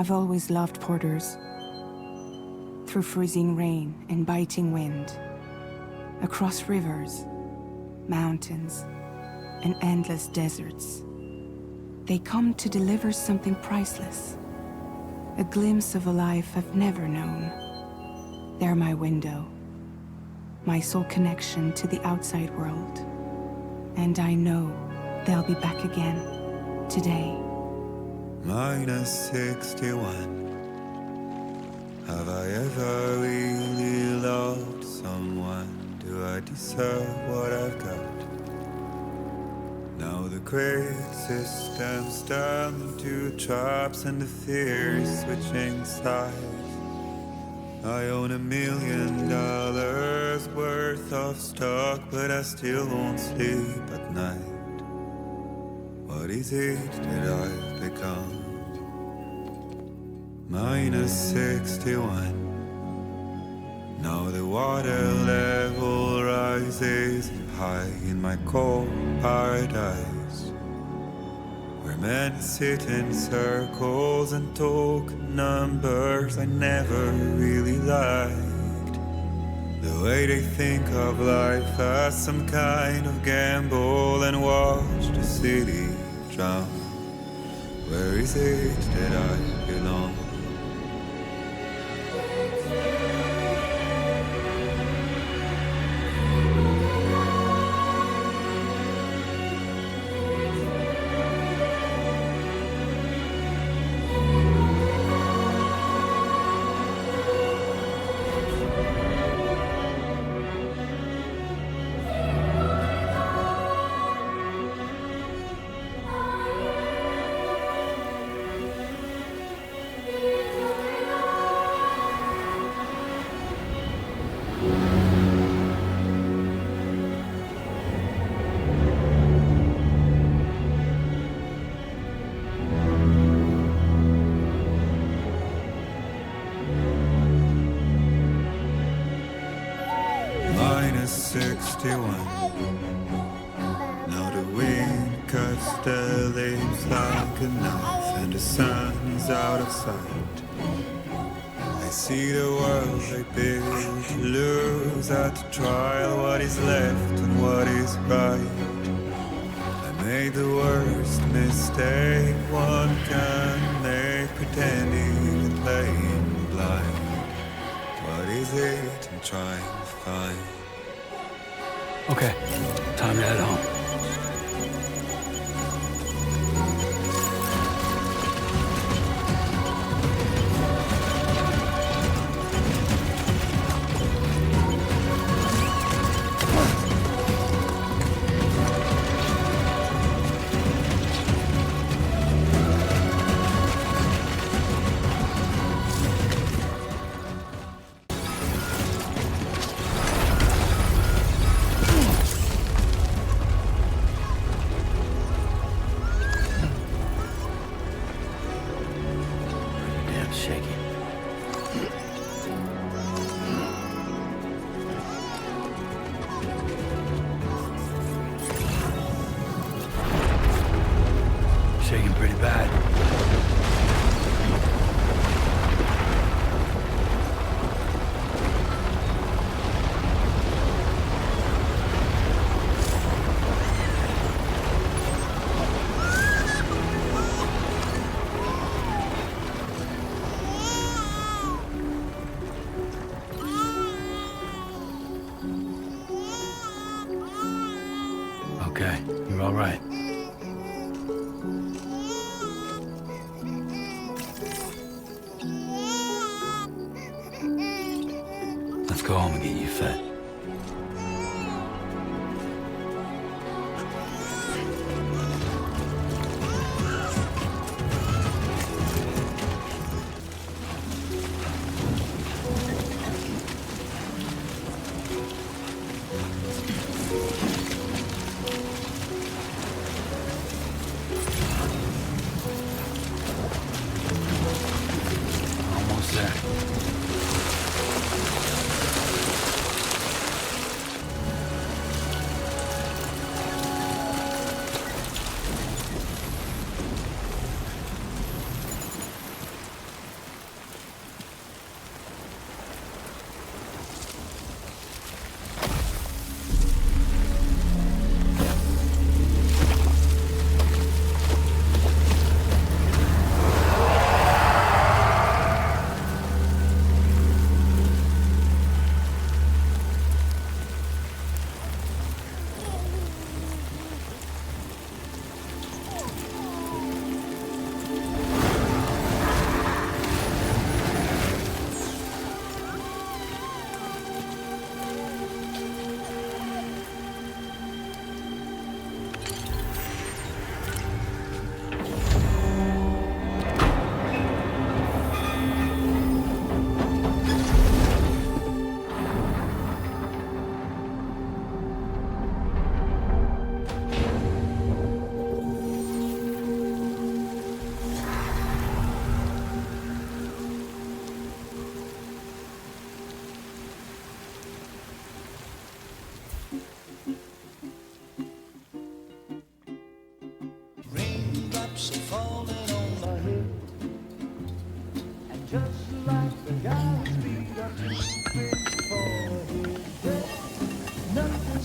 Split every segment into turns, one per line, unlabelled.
I've always loved porters. Through freezing rain and biting wind, across rivers, mountains, and endless deserts, they come to deliver something priceless. A glimpse of a life I've never known. They're my window, my sole connection to the outside world. And I know they'll be back again, today.
-61. Have I ever really loved someone? Do I deserve what I've got? Now the great system's turned into traps and the fear is switching sides. I own $1 million worth of stock, but I still won't sleep at night. What is it that I've become? -61. Now the water level rises high in my cold paradise, where men sit in circles and talk numbers I never really liked. The way they think of life as some kind of gamble and watch the city drown. Where is it that I belong? -61. Now the wind cuts the leaves like a knife and the sun is out of sight. I see the world they build to lose at the trial, what is left and what is right. I made the worst mistake one can make, pretending and playing blind. What is it I'm trying to find?
Okay, time to head home. Shaking pretty bad. Okay, you're all right. Let's go home and get you fed. Almost there.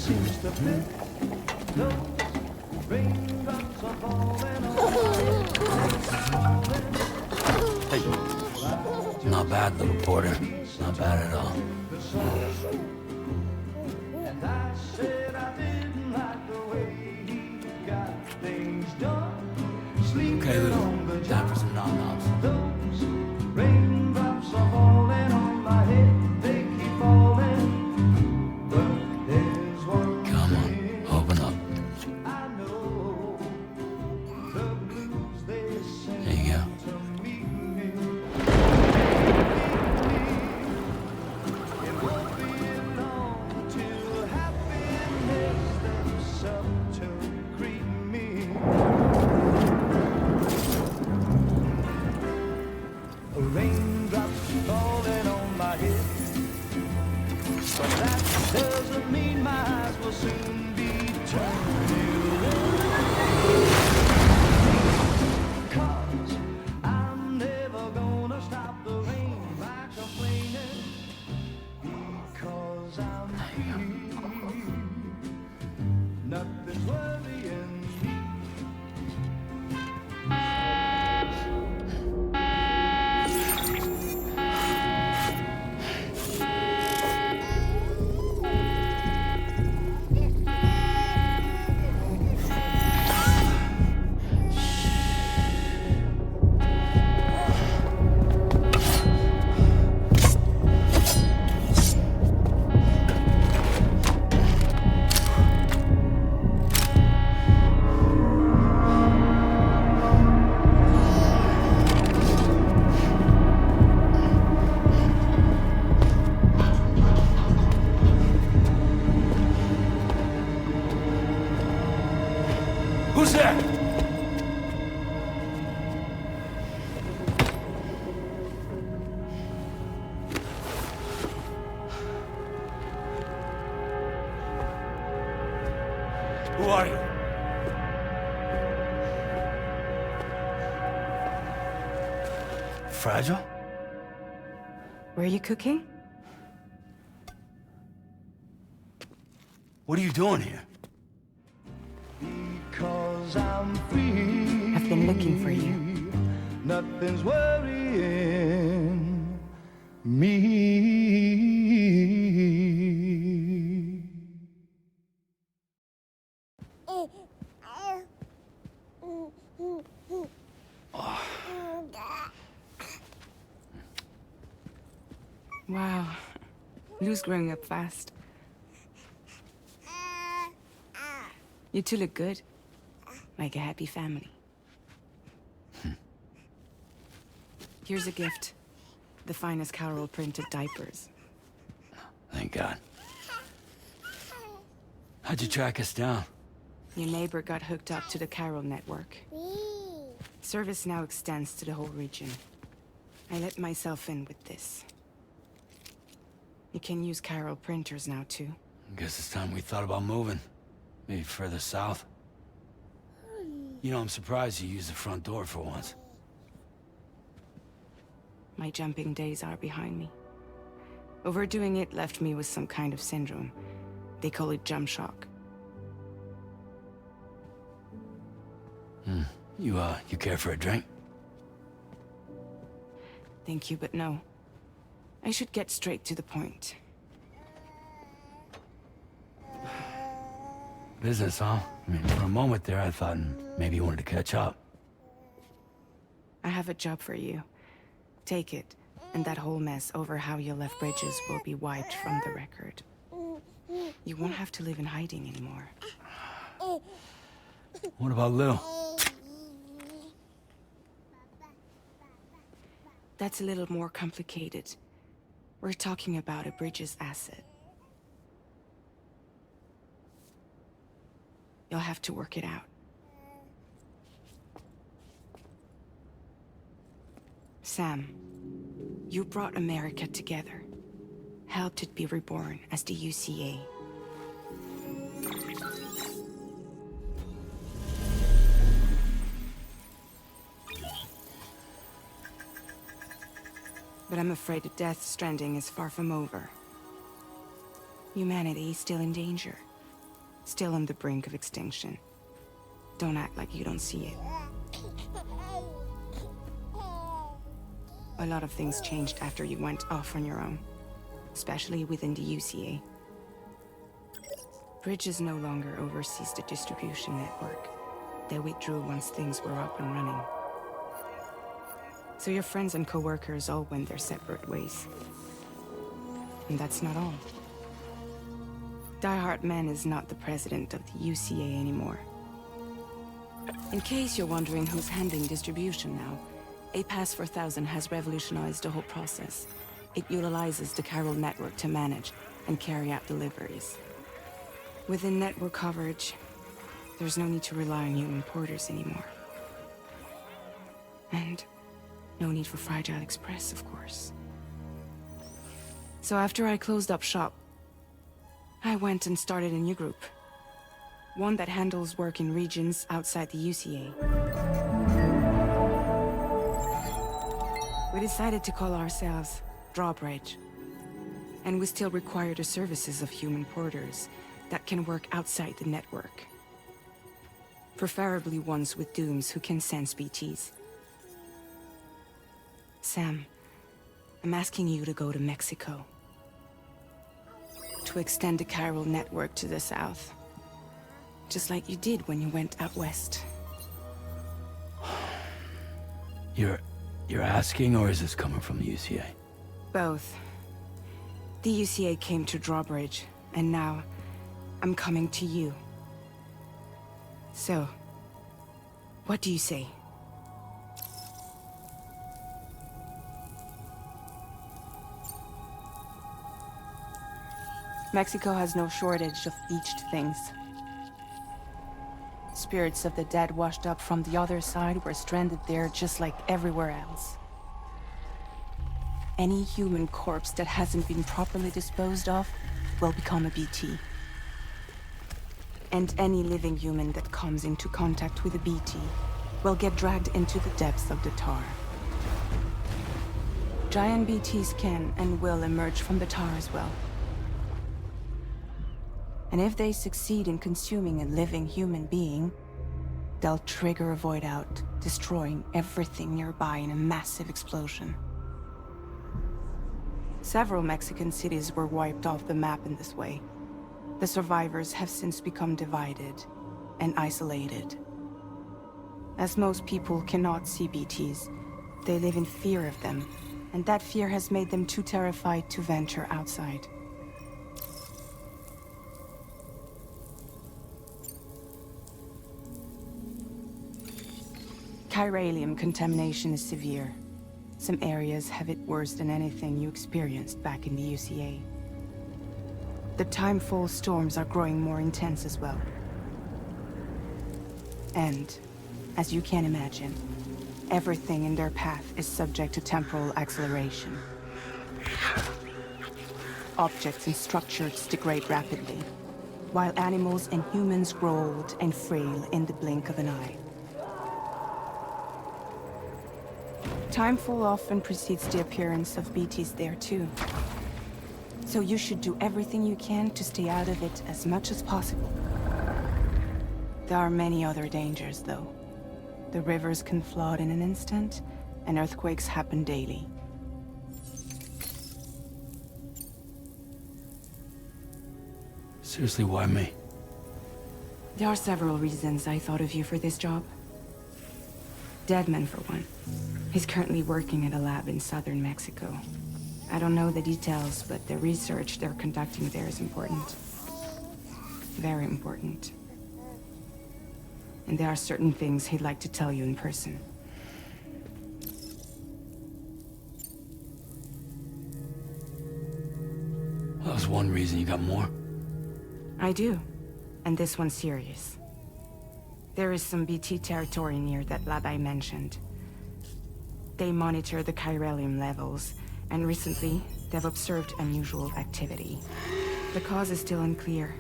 seems to fit. Those raindrops are falling on my head.
Hey. Not bad, little porter. Not bad at all.
And I said I didn't like the way he got things done.
Okay, Lou. Time for some nom-noms.
Those raindrops are falling on my head. They keep falling. But there's one
Come on, open up.
I know. The blues they sing
There you go.
to me. It won't be long till happiness steps up to greet me. Raindrops falling on my head, but that doesn't mean my eyes will soon be turning red. 'Cause I'm never gonna stop the rain by complaining, because I'm free. Nothing's worrying me.
Who's there? Who are you? Fragile?
Were you cooking?
What are you doing here?
Because I'm free.
I've been looking for you.
Nothing's worrying me.
Wow. Lou's growing up fast. You two look good. Like a happy family. Here's a gift. The finest chiral printed diapers.
Thank God. How'd you track us down?
Your neighbor got hooked up to the chiral network. Service now extends to the whole region. I let myself in with this. You can use chiral printers now too.
Guess it's time we thought about moving. Maybe further south. You know, I'm surprised you used the front door for once.
My jumping days are behind me. Overdoing it left me with some kind of syndrome. They call it jump shock.
You care for a drink?
Thank you, but no. I should get straight to the point.
Business, huh? I mean, for a moment there, I thought maybe you wanted to catch up.
I have a job for you. Take it, and that whole mess over how you left bridges will be wiped from the record. You won't have to live in hiding anymore.
What about Lil?
That's a little more complicated. We're talking about a bridges asset. You'll have to work it out. Sam, you brought America together. Helped it be reborn as the UCA. But I'm afraid the death stranding is far from over. Humanity is still in danger. still on the brink of extinction. Don't act like you don't see it. A lot of things changed after you went off on your own, especially within the UCA. Bridges no longer oversees the distribution network. They withdrew once things were up and running. So your friends and co-workers all went their separate ways. And that's not all. Die Man is not the president of the UCA anymore. In case you're wondering who's handling distribution now, A Pass 4000 has revolutionized the whole process. It utilizes the chiral network to manage and carry out deliveries. Within network coverage, there's no need to rely on human porters anymore. And no need for Fragile Express, of course. So after I closed up shop, I went and started a new group. One that handles work in regions outside the UCA. We decided to call ourselves Drawbridge. And we still require the services of human porters that can work outside the network. Preferably ones with dooms who can sense BTs. Sam, I'm asking you to go to Mexico. To extend the chiral network to the south. Just like you did when you went out west.
You're asking, or is this coming from the UCA?
Both. The UCA came to Drawbridge, and now I'm coming to you. So, what do you say? Mexico has no shortage of beached things. Spirits of the dead washed up from the other side were stranded there just like everywhere else. Any human corpse that hasn't been properly disposed of will become a BT. And any living human that comes into contact with a BT will get dragged into the depths of the tar. Giant BTs can and will emerge from the tar as well. And if they succeed in consuming a living human being, they'll trigger a void out, destroying everything nearby in a massive explosion. Several Mexican cities were wiped off the map in this way. The survivors have since become divided and isolated. As most people cannot see BTs, they live in fear of them, and that fear has made them too terrified to venture outside. Chiralium contamination is severe. Some areas have it worse than anything you experienced back in the UCA. The timefall storms are growing more intense as well. And, as you can imagine, everything in their path is subject to temporal acceleration. Objects and structures degrade rapidly, while animals and humans grow old and frail in the blink of an eye. Timefall often precedes the appearance of BTs there too. So you should do everything you can to stay out of it as much as possible. There are many other dangers though. The rivers can flood in an instant, and earthquakes happen daily.
Seriously, why me?
There are several reasons I thought of you for this job. Deadman, for one. He's currently working at a lab in southern Mexico. I don't know the details, but the research they're conducting there is important. Very important. And there are certain things he'd like to tell you in person.
Well, that was one reason. You got more?
I do. And this one's serious. There is some BT territory near that lab I mentioned. They monitor the chiralium levels, and recently, they've observed unusual activity. The cause is still unclear,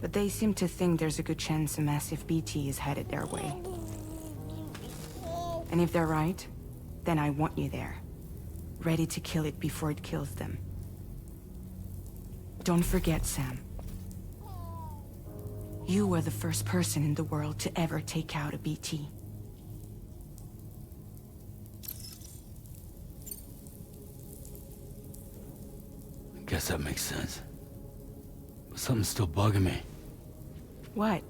but they seem to think there's a good chance a massive BT is headed their way. And if they're right, then I want you there, ready to kill it before it kills them. Don't forget, Sam. You were the first person in the world to ever take out a BT.
I guess that makes sense. But something's still bugging me.
What?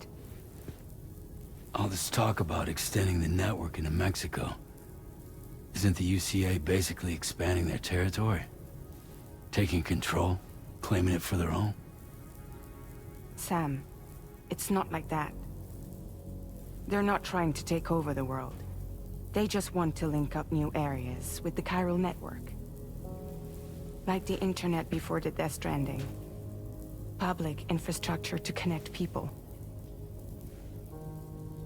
All this talk about extending the network into Mexico. Isn't the UCA basically expanding their territory? Taking control? Claiming it for their own?
Sam, it's not like that. They're not trying to take over the world. They just want to link up new areas with the chiral network. Like the internet before the Death Stranding. Public infrastructure to connect people.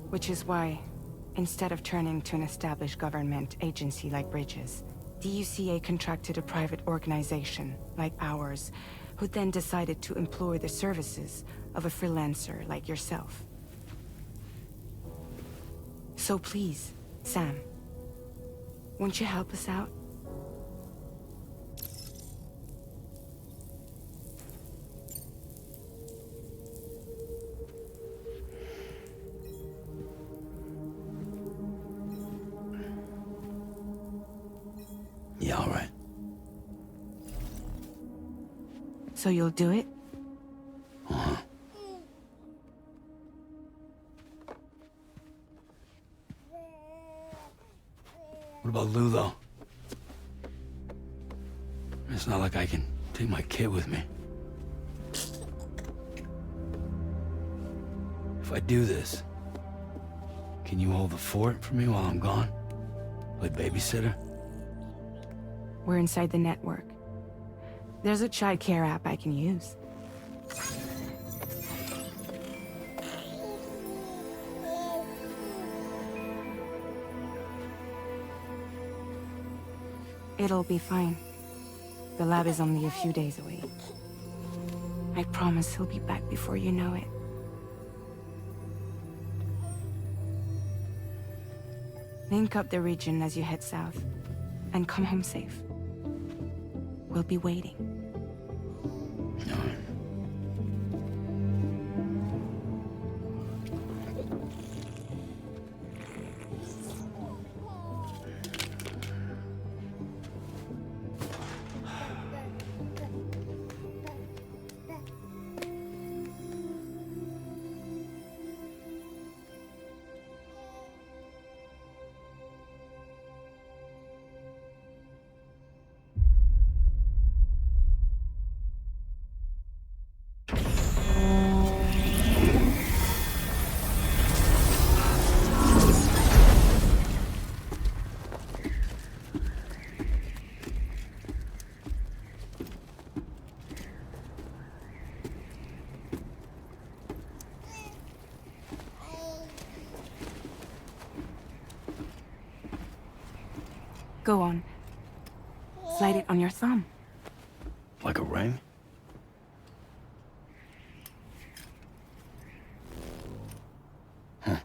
Which is why, instead of turning to an established government agency like Bridges, the UCA contracted a private organization, like ours, who then decided to employ the services of a freelancer like yourself. So please, Sam, won't you help us out?
Yeah, all right.
So you'll do it?
Uh-huh. What about Lou, though? It's not like I can take my kid with me. If I do this, can you hold the fort for me while I'm gone? Play babysitter?
We're inside the network. There's a child care app I can use. It'll be fine. The lab is only a few days away. I promise he'll be back before you know it. Link up the region as you head south, and come home safe. We'll be waiting.
All right.
Go on. Slide it on your thumb.
Like a ring? Huh.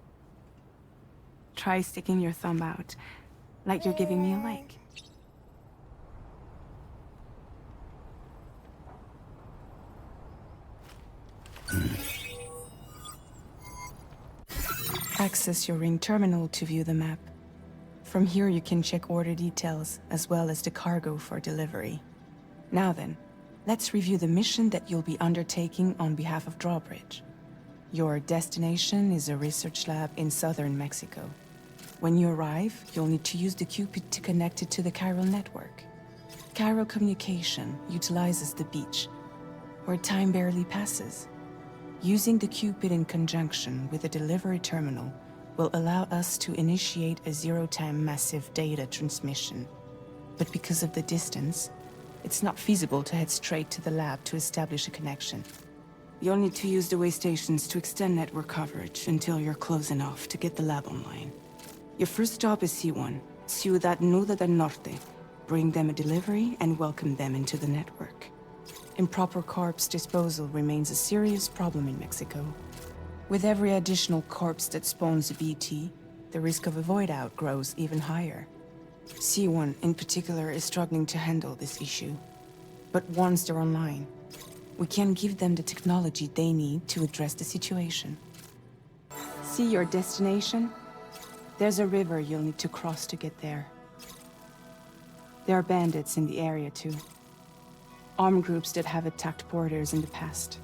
Try sticking your thumb out, like you're giving me a like. Access your ring terminal to view the map. From here you can check order details, as well as the cargo for delivery. Now then, let's review the mission that you'll be undertaking on behalf of Drawbridge. Your destination is a research lab in southern Mexico. When you arrive, you'll need to use the Cupid to connect it to the chiral network. Chiral communication utilizes the beach, where time barely passes. Using the Cupid in conjunction with a delivery terminal will allow us to initiate a zero-time massive data transmission. But because of the distance, it's not feasible to head straight to the lab to establish a connection. You'll need to use the way stations to extend network coverage until you're close enough to get the lab online. Your first stop is C1, Ciudad Nuda del Norte. Bring them a delivery and welcome them into the network. Improper corpse disposal remains a serious problem in Mexico. With every additional corpse that spawns a BT, the risk of a void out grows even higher. C1 in particular is struggling to handle this issue. But once they're online, We can give them the technology they need to address the situation. See your destination? There's a river you'll need to cross to get there. There are bandits in the area too. Armed groups that have attacked borders in the past.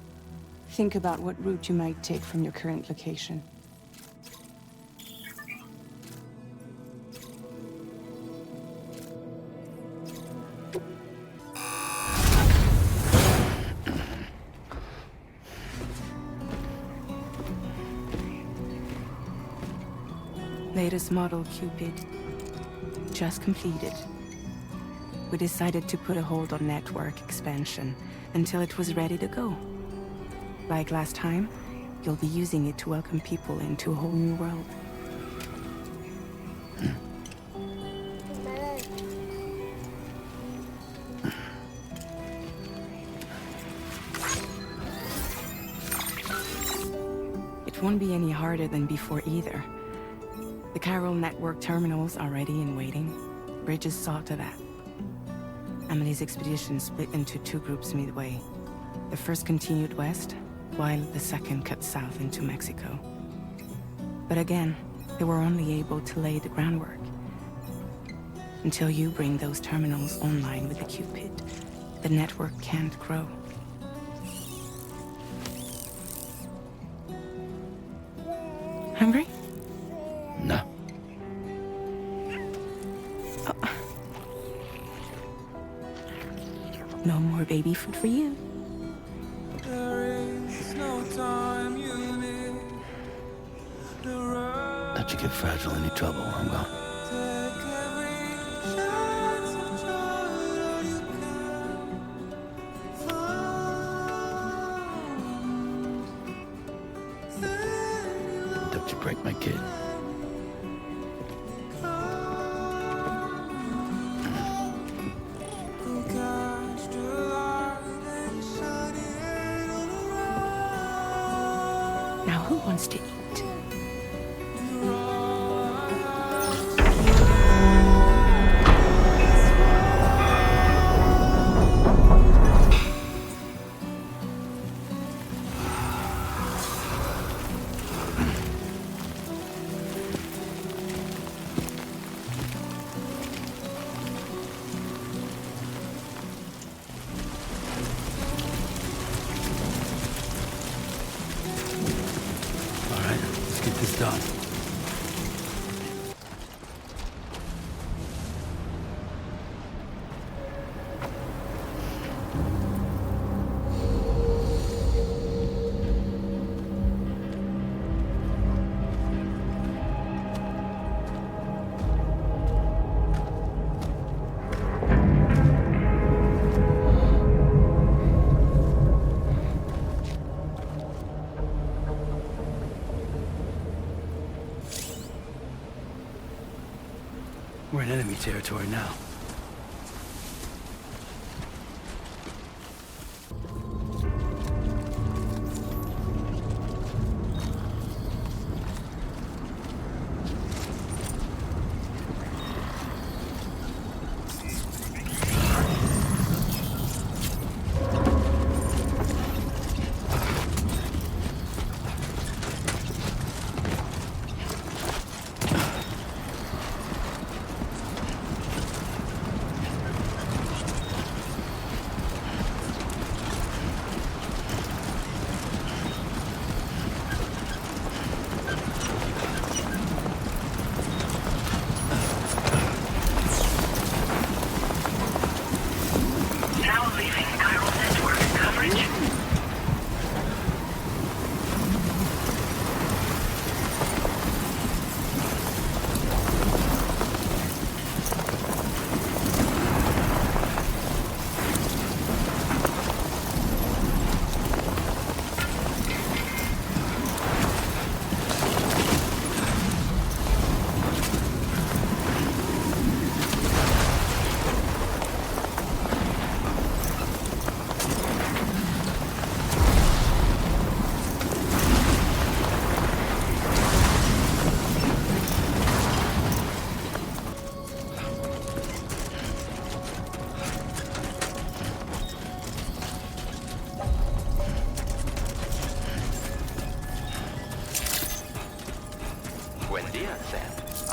Think about what route you might take from your current location. Latest model Cupid. Just completed. We decided to put a hold on network expansion until it was ready to go. Like last time, you'll be using it to welcome people into a whole new world. It won't be any harder than before either. The chiral network terminals are ready and waiting. Bridges saw to that. Emily's expedition split into two groups midway. The first continued west, while the second cut south into Mexico. But again, they were only able to lay the groundwork. Until you bring those terminals online with the Cupid, the network can't grow. Hungry?
No.
Oh. No more baby food for you.
Don't you get fragile any trouble, I'm gone. Don't you break my kid.
Now who wants to eat?
It's done. We're in enemy territory now.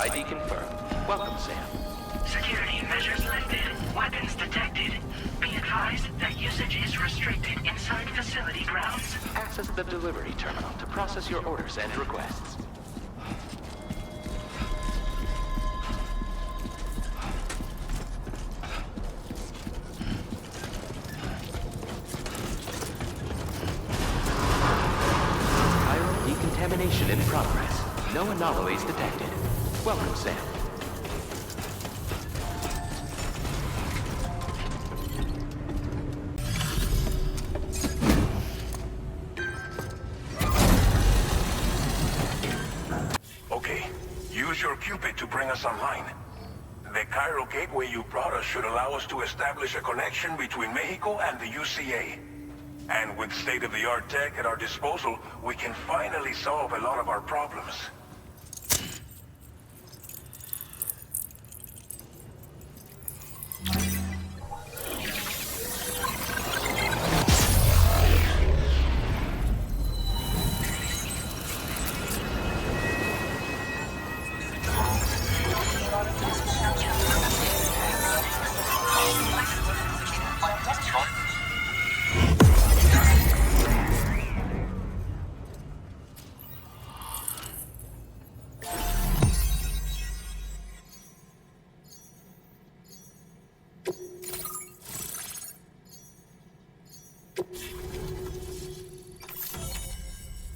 ID confirmed. Welcome, Sam.
Security measures lifted. Weapons detected. Be advised that usage is restricted inside facility grounds.
Access the delivery terminal to process your orders and requests. Chiral decontamination in progress. No anomalies detected. Welcome, Sam.
Okay, use your Cupid to bring us online. The chiral gateway you brought us should allow us to establish a connection between Mexico and the UCA. And with state-of-the-art tech at our disposal, we can finally solve a lot of our problems.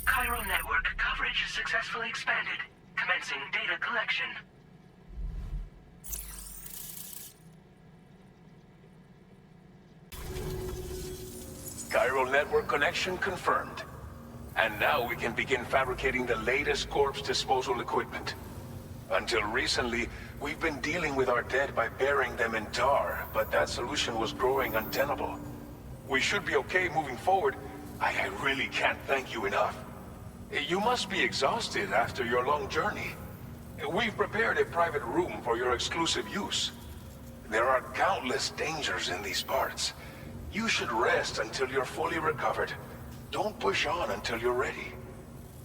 Chiral network coverage successfully expanded. Commencing data collection.
Chiral network connection confirmed. And now we can begin fabricating the latest corpse disposal equipment. Until recently, we've been dealing with our dead by burying them in tar, but that solution was growing untenable. We should be okay moving forward. I really can't thank you enough. You must be exhausted after your long journey. We've prepared a private room for your exclusive use. There are countless dangers in these parts. You should rest until you're fully recovered. Don't push on until you're ready.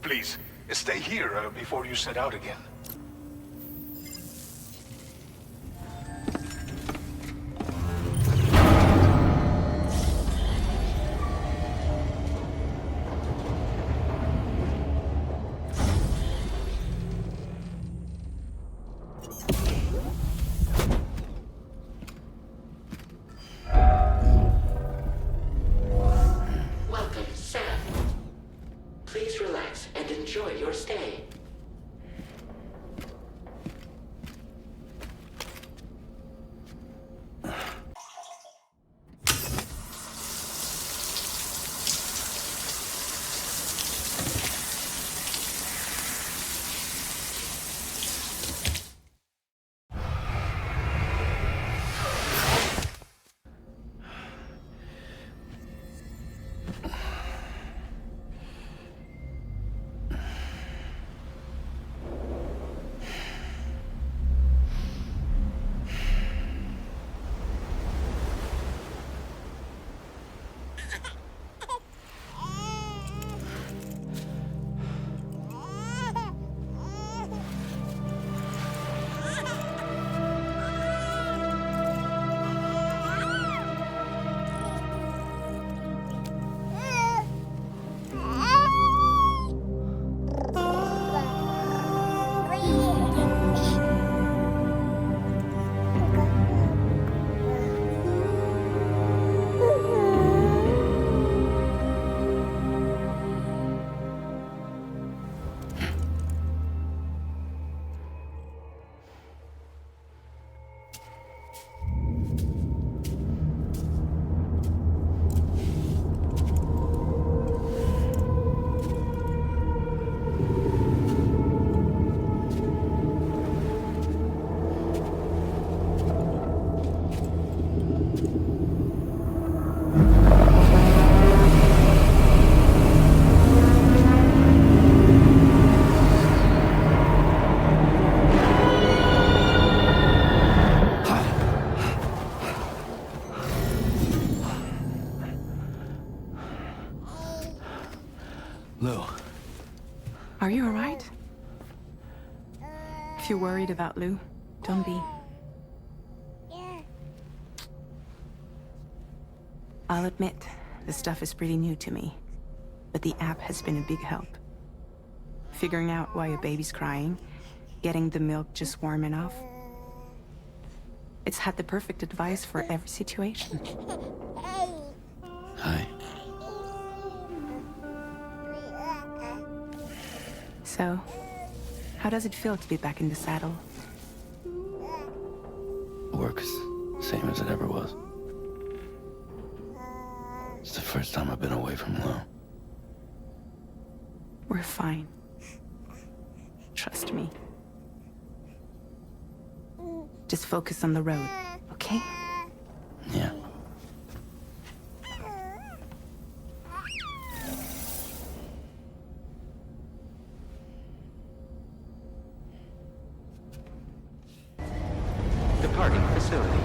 Please, stay here before you set out again.
Welcome, Sam. Please relax and enjoy your stay.
Are you all right? If you're worried about Lou, don't be. I'll admit, the stuff is pretty new to me, but the app has been a big help. Figuring out why a baby's crying, getting the milk just warm enough. It's had the perfect advice for every situation.
Hi.
So, how does it feel to be back in the saddle?
Works same as it ever was. It's the first time I've been away from Lou.
We're fine. Trust me. Just focus on the road, okay?
Yeah.
Departing facility.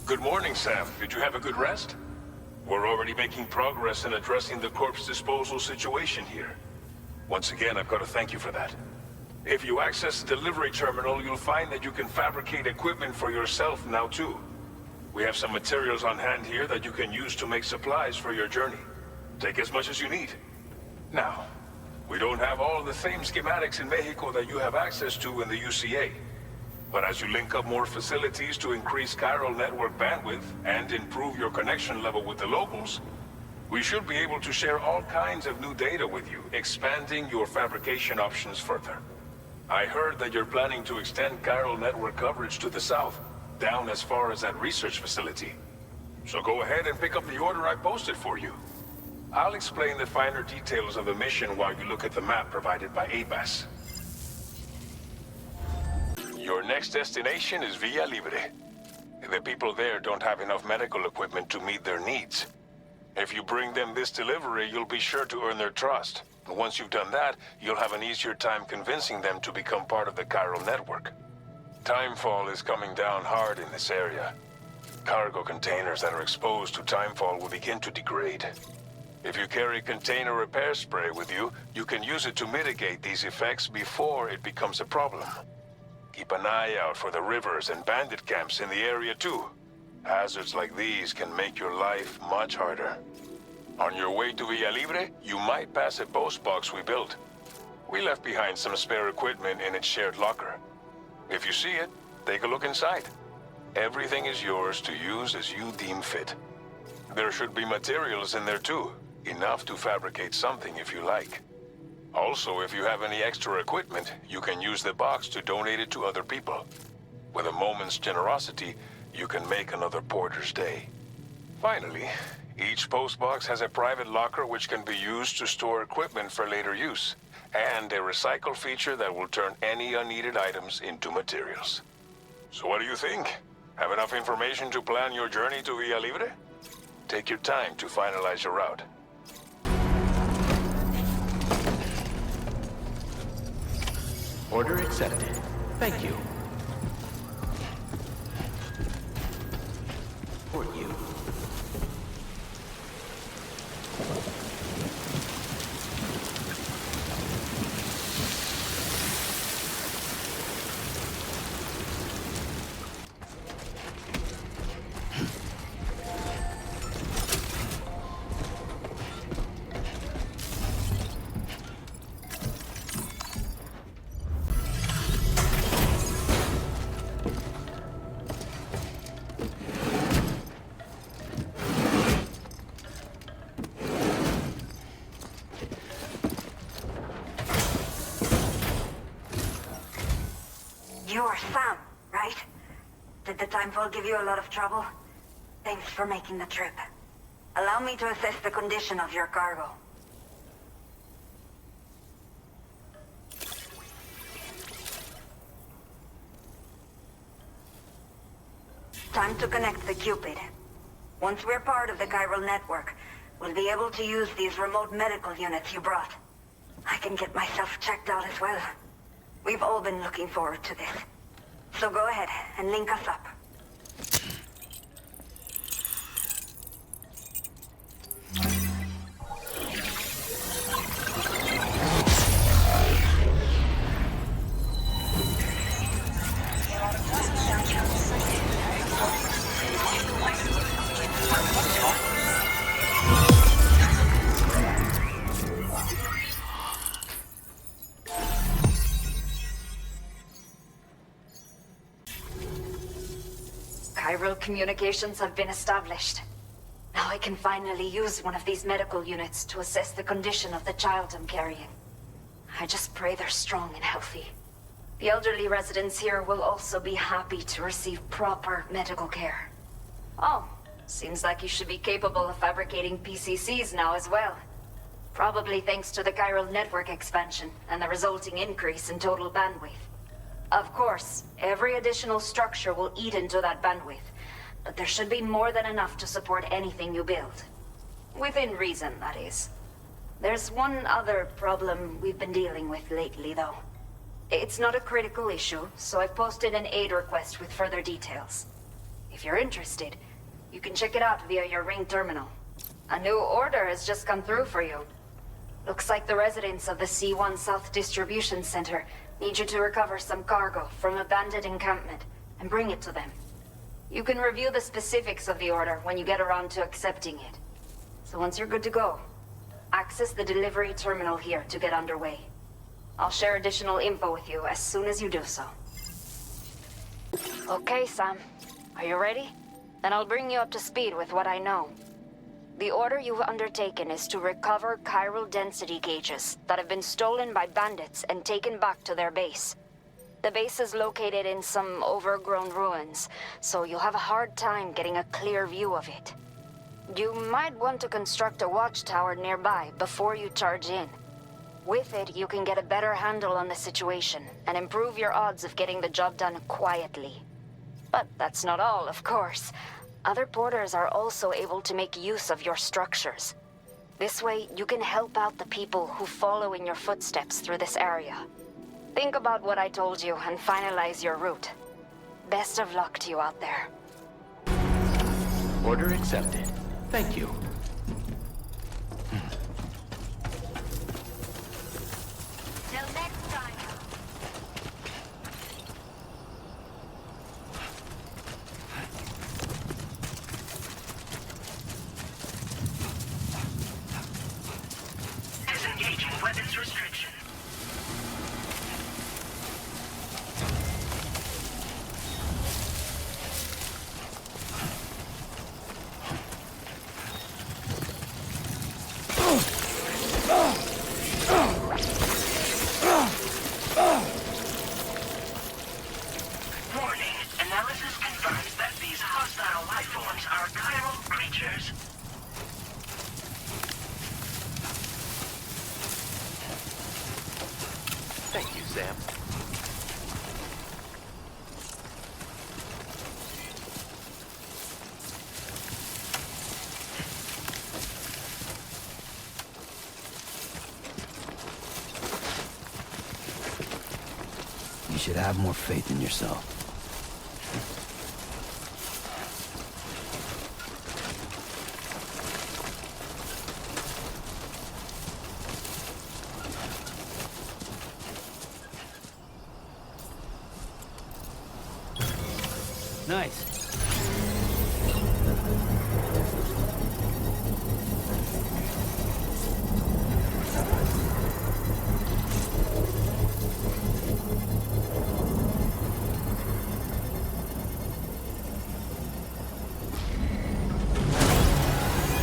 Good morning, Sam. Did you have a good rest? We're already making progress in addressing the corpse disposal situation here. Once again, I've got to thank you for that. If you access the delivery terminal, you'll find that you can fabricate equipment for yourself now too. We have some materials on hand here that you can use to make supplies for your journey. Take as much as you need. Now, we don't have all the same schematics in Mexico that you have access to in the UCA. But as you link up more facilities to increase chiral network bandwidth and improve your connection level with the locals, we should be able to share all kinds of new data with you, expanding your fabrication options further. I heard that you're planning to extend chiral network coverage to the south, down as far as that research facility. So go ahead and pick up the order I posted for you. I'll explain the finer details of the mission while you look at the map provided by ABAS. Your next destination is Villa Libre. The people there don't have enough medical equipment to meet their needs. If you bring them this delivery, you'll be sure to earn their trust. And once you've done that, you'll have an easier time convincing them to become part of the chiral network. Timefall is coming down hard in this area. Cargo containers that are exposed to timefall will begin to degrade. If you carry container repair spray with you, you can use it to mitigate these effects before it becomes a problem. Keep an eye out for the rivers and bandit camps in the area too. Hazards like these can make your life much harder. On your way to Villa Libre, you might pass a post box we built. We left behind some spare equipment in its shared locker. If you see it, take a look inside. Everything is yours to use as you deem fit. There should be materials in there too, enough to fabricate something if you like. Also, if you have any extra equipment, you can use the box to donate it to other people. With a moment's generosity, you can make another porter's day. Finally, each postbox has a private locker which can be used to store equipment for later use, and a recycle feature that will turn any unneeded items into materials. So what do you think? Have enough information to plan your journey to Villa Libre? Take your time to finalize your route.
Order accepted. Thank you. For you.
You're Sam, right? Did the timefall give you a lot of trouble? Thanks for making the trip. Allow me to assess the condition of your cargo. Time to connect the Cupid. Once we're part of the chiral network, we'll be able to use these remote medical units you brought. I can get myself checked out as well. We've all been looking forward to this. So go ahead and link us up. communications have been established. Now I can finally use one of these medical units to assess the condition of the child I'm carrying. I just pray they're strong and healthy. The elderly residents here will also be happy to receive proper medical care. Oh, seems like you should be capable of fabricating PCCs now as well. Probably thanks to the chiral network expansion and the resulting increase in total bandwidth. Of course, every additional structure will eat into that bandwidth, but there should be more than enough to support anything you build. Within reason, that is. There's one other problem we've been dealing with lately, though. It's not a critical issue, so I've posted an aid request with further details. If you're interested, you can check it out via your Ring terminal. A new order has just come through for you. Looks like the residents of the C1 South Distribution Center need you to recover some cargo from a bandit encampment and bring it to them. You can review the specifics of the order when you get around to accepting it. So once you're good to go, access the delivery terminal here to get underway. I'll share additional info with you as soon as you do so. Okay, Sam. Are you ready? Then I'll bring you up to speed with what I know. The order you've undertaken is to recover chiral density gauges that have been stolen by bandits and taken back to their base. The base is located in some overgrown ruins, so you'll have a hard time getting a clear view of it. You might want to construct a watchtower nearby before you charge in. With it, you can get a better handle on the situation and improve your odds of getting the job done quietly. But that's not all, of course. Other porters are also able to make use of your structures. This way, you can help out the people who follow in your footsteps through this area. Think about what I told you and finalize your route. Best of luck to you out there.
Order accepted. Thank you.
Till next time.
Disengaging weapons restriction. Warning. Analysis confirms that these hostile life forms are chiral creatures.
Thank you, Sam.
You should have more faith in yourself. Nice.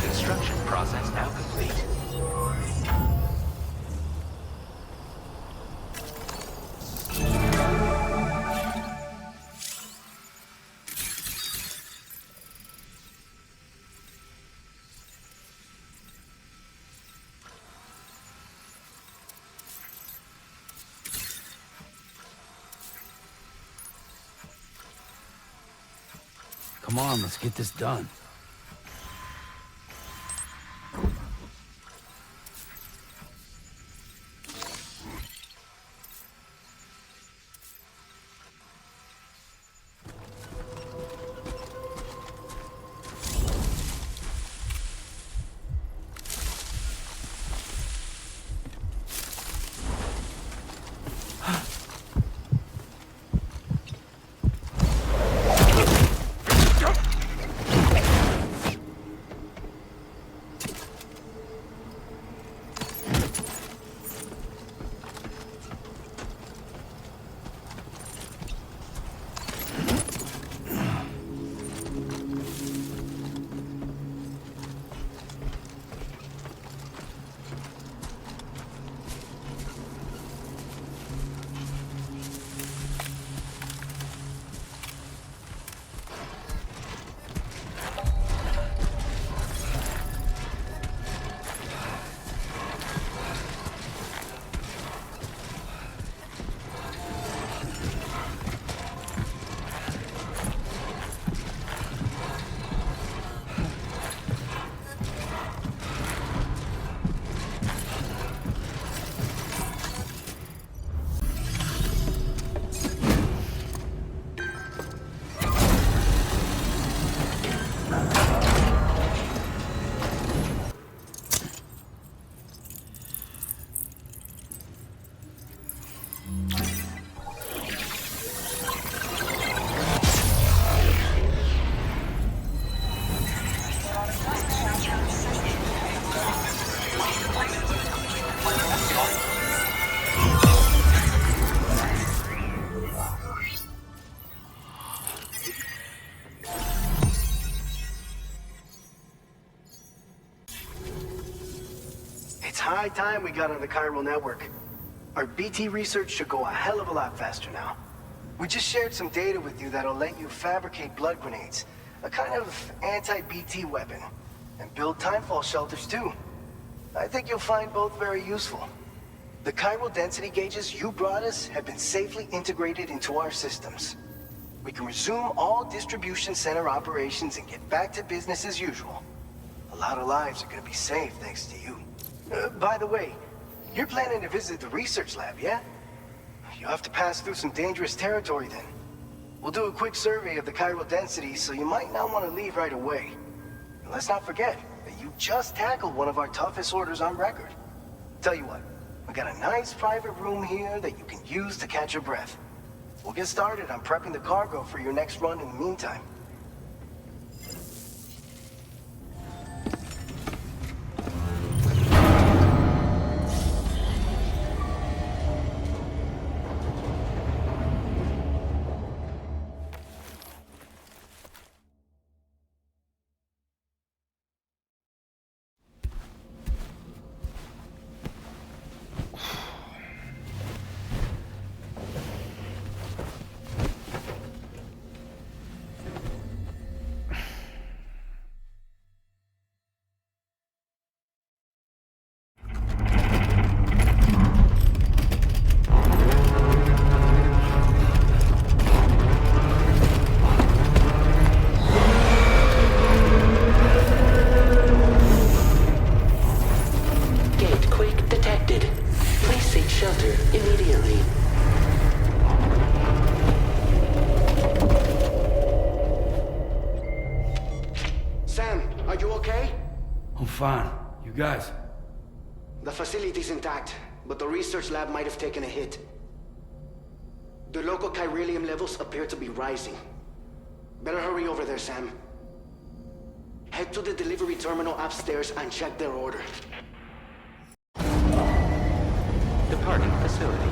Construction process now complete.
Come on, let's get this done.
high time we got on the chiral network. Our BT research should go a hell of a lot faster now. We just shared some data with you that'll let you fabricate blood grenades, a kind of anti-BT weapon, and build timefall shelters too. I think you'll find both very useful. The chiral density gauges you brought us have been safely integrated into our systems. We can resume all distribution center operations and get back to business as usual. A lot of lives are gonna be saved thanks to you. By the way, you're planning to visit the research lab, yeah? You'll have to pass through some dangerous territory then. We'll do a quick survey of the chiral density, so you might not want to leave right away. And let's not forget that you just tackled one of our toughest orders on record. Tell you what, we got a nice private room here that you can use to catch your breath. We'll get started on prepping the cargo for your next run in the meantime.
Fine. You guys?
The facility's intact, but the research lab might have taken a hit. The local chiralium levels appear to be rising. Better hurry over there, Sam. Head to the delivery terminal upstairs and check their order.
Departing facility.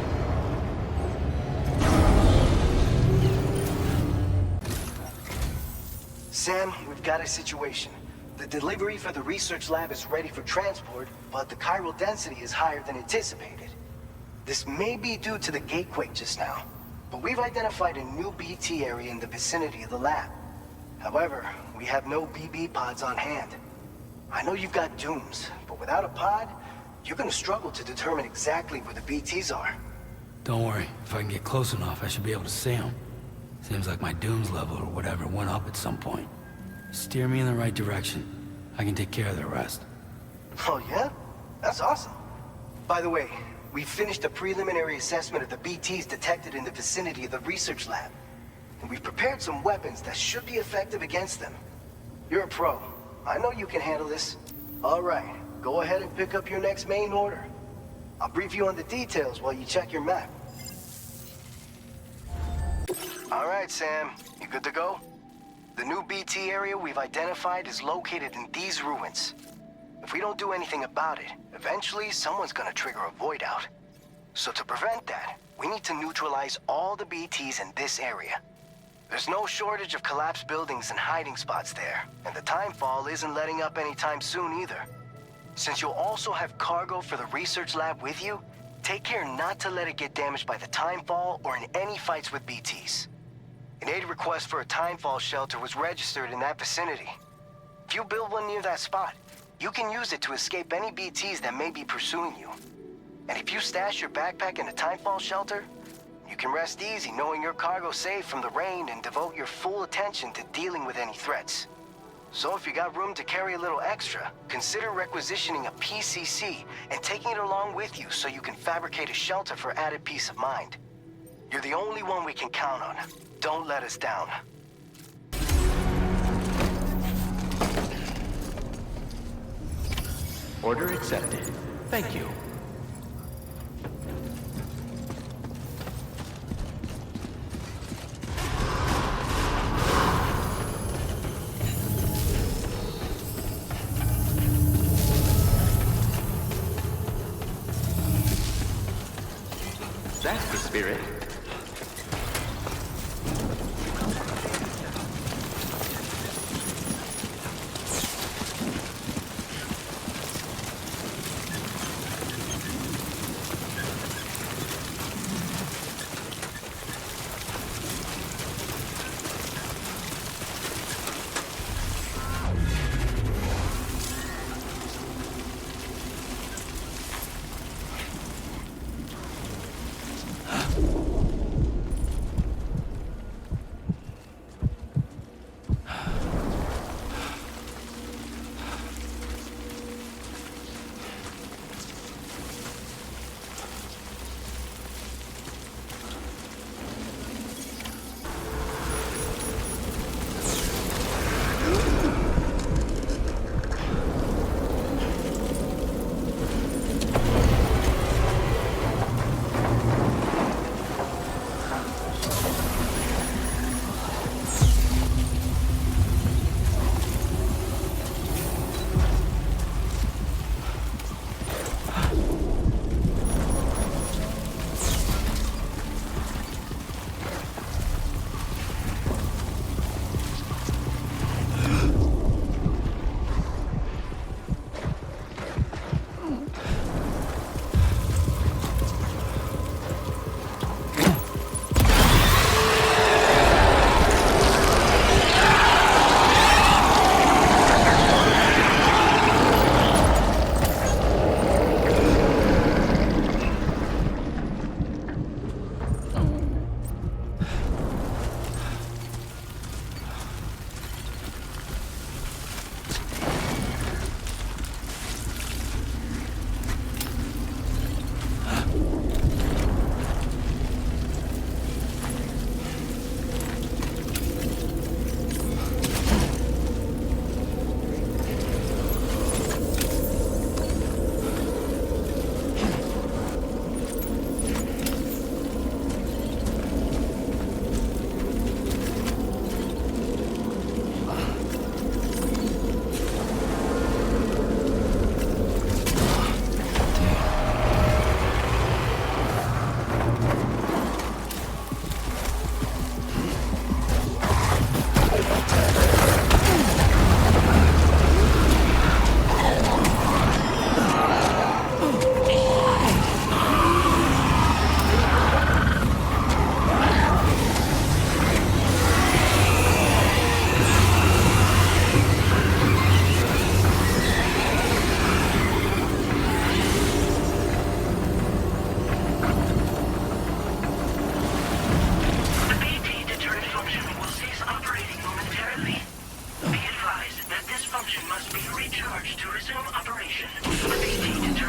Sam, we've got a situation. The delivery for the research lab is ready for transport, but the chiral density is higher than anticipated. This may be due to the gate quake just now, but we've identified a new BT area in the vicinity of the lab. However, we have no BB pods on hand. I know you've got dooms, but without a pod, you're gonna struggle to determine exactly where the BTs are.
Don't worry. If I can get close enough, I should be able to see them. Seems like my dooms level or whatever went up at some point. Steer me in the right direction. I can take care of the rest.
Oh yeah? That's awesome. By the way, we finished a preliminary assessment of the BTs detected in the vicinity of the research lab. And we've prepared some weapons that should be effective against them. You're a pro. I know you can handle this. All right, go ahead and pick up your next main order. I'll brief you on the details while you check your map. All right, Sam. You good to go? The new BT area we've identified is located in these ruins. If we don't do anything about it, eventually someone's gonna trigger a void out. So to prevent that, we need to neutralize all the BTs in this area. There's no shortage of collapsed buildings and hiding spots there, and the timefall isn't letting up anytime soon either. Since you'll also have cargo for the research lab with you, take care not to let it get damaged by the timefall or in any fights with BTs. An aid request for a timefall shelter was registered in that vicinity. If you build one near that spot, you can use it to escape any BTs that may be pursuing you. And if you stash your backpack in a timefall shelter, you can rest easy knowing your cargo's safe from the rain and devote your full attention to dealing with any threats. So if you got room to carry a little extra, consider requisitioning a PCC and taking it along with you so you can fabricate a shelter for added peace of mind. You're the only one we can count on. Don't let us down.
Order accepted. Thank you. That's the spirit.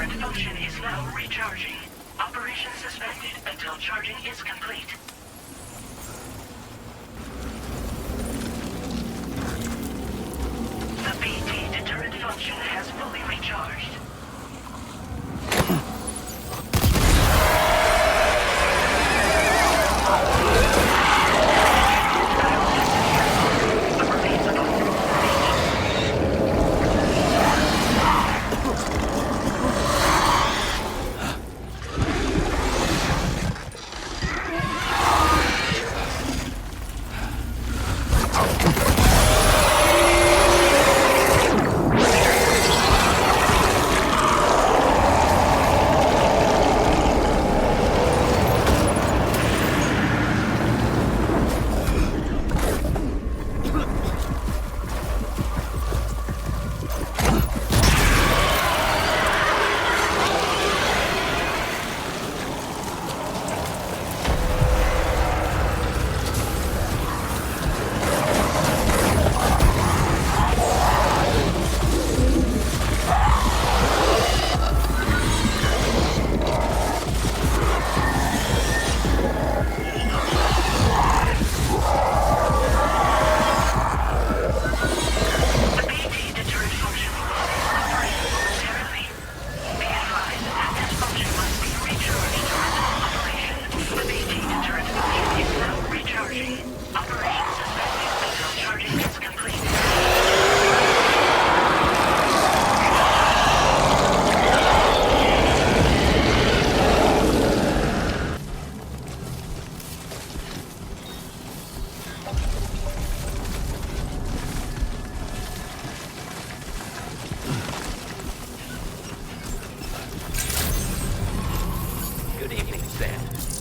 Turret function is now recharging. Operation suspended until charging is complete. The BT deterrent function has fully recharged.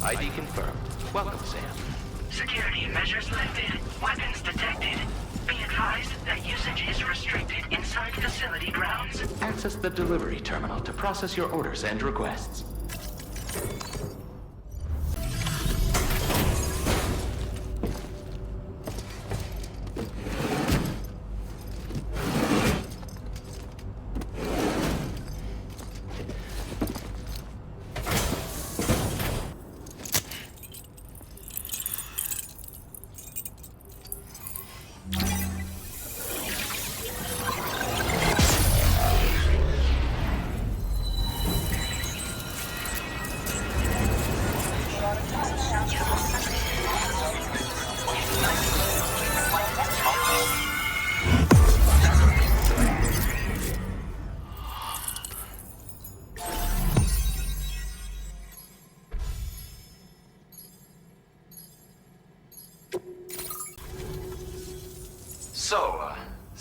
ID confirmed. Welcome, Sam.
Security measures lifted. Weapons detected. Be advised that usage is restricted inside facility grounds.
Access the delivery terminal to process your orders and requests.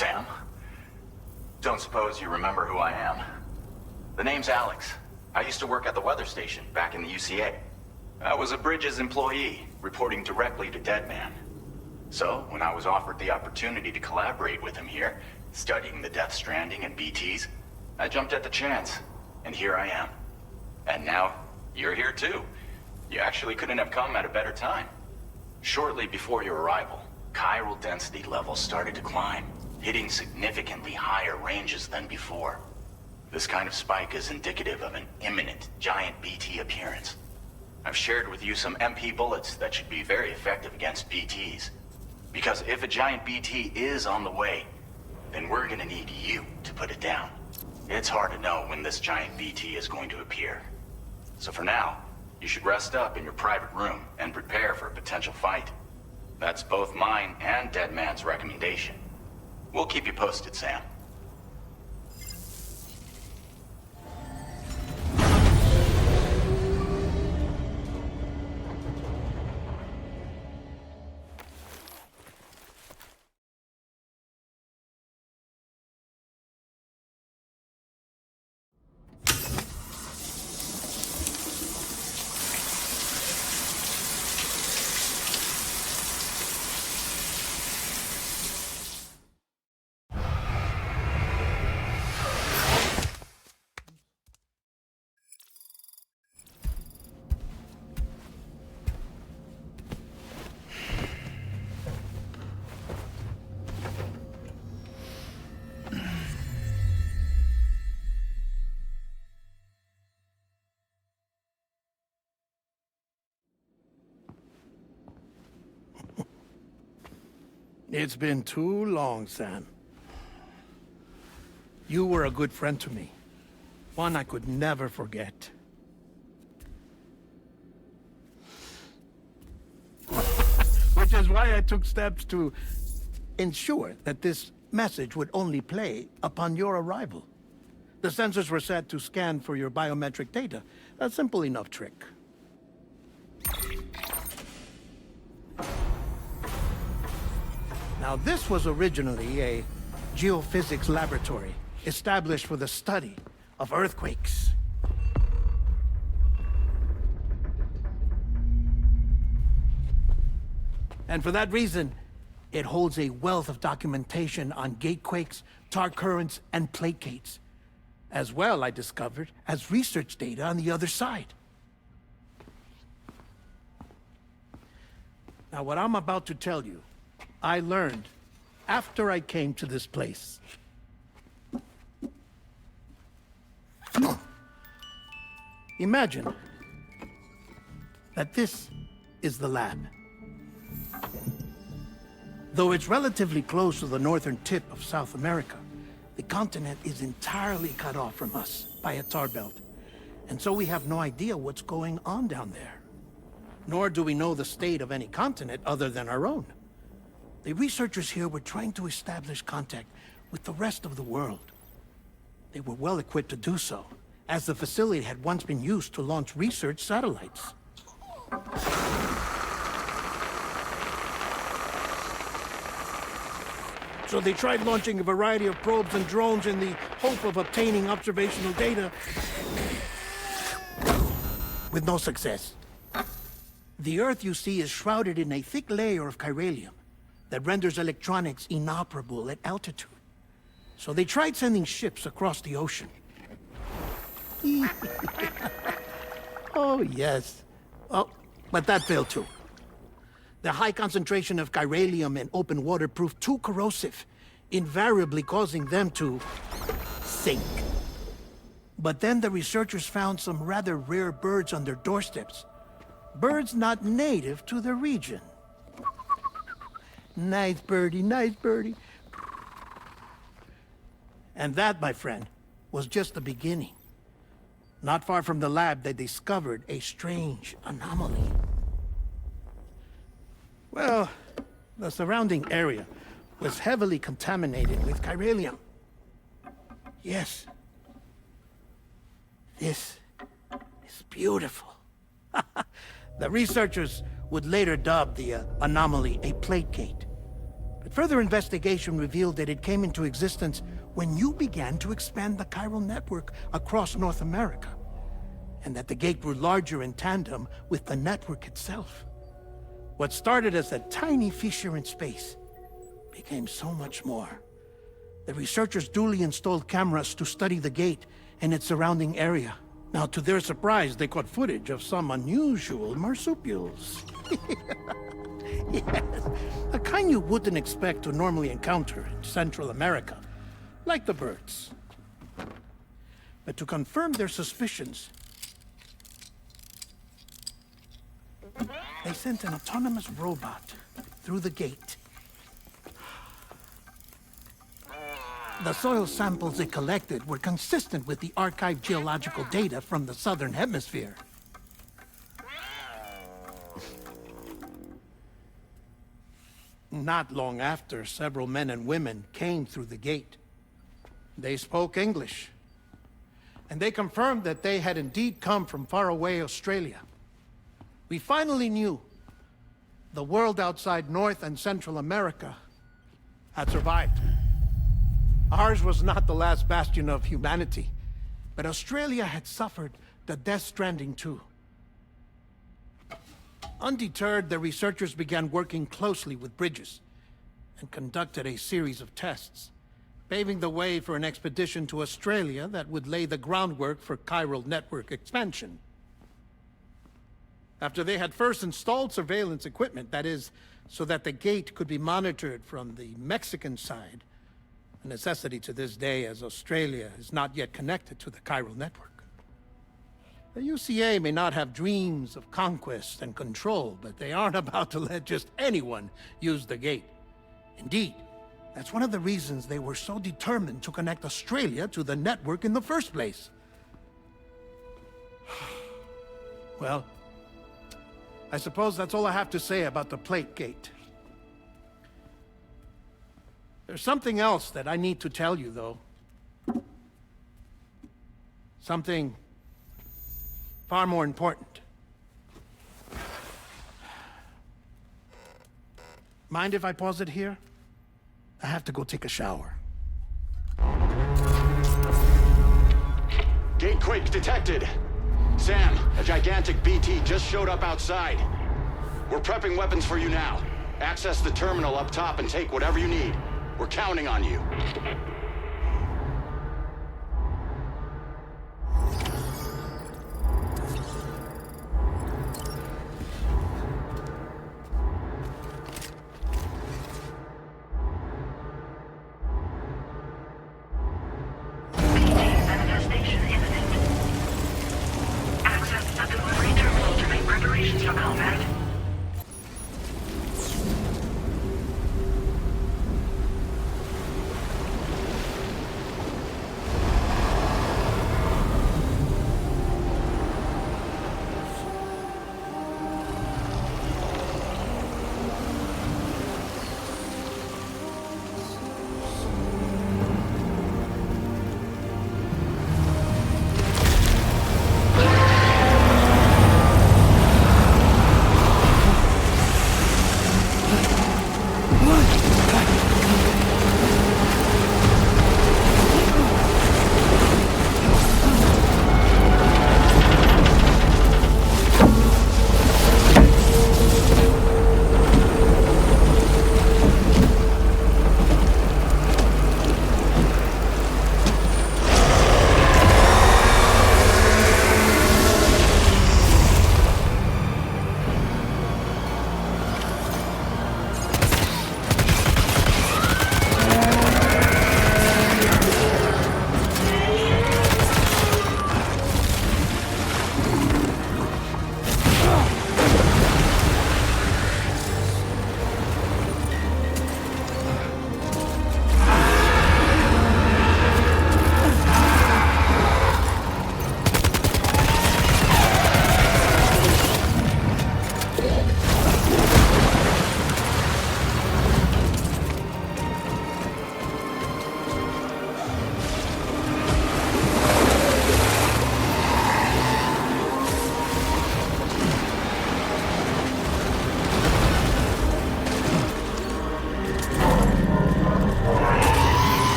Sam, don't suppose you remember who I am? The name's Alex. I used to work at the weather station back in the UCA. I was a Bridges employee, reporting directly to Deadman. So, when I was offered the opportunity to collaborate with him here, studying the Death Stranding and BTs, I jumped at the chance, and here I am. And now, you're here too. You actually couldn't have come at a better time. Shortly before your arrival, chiral density levels started to climb, hitting significantly higher ranges than before. This kind of spike is indicative of an imminent giant BT appearance. I've shared with you some MP bullets that should be very effective against BTs. Because if a giant BT is on the way, then we're gonna need you to put it down. It's hard to know when this giant BT is going to appear. So for now, you should rest up in your private room and prepare for a potential fight. That's both mine and Deadman's recommendation. We'll keep you posted, Sam.
It's been too long, Sam. You were a good friend to me. One I could never forget. Which is why I took steps to ensure that this message would only play upon your arrival. The sensors were set to scan for your biometric data. A simple enough trick. Now, this was originally a geophysics laboratory established for the study of earthquakes. And for that reason, it holds a wealth of documentation on gatequakes, tar currents, and placates. As well, I discovered, as research data on the other side. Now, what I'm about to tell you, I learned after I came to this place. Imagine that this is the lab. Though it's relatively close to the northern tip of South America, the continent is entirely cut off from us by a tar belt. And so we have no idea what's going on down there. Nor do we know the state of any continent other than our own. The researchers here were trying to establish contact with the rest of the world. They were well equipped to do so, as the facility had once been used to launch research satellites. So they tried launching a variety of probes and drones in the hope of obtaining observational data, with no success. The Earth, you see, is shrouded in a thick layer of chiralium that renders electronics inoperable at altitude. So they tried sending ships across the ocean. Oh, yes. Oh, but that failed too. The high concentration of chiralium in open water proved too corrosive, invariably causing them to sink. But then the researchers found some rather rare birds on their doorsteps. Birds not native to the region. Nice birdie, nice birdie. And that, my friend, was just the beginning. Not far from the lab, they discovered a strange anomaly. Well, the surrounding area was heavily contaminated with chiralium. Yes. This is beautiful. The researchers would later dub the anomaly a plate gate. But further investigation revealed that it came into existence when you began to expand the chiral network across North America, and that the gate grew larger in tandem with the network itself. What started as a tiny fissure in space became so much more. The researchers duly installed cameras to study the gate and its surrounding area. Now, to their surprise, they caught footage of some unusual marsupials. Yes, a kind you wouldn't expect to normally encounter in Central America, like the birds. But to confirm their suspicions, they sent an autonomous robot through the gate. The soil samples it collected were consistent with the archived geological data from the southern hemisphere. Not long after, several men and women came through the gate. They spoke English, and they confirmed that they had indeed come from faraway Australia. We finally knew the world outside North and Central America had survived. Ours was not the last bastion of humanity, but Australia had suffered the death stranding too. Undeterred, the researchers began working closely with Bridges and conducted a series of tests, paving the way for an expedition to Australia that would lay the groundwork for chiral network expansion. After they had first installed surveillance equipment, that is, so that the gate could be monitored from the Mexican side, a necessity to this day as Australia is not yet connected to the chiral network. The UCA may not have dreams of conquest and control, but they aren't about to let just anyone use the gate. Indeed, that's one of the reasons they were so determined to connect Australia to the network in the first place. Well, I suppose that's all I have to say about the plate gate. There's something else that I need to tell you, though. Something far more important. Mind if I pause it here? I have to go take a shower.
Gate Quake detected. Sam, a gigantic BT just showed up outside. We're prepping weapons for you now. Access the terminal up top and take whatever you need. We're counting on you.
Manifestation imminent. Access the delivery terminal to make preparations for combat.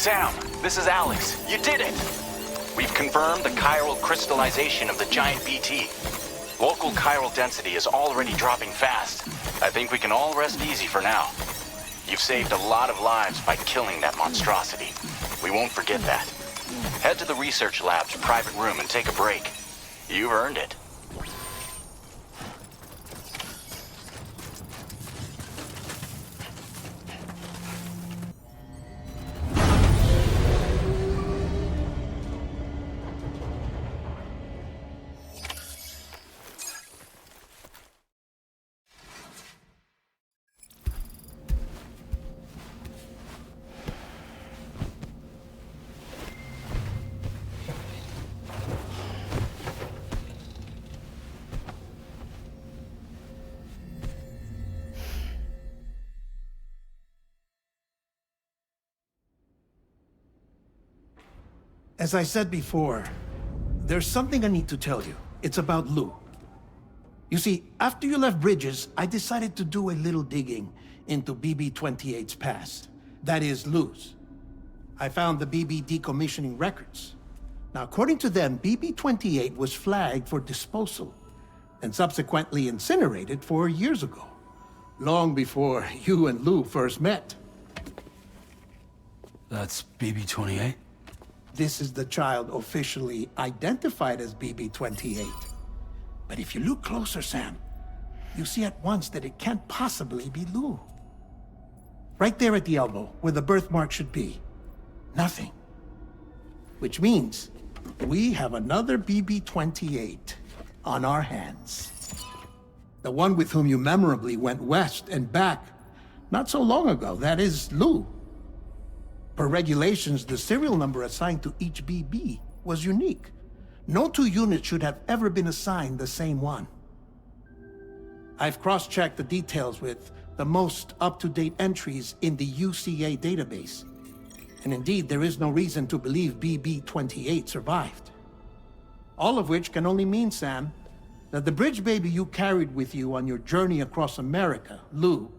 Sam, this is Alex. You did it! We've confirmed the chiral crystallization of the giant BT. Local chiral density is already dropping fast. I think we can all rest easy for now. You've saved a lot of lives by killing that monstrosity. We won't forget that. Head to the research lab's private room and take a break. You've earned it.
As I said before, there's something I need to tell you. It's about Lou. You see, after you left Bridges, I decided to do a little digging into BB-28's past. That is, Lou's. I found the BB decommissioning records. Now, according to them, BB-28 was flagged for disposal and subsequently incinerated 4 years ago, long before you and Lou first met.
That's BB-28?
This is the child officially identified as BB-28. But if you look closer, Sam, you see at once that it can't possibly be Lou. Right there at the elbow, where the birthmark should be. Nothing. Which means we have another BB-28 on our hands. The one with whom you memorably went west and back not so long ago. That is Lou. Per regulations, the serial number assigned to each BB was unique. No two units should have ever been assigned the same one. I've cross-checked the details with the most up-to-date entries in the UCA database. And indeed, there is no reason to believe BB-28 survived. All of which can only mean, Sam, that the bridge baby you carried with you on your journey across America, Lou,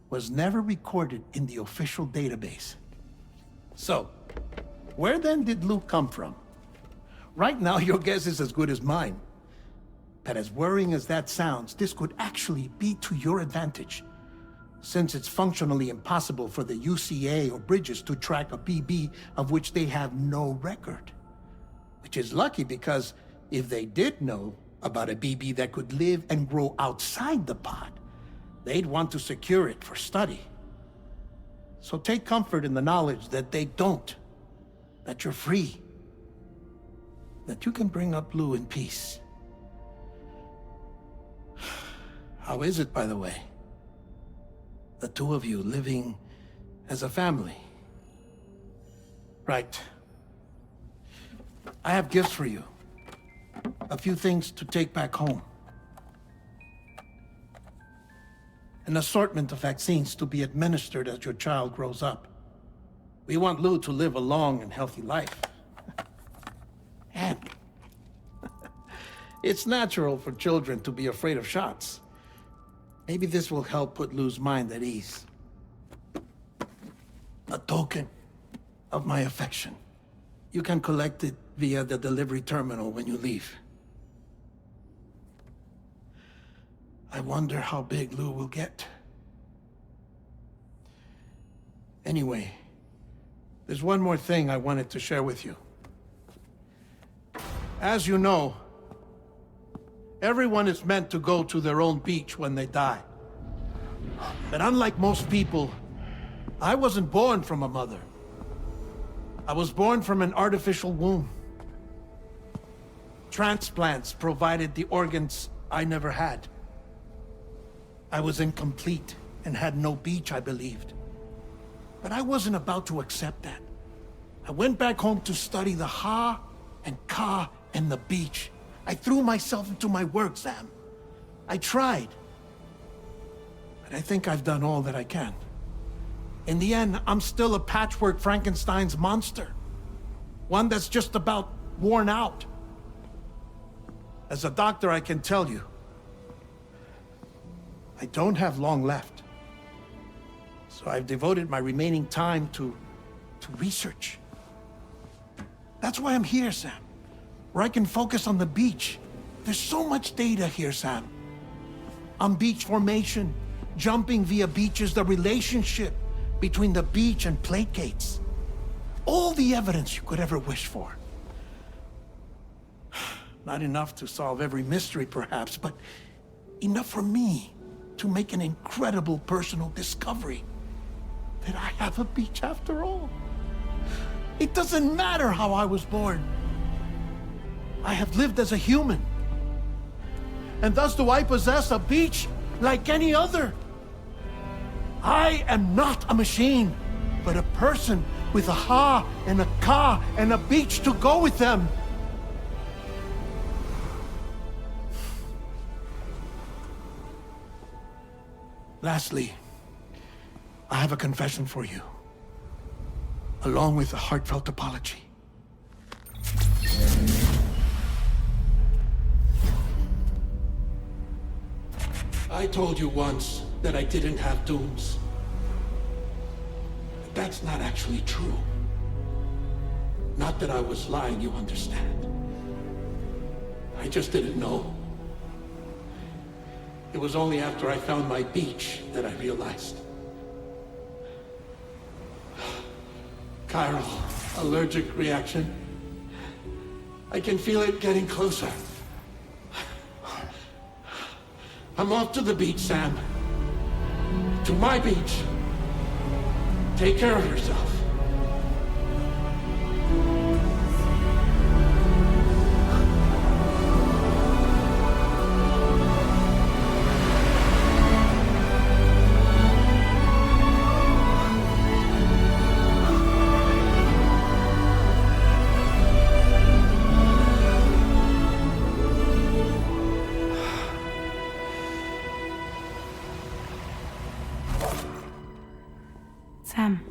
was never recorded in the official database. So, where then did Lou come from? Right now, your guess is as good as mine. But as worrying as that sounds, this could actually be to your advantage, since it's functionally impossible for the UCA or Bridges to track a BB of which they have no record. Which is lucky, because if they did know about a BB that could live and grow outside the pod, they'd want to secure it for study. So take comfort in the knowledge that they don't, that you're free, that you can bring up Lou in peace. How is it, by the way? The two of you living as a family? Right. I have gifts for you. A few things to take back home. An assortment of vaccines to be administered as your child grows up. We want Lou to live a long and healthy life. And it's natural for children to be afraid of shots. Maybe this will help put Lou's mind at ease. A token of my affection. You can collect it via the delivery terminal when you leave. I wonder how big Lou will get. Anyway, there's one more thing I wanted to share with you. As you know, everyone is meant to go to their own beach when they die. But unlike most people, I wasn't born from a mother. I was born from an artificial womb. Transplants provided the organs I never had. I was incomplete and had no beach, I believed. But I wasn't about to accept that. I went back home to study the Ha and Ka and the beach. I threw myself into my work, Sam. I tried. But I think I've done all that I can. In the end, I'm still a patchwork Frankenstein's monster. One that's just about worn out. As a doctor, I can tell you, I don't have long left. So I've devoted my remaining time to to research. That's why I'm here, Sam. Where I can focus on the beach. There's so much data here, Sam. On beach formation, jumping via beaches, the relationship between the beach and plate gates. All the evidence you could ever wish for. Not enough to solve every mystery, perhaps, but enough for me to make an incredible personal discovery. That I have a beach after all. It doesn't matter how I was born. I have lived as a human. And thus do I possess a beach like any other. I am not a machine, but a person with a ha and a ka and a beach to go with them. Lastly, I have a confession for you, along with a heartfelt apology. I told you once that I didn't have dooms. But that's not actually true. Not that I was lying, you understand. I just didn't know. It was only after I found my beach that I realized. Chiral, allergic reaction. I can feel it getting closer. I'm off to the beach, Sam. To my beach. Take care of yourself.
Sam.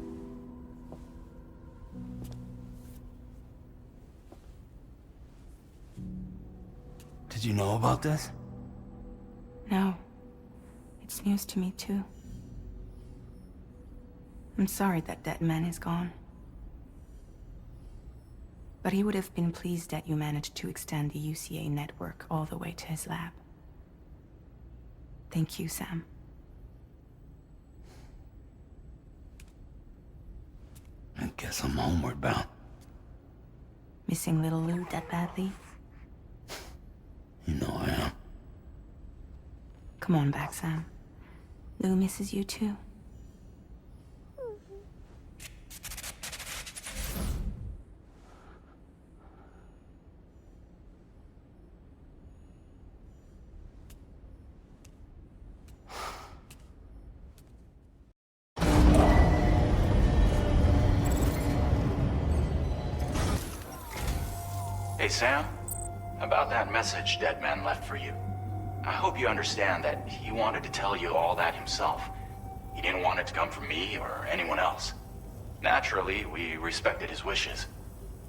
Did you know about this?
No. It's news to me, too. I'm sorry that that man is gone. But he would have been pleased that you managed to extend the UCA network all the way to his lab. Thank you, Sam.
I guess I'm homeward bound.
Missing little Lou that badly?
You know I am.
Come on back, Sam. Lou misses you too.
Hey, Sam. About that message Deadman left for you. I hope you understand that he wanted to tell you all that himself. He didn't want it to come from me or anyone else. Naturally, we respected his wishes.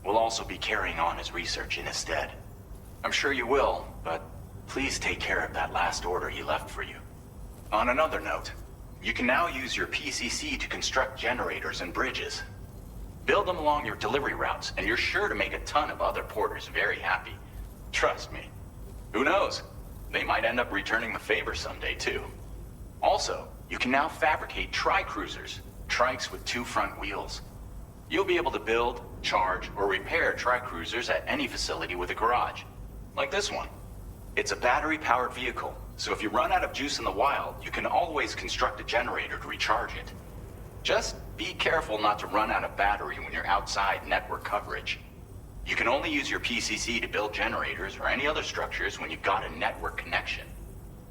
We'll also be carrying on his research in his stead. I'm sure you will, but please take care of that last order he left for you. On another note, you can now use your PCC to construct generators and bridges. Build them along your delivery routes, and you're sure to make a ton of other porters very happy. Trust me. Who knows? They might end up returning the favor someday, too. Also, you can now fabricate tri-cruisers, trikes with 2 front wheels. You'll be able to build, charge, or repair tri-cruisers at any facility with a garage. Like this one. It's a battery-powered vehicle, so if you run out of juice in the wild, you can always construct a generator to recharge it. Just be careful not to run out of battery when you're outside network coverage. You can only use your PCC to build generators or any other structures when you've got a network connection.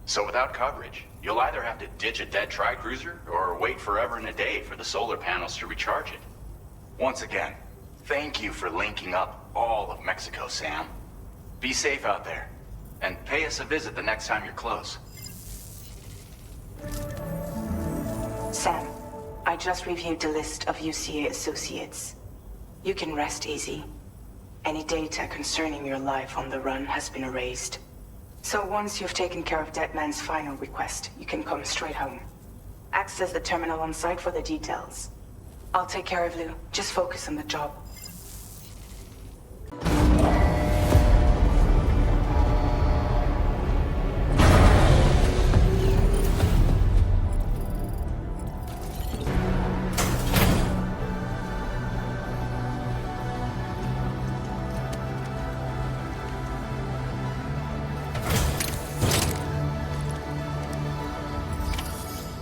So without coverage, you'll either have to ditch a dead tri-cruiser or wait forever and a day for the solar panels to recharge it. Once again, thank you for linking up all of Mexico, Sam. Be safe out there, and pay us a visit the next time you're close.
Sam, I just reviewed the list of UCA associates. You can rest easy. Any data concerning your life on the run has been erased. So once you've taken care of Deadman's final request, you can come straight home. Access the terminal on site for the details. I'll take care of Lou. Just focus on the job.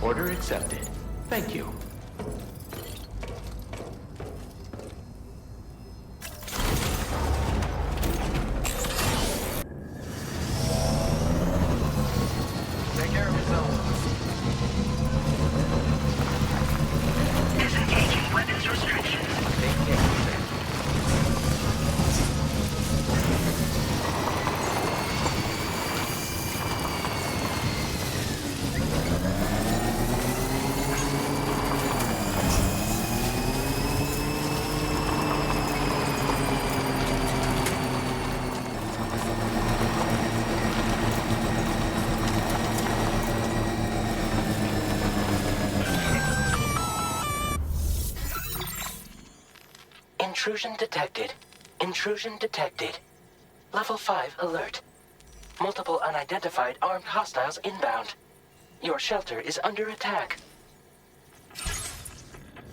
Order accepted. Thank you.
Take care of yourself. Disengaging weapons restrictions.
Take care.
Intrusion detected. Intrusion detected. Level 5 alert. Multiple unidentified armed hostiles inbound. Your shelter is under attack.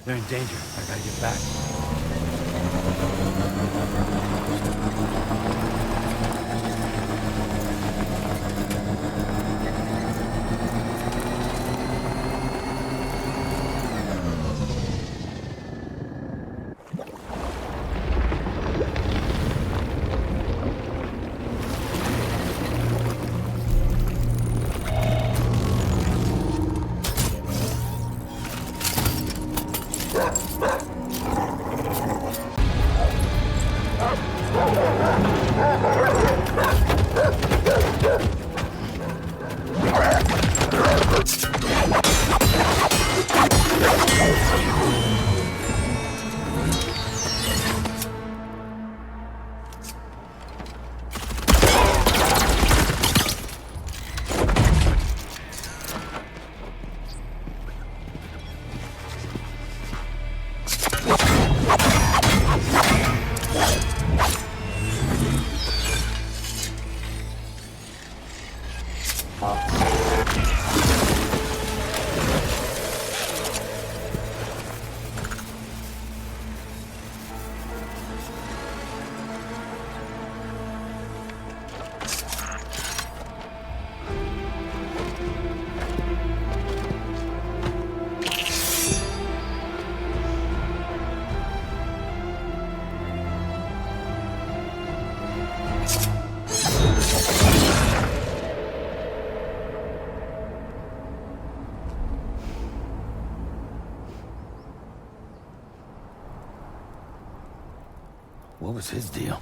They're in danger. I gotta get back. What was his deal?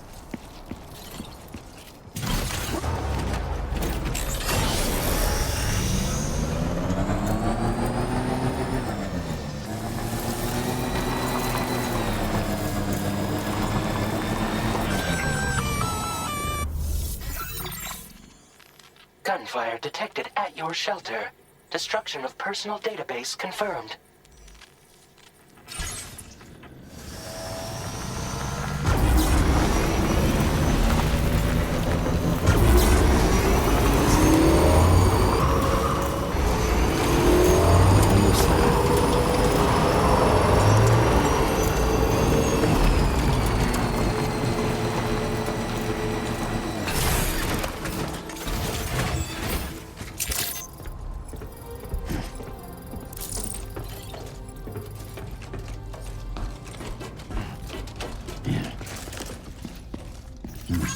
Gunfire detected at your shelter. Destruction of personal database confirmed.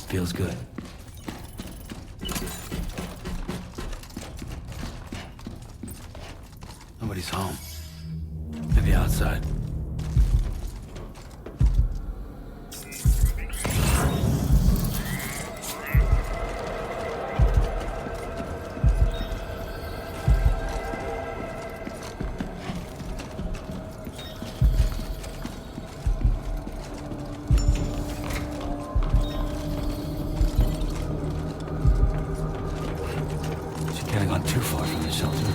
Feels good. Nobody's home. Maybe outside. Can't have gone too far from the shelter.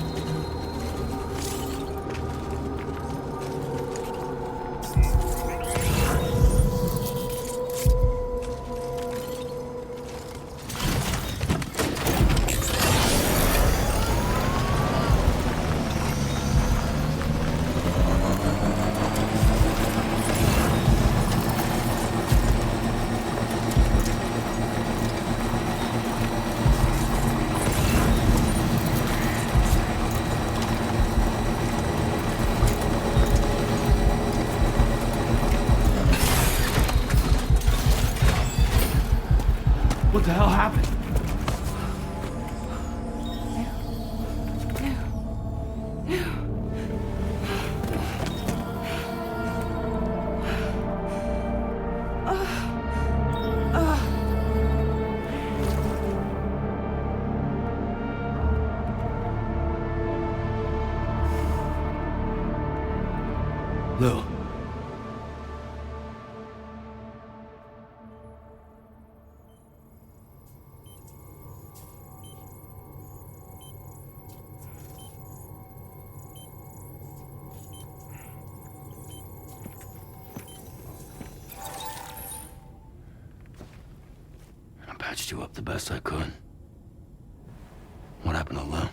the hell happened? Lou. I patched you up the best I could. What happened to Lou?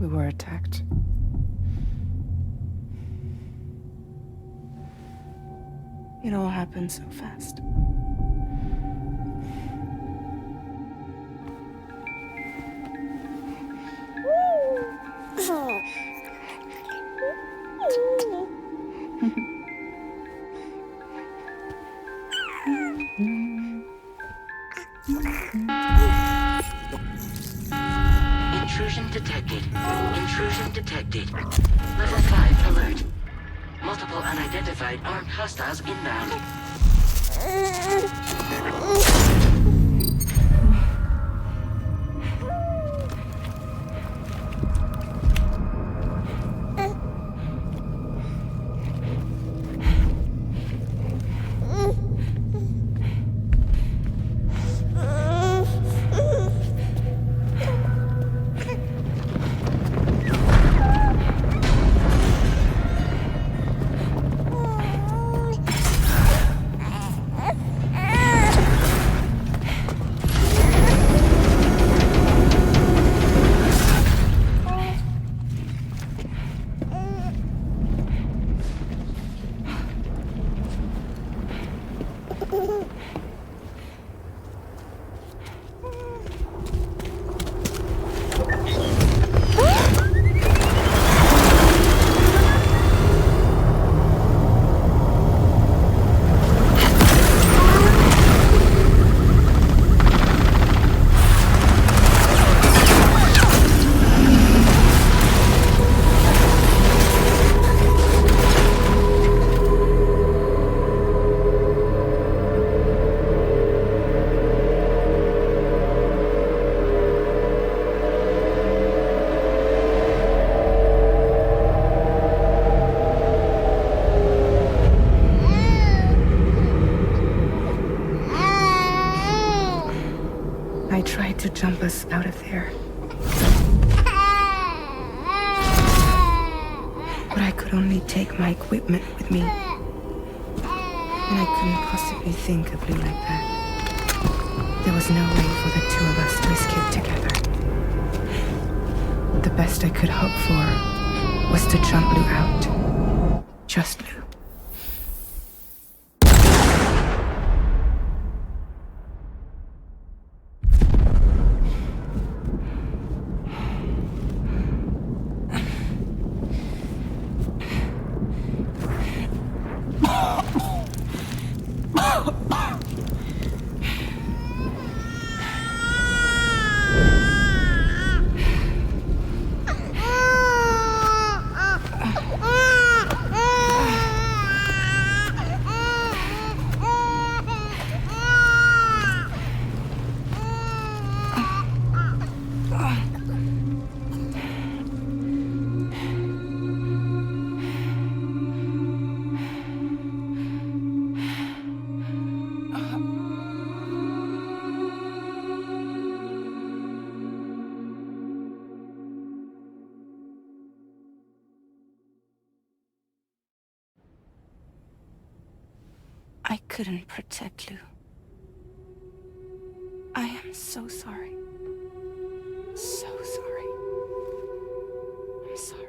We were attacked. It all happened so fast.
Intrusion detected. Intrusion detected. Level 5 alert. Multiple unidentified armed hostiles inbound. I tried to jump us out of there. But I could only take my equipment with me. And I couldn't possibly think of Lou like that. There was no way for the two of us to escape together. The best I could hope for was to jump Lou out. Just Lou. I couldn't protect Lou. I am so sorry. So sorry. I'm sorry.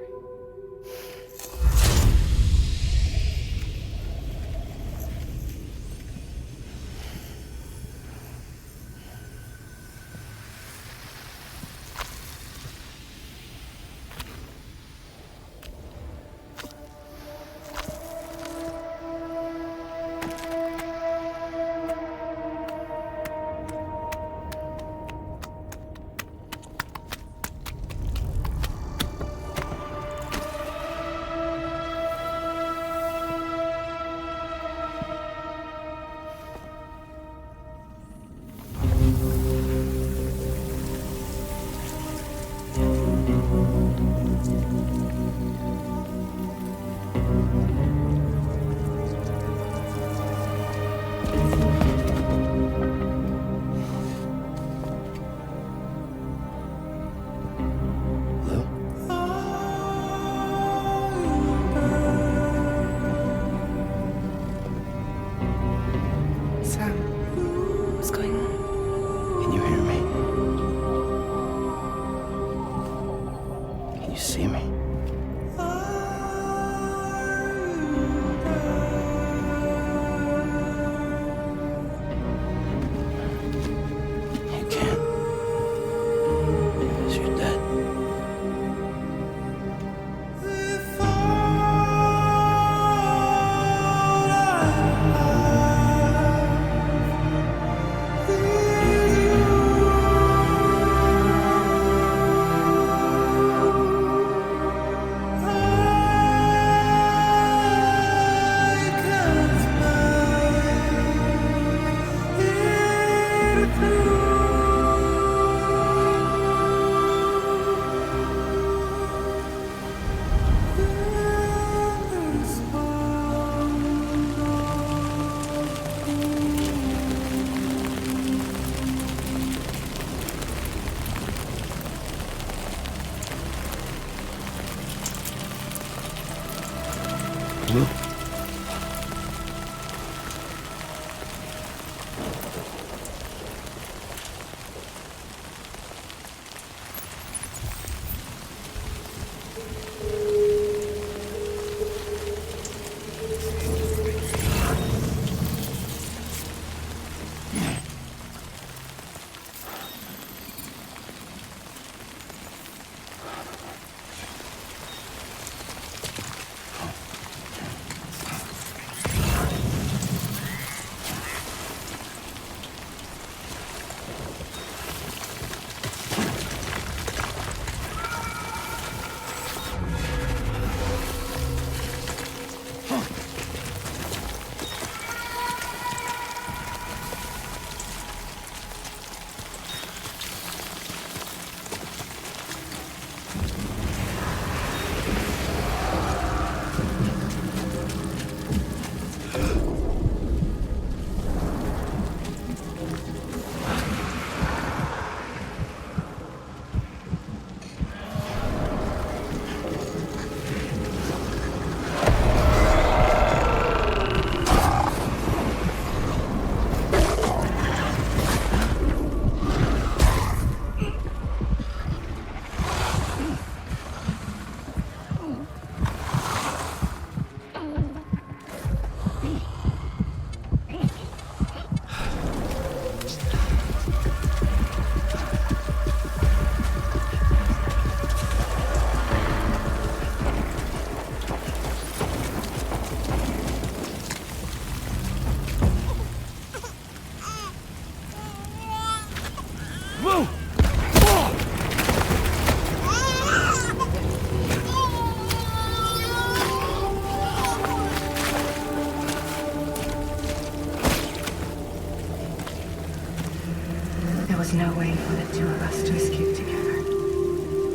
There was no way for the two of us to escape together.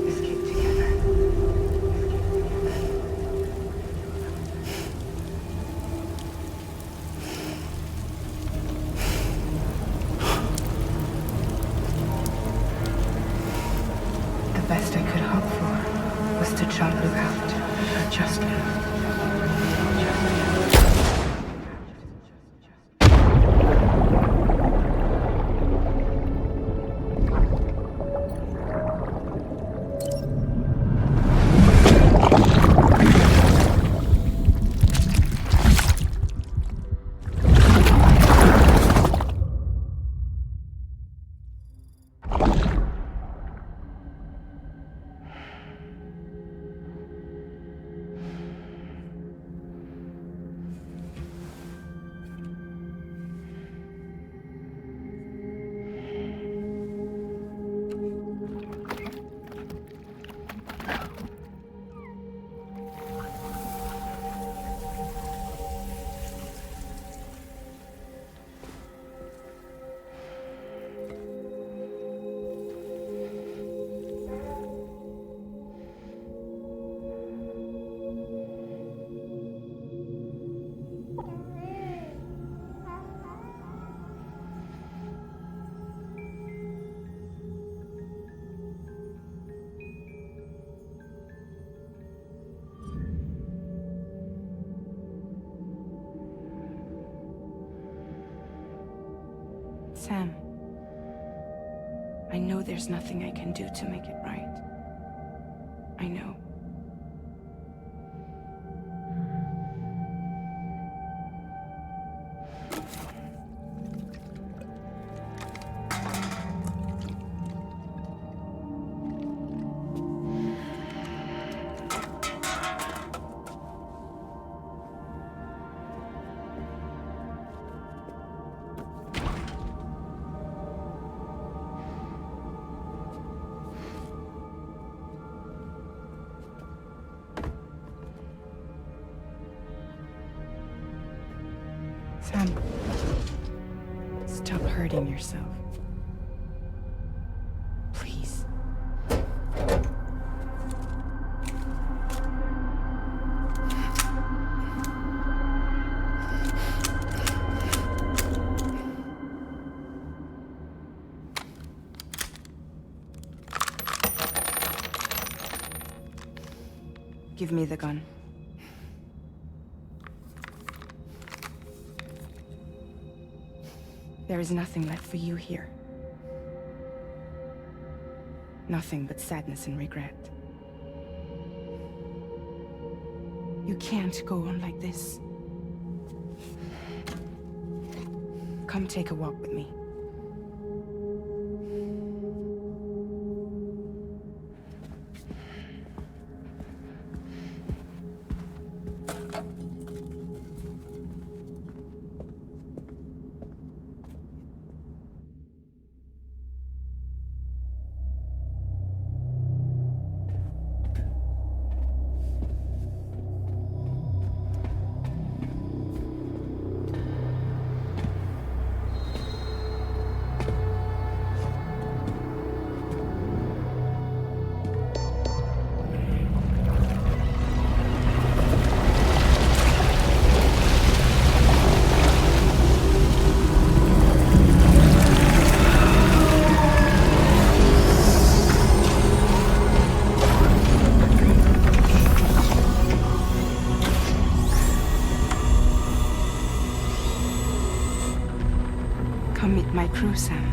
Escape together. The best I could hope for was to jump Luke out. Just now. Sam, I know there's nothing I can do to make it right. I know. Sam, stop hurting yourself. Give me the gun. There is nothing left for you here. Nothing but sadness and regret. You can't go on like this. Come take a walk with me. Come meet my crew, Sam.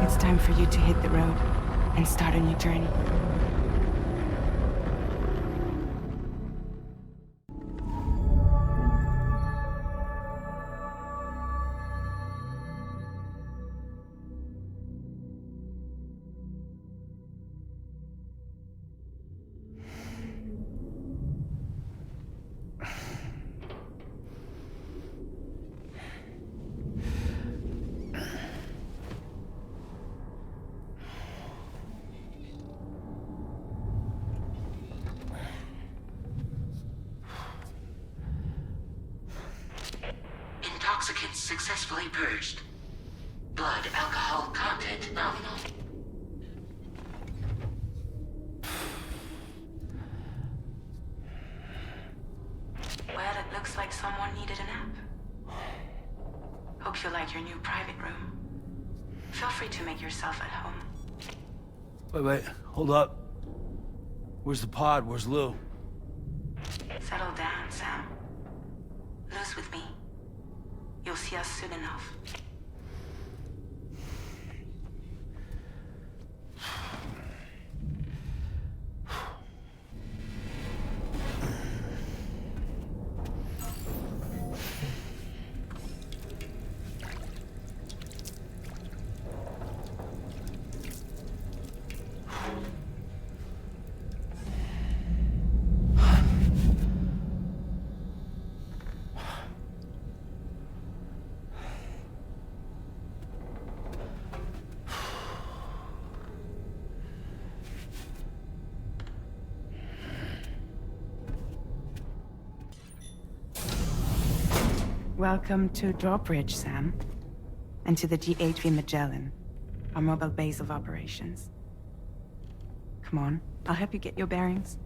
It's time for you to hit the road and start a new journey.
Intoxicants successfully purged. Blood alcohol content nominal. Well, it looks like someone needed a nap. Hope you like your new private room. Feel free to make yourself at home.
Wait, hold up. Where's the pod? Where's Lou?
Settle down, Sam. Lou's with me. You'll see us soon enough.
Welcome to Drawbridge, Sam. And to the GHV Magellan, our mobile base of operations. Come on, I'll help you get your bearings.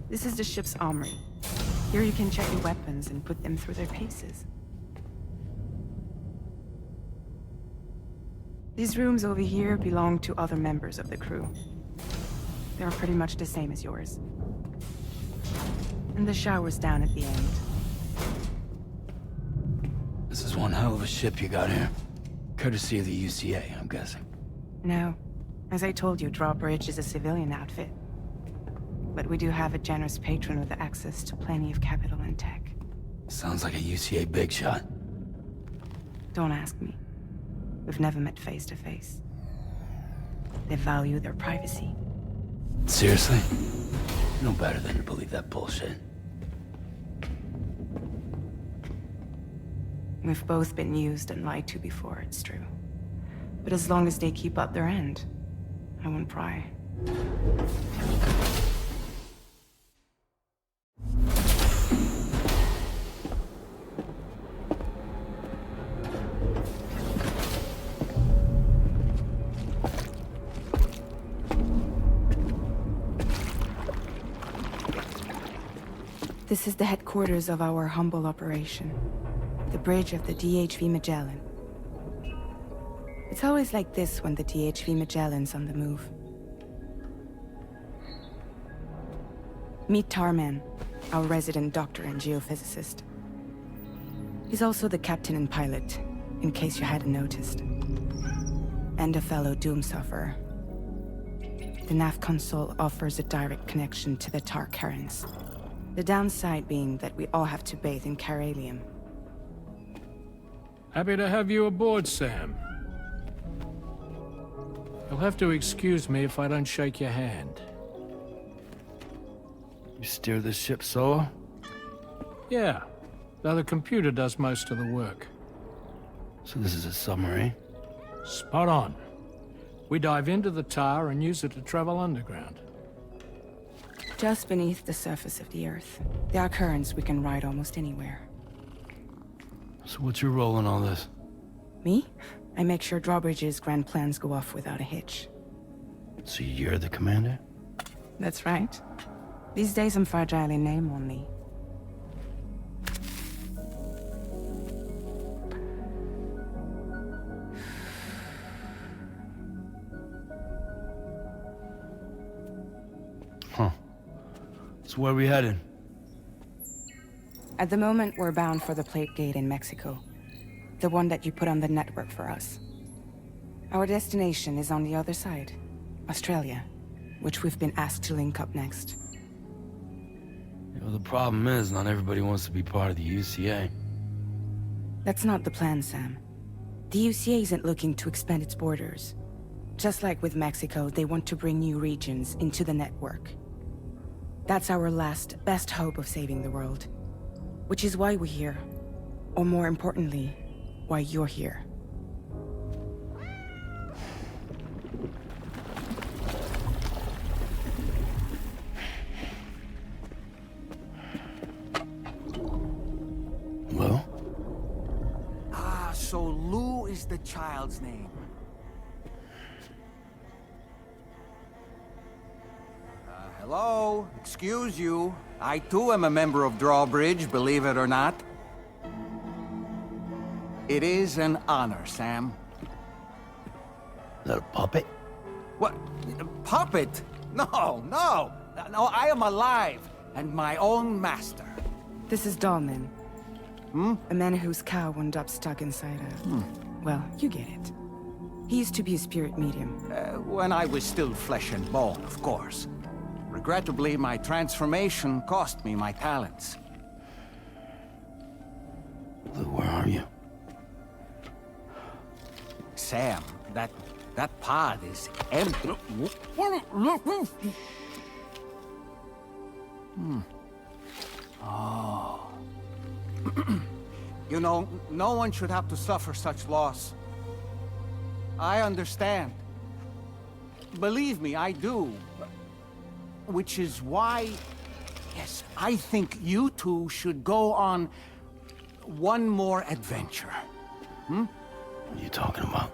This is the ship's armory. Here you can check your weapons and put them through their paces. These rooms over here belong to other members of the crew. They're pretty much the same as yours. And the shower's down at the end.
This is one hell of a ship you got here. Courtesy of the UCA, I'm guessing.
No. As I told you, Drawbridge is a civilian outfit. But we do have a generous patron with access to plenty of capital and tech.
Sounds like a UCA big shot.
Don't ask me. We've never met face to face. They value their privacy.
Seriously? No better than to believe that bullshit.
We've both been used and lied to before, it's true. But as long as they keep up their end, I won't pry. This is the headquarters of our humble operation. The bridge of the DHV Magellan. It's always like this when the DHV Magellan's on the move. Meet Tarman, our resident doctor and geophysicist. He's also the captain and pilot, in case you hadn't noticed. And a fellow doom sufferer. The nav console offers a direct connection to the tar currents. The downside being that we all have to bathe in chiralium.
Happy to have you aboard, Sam. You'll have to excuse me if I don't shake your hand.
You steer this ship solo?
Yeah, though the computer does most of the work.
So this is a submarine?
Spot on. We dive into the tar and use it to travel underground.
Just beneath the surface of the Earth, there are currents we can ride almost anywhere.
So what's your role in all this?
Me? I make sure Drawbridge's grand plans go off without a hitch.
So you're the commander?
That's right. These days I'm fragile in name only.
Huh. So where are we headed?
At the moment, we're bound for the plate gate in Mexico. The one that you put on the network for us. Our destination is on the other side, Australia, which we've been asked to link up next.
You know, the problem is, not everybody wants to be part of the UCA.
That's not the plan, Sam. The UCA isn't looking to expand its borders. Just like with Mexico, they want to bring new regions into the network. That's our last, best hope of saving the world. Which is why we're here. Or more importantly, why you're here.
Hello?
Ah, so Lou is the child's name. Hello? Excuse you. I too am a member of Drawbridge, believe it or not. It is an honor, Sam.
Is that a puppet?
What? A puppet? No, no! No, I am alive, and my own master.
This is Dolman. A man whose cow wound up stuck inside a... Well, you get it. He used to be a spirit medium.
When I was still flesh and bone, of course. Regrettably, my transformation cost me my talents.
Lou, where are you?
Sam, that pod is empty. Oh. You know, no one should have to suffer such loss. I understand. Believe me, I do. Which is why, yes, I think you two should go on one more adventure.
What are you talking about?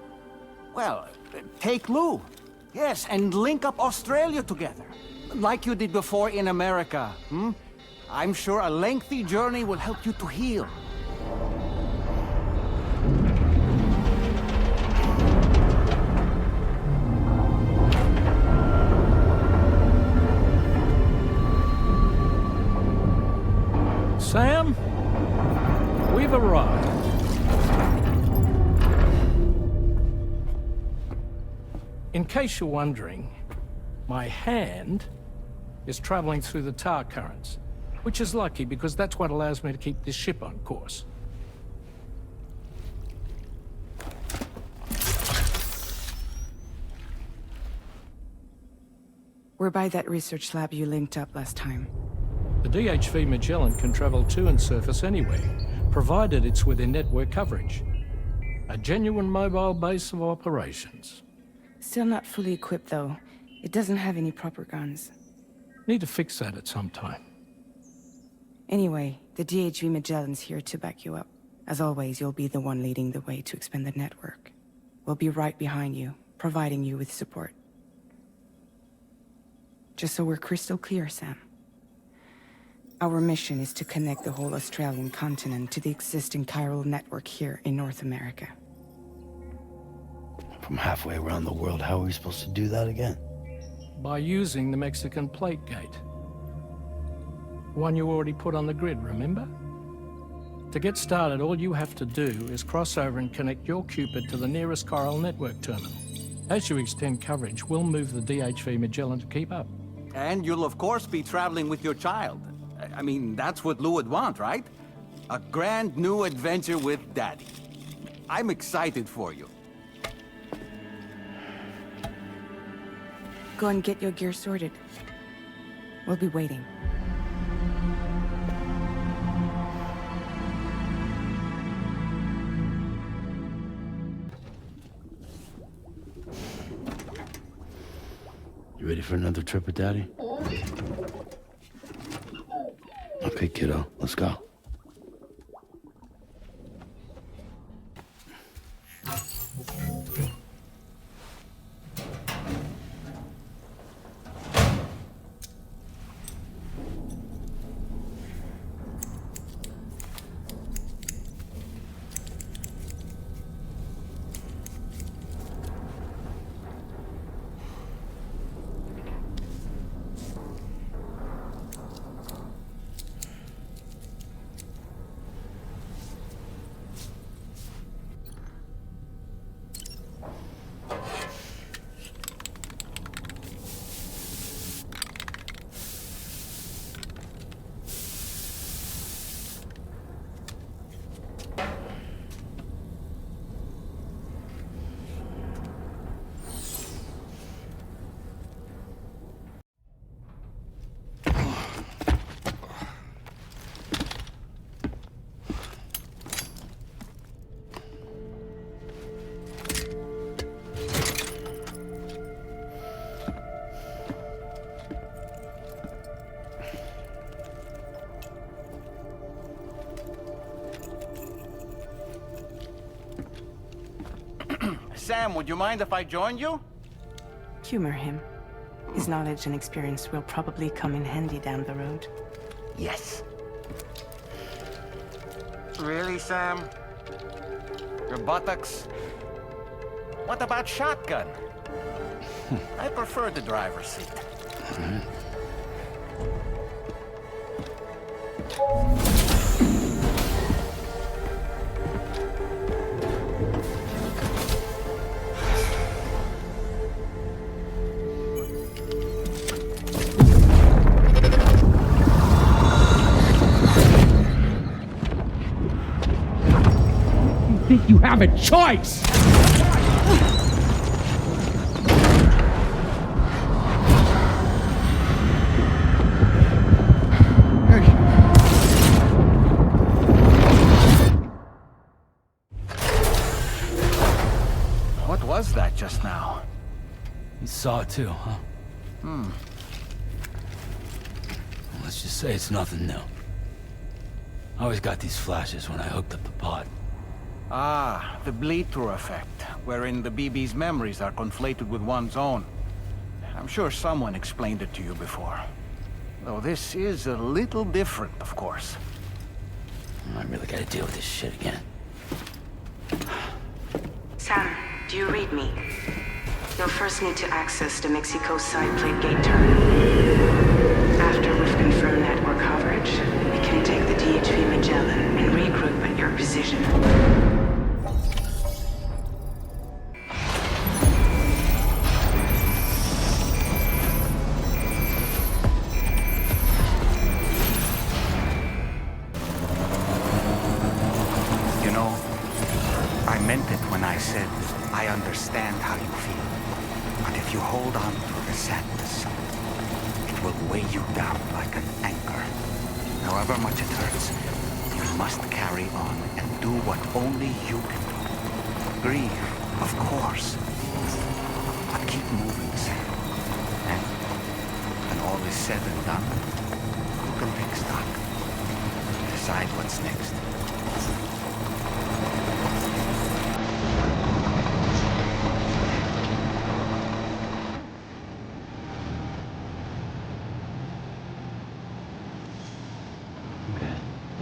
Well, take Lou. Yes, and link up Australia together. Like you did before in America. I'm sure a lengthy journey will help you to heal.
Sam, we've arrived. In case you're wondering, my hand is traveling through the tar currents, which is lucky because that's what allows me to keep this ship on course.
We're by that research lab you linked up last time.
The DHV Magellan can travel to and surface anywhere, provided it's within network coverage. A genuine mobile base of operations.
Still not fully equipped, though. It doesn't have any proper guns.
Need to fix that at some time.
Anyway, the DHV Magellan's here to back you up. As always, you'll be the one leading the way to expand the network. We'll be right behind you, providing you with support. Just so we're crystal clear, Sam. Our mission is to connect the whole Australian continent to the existing chiral network here in North America.
From halfway around the world, how are we supposed to do that again?
By using the Mexican plate gate. One you already put on the grid, remember? To get started, all you have to do is cross over and connect your Cupid to the nearest chiral network terminal. As you extend coverage, we'll move the DHV Magellan to keep up.
And you'll of course be traveling with your child. I mean, that's what Lou would want, right? A grand new adventure with Daddy. I'm excited for you.
Go and get your gear sorted. We'll be waiting.
You ready for another trip with Daddy? Okay, kiddo, let's go.
Sam, would you mind if I joined you?
Humor him. His knowledge and experience will probably come in handy down the road.
Yes. Really, Sam? Your buttocks? What about shotgun? I prefer the driver's seat.
Think you have a choice!
What was that just now?
You saw it too, huh? Well, let's just say it's nothing new. I always got these flashes when I hooked up the pod.
Ah, the bleed-through effect, wherein the BB's memories are conflated with one's own. I'm sure someone explained it to you before. Though this is a little different, of course.
I really gotta deal with this shit again.
Sam, do you read me? You'll first need to access the Mexico side plate gate terminal. After we've confirmed network coverage, we can take the DHV Magellan and regroup at your position.
You know, I meant it when I said I understand how you feel. But if you hold on to the sadness, it will weigh you down like an anchor. However much it hurts, you must carry on and do what only you can do. Grieve, of course. But keep moving, Sam. And when all is said and done, you can take stock. Decide what's next.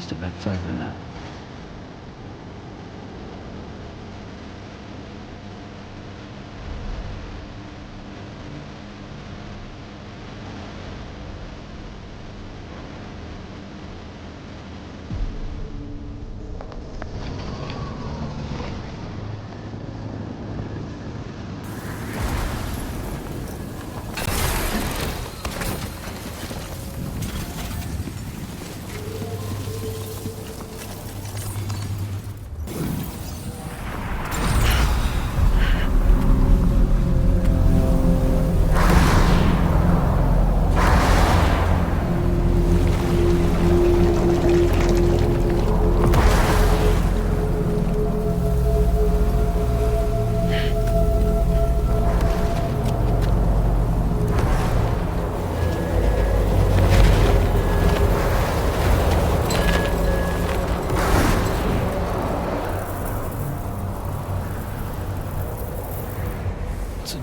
must have been further than that.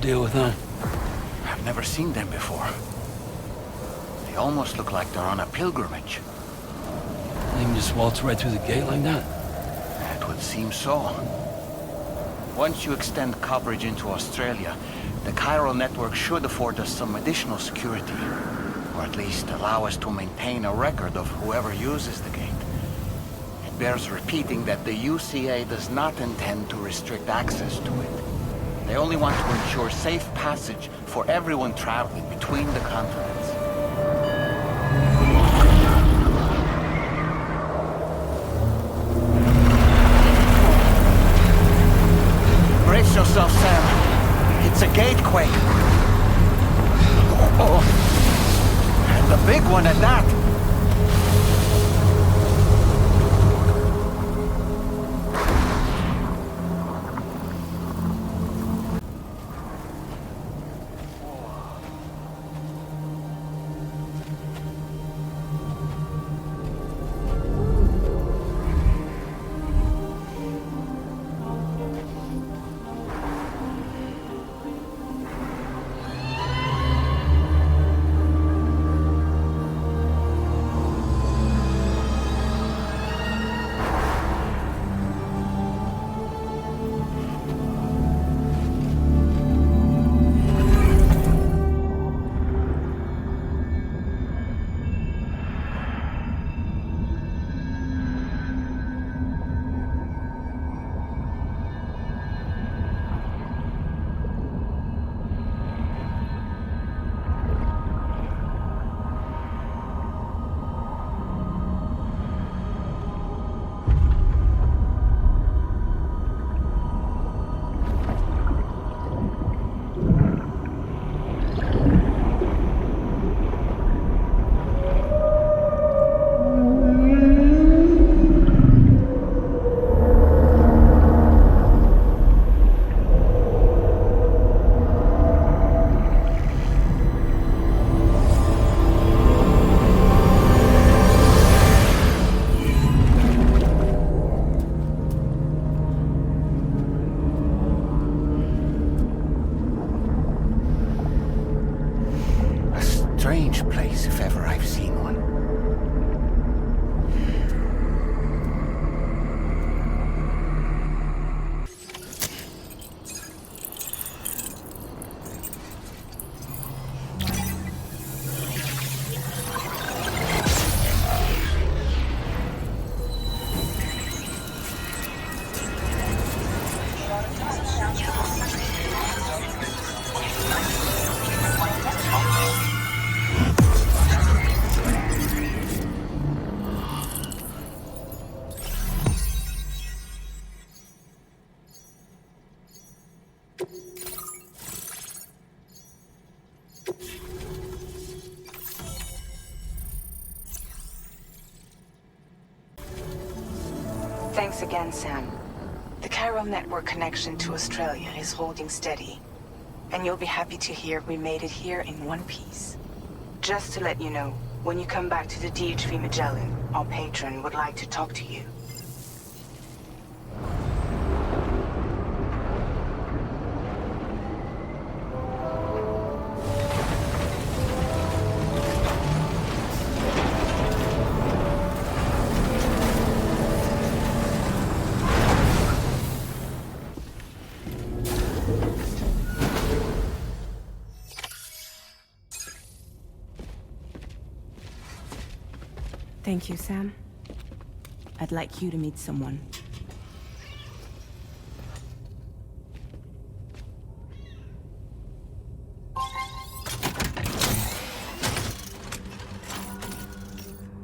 Deal with that?
I've never seen them before. They almost look like they're on a pilgrimage.
They can just waltz right through the gate like that?
It would seem so. Once you extend coverage into Australia, the chiral network should afford us some additional security. Or at least allow us to maintain a record of whoever uses the gate. It bears repeating that the UCA does not intend to restrict access to it. They only want to ensure safe passage for everyone traveling between the continents. Brace yourself, Sam. It's a gate, Quake. Oh. And a big one at that. Strange place, if ever I've seen one.
Thanks again, Sam. The chiral network connection to Australia is holding steady. And you'll be happy to hear we made it here in one piece. Just to let you know, when you come back to the DHV Magellan, our patron would like to talk to you.
Thank you, Sam. I'd like you to meet someone.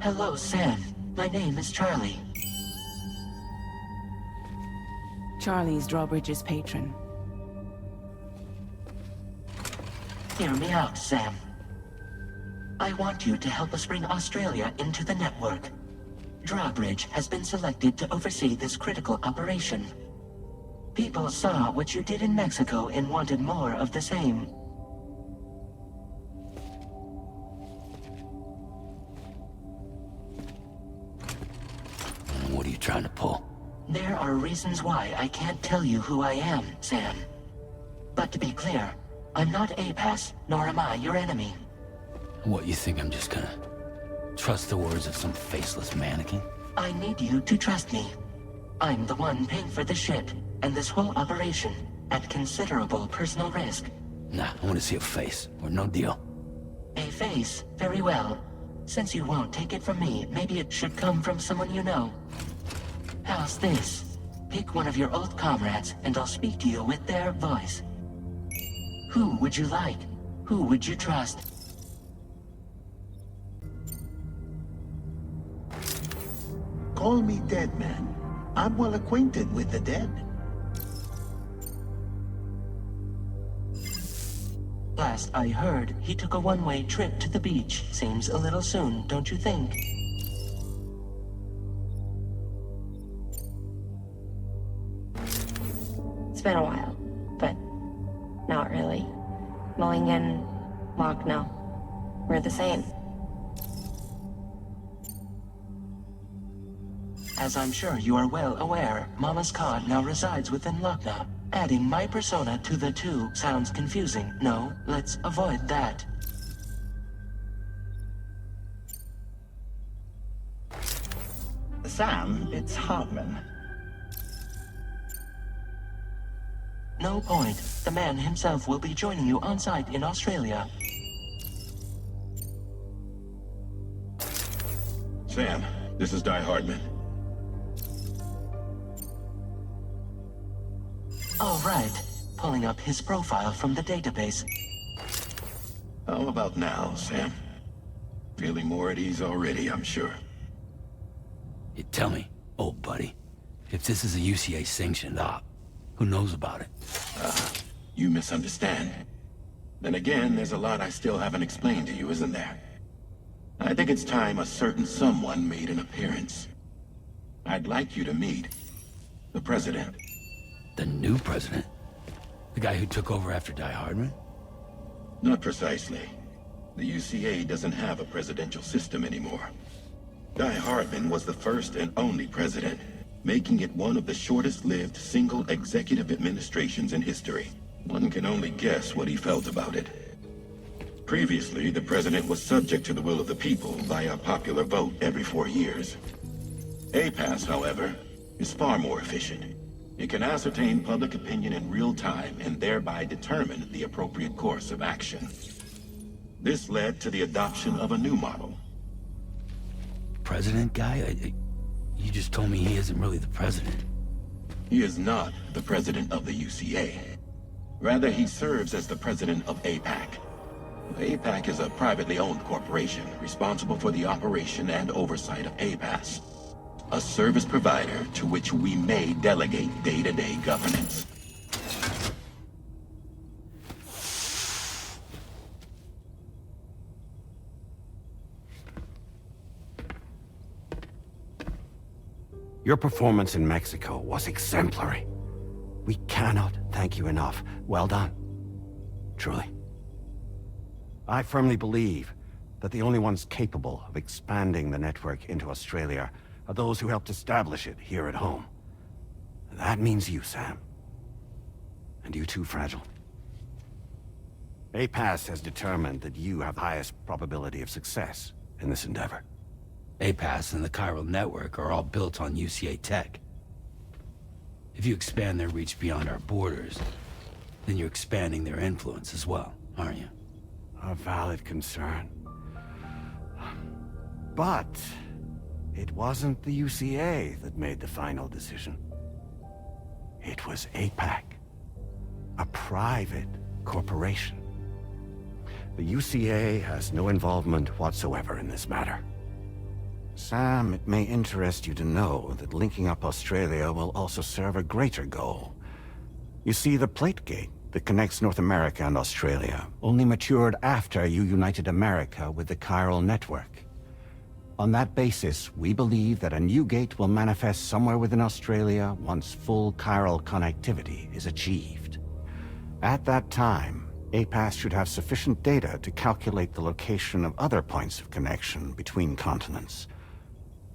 Hello, Sam. My name is Charlie.
Charlie's Drawbridge's patron.
Hear me out, Sam. I want you to help us bring Australia into the network. Drawbridge has been selected to oversee this critical operation. People saw what you did in Mexico and wanted more of the same.
What are you trying to pull?
There are reasons why I can't tell you who I am, Sam. But to be clear, I'm not APAS, nor am I your enemy.
What, you think I'm just gonna trust the words of some faceless mannequin?
I need you to trust me. I'm the one paying for the ship, and this whole operation, at considerable personal risk.
Nah, I want to see a face, or no deal.
A face? Very well. Since you won't take it from me, maybe it should come from someone you know. How's this? Pick one of your old comrades, and I'll speak to you with their voice. Who would you like? Who would you trust?
Call me dead man. I'm well acquainted with the dead.
Last I heard, he took a one-way trip to the beach. Seems a little soon, don't you think?
It's been a while, but not really. Mulligan, Locke, no. We're the same.
As I'm sure you are well aware, Mama's Cod now resides within Lochna. Adding my persona to the two sounds confusing. No, let's avoid that.
Sam, it's Hartman.
No point. The man himself will be joining you on site in Australia.
Sam, this is Di Hardman.
All right. Pulling up his profile from the database.
How about now, Sam? Feeling more at ease already, I'm sure.
You tell me, old buddy, if this is a UCA-sanctioned op, who knows about it?
You misunderstand. Then again, there's a lot I still haven't explained to you, isn't there? I think it's time a certain someone made an appearance. I'd like you to meet the President.
The new president? The guy who took over after Die Hardman?
Not precisely. The UCA doesn't have a presidential system anymore. Die Hardman was the first and only president, making it one of the shortest-lived single executive administrations in history. One can only guess what he felt about it. Previously, the president was subject to the will of the people via popular vote every 4 years. APAS, however, is far more efficient. It can ascertain public opinion in real time and thereby determine the appropriate course of action. This led to the adoption of a new model.
President guy? You just told me he isn't really the president.
He is not the president of the UCA. Rather, he serves as the president of APAC. APAC is a privately owned corporation responsible for the operation and oversight of APAS, a service provider to which we may delegate day-to-day governance.
Your performance in Mexico was exemplary. We cannot thank you enough. Well done. Truly. I firmly believe that the only ones capable of expanding the network into Australia are those who helped establish it here at home. That means you, Sam. And you too, Fragile. APAS has determined that you have the highest probability of success in this endeavor.
APAS and the chiral network are all built on UCA tech. If you expand their reach beyond our borders, then you're expanding their influence as well, aren't you?
A valid concern. But It wasn't the UCA that made the final decision. It was APAC, a private corporation. The UCA has no involvement whatsoever in this matter. Sam, it may interest you to know that linking up Australia will also serve a greater goal. You see, the plate gate that connects North America and Australia only matured after you united America with the chiral network. On that basis, we believe that a new gate will manifest somewhere within Australia once full chiral connectivity is achieved. At that time, APAS should have sufficient data to calculate the location of other points of connection between continents.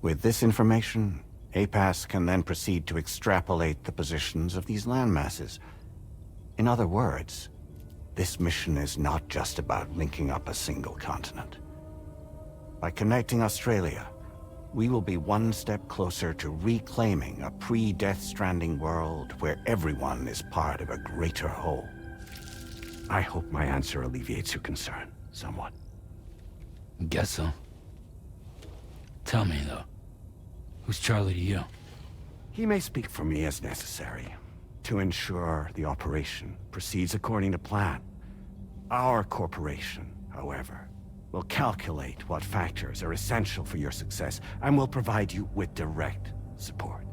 With this information, APAS can then proceed to extrapolate the positions of these landmasses. In other words, this mission is not just about linking up a single continent. By connecting Australia, we will be one step closer to reclaiming a pre-Death Stranding world where everyone is part of a greater whole. I hope my answer alleviates your concern somewhat.
Guess so. Tell me, though, who's Charlie to you?
He may speak for me as necessary to ensure the operation proceeds according to plan. Our corporation, however, will calculate what factors are essential for your success and will provide you with direct support.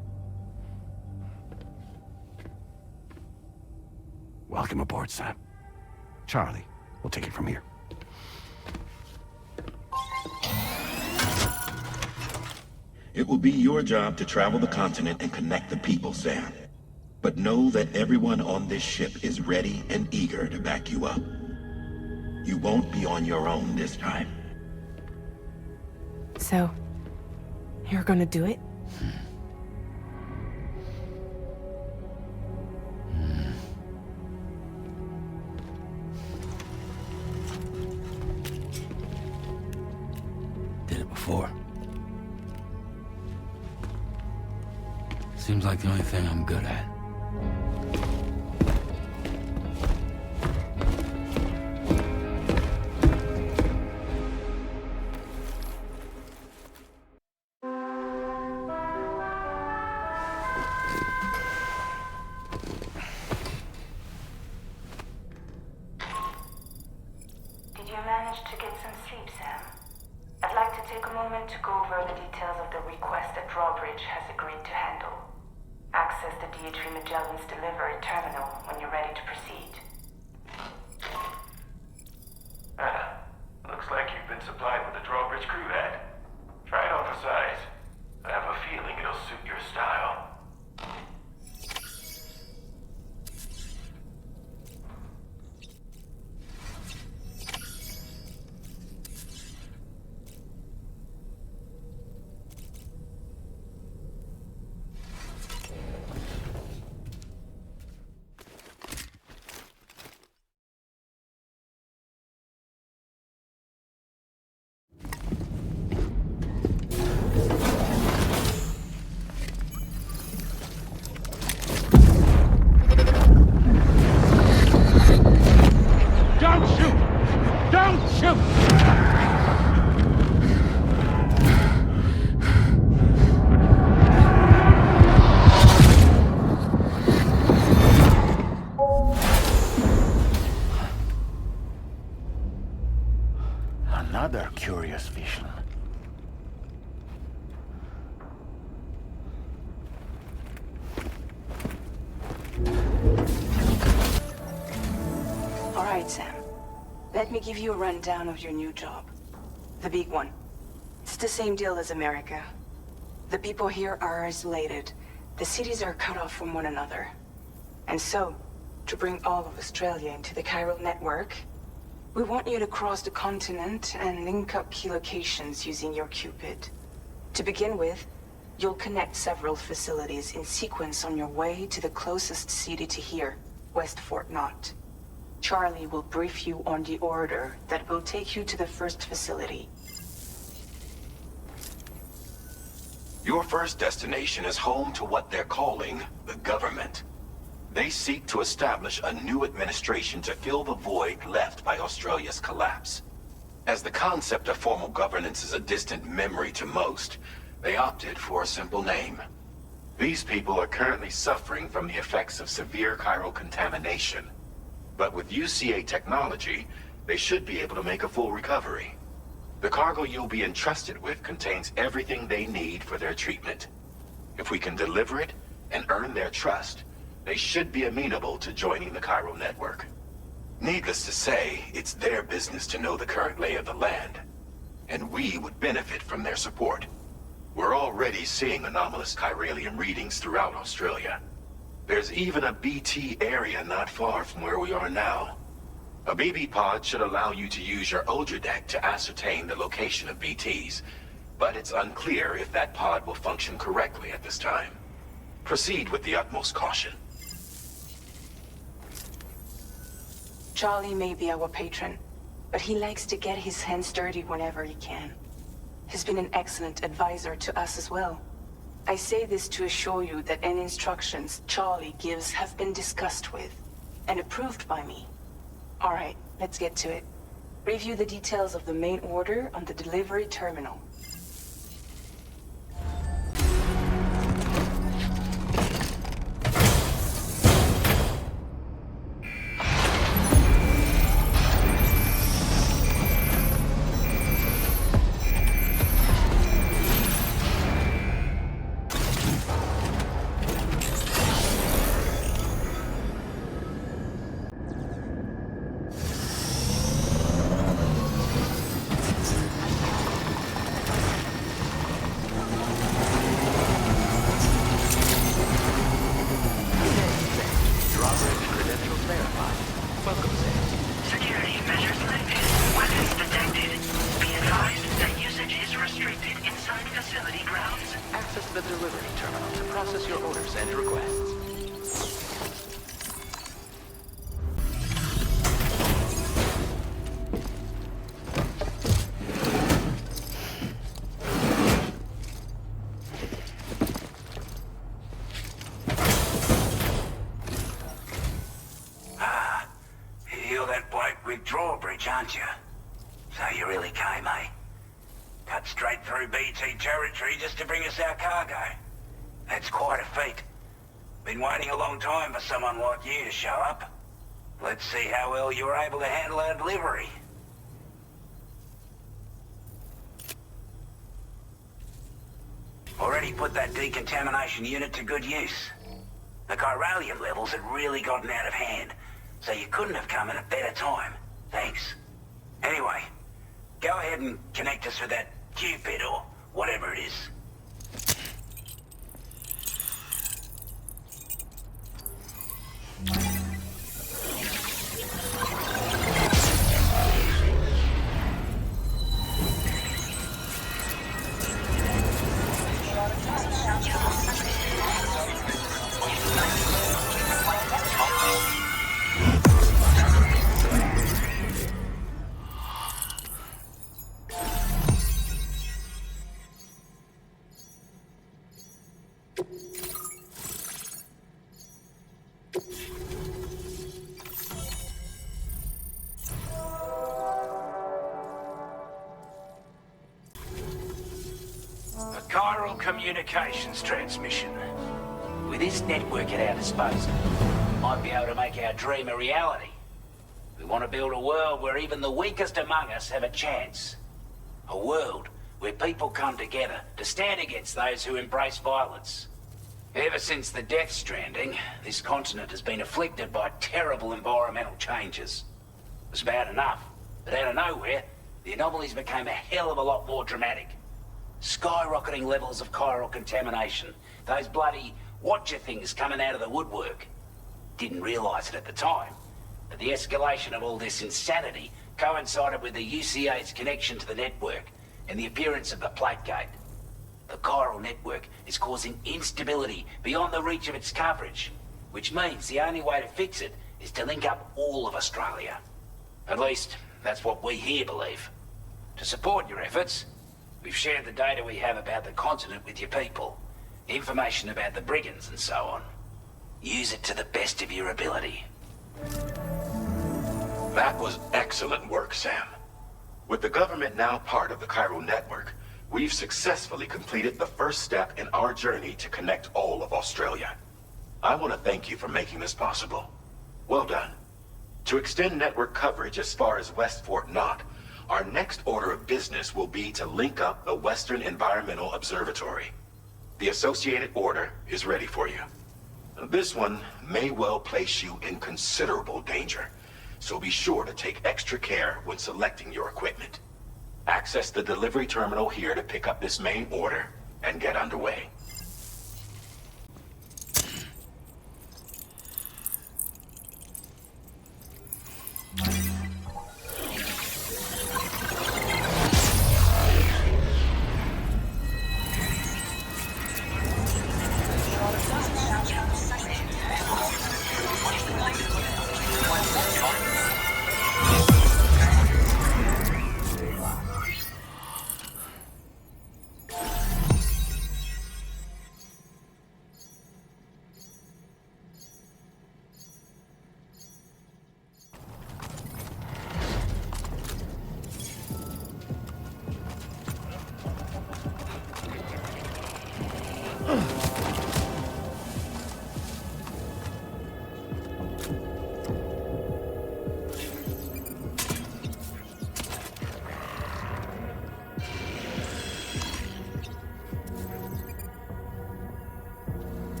Welcome aboard, Sam. Charlie, we'll take it from here.
It will be your job to travel the continent and connect the people, Sam. But know that everyone on this ship is ready and eager to back you up. You won't be on your own this time.
So, you're gonna do it?
Did it before. Seems like the only thing I'm good at.
Did you manage to get some sleep, Sam? I'd like to take a moment to go over the details of the request that Drawbridge has agreed to handle. Access the DHV Magellan's delivery terminal when you're ready to proceed.
Looks like you've been supplied with a Drawbridge crew head. Try it on for size. I have a feeling it'll suit your style.
Don't shoot! Don't shoot!
Another curious vision.
All right, Sam. Let me give you a rundown of your new job. The big one. It's the same deal as America. The people here are isolated. The cities are cut off from one another. And so, to bring all of Australia into the chiral network, we want you to cross the continent and link up key locations using your Cupid. To begin with, you'll connect several facilities in sequence on your way to the closest city to here, West Fort Knott. Charlie will brief you on the order that will take you to the first facility.
Your first destination is home to what they're calling the government. They seek to establish a new administration to fill the void left by Australia's collapse. As the concept of formal governance is a distant memory to most, They opted for a simple name. These people are currently suffering from the effects of severe chiral contamination. But with UCA technology, they should be able to make a full recovery. The cargo you'll be entrusted with contains everything they need for their treatment. If we can deliver it and earn their trust, they should be amenable to joining the chiral network. Needless to say, it's their business to know the current lay of the land, and we would benefit from their support. We're already seeing anomalous chiralium readings throughout Australia. There's even a BT area not far from where we are now. A BB pod should allow you to use your deck to ascertain the location of BTs, but it's unclear if that pod will function correctly at this time. Proceed with the utmost caution.
Charlie may be our patron, but he likes to get his hands dirty whenever he can. He's been an excellent advisor to us as well. I say this to assure you that any instructions Charlie gives have been discussed with and approved by me. All right, let's get to it. Review the details of the main order on the delivery terminal.
Drawbridge, aren't you? So you really came, eh? Cut straight through BT territory just to bring us our cargo. That's quite a feat. Been waiting a long time for someone like you to show up. Let's see how well you were able to handle our delivery. Already put that decontamination unit to good use. The chiralium levels had really gotten out of hand, so you couldn't have come at a better time. Thanks. Anyway, go ahead and connect us with that Cupid or whatever it is. Chiral communications transmission. With this network at our disposal, we might be able to make our dream a reality. We want to build a world where even the weakest among us have a chance. A world where people come together to stand against those who embrace violence. Ever since the death stranding, this continent has been afflicted by terrible environmental changes. It was bad enough, but out of nowhere, the anomalies became a hell of a lot more dramatic. Skyrocketing levels of chiral contamination. Those bloody watcher things coming out of the woodwork. Didn't realize it at the time, but the escalation of all this insanity coincided with the UCA's connection to the network and the appearance of the plate gate. The chiral network is causing instability beyond the reach of its coverage, which means the only way to fix it is to link up all of Australia. At least, that's what we here believe. To support your efforts, we've shared the data we have about the continent with your people, information about the brigands and so on. Use it to the best of your ability.
That was excellent work, Sam. With the government now part of the chiral network, we've successfully completed the first step in our journey to connect all of Australia. I want to thank you for making this possible. Well done. To extend network coverage as far as West Fort Knott, our next order of business will be to link up the Western Environmental Observatory. The associated order is ready for you. This one may well place you in considerable danger, so be sure to take extra care when selecting your equipment. Access the delivery terminal here to pick up this main order and get underway.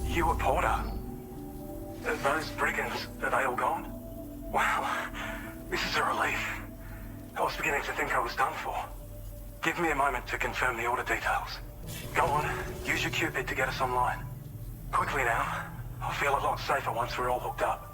You a Porter? Those brigands, are they all gone? Wow, this is a relief. I was beginning to think I was done for. Give me a moment to confirm the order details. Go on, use your Cupid to get us online. Quickly now. I'll feel a lot safer once we're all hooked up.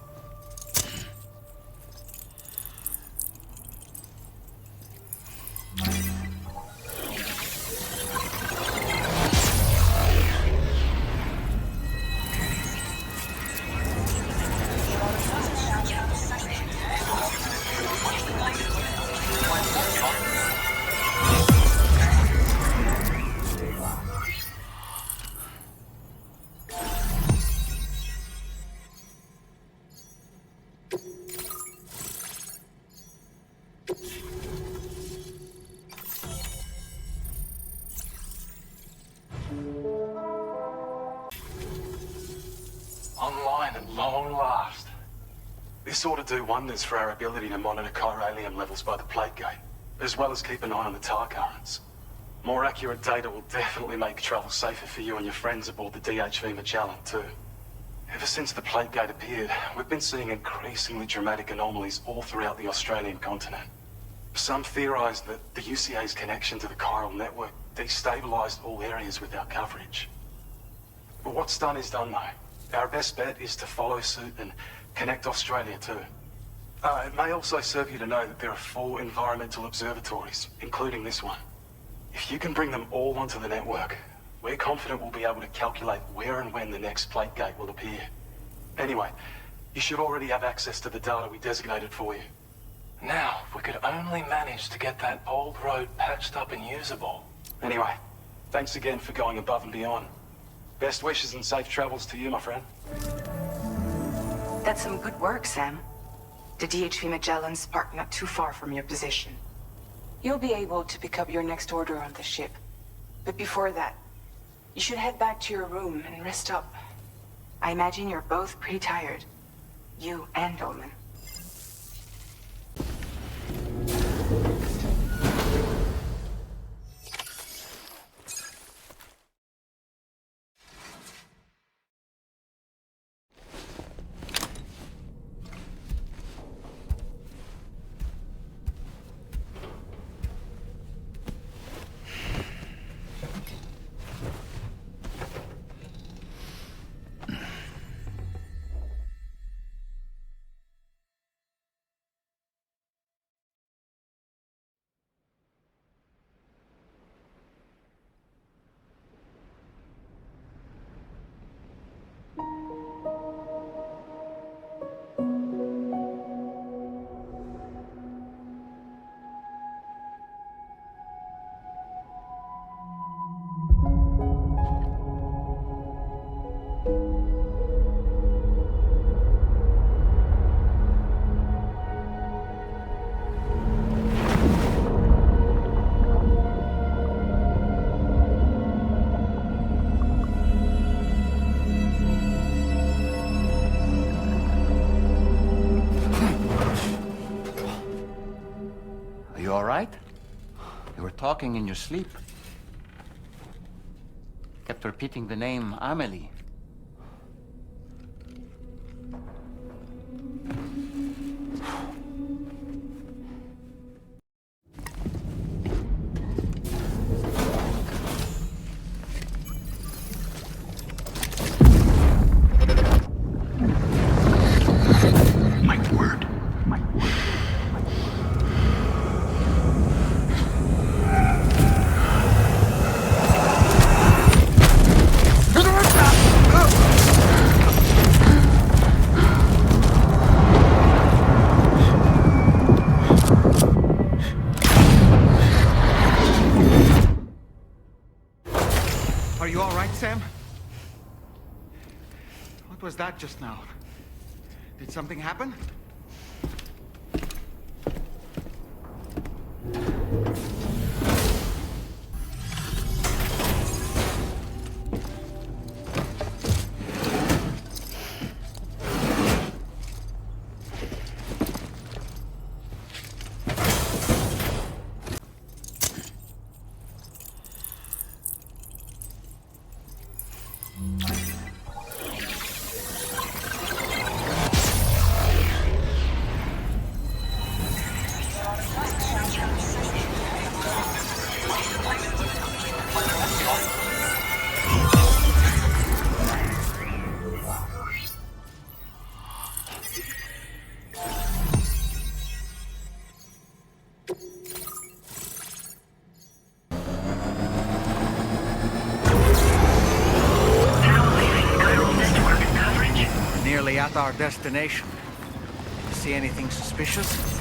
Online at long last. This ought to do wonders for our ability to monitor chiralium levels by the plate gate.
as well as keep an eye on the tar currents. More accurate data will definitely make travel safer for you and your friends aboard the DHV Magellan, too. Ever since the plate gate appeared, we've been seeing increasingly dramatic anomalies all throughout the Australian continent. Some theorize that the UCA's connection to the chiral network destabilized all areas with our coverage. But what's done is done, though. Our best bet is to follow suit and connect Australia, too. It may also serve you to know that there are 4 environmental observatories, including this one. If you can bring them all onto the network, we're confident we'll be able to calculate where and when the next plate gate will appear. Anyway, you should already have access to the data we designated for you. Now, if we could only manage to get that old road patched up and usable. Anyway, thanks again for going above and beyond. Best wishes and safe travels to you, my friend.
That's some good work, Sam. The DHV Magellan's parked not too far from your position. You'll be able to pick up your next order on the ship. But before that, you should head back to your room and rest up. I imagine you're both pretty tired. You and Dolman.
Talking in your sleep. Kept repeating the name Amelie.
What was that just now? Did something happen? At our destination. See anything suspicious?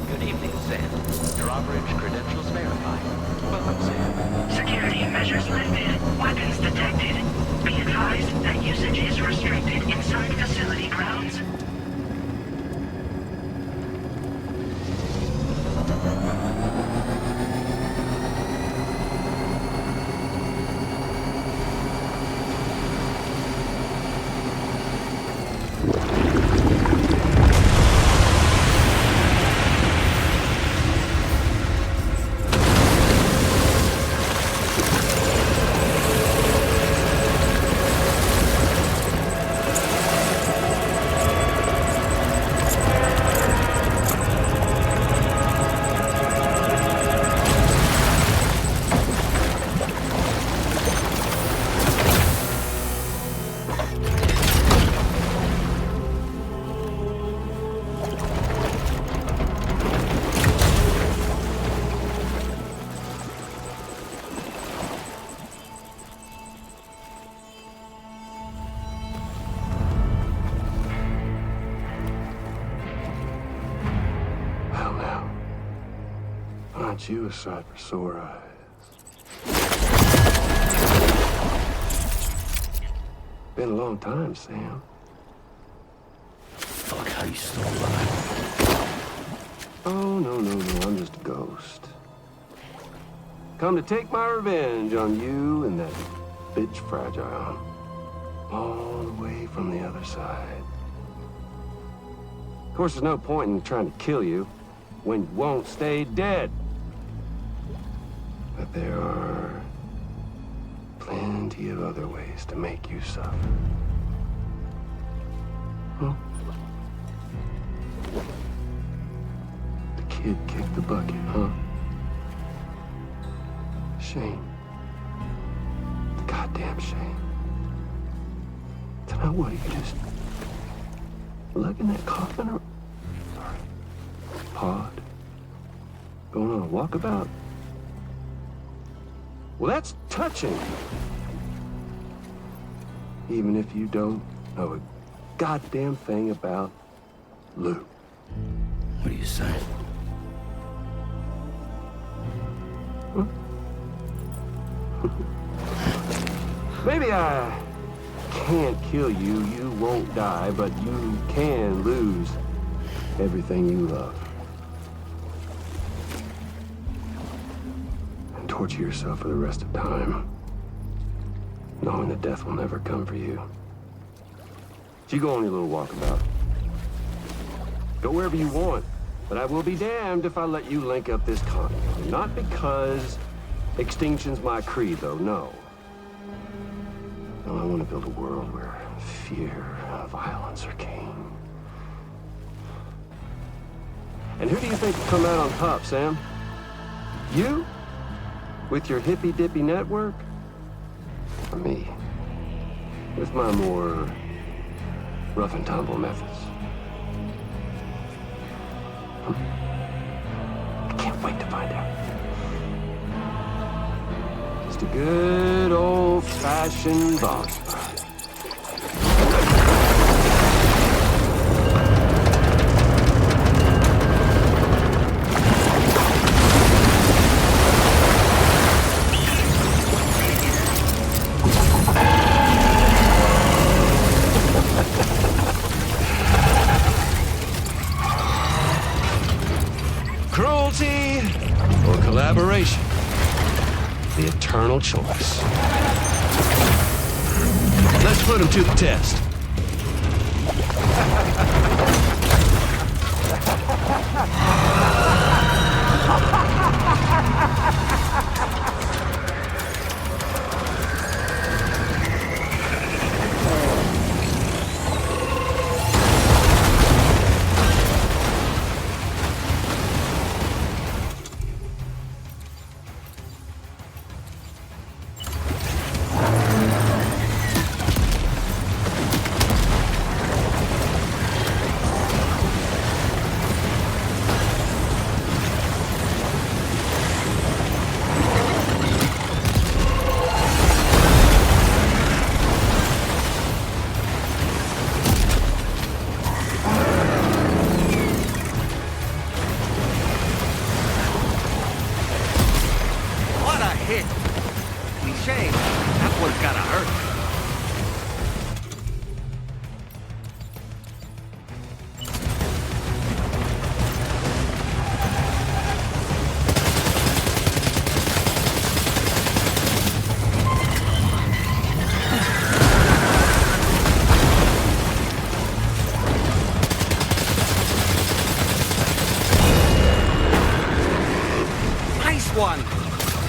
Good evening, Sam. Drawbridge credentials verified. Welcome, Sam.
Security measures lifted. Weapons detected. Be advised that usage is restricted inside facility grounds.
Aren't you a sight for sore eyes? Been a long time, Sam.
Fuck, how you still alive?
Oh, no, I'm just a ghost. Come to take my revenge on you and that bitch Fragile. All the way from the other side. Of course, there's no point in trying to kill you when you won't stay dead. But there are plenty of other ways to make you suffer. Huh? The kid kicked the bucket, huh? Shame. The goddamn shame. Then what, you just lug in that coffin or pod? Going on a walkabout? Well, that's touching. Even if you don't know a goddamn thing about Lou.
What are you saying?
Huh? Maybe I can't kill you, you won't die, but you can lose everything you love. And torture yourself for the rest of time, knowing that death will never come for you. So you go on your little walkabout. Go wherever you want, but I will be damned if I let you link up this continent. Not because extinction's my creed, though, no. No, I want to build a world where fear and violence are king. And who do you think will come out on top, Sam? You? With your hippy-dippy network? Or me? With my more rough and tumble methods? I can't wait to find out. Just a good old-fashioned boss fight. Cruelty or collaboration? The eternal choice. Let's put him to the test.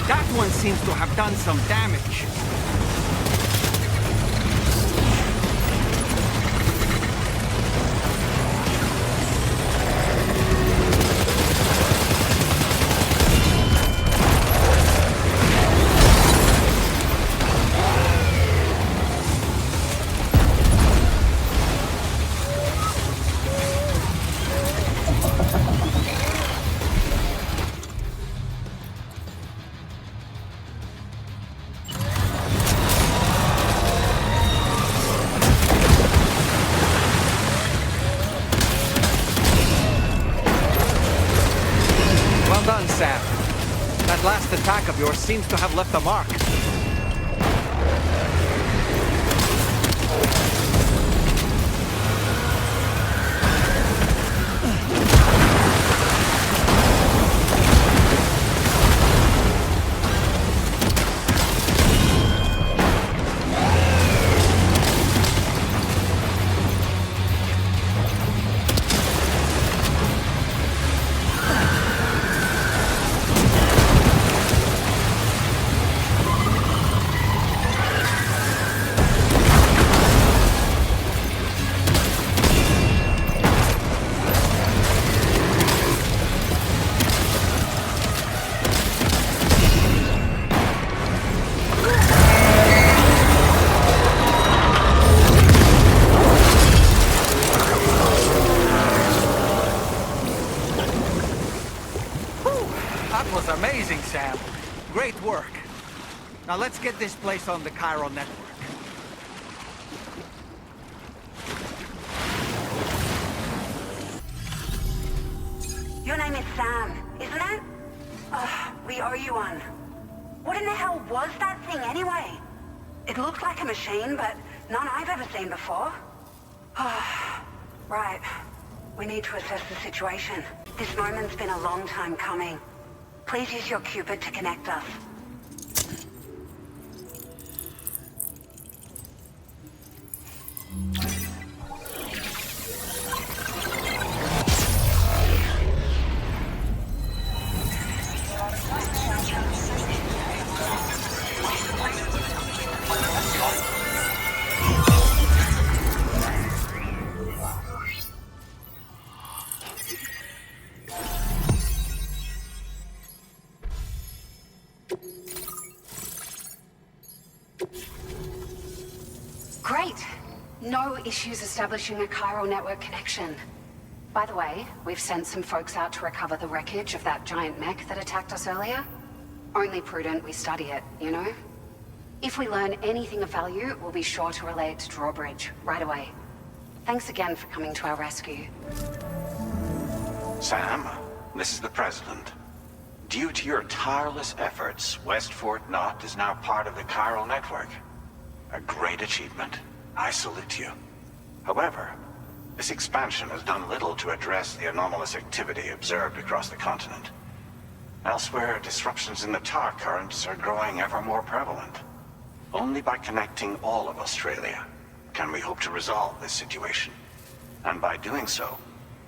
That one seems to have done some damage. Well done, Sam. That last attack of yours seems to have left a mark. Sam. Great work. Now let's get this place on the chiral network.
Your name is Sam, isn't it? We owe you one. What in the hell was that thing anyway? It looked like a machine, but none I've ever seen before. Right. We need to assess the situation. This moment's been a long time coming. Please use your Cupid to connect us.
Great. No issues establishing a chiral network connection. By the way, we've sent some folks out to recover the wreckage of that giant mech that attacked us earlier. Only prudent we study it, you know? If we learn anything of value, we'll be sure to relay it to Drawbridge right away. Thanks again for coming to our rescue.
Sam, this is the President. Due to your tireless efforts, West Fort Knot is now part of the chiral network. A great achievement. I salute you. However, this expansion has done little to address the anomalous activity observed across the continent. Elsewhere, disruptions in the tar currents are growing ever more prevalent. Only by connecting all of Australia can we hope to resolve this situation. And by doing so,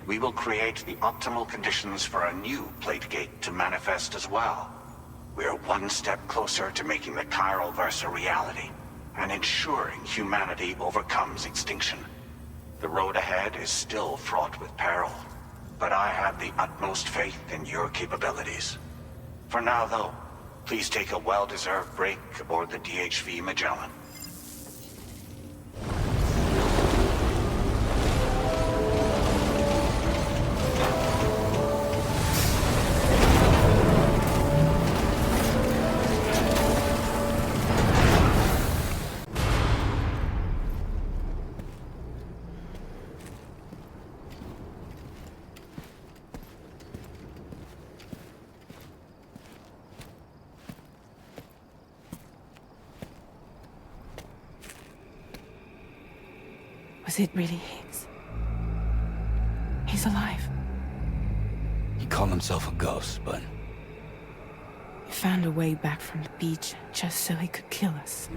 we will create the optimal conditions for a new Plategate to manifest as well. We are one step closer to making the chiral verse a reality, and ensuring humanity overcomes extinction. The road ahead is still fraught with peril, but I have the utmost faith in your capabilities. For now, though, please take a well-deserved break aboard the DHV Magellan.
Was it really Higgs? He's alive.
He called himself a ghost, but...
He found a way back from the beach just so he could kill us.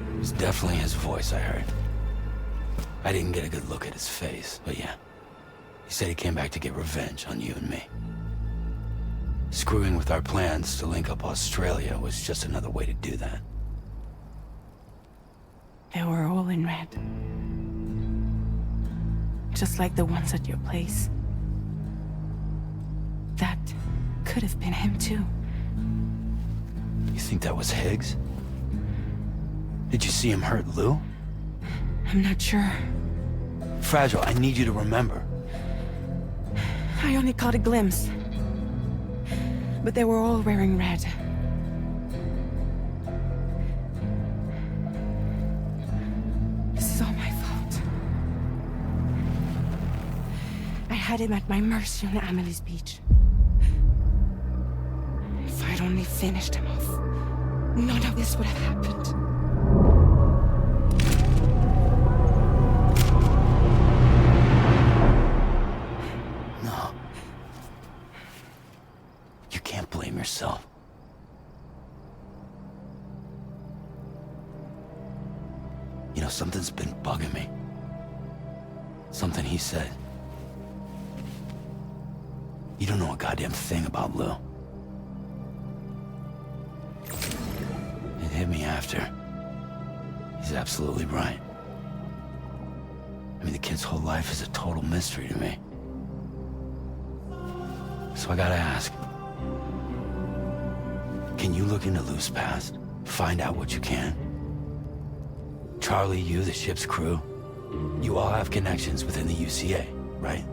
It was definitely his voice I heard. I didn't get a good look at his face, but yeah. He said he came back to get revenge on you and me. Screwing with our plans to link up Australia was just another way to do that.
They were all in red. Just like the ones at your place. That could have been him too.
You think that was Higgs? Did you see him hurt Lou?
I'm not sure.
Fragile, I need you to remember.
I only caught a glimpse. But they were all wearing red. This is all my fault. I had him at my mercy on Amelie's beach. only finished him off, none of this would have happened.
No. You can't blame yourself. You know, something's been bugging me. Something he said. You don't know a goddamn thing about Lou. It hit me after. He's absolutely right. I mean, the kid's whole life is a total mystery to me. So I gotta ask. Can you look into Lou's past? Find out what you can? Charlie, you, the ship's crew, you all have connections within the UCA, right?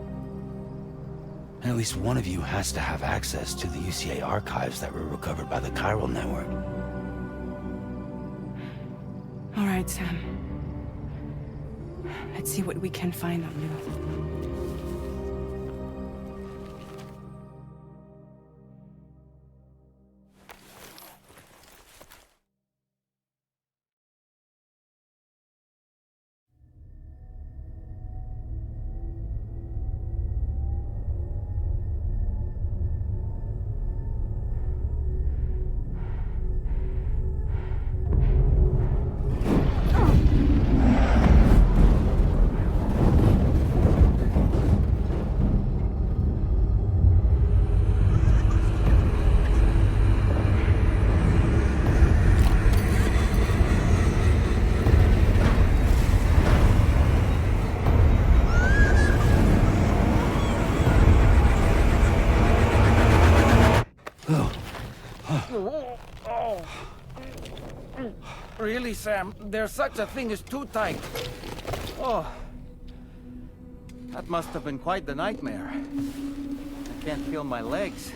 And at least one of you has to have access to the UCA archives that were recovered by the chiral network.
All right, Sam. Let's see what we can find on Lou.
Really, Sam? There's such a thing as too tight. Oh. That must have been quite the nightmare. I can't feel my legs.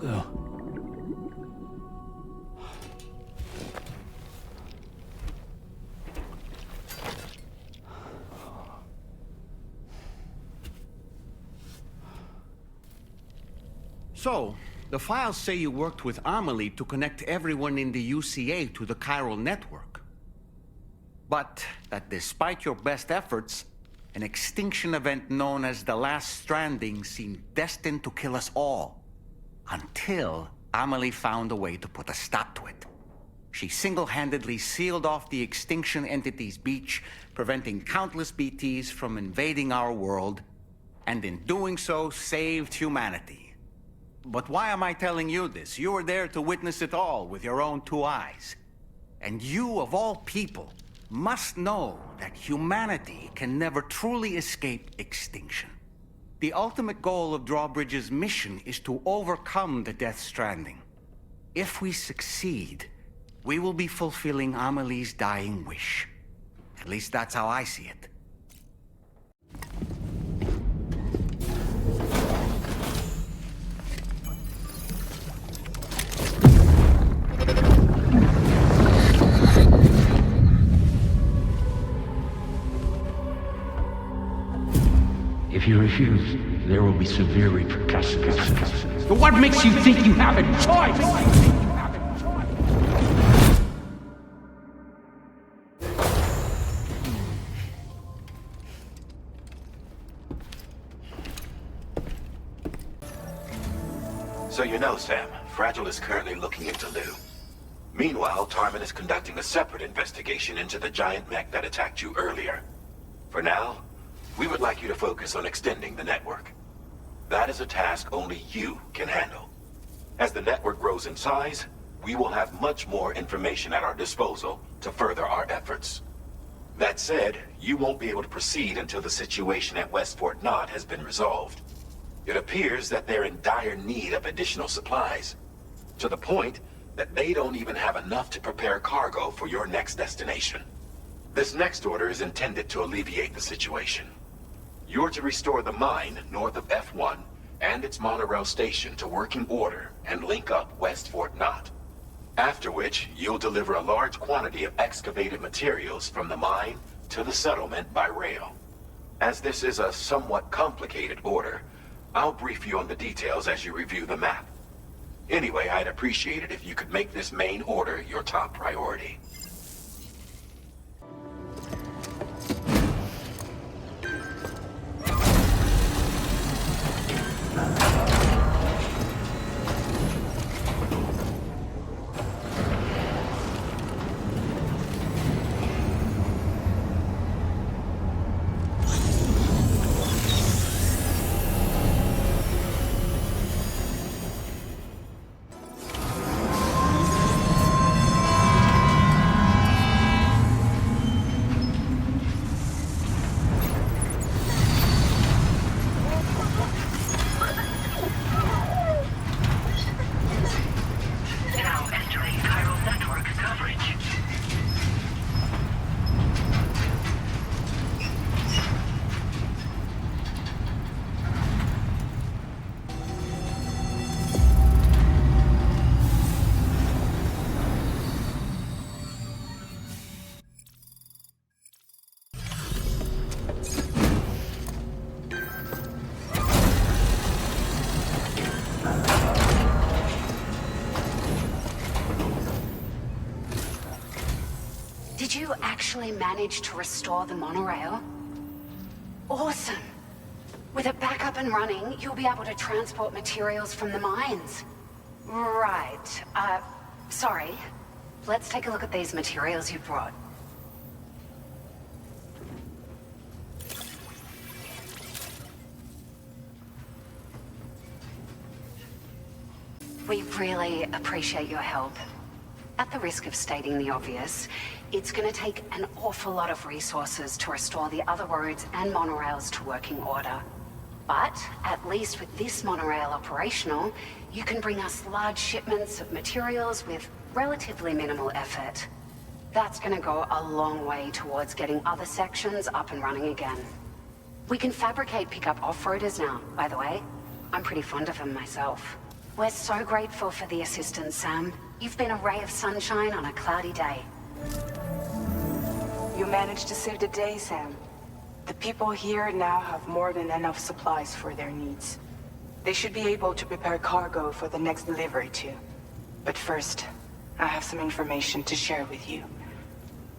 Lou.
So, the files say you worked with Amelie to connect everyone in the UCA to the chiral network. But that despite your best efforts, an extinction event known as the Last Stranding seemed destined to kill us all. Until Amelie found a way to put a stop to it. She single-handedly sealed off the extinction entity's beach, preventing countless BTs from invading our world, and in doing so, saved humanity. But why am I telling you this? You were there to witness it all with your own two eyes. And you, of all people, must know that humanity can never truly escape extinction. The ultimate goal of Drawbridge's mission is to overcome the Death Stranding. If we succeed, we will be fulfilling Amelie's dying wish. At least that's how I see it.
If you refuse, there will be severe repercussions. But what makes you think you have a choice?
So you know, Sam, Fragile is currently looking into Lou. Meanwhile, Tarman is conducting a separate investigation into the giant mech that attacked you earlier. For now, we would like you to focus on extending the network. That is a task only you can handle. As the network grows in size, we will have much more information at our disposal to further our efforts. That said, you won't be able to proceed until the situation at West Fort Knot has been resolved. It appears that they're in dire need of additional supplies, to the point that they don't even have enough to prepare cargo for your next destination. This next order is intended to alleviate the situation. You're to restore the mine north of F1 and its monorail station to working order and link up West Fort Knot. After which, you'll deliver a large quantity of excavated materials from the mine to the settlement by rail. As this is a somewhat complicated order, I'll brief you on the details as you review the map. Anyway, I'd appreciate it if you could make this main order your top priority.
Did you actually manage to restore the monorail? Awesome! With it back up and running, you'll be able to transport materials from the mines. Right. Sorry. Let's take a look at these materials you brought. We really appreciate your help. At the risk of stating the obvious, it's going to take an awful lot of resources to restore the other roads and monorails to working order. But, at least with this monorail operational, you can bring us large shipments of materials with relatively minimal effort. That's going to go a long way towards getting other sections up and running again. We can fabricate pickup off-roaders now, by the way. I'm pretty fond of them myself. We're so grateful for the assistance, Sam. You've been a ray of sunshine on a cloudy day.
You managed to save the day, Sam. The people here now have more than enough supplies for their needs. They should be able to prepare cargo for the next delivery too. But first, I have some information to share with you.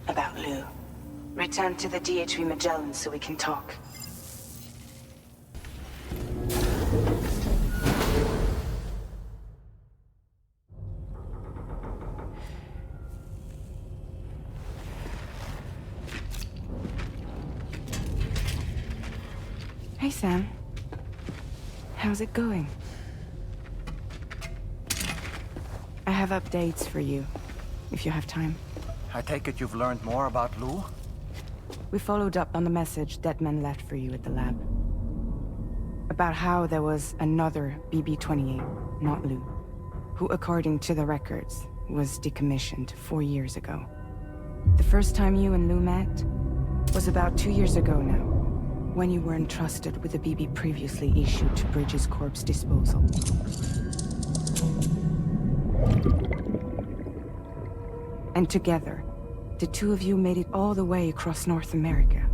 About Lou. Return to the DHV Magellan so we can talk.
Hey, Sam. How's it going? I have updates for you, if you have time.
I take it you've learned more about Lou?
We followed up on the message Deadman left for you at the lab. About how there was another BB-28, not Lou, who, according to the records, was decommissioned 4 years ago. The first time you and Lou met was about 2 years ago now, when you were entrusted with the BB previously issued to Bridge's corpse disposal. And together, the two of you made it all the way across North America.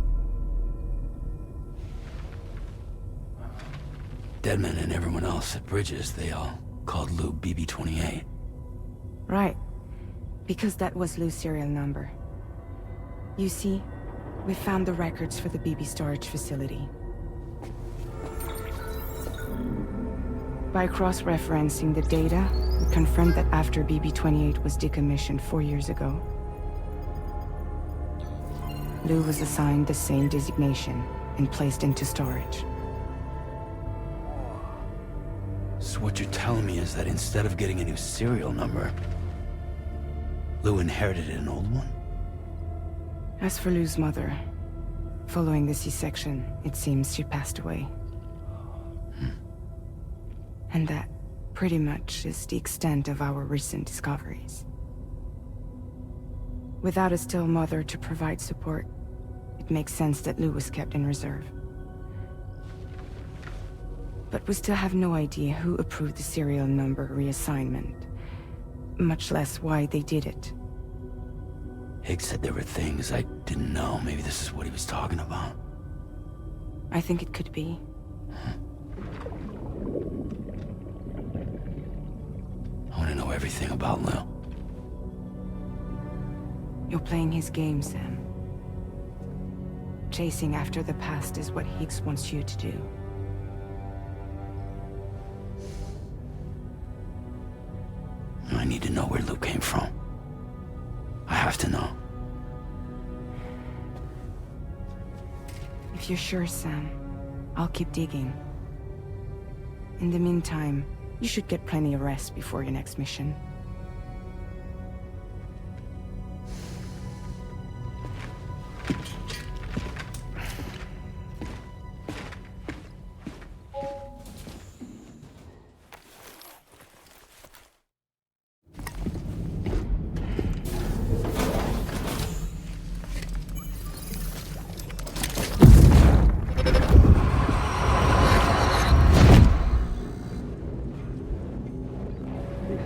Deadman and everyone else at Bridges, they all called Lou BB-28.
Right. Because that was Lou's serial number. You see, we found the records for the BB storage facility. By cross-referencing the data, we confirmed that after BB-28 was decommissioned 4 years ago, Lou was assigned the same designation and placed into storage.
So what you're telling me is that instead of getting a new serial number, Lou inherited an old one?
As for Lou's mother, following the C-section, it seems she passed away. And that, pretty much, is the extent of our recent discoveries. Without a still mother to provide support, it makes sense that Lou was kept in reserve. But we still have no idea who approved the serial number reassignment, much less why they did it.
Higgs said there were things I didn't know. Maybe this is what he was talking about.
I think it could be.
I want to know everything about Lil.
You're playing his game, Sam. Chasing after the past is what Higgs wants you to do.
I need to know where Luke came from. I have to know.
If you're sure, Sam, I'll keep digging. In the meantime, you should get plenty of rest before your next mission.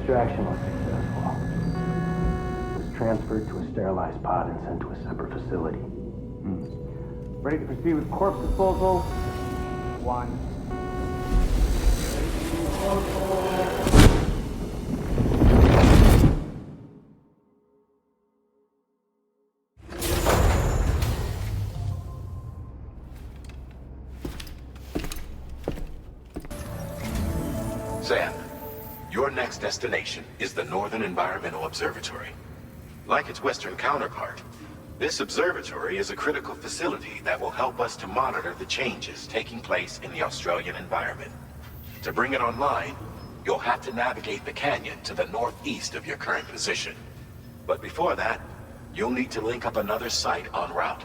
Extraction was successful. It was transferred to a sterilized pod and sent to a separate facility.
Ready to proceed with corpse disposal? 1.
Sam, your next destination is the Northern Environmental Observatory. Like its Western counterpart, this observatory is a critical facility that will help us to monitor the changes taking place in the Australian environment. To bring it online, you'll have to navigate the canyon to the northeast of your current position. But before that, you'll need to link up another site en route.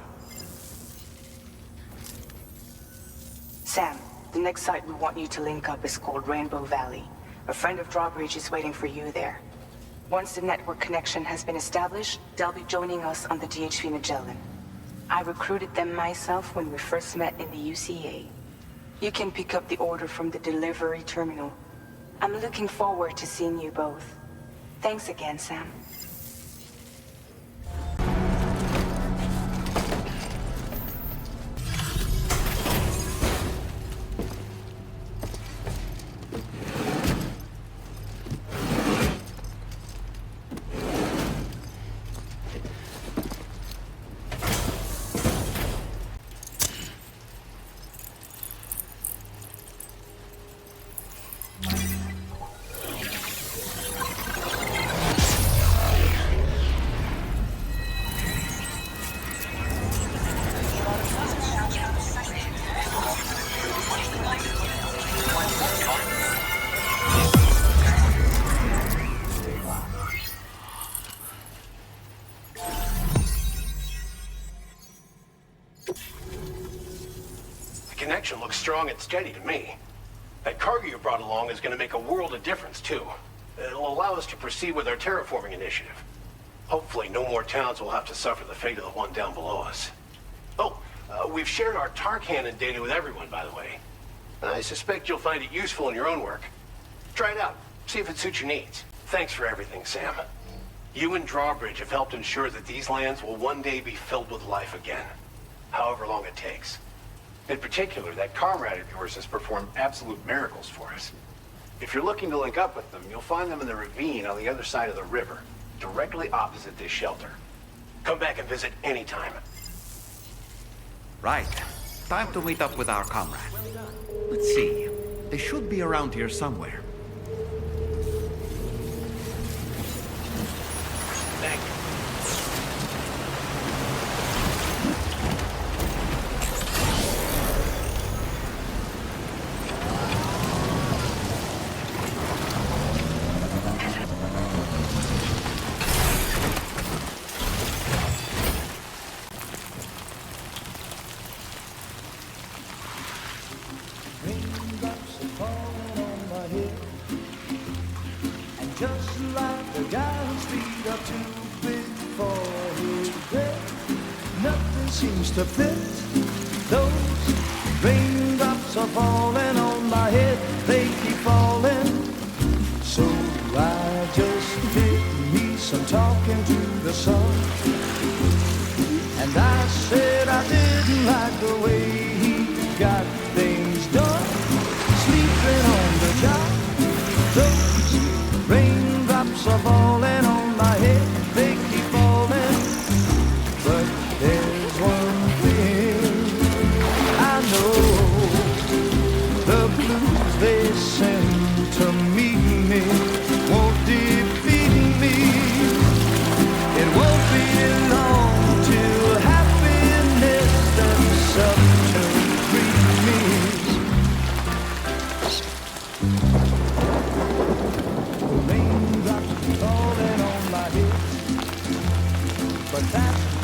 Sam, the next site we want you to link up is called Rainbow Valley. A friend of Drawbridge is waiting for you there. Once the network connection has been established, they'll be joining us on the DHV Magellan. I recruited them myself when we first met in the UCA. You can pick up the order from the delivery terminal. I'm looking forward to seeing you both. Thanks again, Sam.
Connection looks strong and steady to me. That cargo you brought along is going to make a world of difference, too. It'll allow us to proceed with our terraforming initiative. Hopefully, no more towns will have to suffer the fate of the one down below us. Oh, we've shared our tar cannon data with everyone, by the way. I suspect you'll find it useful in your own work. Try it out. See if it suits your needs. Thanks for everything, Sam. You and Drawbridge have helped ensure that these lands will one day be filled with life again. However long it takes. In particular, that comrade of yours has performed absolute miracles for us. If you're looking to link up with them, you'll find them in the ravine on the other side of the river, directly opposite this shelter. Come back and visit anytime.
Right. Time to meet up with our comrade. Let's see. They should be around here somewhere.
Thank you.
Seems to fit. Those raindrops are falling on my head, they keep falling. So I just did me some talking to the sun. And I said I didn't like the way he got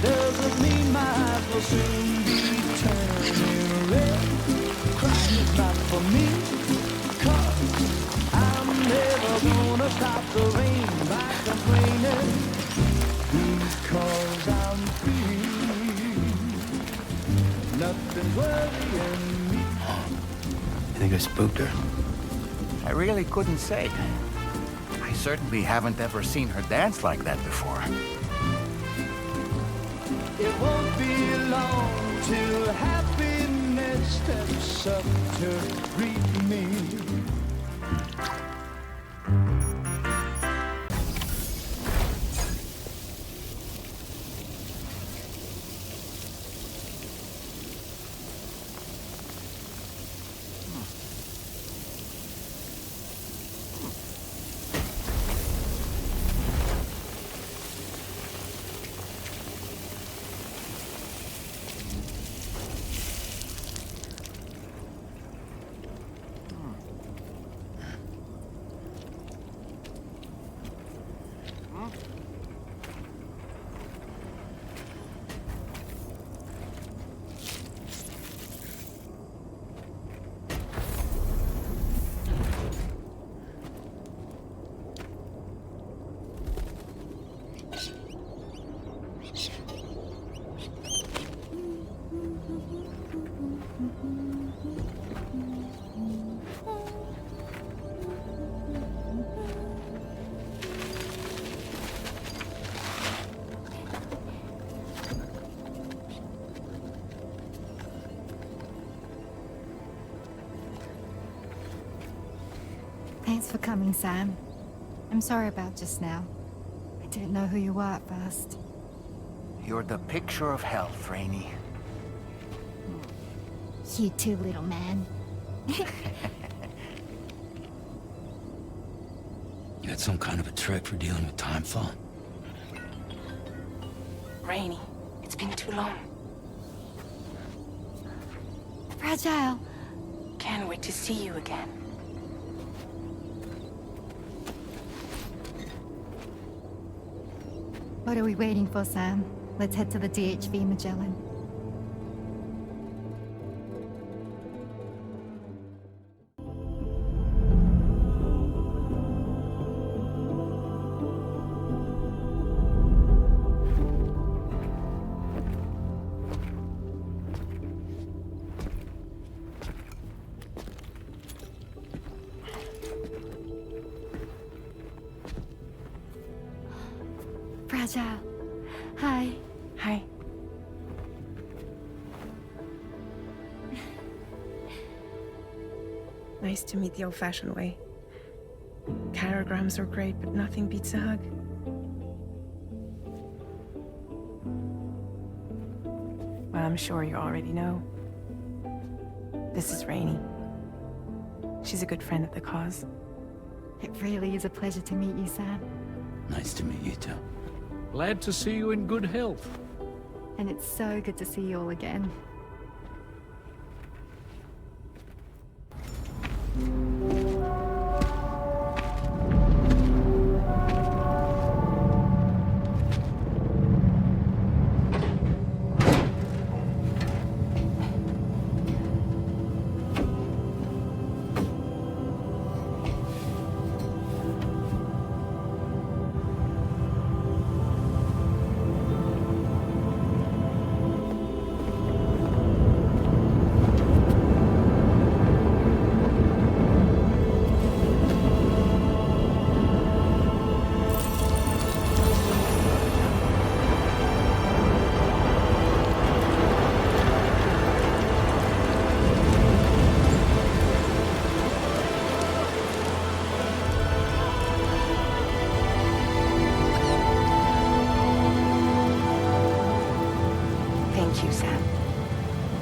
doesn't mean my eyes will soon be turning red. Crying is not for me, 'cause I'm never gonna stop the rain by complaining, because I'm free. Nothing's worrying me.
You think I spooked her?
I really couldn't say. I certainly haven't ever seen her dance like that before.
It won't be long till happiness steps up to greet me.
Thanks for coming, Sam. I'm sorry about just now. I didn't know who you were at first.
You're the picture of health, Rainey.
You too, little man.
You had some kind of a trick for dealing with time fall?
Rainey, it's been too long.
Fragile.
Can't wait to see you again.
What are we waiting for, Sam? Let's head to the DHV Magellan. Fragile. Hi.
Hi. Nice to meet the old-fashioned way. Carograms are great, but nothing beats a hug. Well, I'm sure you already know. This is Rainey. She's a good friend of the cause.
It really is a pleasure to meet you, Sam.
Nice to meet you too.
Glad to see you in good health.
And it's so good to see you all again.
Thank you, Sam.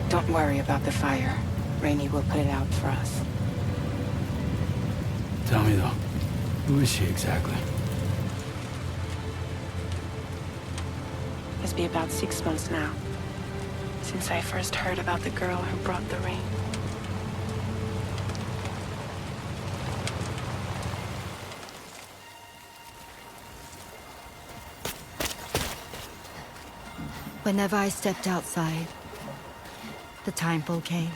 Don't worry about the fire. Rainey will put it out for us.
Tell me though, who is she exactly?
Must be about 6 months now, since I first heard about the girl who brought the rain.
Whenever I stepped outside, the timefall came.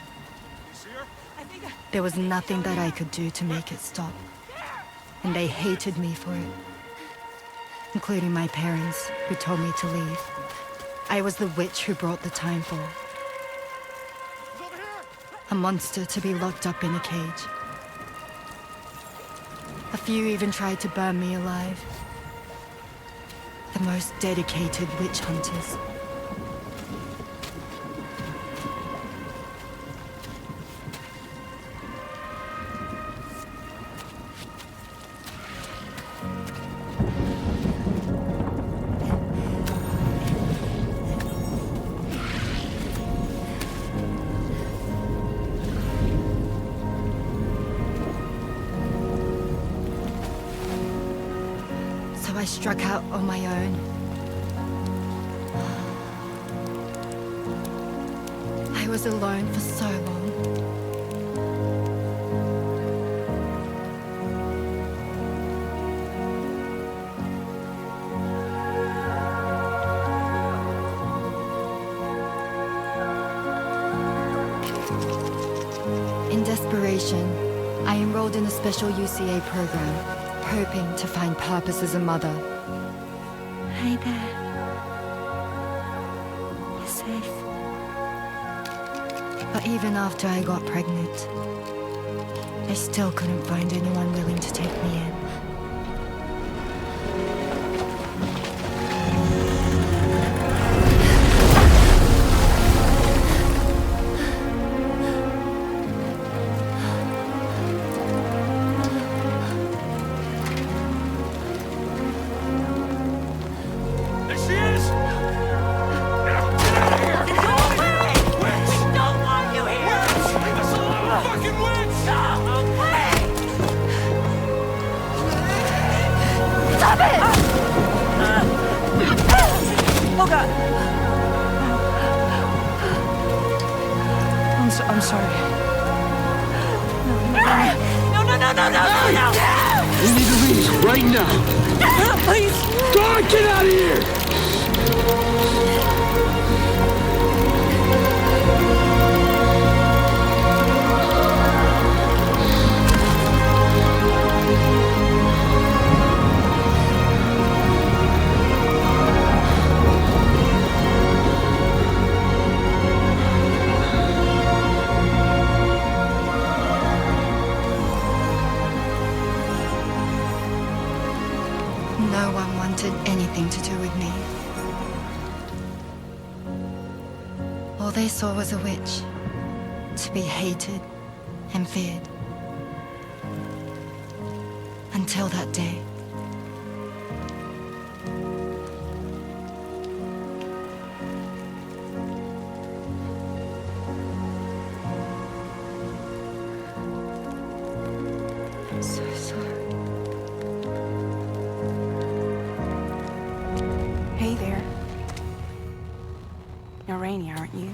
There was nothing that I could do to make it stop. And they hated me for it. Including my parents, who told me to leave. I was the witch who brought the timefall. A monster to be locked up in a cage. A few even tried to burn me alive. The most dedicated witch hunters. I struck out on my own. I was alone for so long. In desperation, I enrolled in a special UCA program. Hoping to find purpose as a mother. Hi there. You're safe. But even after I got pregnant, I still couldn't find anyone willing to take me in.
I'm sorry.
No!
We need to leave right now.
Please!
God, get out of here!
No one wanted anything to do with me. All they saw was a witch, to be hated and feared. Until that day. I'm so sorry.
Hey there. You're Rainy, aren't you?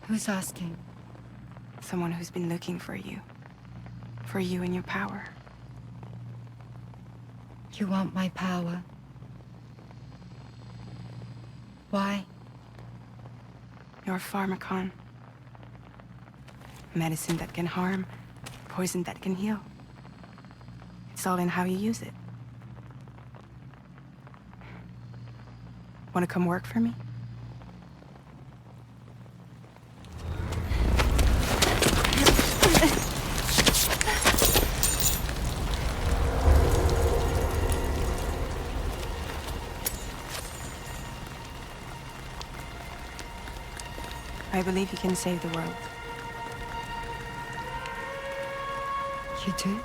Who's asking?
Someone who's been looking for you. For you and your power.
You want my power? Why?
You're a pharmacon. Medicine that can harm, poison that can heal. It's all in how you use it. Want to come work for me? I believe you can save the world.
You do?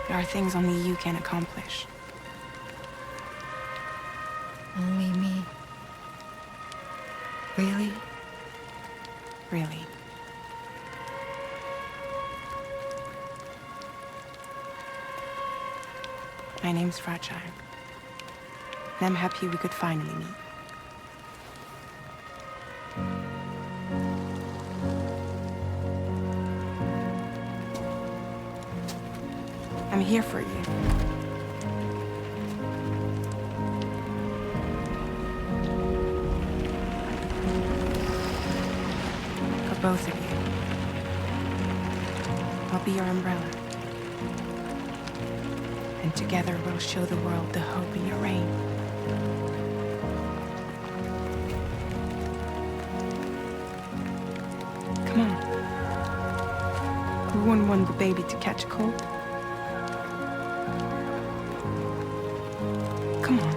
There are things only you can accomplish.
Only me. Really?
Really. My name's Fragile. And I'm happy we could finally meet. I'm here for you. Both of you. I'll be your umbrella. And together we'll show the world the hope in your reign. Come on. Who wouldn't want the baby to catch a cold? Come on.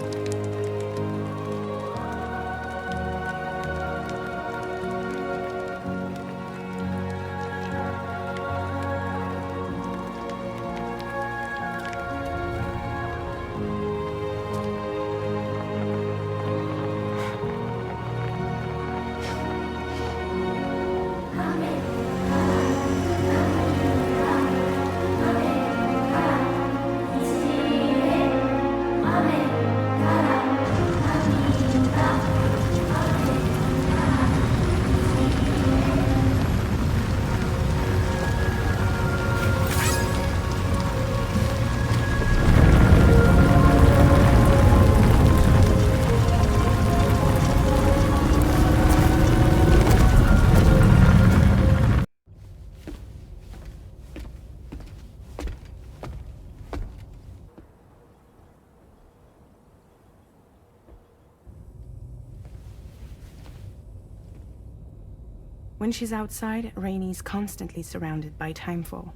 When she's outside, Rainey's constantly surrounded by timefall.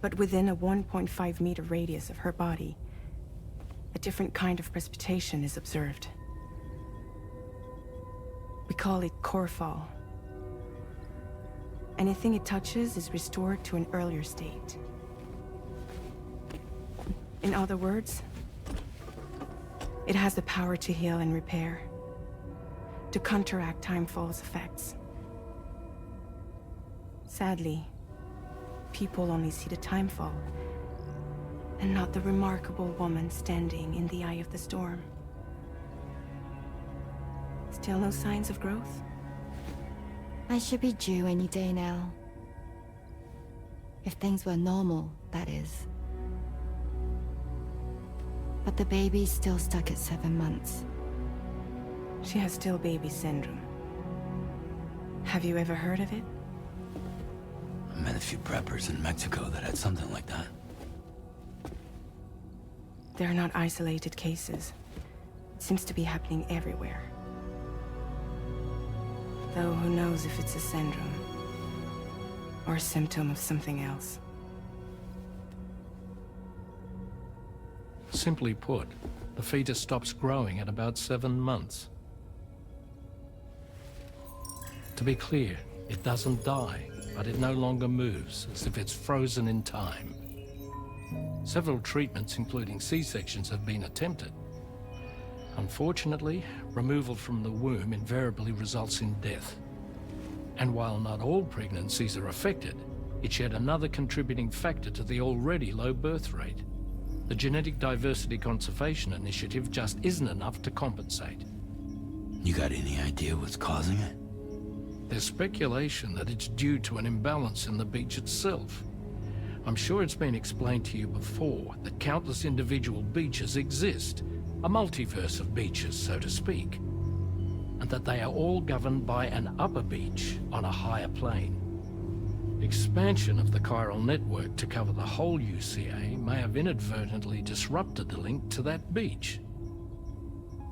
But within a 1.5-meter radius of her body, a different kind of precipitation is observed. We call it core fall. Anything it touches is restored to an earlier state. In other words, it has the power to heal and repair, to counteract timefall's effects. Sadly, people only see the timefall, and not the remarkable woman standing in the eye of the storm. Still no signs of growth?
I should be due any day now. If things were normal, that is. But the baby's still stuck at 7 months.
She has still baby syndrome. Have you ever heard of it?
I met a few preppers in Mexico that had something like that.
They're not isolated cases. It seems to be happening everywhere. Though who knows if it's a syndrome or a symptom of something else.
Simply put, the fetus stops growing at about 7 months. To be clear, it doesn't die, but it no longer moves, as if it's frozen in time. Several treatments, including C-sections, have been attempted. Unfortunately, removal from the womb invariably results in death. And while not all pregnancies are affected, it's yet another contributing factor to the already low birth rate. The Genetic Diversity Conservation Initiative just isn't enough to compensate.
You got any idea what's causing it?
There's speculation that it's due to an imbalance in the beach itself. I'm sure it's been explained to you before that countless individual beaches exist, a multiverse of beaches, so to speak, and that they are all governed by an upper beach on a higher plane. Expansion of the chiral network to cover the whole UCA may have inadvertently disrupted the link to that beach.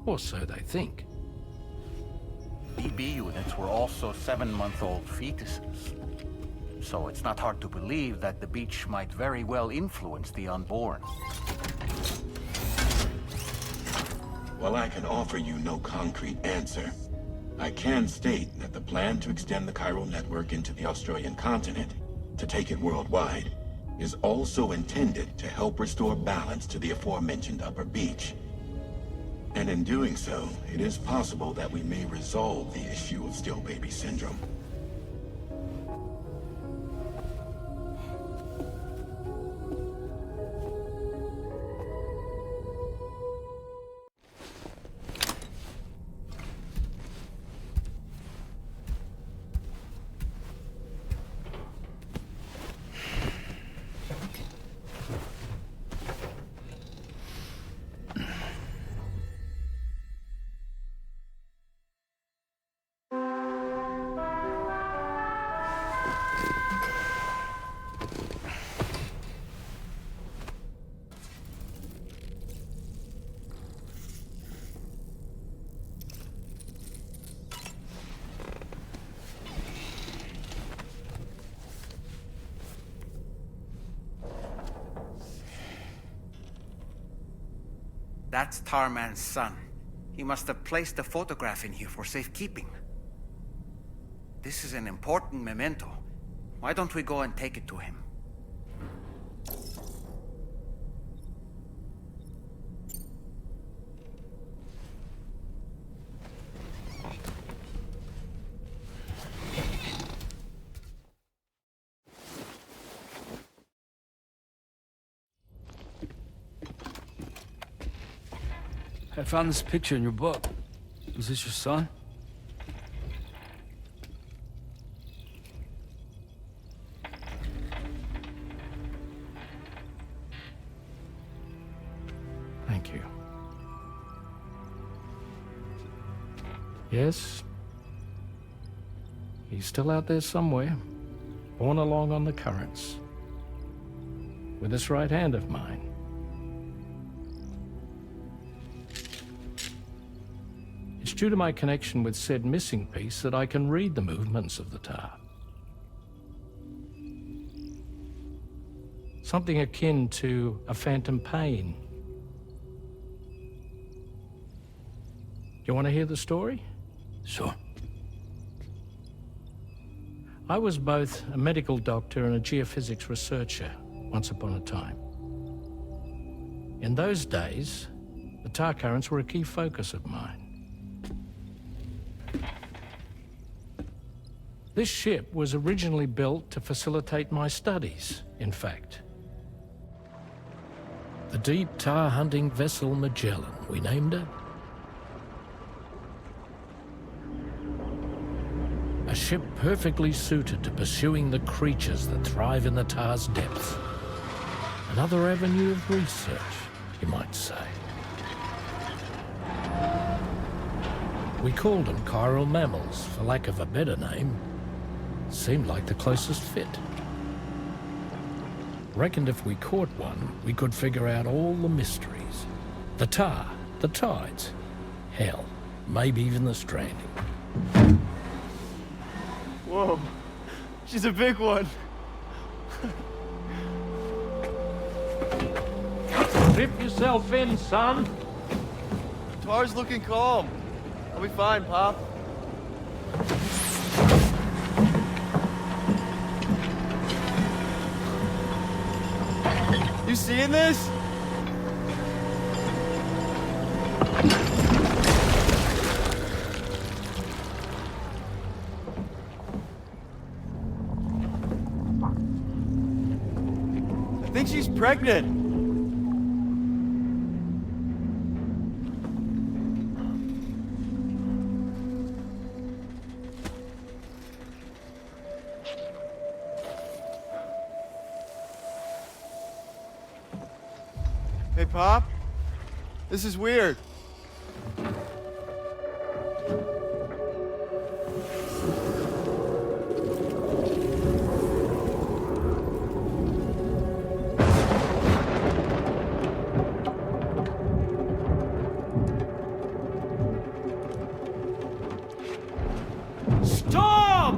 Or so they think.
BB units were also 7-month-old fetuses. So it's not hard to believe that the beach might very well influence the unborn.
While I can offer you no concrete answer, I can state that the plan to extend the chiral network into the Australian continent, to take it worldwide, is also intended to help restore balance to the aforementioned upper beach. And in doing so, it is possible that we may resolve the issue of still baby syndrome.
That's Tarman's son. He must have placed the photograph in here for safekeeping. This is an important memento. Why don't we go and take it to him?
I found this picture in your book. Was this your son?
Thank you. Yes. He's still out there somewhere, borne along on the currents, with this right hand of mine. It's due to my connection with said missing piece that I can read the movements of the tar. Something akin to a phantom pain. You want to hear the story?
Sure.
I was both a medical doctor and a geophysics researcher once upon a time. In those days, the tar currents were a key focus of mine. This ship was originally built to facilitate my studies, in fact. The deep tar hunting vessel Magellan, we named her. A ship perfectly suited to pursuing the creatures that thrive in the tar's depths. Another avenue of research, you might say. We called them chiral mammals, for lack of a better name. Seemed like the closest fit. Reckoned if we caught one, we could figure out all the mysteries. The tar, the tides, hell, maybe even the stranding.
Whoa, she's a big one.
Strip yourself in, son.
Tar's looking calm. I'll be fine, Pop. You seeing this? I think she's pregnant. Hey, Pop. This is weird.
Stop!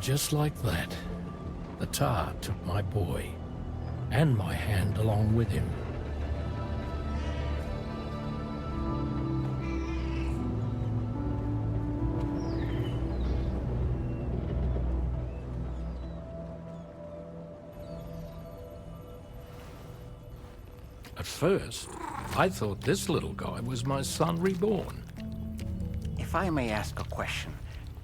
just like that, the tar took my boy, and my hand along with him. At first, I thought this little guy was my son reborn.
If I may ask a question,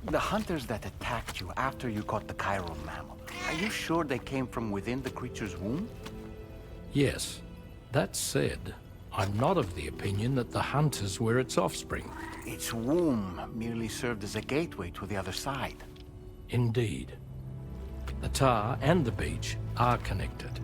the hunters that attacked you after you caught the chiral mammal, are you sure they came from within the creature's womb?
Yes. That said, I'm not of the opinion that the hunters were its offspring.
Its womb merely served as a gateway to the other side.
Indeed. The tar and the beach are connected.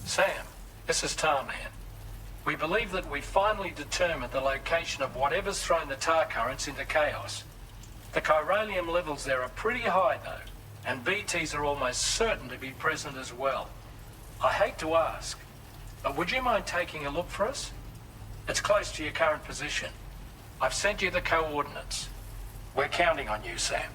Sam, this is Tarman. We believe that we finally determined the location of whatever's thrown the tar currents into chaos. The chiralium levels there are pretty high though, and BTs are almost certain to be present as well. I hate to ask, but would you mind taking a look for us? It's close to your current position. I've sent you the coordinates. We're counting on you, Sam.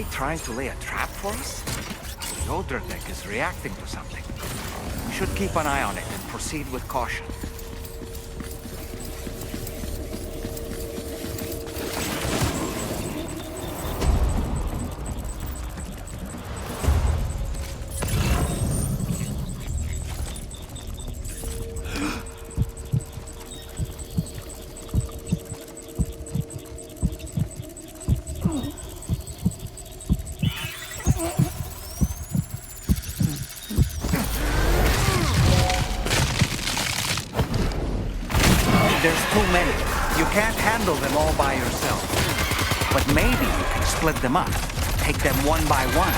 they trying to lay a trap for us? The undertake is reacting to something. We should keep an eye on it and proceed with caution. There's too many. You can't handle them all by yourself. But maybe you can split them up. Take them one by one.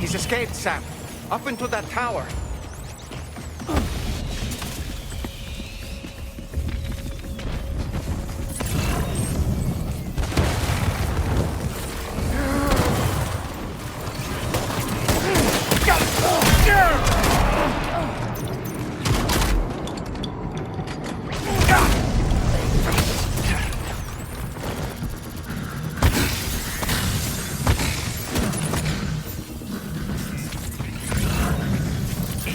He's escaped, Sam. Up into that tower.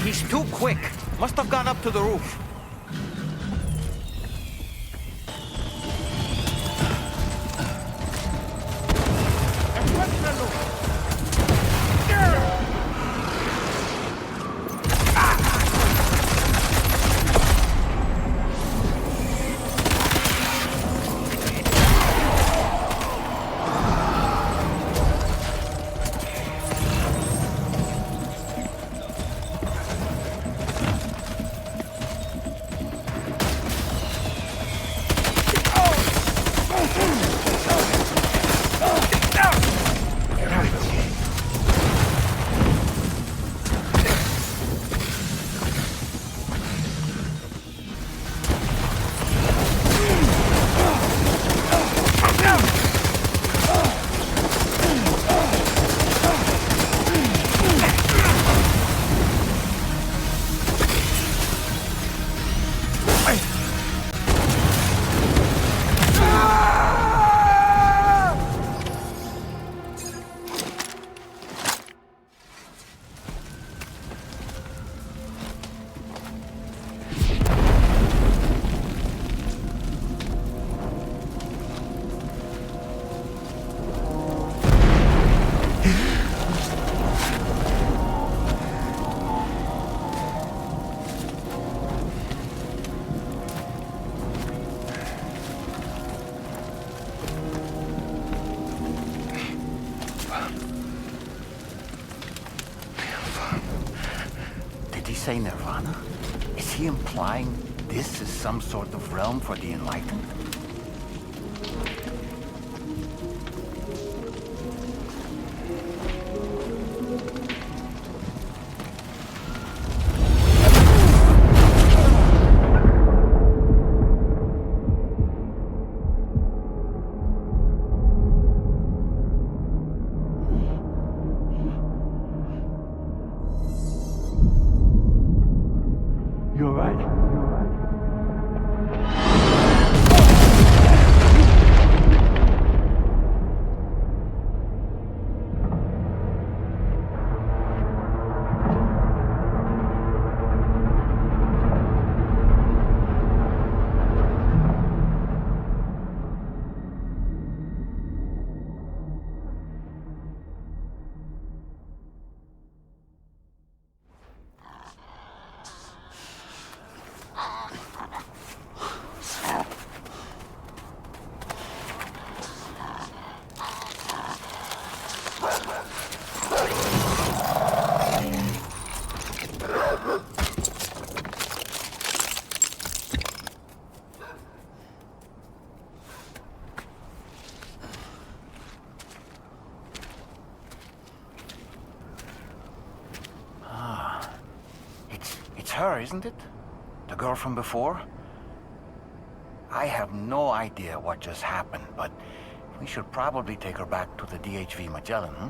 He's too quick. Must have gone up to the roof. Say Nirvana? Is he implying this is some sort of realm for the enlightened?
You all right?
her, isn't it? The girl from before? I have no idea what just happened, but we should probably take her back to the DHV Magellan, huh?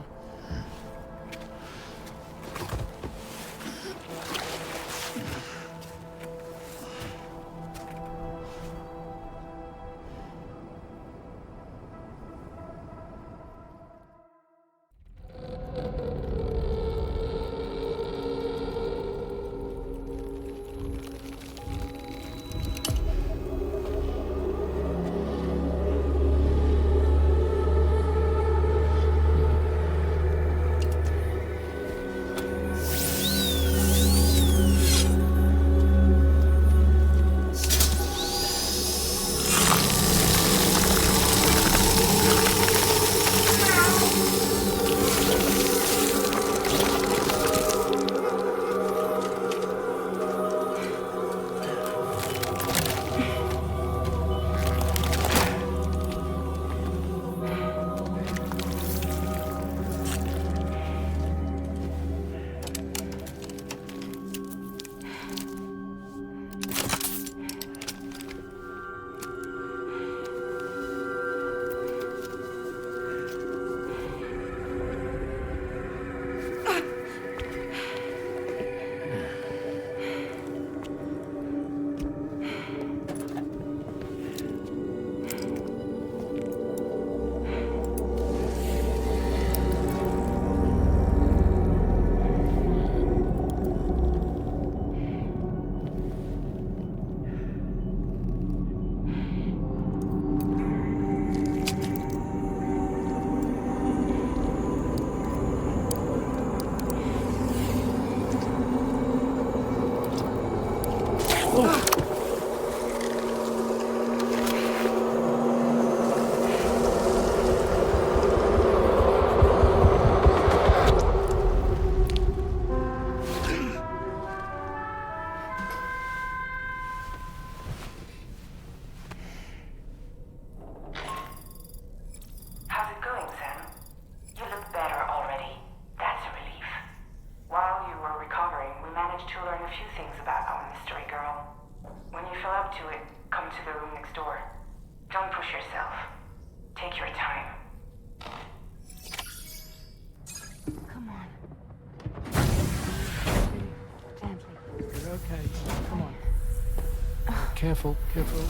Careful, careful.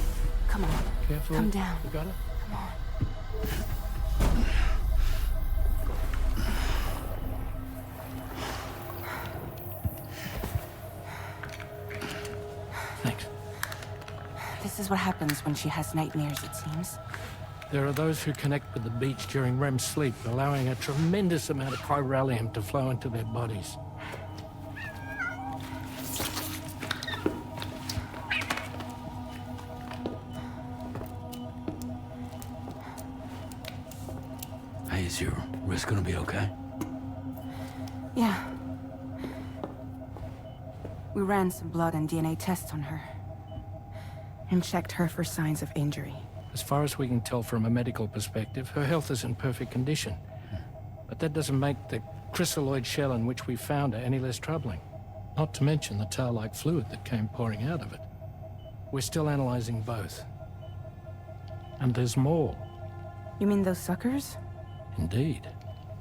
Come on.
Careful.
Come down.
You got it?
Come on.
Thanks.
This is what happens when she has nightmares, it seems.
There are those who connect with the beach during REM sleep, allowing a tremendous amount of chiralium to flow into their bodies.
Is your wrist gonna be okay?
Yeah. We ran some blood and DNA tests on her. And checked her for signs of injury.
As far as we can tell from a medical perspective, her health is in perfect condition. But that doesn't make the chrysaloid shell in which we found her any less troubling. Not to mention the tar-like fluid that came pouring out of it. We're still analyzing both. And there's more.
You mean those suckers?
Indeed,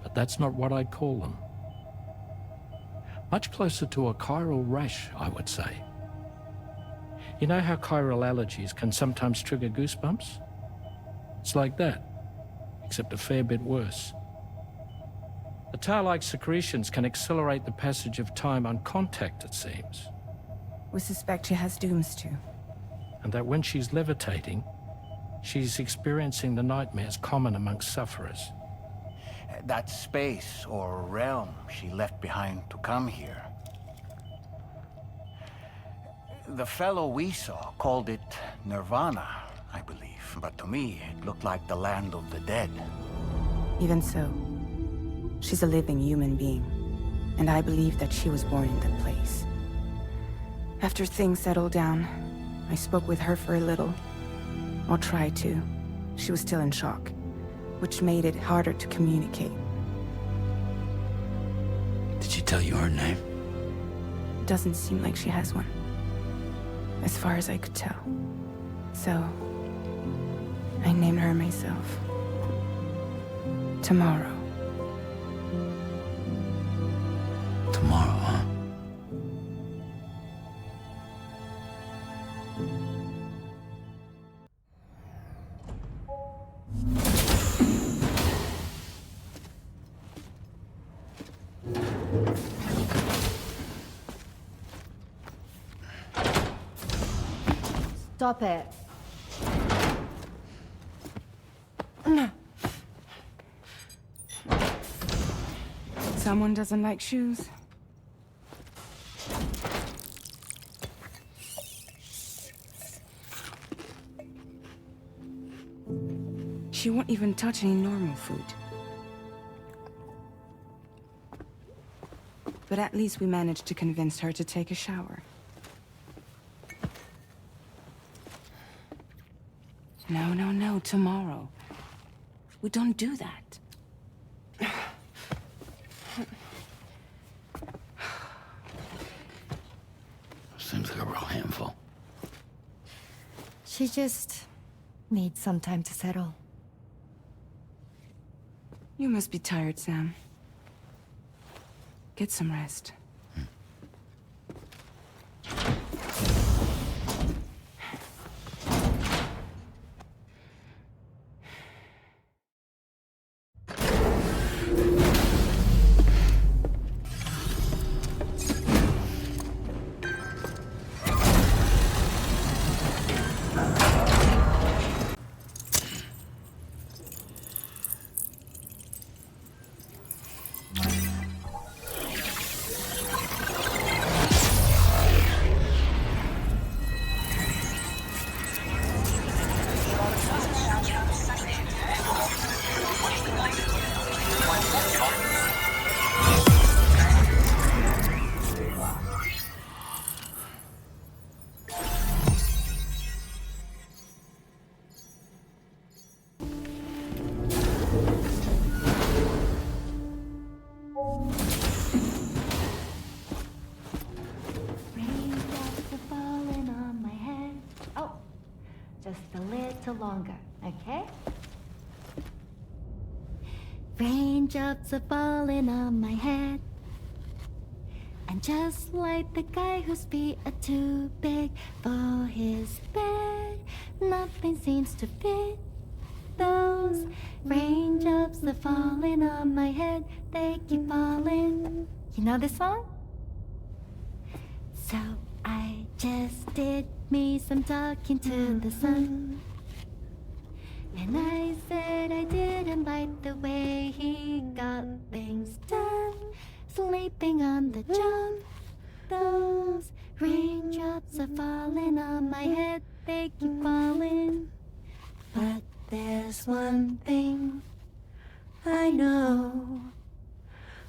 but that's not what I'd call them. Much closer to a chiral rash, I would say. You know how chiral allergies can sometimes trigger goosebumps? It's like that, except a fair bit worse. The tar-like secretions can accelerate the passage of time on contact, it seems.
We suspect she has dooms too.
And that when she's levitating, she's experiencing the nightmares common amongst sufferers.
That space or realm she left behind to come here. The fellow we saw called it Nirvana, I believe. But to me, it looked like the land of the dead.
Even so, she's a living human being. And I believe that she was born in that place. After things settled down, I spoke with her for a little. Or tried to. She was still in shock, which made it harder to communicate.
Did she tell you her name?
Doesn't seem like she has one. As far as I could tell. So, I named her myself. Tomorrow.
Tomorrow, huh?
Stop it.
Someone doesn't like shoes. She won't even touch any normal food. But at least we managed to convince her to take a shower. No, no, no, tomorrow. We don't do that.
Seems like a real handful.
She just needs some time to settle.
You must be tired, Sam. Get some rest.
Longer, okay? Raindrops are falling on my head. And just like the guy whose feet are too big for his bed, nothing seems to fit. Those raindrops are falling on my head, they keep falling. You know this song? So I just did me some talking to the sun. And I said I didn't like the way he got things done. Sleeping on the job. Those raindrops are falling on my head, they keep falling. But there's one thing I know.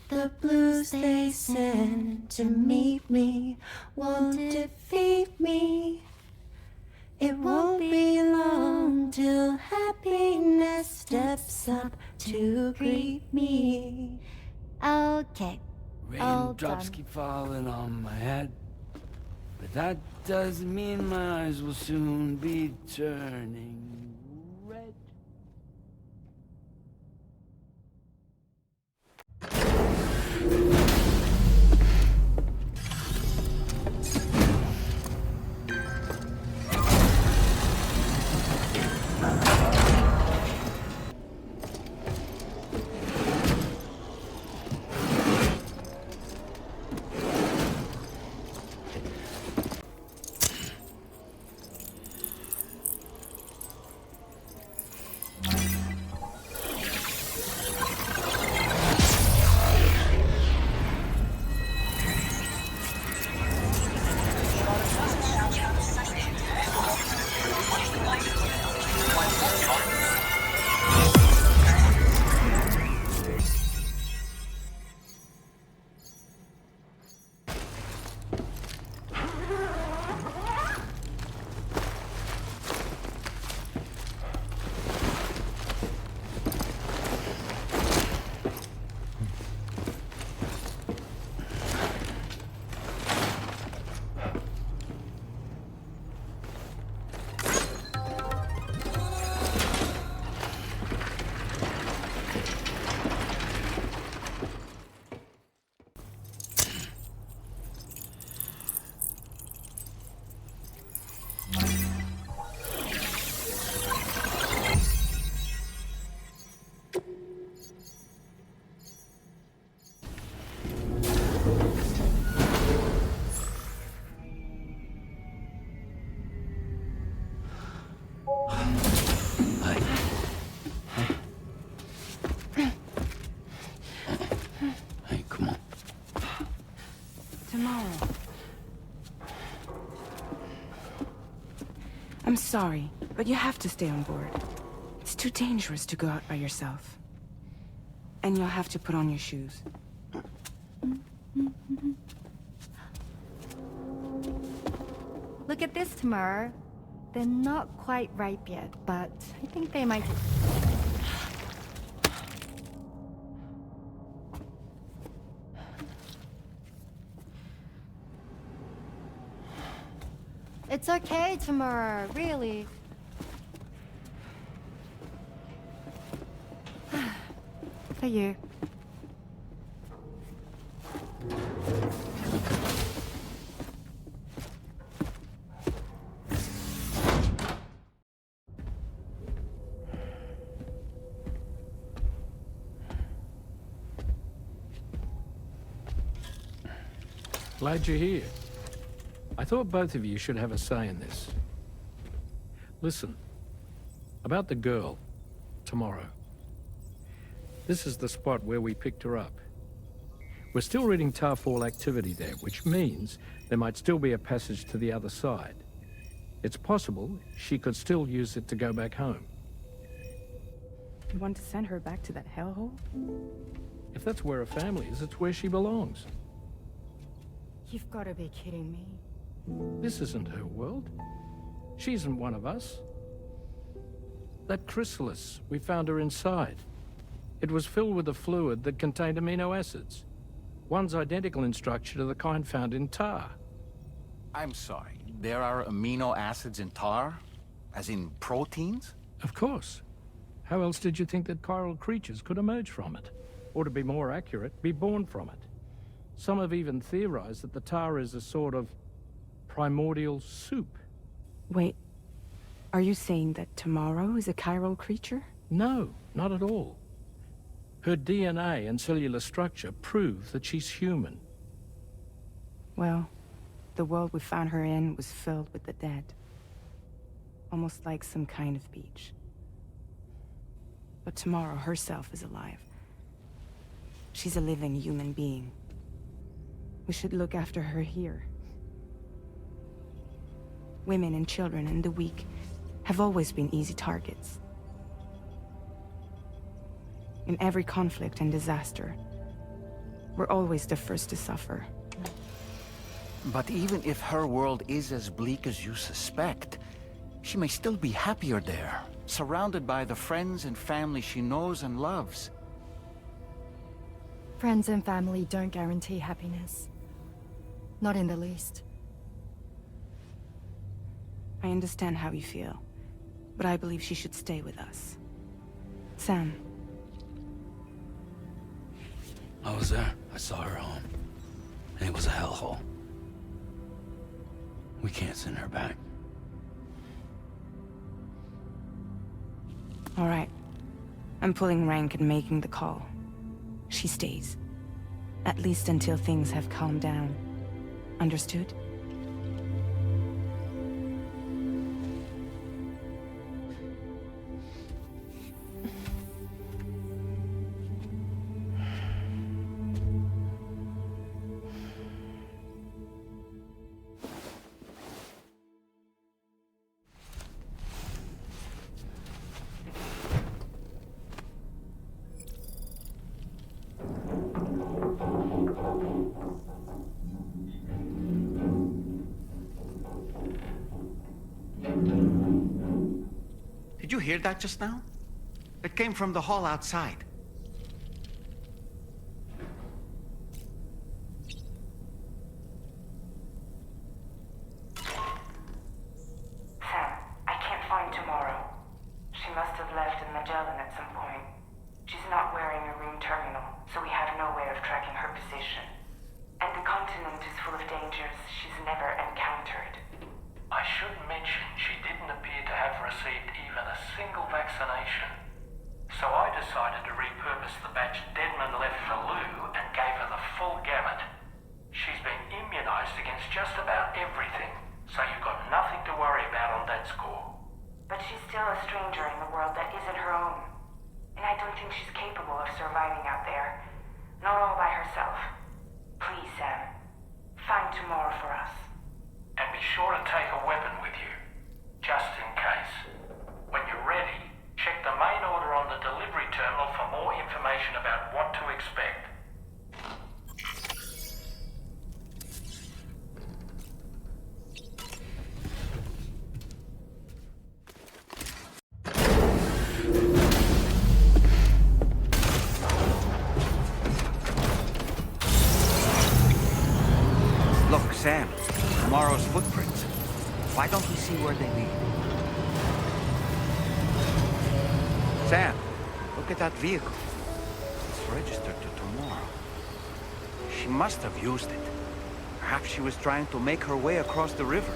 The blues they send to meet me won't defeat me. It won't be long till happiness steps up to greet me. Okay.
Raindrops keep falling on my head, but that doesn't mean my eyes will soon be turning red.
sorry, but you have to stay on board. It's too dangerous to go out by yourself. And you'll have to put on your shoes.
Look at this, Tamara. They're not quite ripe yet, but I think they might... It's okay, Tamara, really. For you.
Glad you're here. I thought both of you should have a say in this. Listen, about the girl, tomorrow. This is the spot where we picked her up. We're still reading Tarfall activity there, which means there might still be a passage to the other side. It's possible she could still use it to go back home.
You want to send her back to that hellhole?
If that's where her family is, it's where she belongs.
You've got to be kidding me.
This isn't her world. She isn't one of us. That chrysalis, we found her inside. It was filled with a fluid that contained amino acids. One's identical in structure to the kind found in tar.
I'm sorry, there are amino acids in tar? As in proteins?
Of course. How else did you think that chiral creatures could emerge from it? Or to be more accurate, be born from it? Some have even theorized that the tar is a sort of primordial soup.
Wait, are you saying that tomorrow is a chiral creature?
No, not at all. Her DNA and cellular structure prove that she's human.
Well, the world we found her in was filled with the dead. Almost like some kind of beach. But tomorrow herself is alive. She's a living human being. We should look after her here. Women and children and the weak have always been easy targets. In every conflict and disaster, we're always the first to suffer.
But even if her world is as bleak as you suspect, she may still be happier there, surrounded by the friends and family she knows and loves.
Friends and family don't guarantee happiness. Not in the least.
I understand how you feel, but I believe she should stay with us. Sam.
I was there. I saw her home. And it was a hellhole. We can't send her back.
All right. I'm pulling rank and making the call. She stays. At least until things have calmed down. Understood?
Did you hear that just now? It came from the hall outside.
Sam, I can't find Tomorrow. She must have left in Magellan at some point. She's not wearing a room terminal, so we have no way of tracking her position. And the continent is full of dangers she's never encountered.
I should mention she didn't appear to have received even a single vaccination. So I decided to repurpose the batch Deadman left for Lou and gave her the full gamut. She's been immunized against just about everything, so you've got nothing to worry about on that score.
But she's still a stranger in the world that isn't her own. And I don't think she's capable of surviving out there. Not all by herself. Please, Sam. Find Tomorrow for us.
And be sure to take a weapon with you, just in case.
Why don't we see where they lead? Sam, look at that vehicle. It's registered to tomorrow. She must have used it. Perhaps she was trying to make her way across the river.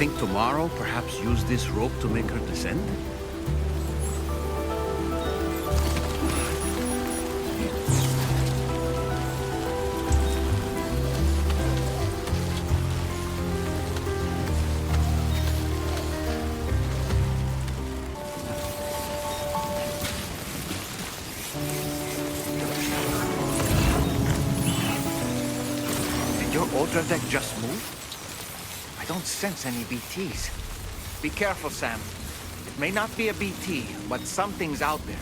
Think tomorrow perhaps use this rope to make her descend? Did your Ultra deck just move? I don't sense any BTs. Be careful, Sam. It may not be a BT, but something's out there.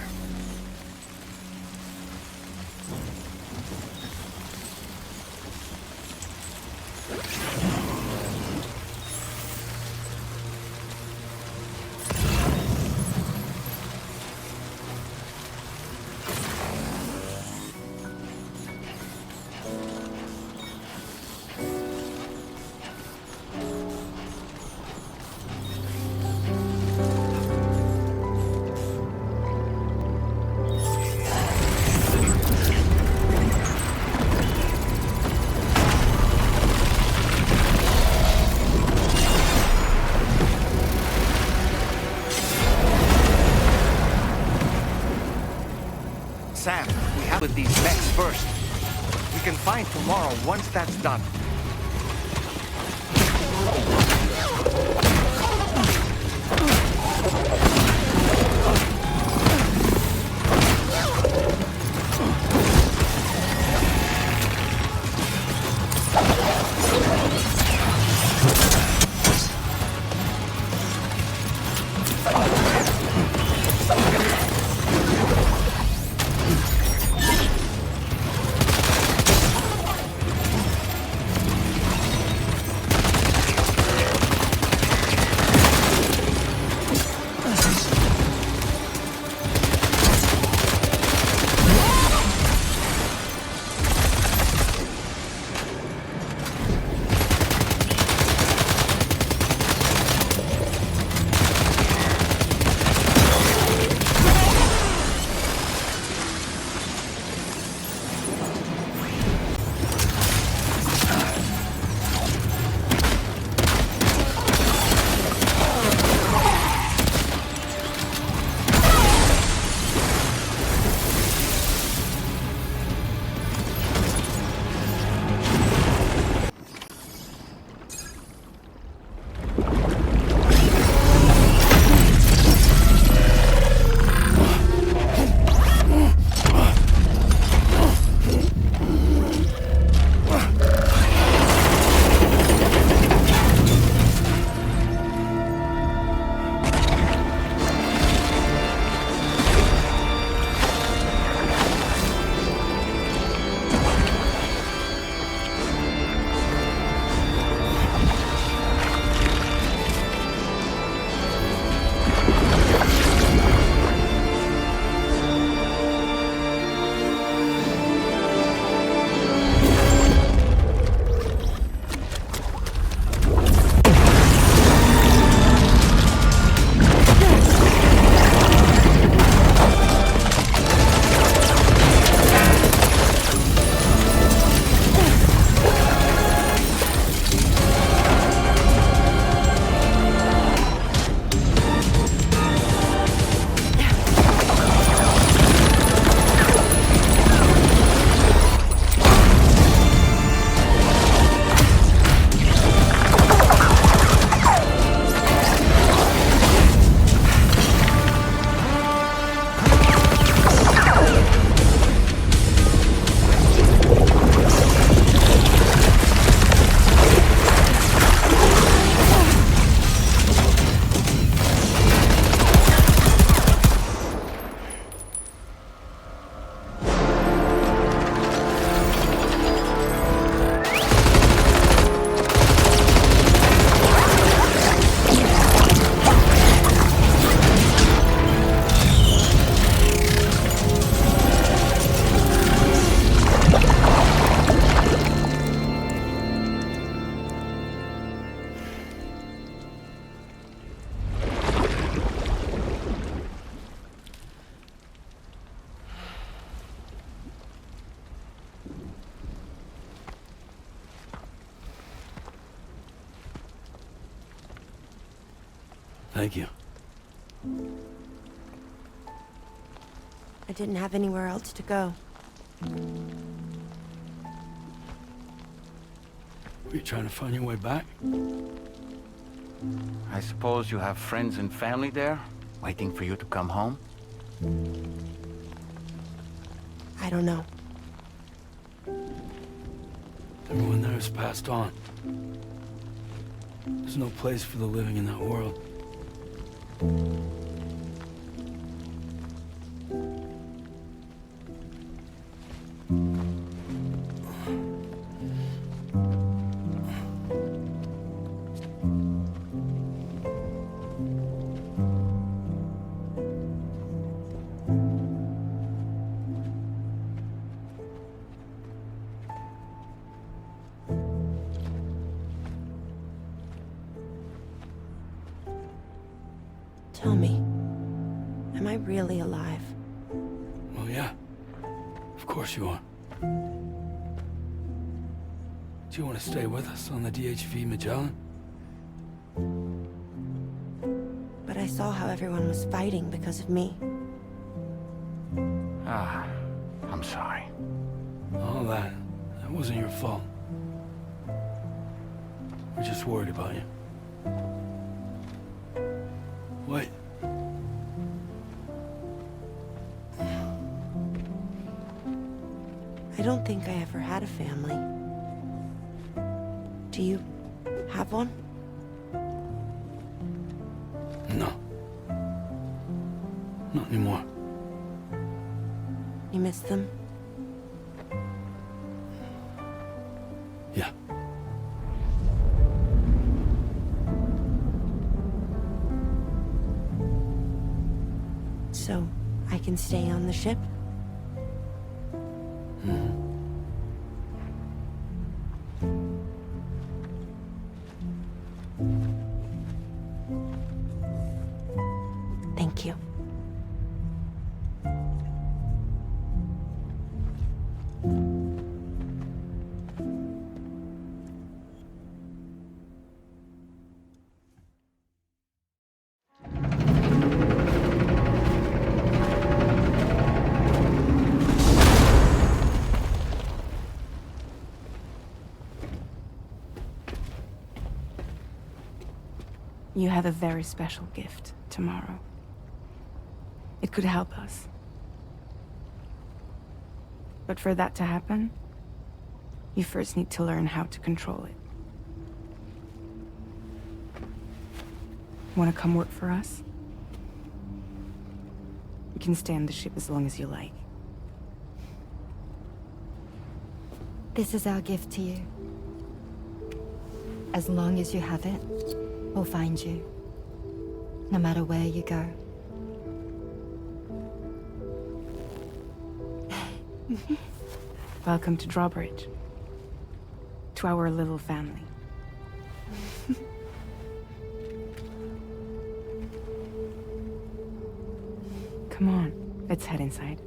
Sam, we have with these mechs first. We can find tomorrow once that's done.
Thank you.
I didn't have anywhere else to go.
Were you trying to find your way back?
I suppose you have friends and family there, waiting for you to come home?
I don't know.
Everyone there has passed on. There's no place for the living in that world.
Tell me, am I really alive?
Well, yeah. Of course you are. Do you want to stay with us on the DHV Magellan?
But I saw how everyone was fighting because of me.
Ah, I'm sorry.
All that wasn't your fault. We're just worried about you. Wait.
I don't think I ever had a family. Do you have one?
No. Not anymore.
You miss them?
Yeah.
So, I can stay on the ship? Thank you.
You have a very special gift tomorrow. It could help us. But for that to happen, you first need to learn how to control it. Want to come work for us? You can stay on the ship as long as you like.
This is our gift to you. As long as you have it, we'll find you. No matter where you go.
Welcome to Drawbridge. To our little family. Come on, let's head inside.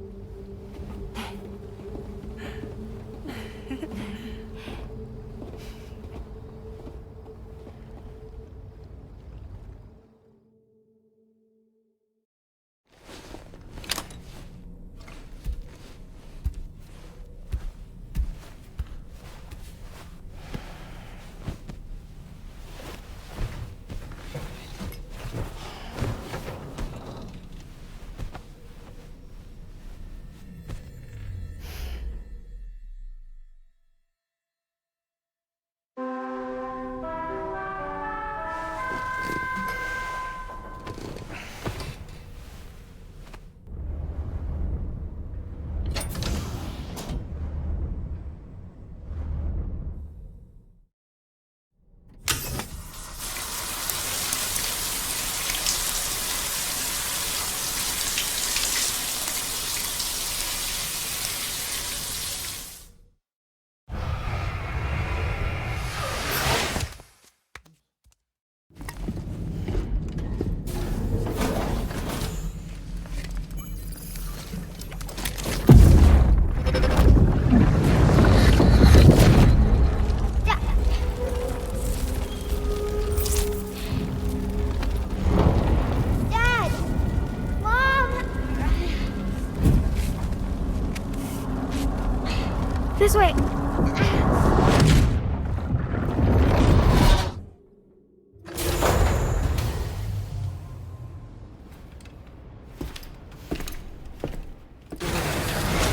This way!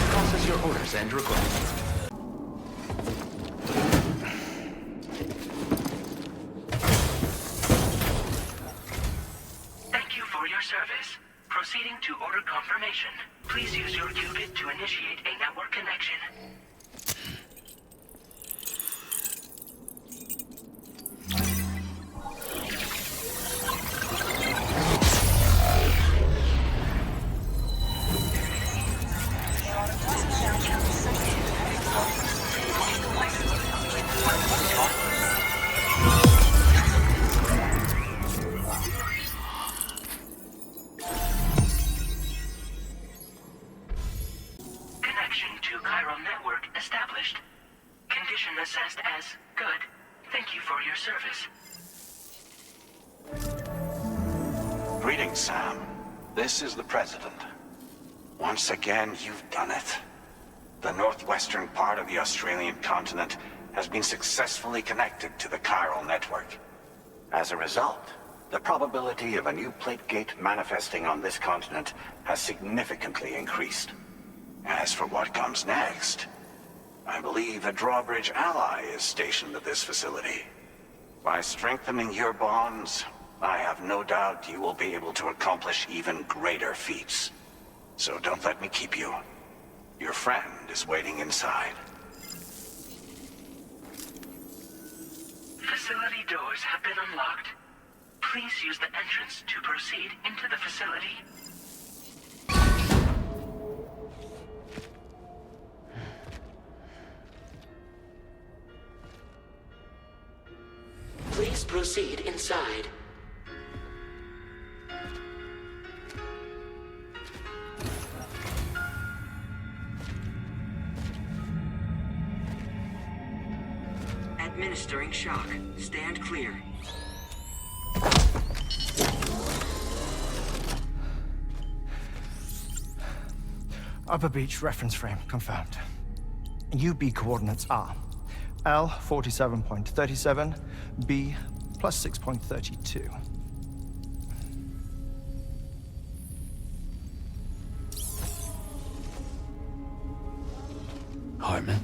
Process your orders and requests.
Thank you for your service. Proceeding to order confirmation. Please use your qubit to initiate a network connection. Connection to chiral network established. Condition assessed as good. Thank you for your service.
Greetings, Sam. This is the President. Once again, you've done it. The northwestern part of the Australian continent has been successfully connected to the chiral network. As a result, the probability of a new plate gate manifesting on this continent has significantly increased. As for what comes next, I believe a Drawbridge ally is stationed at this facility. By strengthening your bonds, I have no doubt you will be able to accomplish even greater feats. So don't let me keep you. Your friend is waiting inside.
Facility doors have been unlocked. Please use the entrance to proceed into the facility. Please proceed inside. Administering shock. Stand clear.
Upper Beach reference frame confirmed. UB coordinates are L 47.37, B plus 6.32.
Hartman?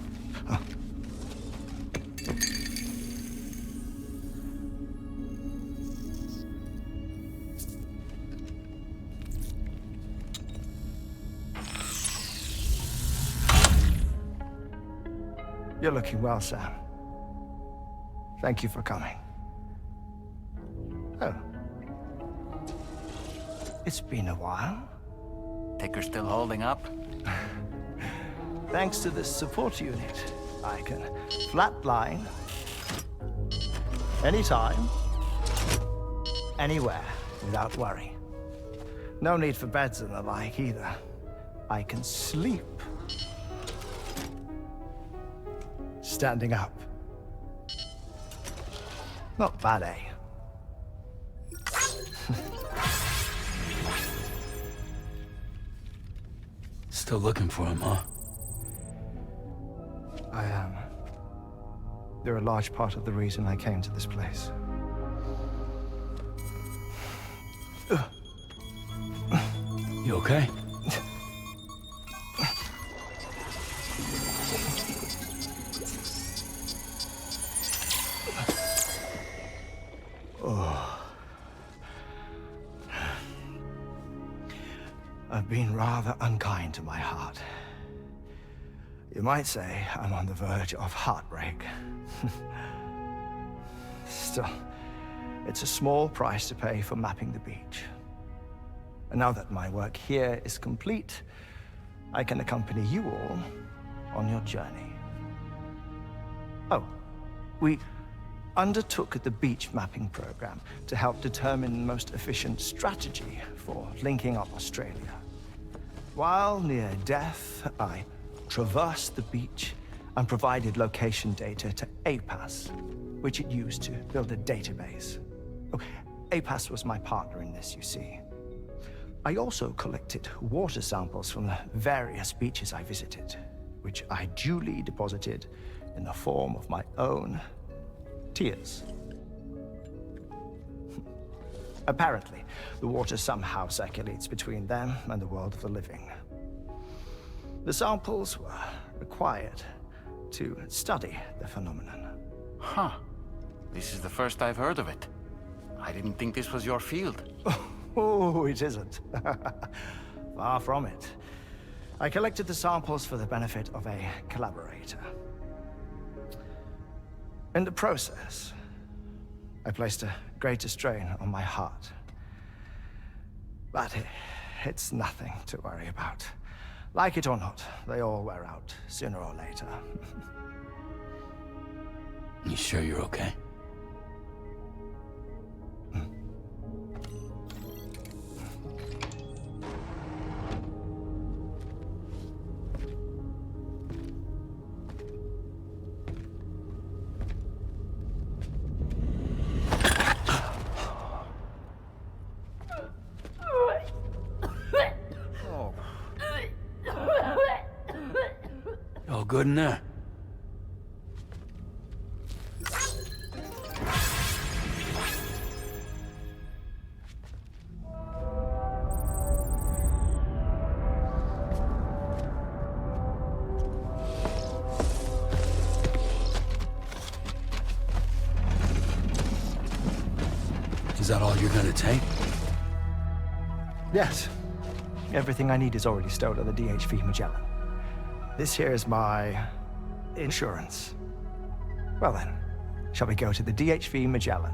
You're looking well, Sam. Thank you for coming. Oh. It's been a while.
Ticker still holding up?
Thanks to this support unit, I can flatline anytime, anywhere, without worry. No need for beds and the like either. I can sleep standing up. Not bad, eh?
Still looking for him, huh?
I am. They're a large part of the reason I came to this place.
You okay?
I've been rather unkind to my heart. You might say I'm on the verge of heartbreak. Still, it's a small price to pay for mapping the beach. And now that my work here is complete, I can accompany you all on your journey. Oh, we undertook the beach mapping program to help determine the most efficient strategy for linking up Australia. While near death, I traversed the beach and provided location data to APAS, which it used to build a database. Oh, APAS was my partner in this, you see. I also collected water samples from the various beaches I visited, which I duly deposited in the form of my own tears. Apparently, the water somehow circulates between them and the world of the living. The samples were required to study the phenomenon.
Huh. This is the first I've heard of it. I didn't think this was your field.
Oh, it isn't. Far from it. I collected the samples for the benefit of a collaborator. In the process, I placed a greater strain on my heart. But it's nothing to worry about. Like it or not, they all wear out sooner or later.
You sure you're okay? All good in there? Is that all you're gonna take?
Yes. Everything I need is already stowed on the DHV Magellan. This here is my insurance. Well then, shall we go to the DHV Magellan?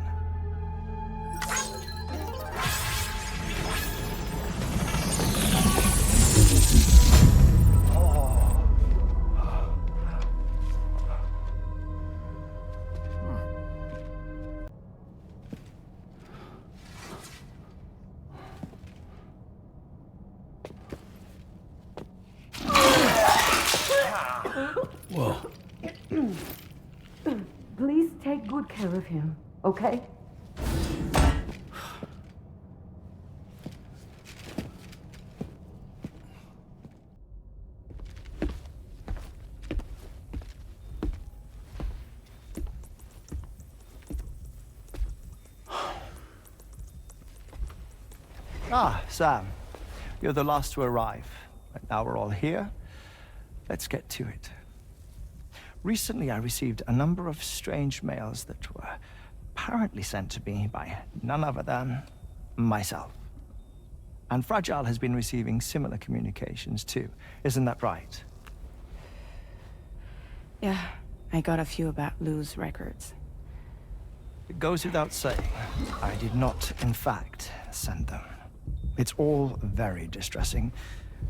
Whoa.
Please take good care of him, okay?
Ah, Sam. You're the last to arrive. But now we're all here. Let's get to it. Recently, I received a number of strange mails that were apparently sent to me by none other than myself. And Fragile has been receiving similar communications too. Isn't that right?
Yeah, I got a few about Lou's records.
It goes without saying, I did not, in fact, send them. It's all very distressing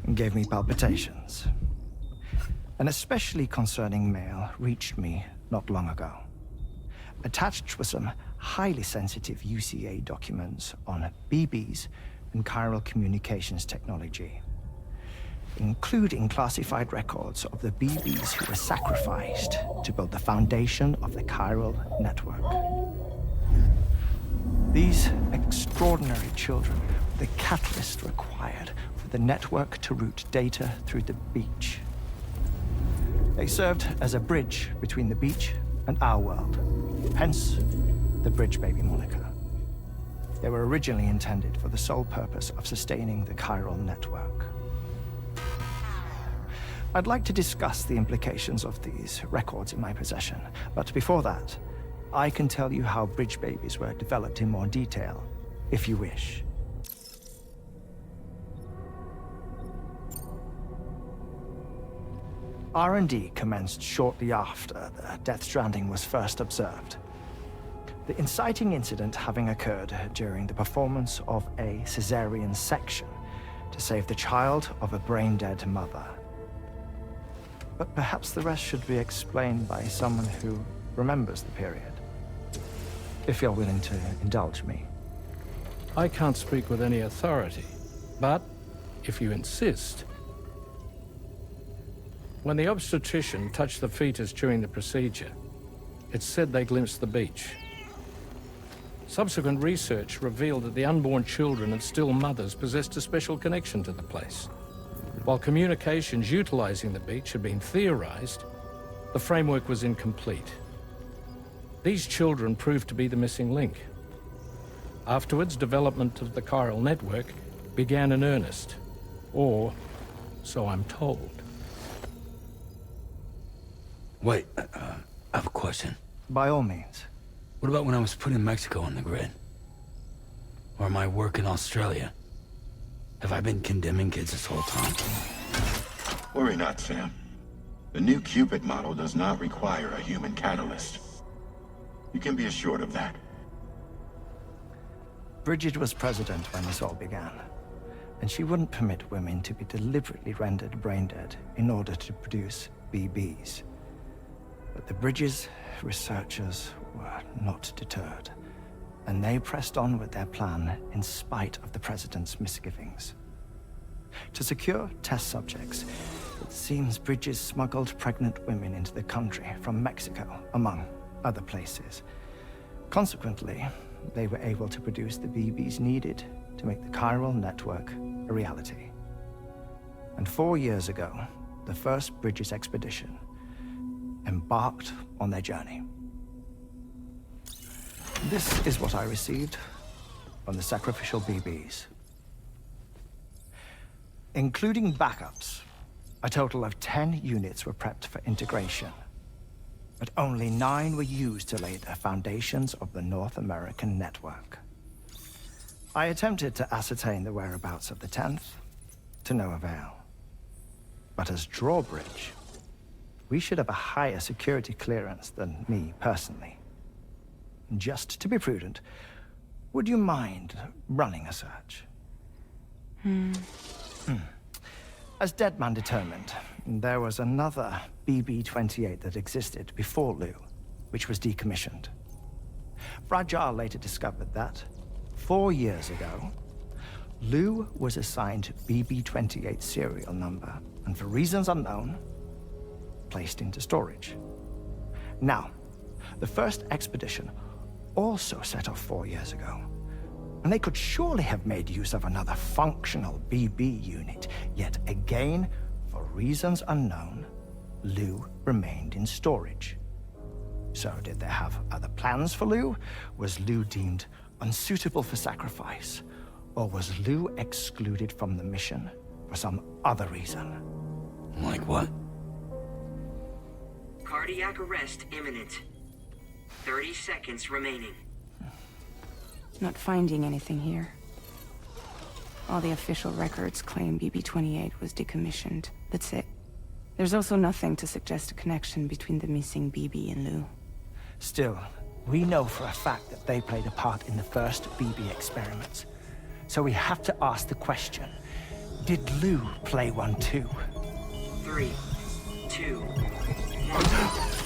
and gave me palpitations. An especially concerning mail reached me not long ago. Attached were some highly sensitive UCA documents on BBs and chiral communications technology, including classified records of the BBs who were sacrificed to build the foundation of the chiral network. These extraordinary children were the catalyst required for the network to route data through the beach. They served as a bridge between the beach and our world, hence the Bridge Baby moniker. They were originally intended for the sole purpose of sustaining the chiral network. I'd like to discuss the implications of these records in my possession, but before that, I can tell you how Bridge Babies were developed in more detail, if you wish. R&D commenced shortly after the Death Stranding was first observed. The inciting incident having occurred during the performance of a cesarean section to save the child of a brain-dead mother. But perhaps the rest should be explained by someone who remembers the period. If you're willing to indulge me.
I can't speak with any authority, but if you insist. When the obstetrician touched the fetus during the procedure, it's said they glimpsed the beach. Subsequent research revealed that the unborn children of still mothers possessed a special connection to the place. While communications utilizing the beach had been theorized, the framework was incomplete. These children proved to be the missing link. Afterwards, development of the chiral network began in earnest, or so I'm told.
Wait, I have a question.
By all means.
What about when I was putting Mexico on the grid? Or my work in Australia? Have I been condemning kids this whole time?
Worry not, Sam. The new Cupid model does not require a human catalyst. You can be assured of that.
Bridget was president when this all began, and she wouldn't permit women to be deliberately rendered brain dead in order to produce BBs. But the Bridges researchers were not deterred, and they pressed on with their plan in spite of the president's misgivings. To secure test subjects, it seems Bridges smuggled pregnant women into the country from Mexico, among other places. Consequently, they were able to produce the BBs needed to make the chiral network a reality. And 4 years ago, the first Bridges expedition embarked on their journey. This is what I received from the sacrificial BBs. Including backups, a total of 10 units were prepped for integration, but only 9 were used to lay the foundations of the North American network. I attempted to ascertain the whereabouts of the 10th, to no avail. But as Drawbridge, we should have a higher security clearance than me personally. Just to be prudent, would you mind running a search? As Deadman determined, there was another BB-28 that existed before Lou, which was decommissioned. Fragile later discovered that, 4 years ago, Lou was assigned BB-28 serial number, and for reasons unknown, placed into storage. Now, the first expedition also set off 4 years ago, and they could surely have made use of another functional BB unit, yet again, for reasons unknown, Lou remained in storage. So did they have other plans for Lou? Was Lou deemed unsuitable for sacrifice? Or was Lou excluded from the mission for some other reason?
Like what?
Cardiac arrest imminent. 30 seconds remaining.
Not finding anything here. All the official records claim BB-28 was decommissioned. That's it. There's also nothing to suggest a connection between the missing BB and Lou.
Still, we know for a fact that they played a part in the first BB experiments. So we have to ask the question, did Lou play one too?
3, 2, 1.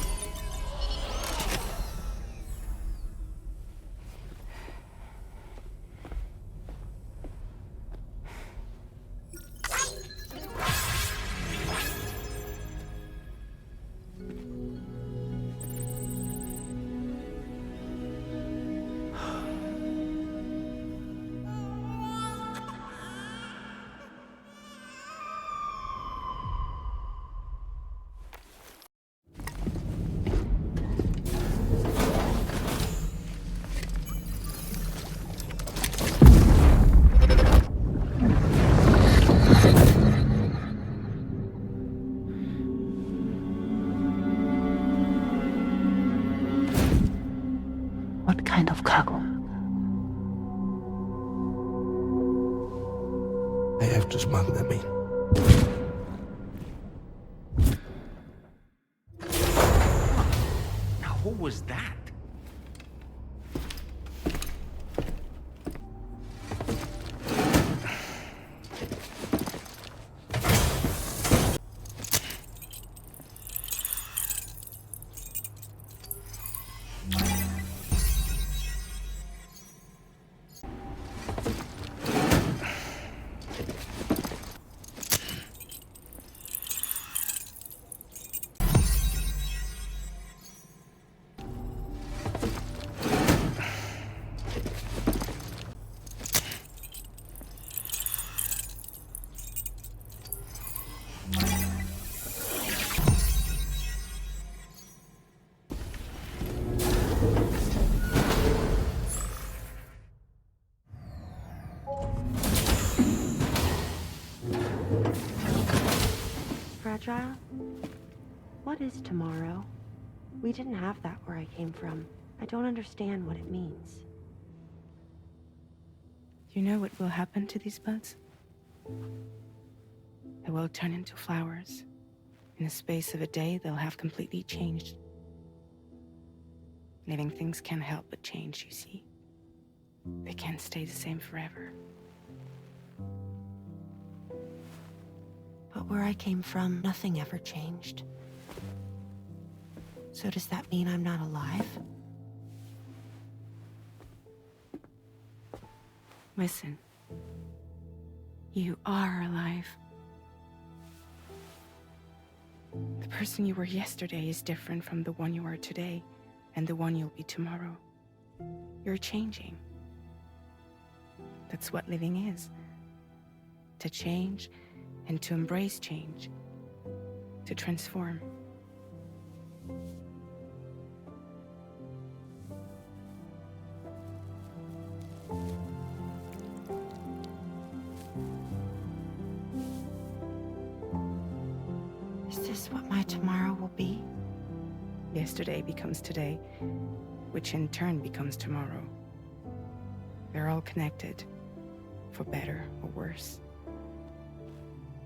What kind of cargo?
I have to smuggle them in.
Now, who was that?
fragile? What is tomorrow? We didn't have that where I came from. I don't understand what it means.
You know what will happen to these buds? They will turn into flowers. In the space of a day, they'll have completely changed. Living things can't help but change, you see. They can't stay the same forever.
But where I came from, nothing ever changed. So does that mean I'm not alive?
Listen. You are alive. The person you were yesterday is different from the one you are today, and the one you'll be tomorrow. You're changing. That's what living is. To change, and to embrace change. To transform.
Is this what my tomorrow will be?
Yesterday becomes today, which in turn becomes tomorrow. They're all connected, for better or worse.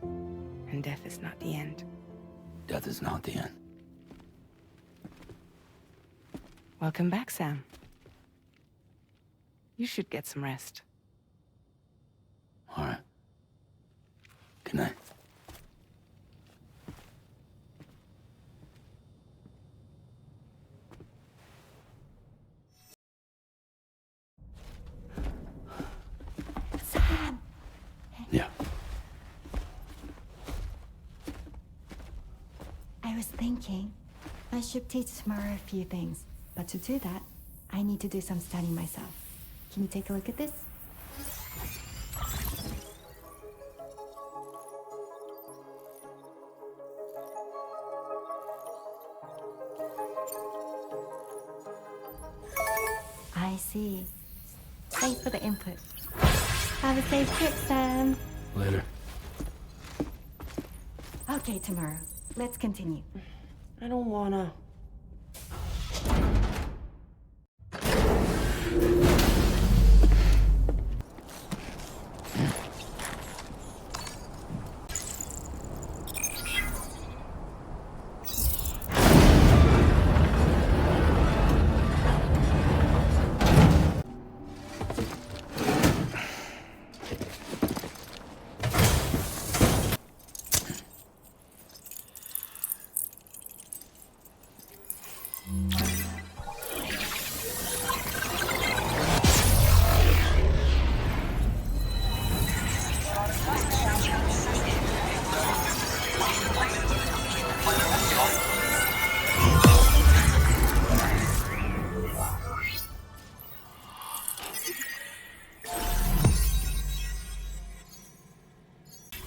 And death is not the end.
Death is not the end.
Welcome back, Sam. You should get some rest.
All right. Good night.
Sam!
Yeah.
I was thinking, I should teach tomorrow a few things, but to do that, I need to do some studying myself. Can you take a look at this? I see. Thanks for the input. Have a safe trip, Sam.
Later.
Okay, tomorrow. Let's continue.
I don't wanna.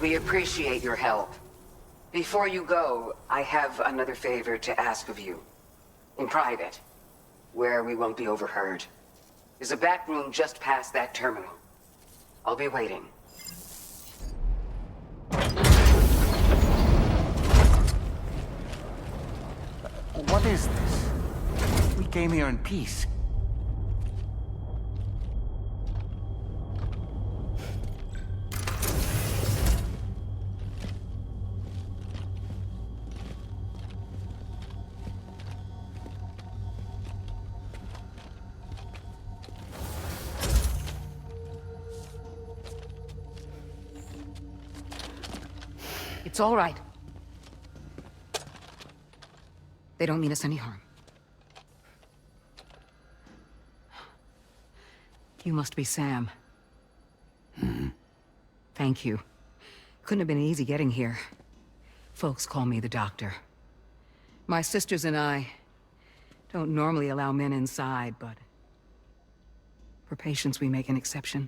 We appreciate your help. Before you go, I have another favor to ask of you. In private, where we won't be overheard. There's a back room just past that terminal. I'll be waiting.
What is this? We came here in peace.
It's all right. They don't mean us any harm. You must be Sam. Thank you. Couldn't have been easy getting here. Folks call me the doctor. My sisters and I don't normally allow men inside, but for patients we make an exception.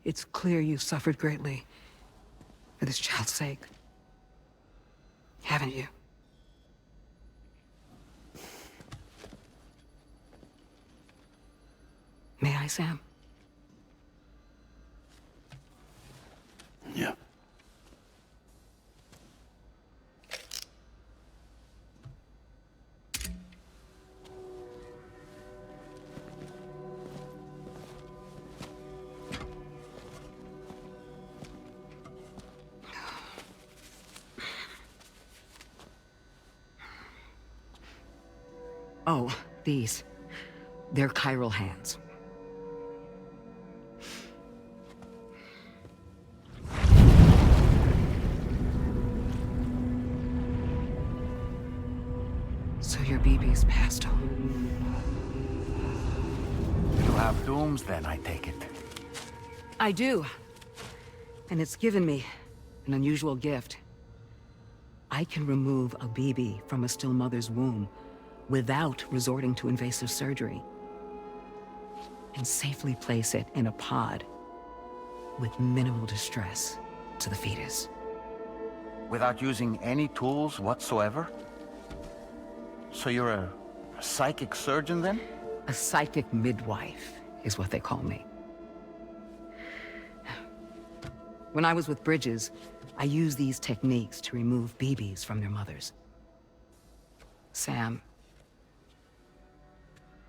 It's clear you suffered greatly for this child's sake. Haven't you? May I, Sam?
Yeah.
Oh, these. They're chiral hands. So your BB's passed on.
You have dooms then, I take it.
I do. And it's given me an unusual gift. I can remove a BB from a still mother's womb without resorting to invasive surgery, and safely place it in a pod with minimal distress to the fetus.
Without using any tools whatsoever? So you're a psychic surgeon then?
A psychic midwife is what they call me. When I was with Bridges, I used these techniques to remove BBs from their mothers. Sam,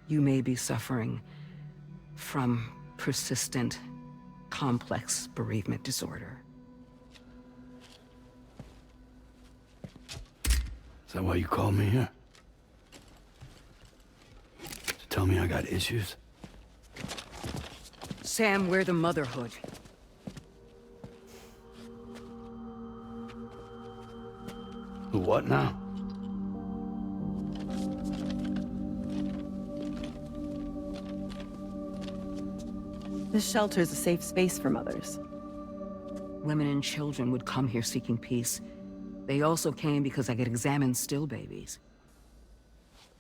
you may be suffering from persistent, complex bereavement disorder.
Is that why you called me here? To tell me I got issues?
Sam, we're the motherhood.
The what now?
This shelter is a safe space for mothers.
Women and children would come here seeking peace. They also came because I could examine still babies.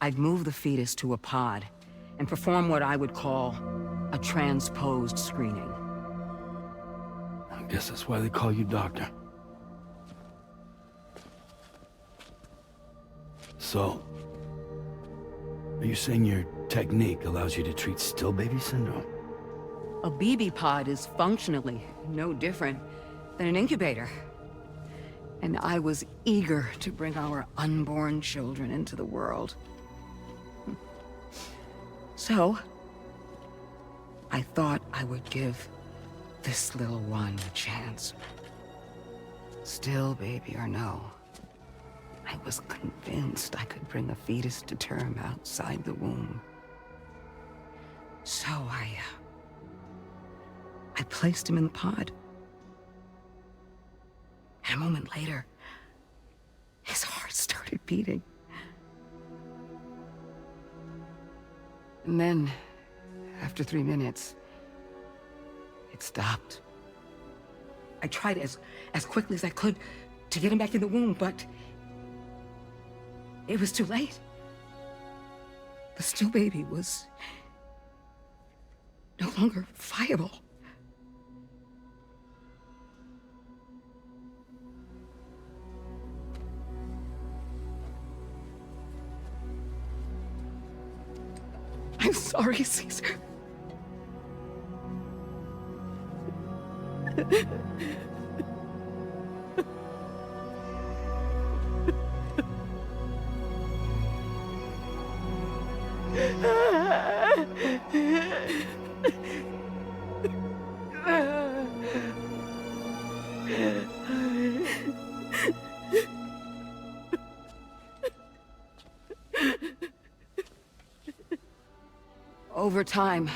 I'd move the fetus to a pod and perform what I would call a transposed screening.
I guess that's why they call you doctor. So, are you saying your technique allows you to treat still baby syndrome?
A BB pod is functionally no different than an incubator. And I was eager to bring our unborn children into the world. So, I thought I would give this little one a chance. Still baby or no, I was convinced I could bring a fetus to term outside the womb. So I placed him in the pod. And a moment later, his heart started beating. And then, after 3 minutes, it stopped. I tried as quickly as I could to get him back in the womb, but it was too late. The still baby was no longer viable. I'm sorry, Caesar. Over time,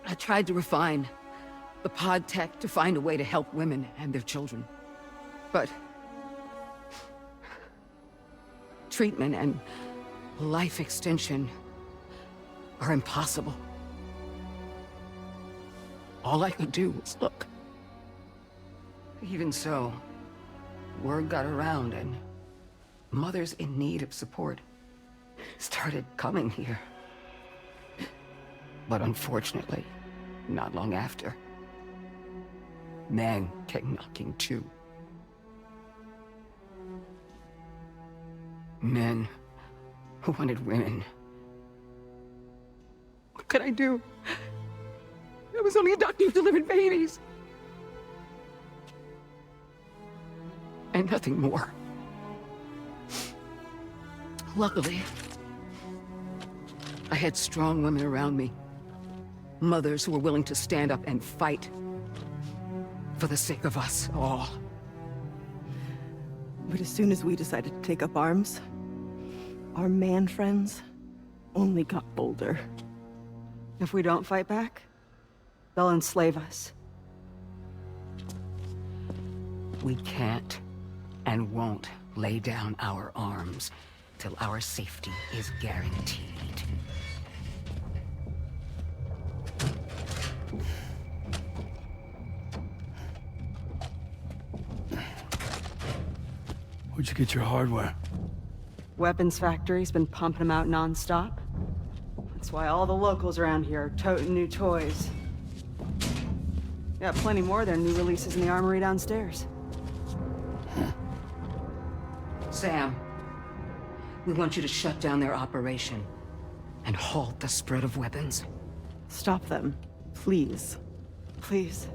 I tried to refine the pod tech to find a way to help women and their children. But treatment and life extension are impossible. All I could do was look. Even so, word got around and mothers in need of support started coming here. But unfortunately, not long after, men came knocking too. Men who wanted women. What could I do? I was only a doctor who delivered babies. And nothing more. Luckily, I had strong women around me. Mothers who were willing to stand up and fight for the sake of us all.
But as soon as we decided to take up arms, our man friends only got bolder. If we don't fight back, they'll enslave us.
We can't and won't lay down our arms till our safety is guaranteed.
Where'd you get your hardware?
Weapons factory's been pumping them out non-stop. That's why all the locals around here are toting new toys. Got plenty more of their new releases in the armory downstairs.
Sam, we want you to shut down their operation and halt the spread of weapons.
Stop them, please. Please.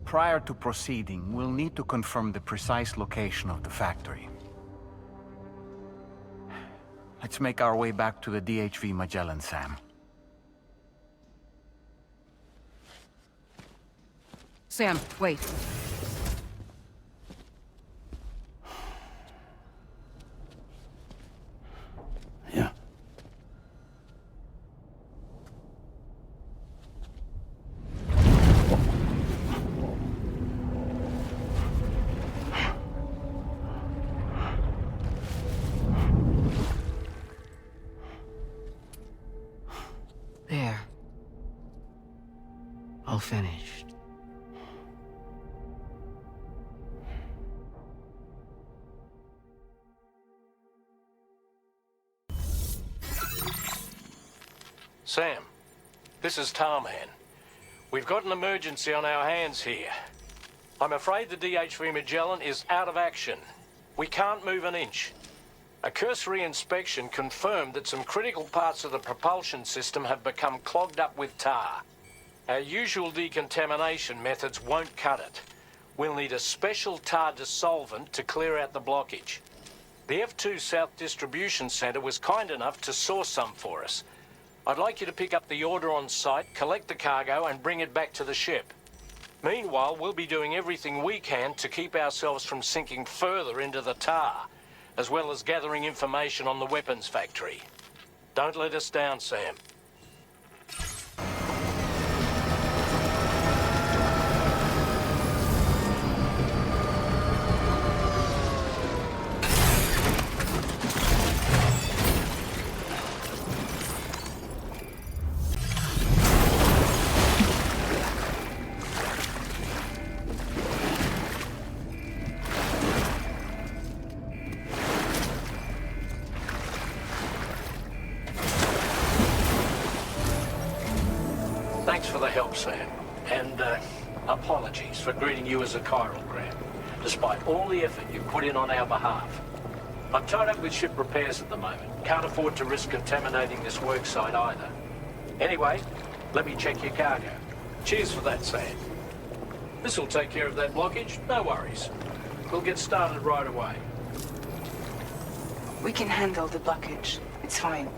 Prior to proceeding, we'll need to confirm the precise location of the factory. Let's make our way back to the DHV Magellan, Sam.
Sam, wait.
Yeah.
There. All finished.
Sam, this is Tarman. We've got an emergency on our hands here. I'm afraid the DHV Magellan is out of action. We can't move an inch. A cursory inspection confirmed that some critical parts of the propulsion system have become clogged up with tar. Our usual decontamination methods won't cut it. We'll need a special tar dissolvent to clear out the blockage. The F2 South Distribution Center was kind enough to source some for us. I'd like you to pick up the order on site, collect the cargo, and bring it back to the ship. Meanwhile, we'll be doing everything we can to keep ourselves from sinking further into the tar, as well as gathering information on the weapons factory. Don't let us down, Sam. Thanks for the help, Sam. And, apologies for greeting you as a chiral grab, despite all the effort you put in on our behalf. I'm tied up with ship repairs at the moment. Can't afford to risk contaminating this work site either. Anyway, let me check your cargo. Cheers for that, Sam. This'll take care of that blockage, no worries. We'll get started right away.
We can handle the blockage. It's fine.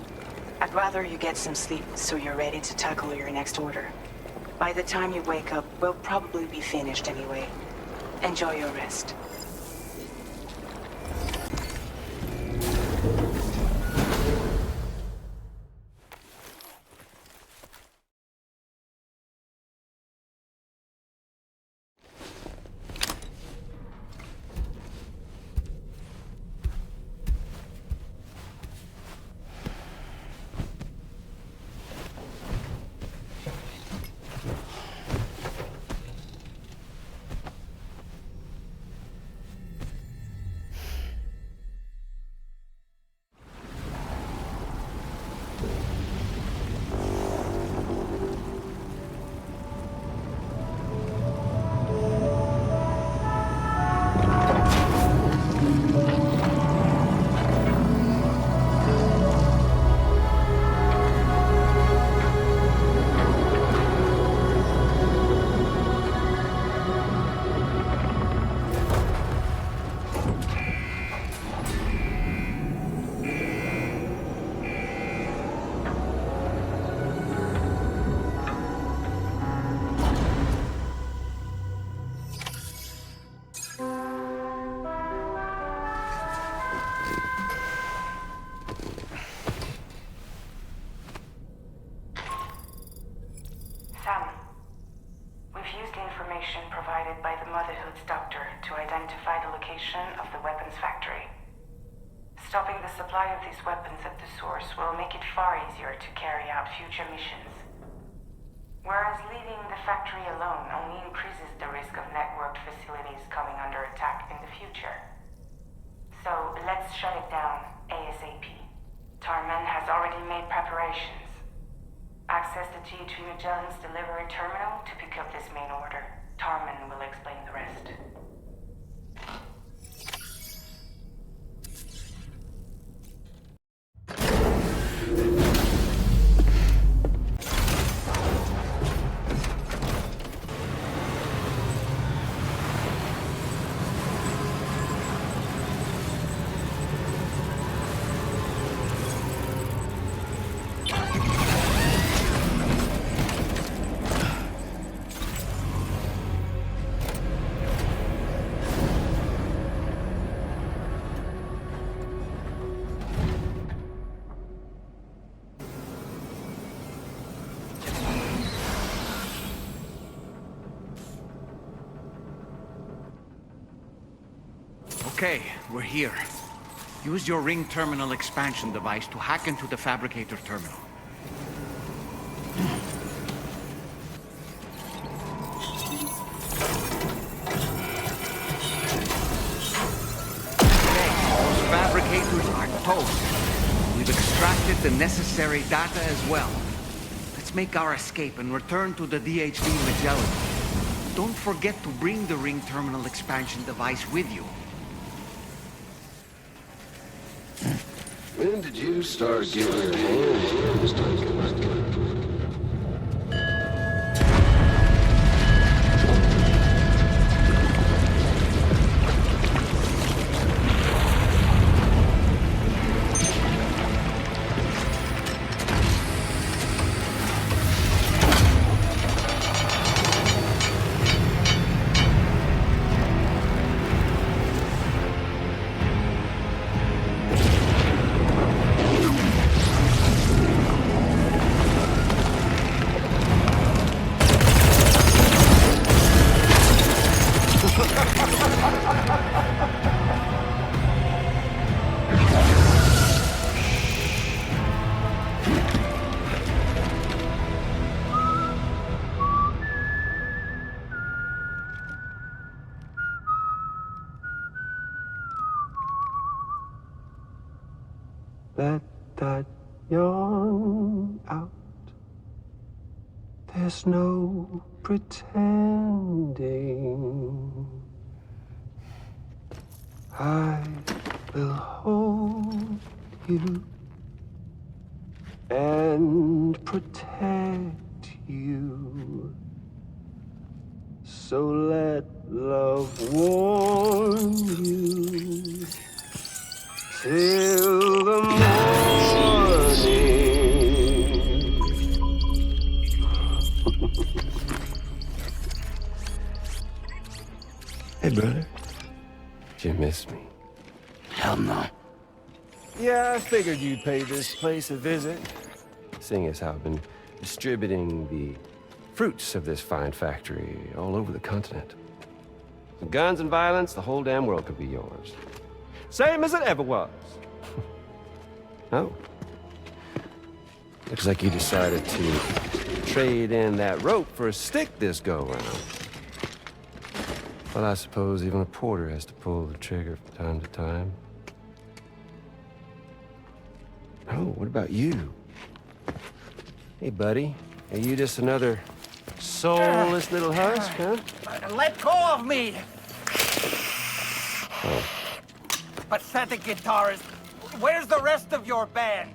I'd rather you get some sleep so you're ready to tackle your next order. By the time you wake up, we'll probably be finished anyway. Enjoy your rest.
the Motherhood's doctor to identify the location of the weapons factory. Stopping the supply of these weapons at the source will make it far easier to carry out future missions. Whereas leaving the factory alone only increases the risk of networked facilities coming under attack in the future. So let's shut it down ASAP. Tarman has already made preparations. Access the THV Magellan's delivery terminal to pick up this main order. Tarman will explain the rest.
Okay, we're here. Use your ring terminal expansion device to hack into the fabricator terminal. Okay, those fabricators are toast. We've extracted the necessary data as well. Let's make our escape and return to the DHV Magellan. Don't forget to bring the ring terminal expansion device with you.
When did you start getting your hands on this thing?
Let that yawn out. There's no pretending. I will hold you and protect you. So let love warm you till the morning. Hey, brother. Did you miss me?
Hell no.
Yeah, I figured you'd pay this place a visit, seeing as how I've been distributing the fruits of this fine factory all over the continent. With guns and violence, the whole damn world could be yours. Same as it ever was. Oh. Looks like you decided to trade in that rope for a stick this go-around. Well, I suppose even a porter has to pull the trigger from time to time. Oh, what about you? Hey, buddy. Are you just another soulless little husk, huh?
Let go of me!
Oh.
Pathetic guitarist. Where's the rest of your band?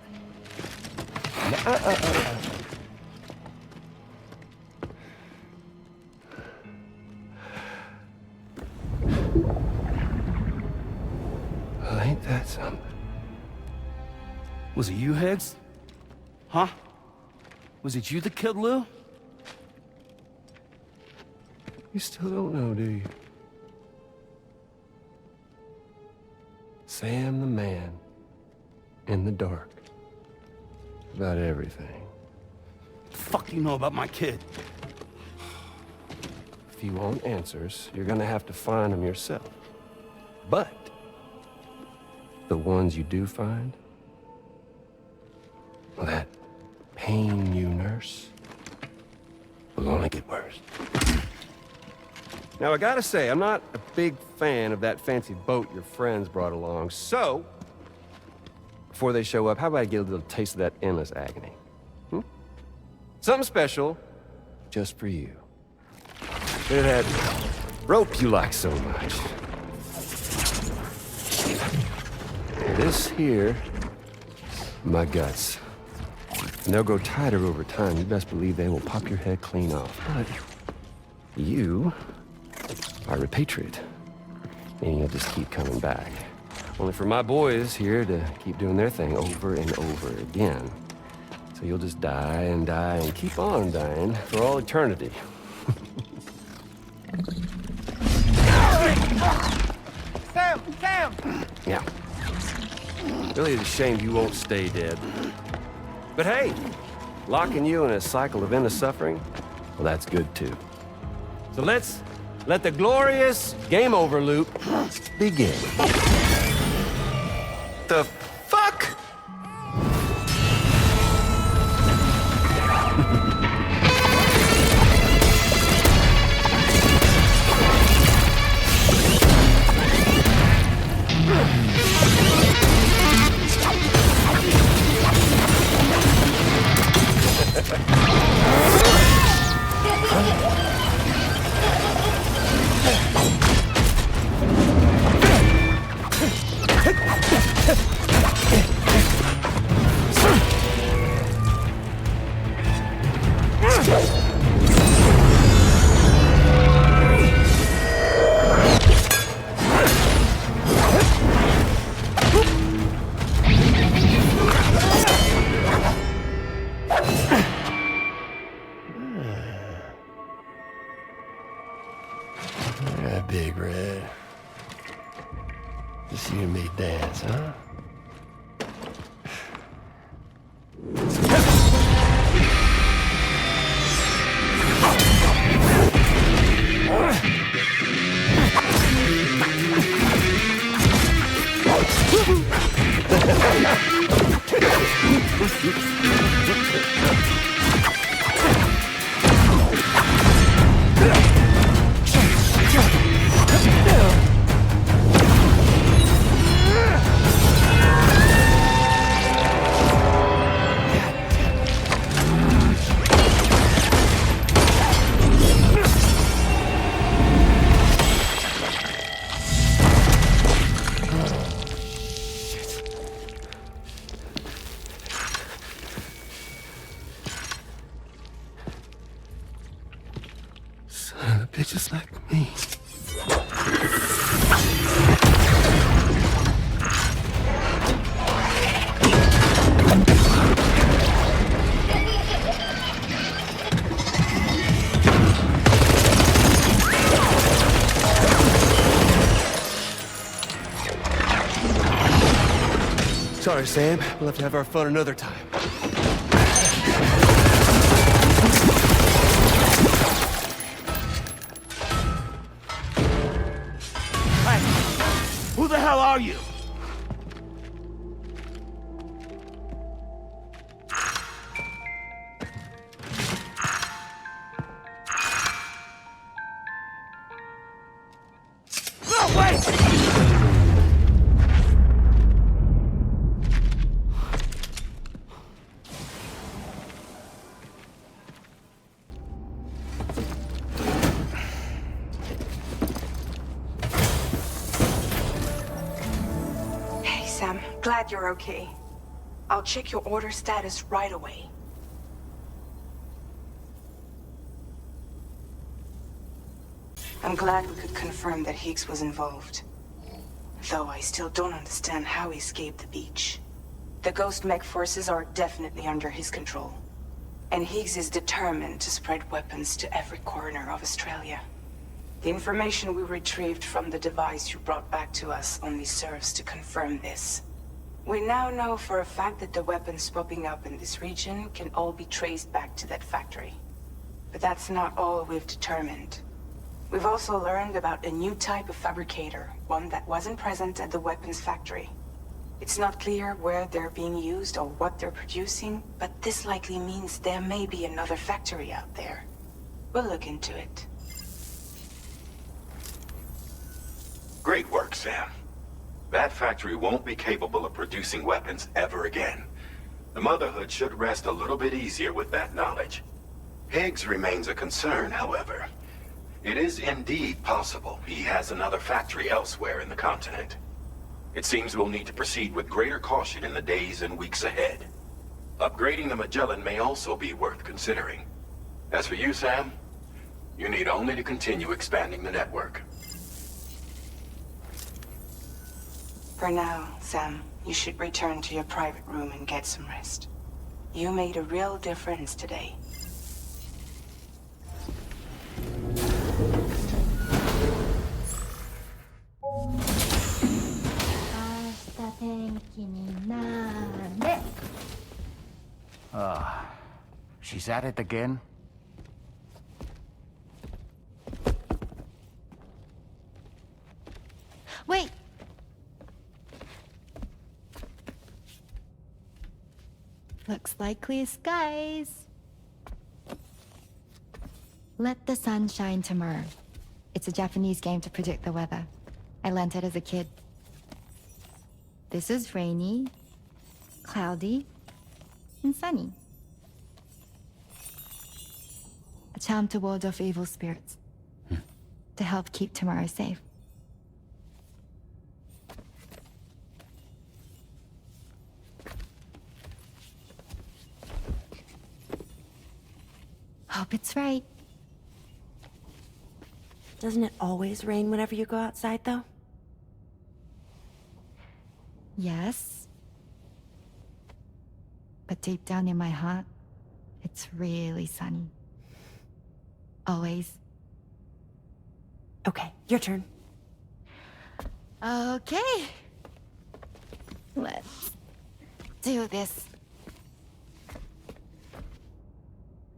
Well, ain't that something?
Was it you, Higgs? Huh? Was it you that killed Lou?
You still don't know, do you? Sam the man in the dark about everything.
The fuck do you know about my kid?
if you want answers, you're gonna have to find them yourself. But the ones you do find, well, that pain you nurse will only get worse. Now, I gotta say, I'm not a big fan of that fancy boat your friends brought along, so before they show up, how about I get a little taste of that endless agony? Something special just for you. Look at that rope you like so much. This here, my guts. And they'll grow tighter over time. You best believe they will pop your head clean off. But you are repatriate, meaning you'll just keep coming back. Only for my boys here to keep doing their thing over and over again. So you'll just die and keep on dying for all eternity.
Sam!
Yeah. Really is a shame you won't stay dead. But hey, locking you in a cycle of endless suffering, well, that's good too. So let's let the glorious game over loop begin. The fuck?
Yeah, Big Red. Just you and me dance, huh? Son of bitches like me. Sorry, Sam. We'll have to have our fun another time.
Hey! Who the hell are you? No, wait!
Glad you're okay. I'll check your order status right away. I'm glad we could confirm that Higgs was involved. Though I still don't understand how he escaped the beach. The Ghost Mech forces are definitely under his control. And Higgs is determined to spread weapons to every corner of Australia. The information we retrieved from the device you brought back to us only serves to confirm this. We now know for a fact that the weapons popping up in this region can all be traced back to that factory. But that's not all we've determined.
We've also learned about a new type of fabricator, one that wasn't present at the weapons factory. It's not clear where they're being used or what they're producing, but this likely means there may be another factory out there. We'll look into it.
Great work, Sam. That factory won't be capable of producing weapons ever again. The Motherhood should rest a little bit easier with that knowledge. Higgs remains a concern, however. It is indeed possible he has another factory elsewhere in the continent. It seems we'll need to proceed with greater caution in the days and weeks ahead. Upgrading the Magellan may also be worth considering. As for you, Sam, you need only to continue expanding the network.
For now, Sam, you should return to your private room and get some rest. You made a real difference today.
She's at it again?
Wait! Looks like clear skies. Let the sun shine tomorrow. It's a Japanese game to predict the weather. I learned it as a kid. This is rainy, cloudy, and sunny. A charm to ward off evil spirits. To help keep tomorrow safe. Hope it's right.
Doesn't it always rain whenever you go outside, though?
Yes. But deep down in my heart, it's really sunny. Always.
Okay, your turn.
Okay. Let's do this.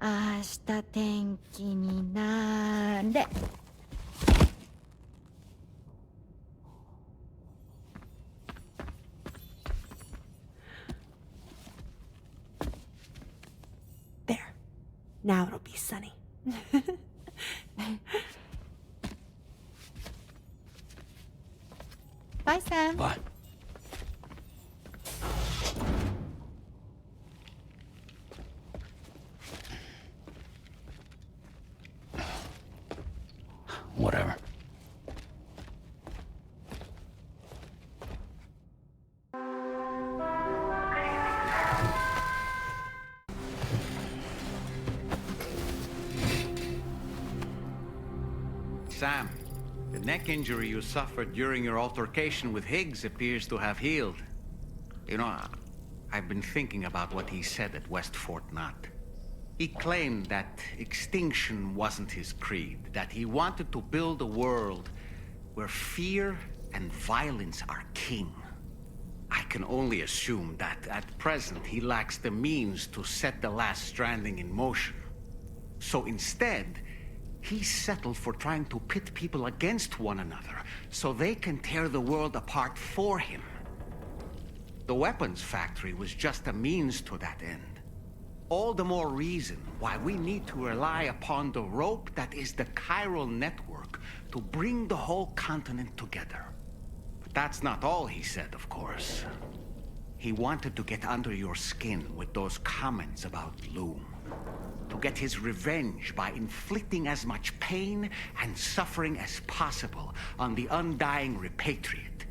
明日天気になれ。
There. Now it'll be sunny.
Bye, Sam.
Bye. Whatever.
Sam, the neck injury you suffered during your altercation with Higgs appears to have healed. You know, I've been thinking about what he said at West Fort Knot. He claimed that extinction wasn't his creed, that he wanted to build a world where fear and violence are king. I can only assume that at present he lacks the means to set the last Stranding in motion. So instead, he settled for trying to pit people against one another so they can tear the world apart for him. The weapons factory was just a means to that end. All the more reason why we need to rely upon the rope that is the chiral network to bring the whole continent together. But that's not all he said, of course. He wanted to get under your skin with those comments about Loom. To get his revenge by inflicting as much pain and suffering as possible on the undying repatriate.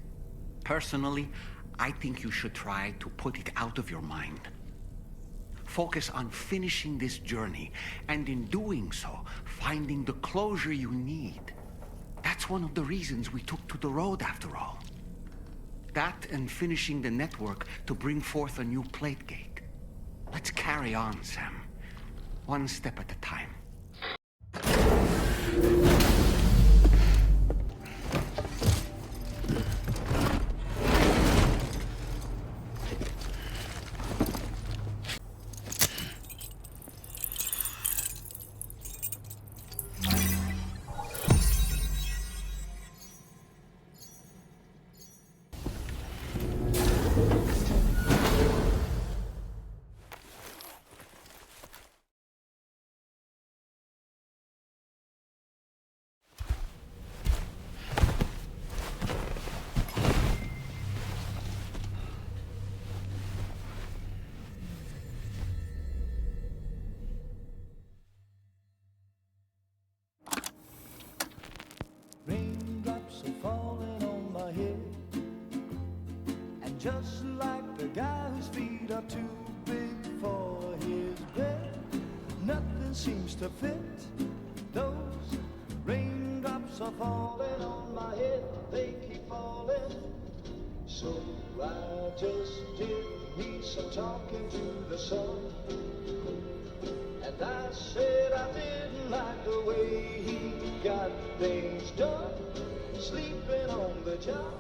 Personally, I think you should try to put it out of your mind. Focus on finishing this journey, and in doing so, finding the closure you need. That's one of the reasons we took to the road, after all. That and finishing the network to bring forth a new plate gate. Let's carry on, Sam. One step at a time.
just like the guy whose feet are too big for his bed. Nothing seems to fit. Those raindrops are falling on my head, they keep falling. So I just did me some talking to the sun. And I said I didn't like the way he got things done. Sleeping on the job,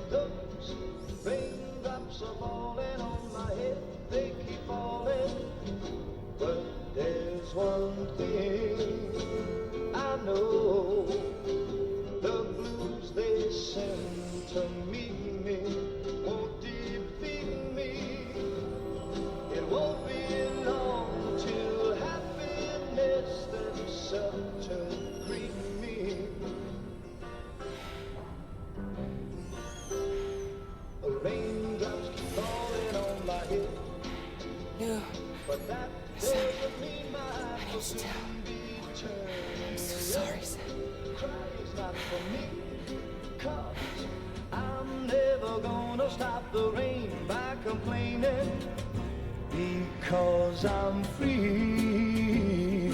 those raindrops are falling on my head, they keep falling. But there's one thing I know, the blues they send to me won't defeat me. It won't be long till happiness themselves to greet me. Raindrops keep falling on my head.
No.
But that doesn't mean my heart will soon be turning.
I'm so sorry, Sam.
Crying's not for me, 'cause I'm never gonna stop the rain by complaining. Because I'm free,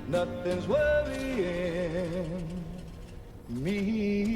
nothing's worrying me.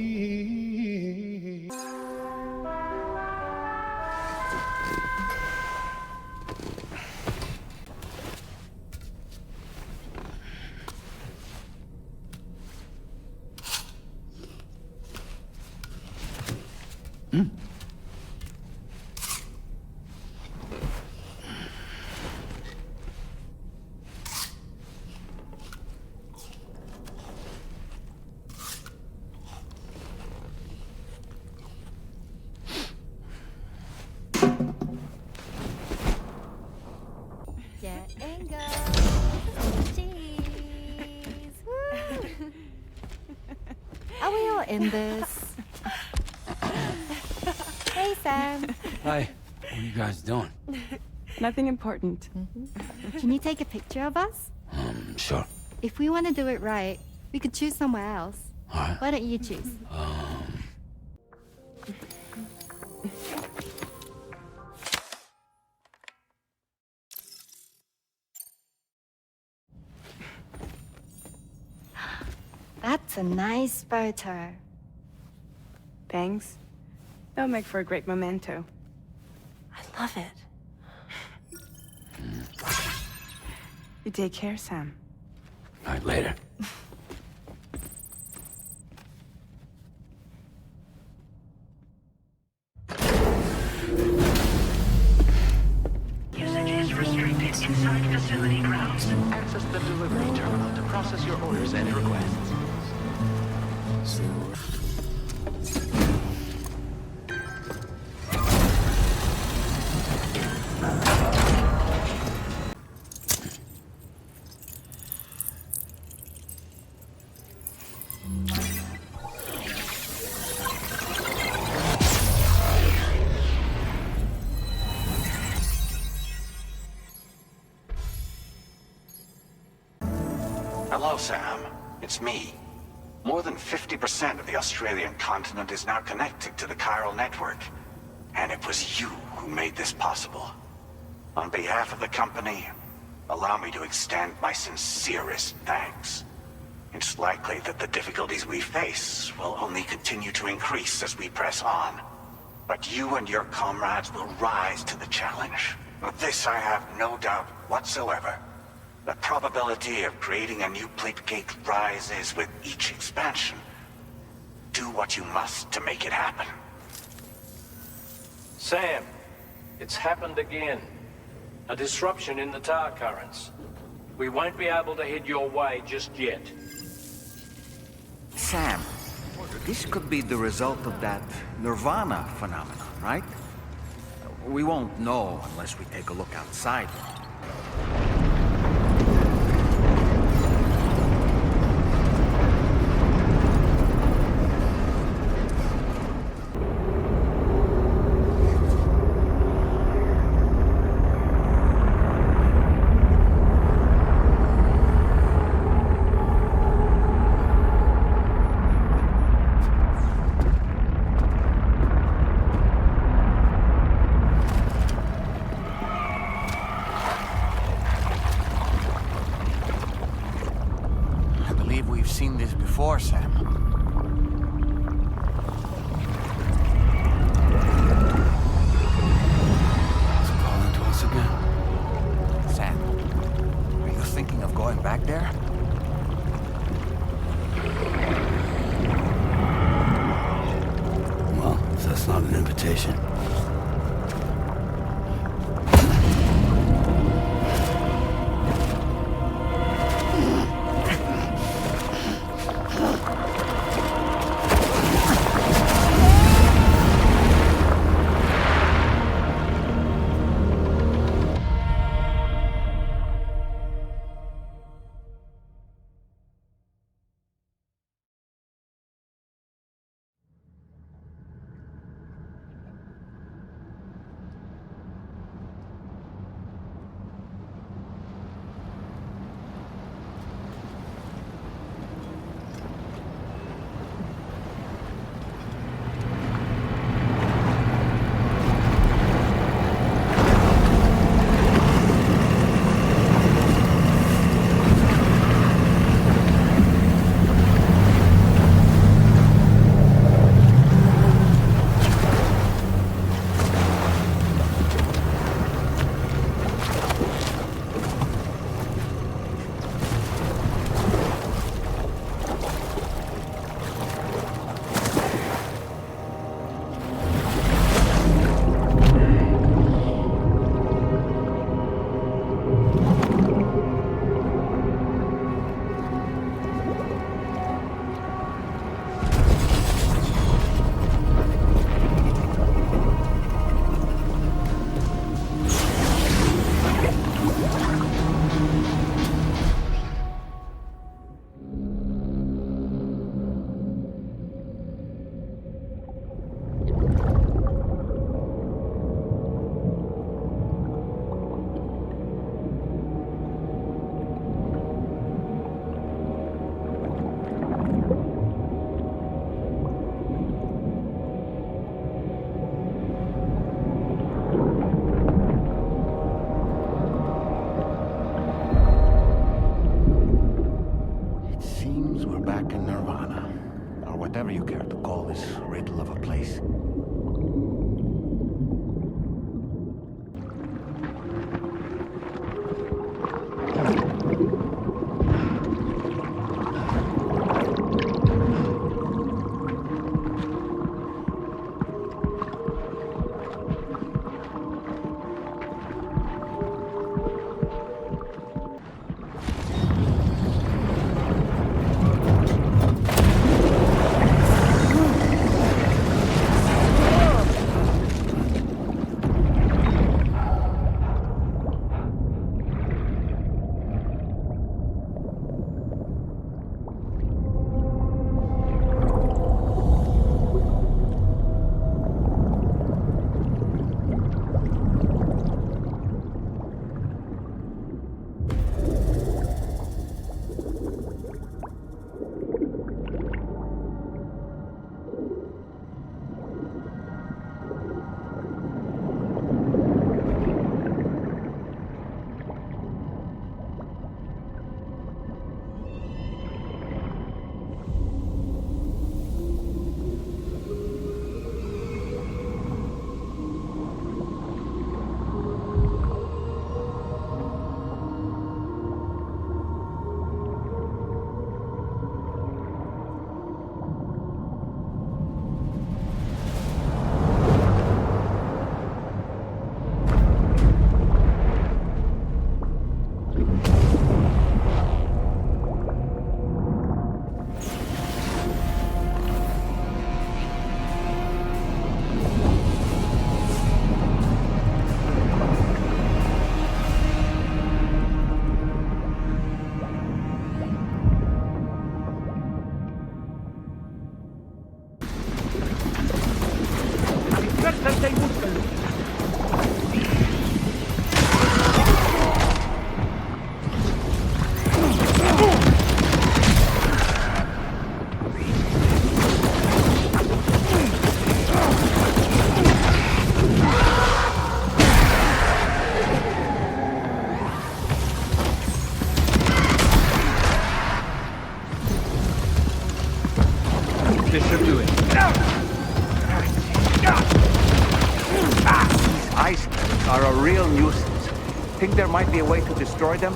Are we all in this? Hey, Sam.
Hi. What are you guys doing?
Nothing important.
Can you take a picture of us?
Sure.
If we want to do it right, we could choose somewhere else.
All right.
Why don't you choose? That's a nice photo.
Thanks. That'll make for a great memento.
I love it.
You take care, Sam.
All right, later.
Usage is restricted inside facility grounds.
Access the delivery terminal to process your orders and requests.
Hello, Sam. It's me. More than 50% of the Australian continent is now connected to the chiral network. And it was you who made this possible. On behalf of the company, allow me to extend my sincerest thanks. It's likely that the difficulties we face will only continue to increase as we press on. But you and your comrades will rise to the challenge. Of this I have no doubt whatsoever. The probability of creating a new plate gate rises with each expansion. Do what you must to make it happen.
Sam, it's happened again. A disruption in the tar currents. We won't be able to head your way just yet.
Sam, this could be the result of that Nirvana phenomenon, right? We won't know unless we take a look outside. believe we've seen this before, Sam.
It's calling to us again.
Sam, are you thinking of going back there?
Well, if that's not an invitation.
Whatever you care to call this riddle of a place. This should do it. These ice caps are a real nuisance. Think there might be a way to destroy them?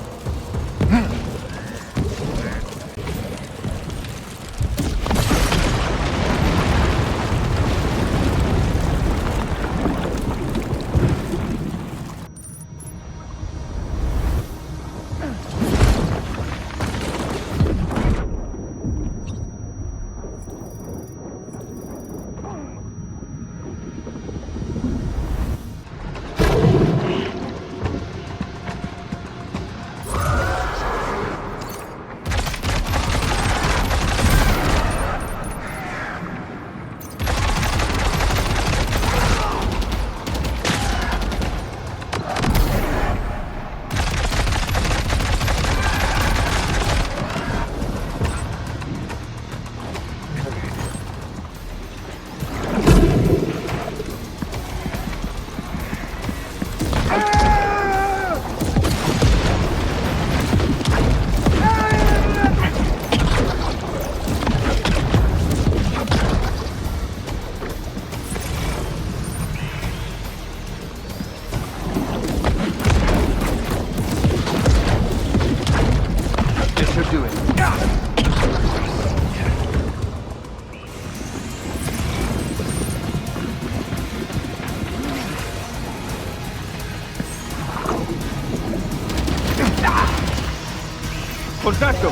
Contacto!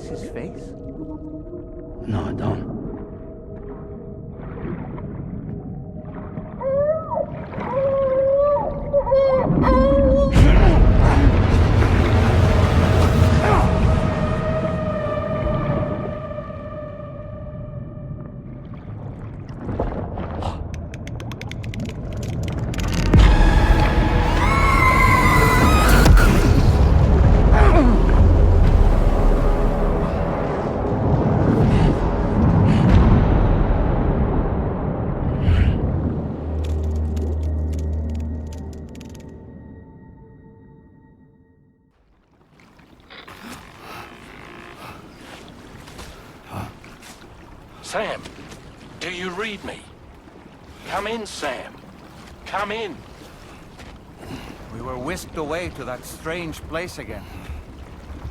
His face?
No, I don't.
Sam, do you read me? Come in, Sam. Come in.
We were whisked away to that strange place again.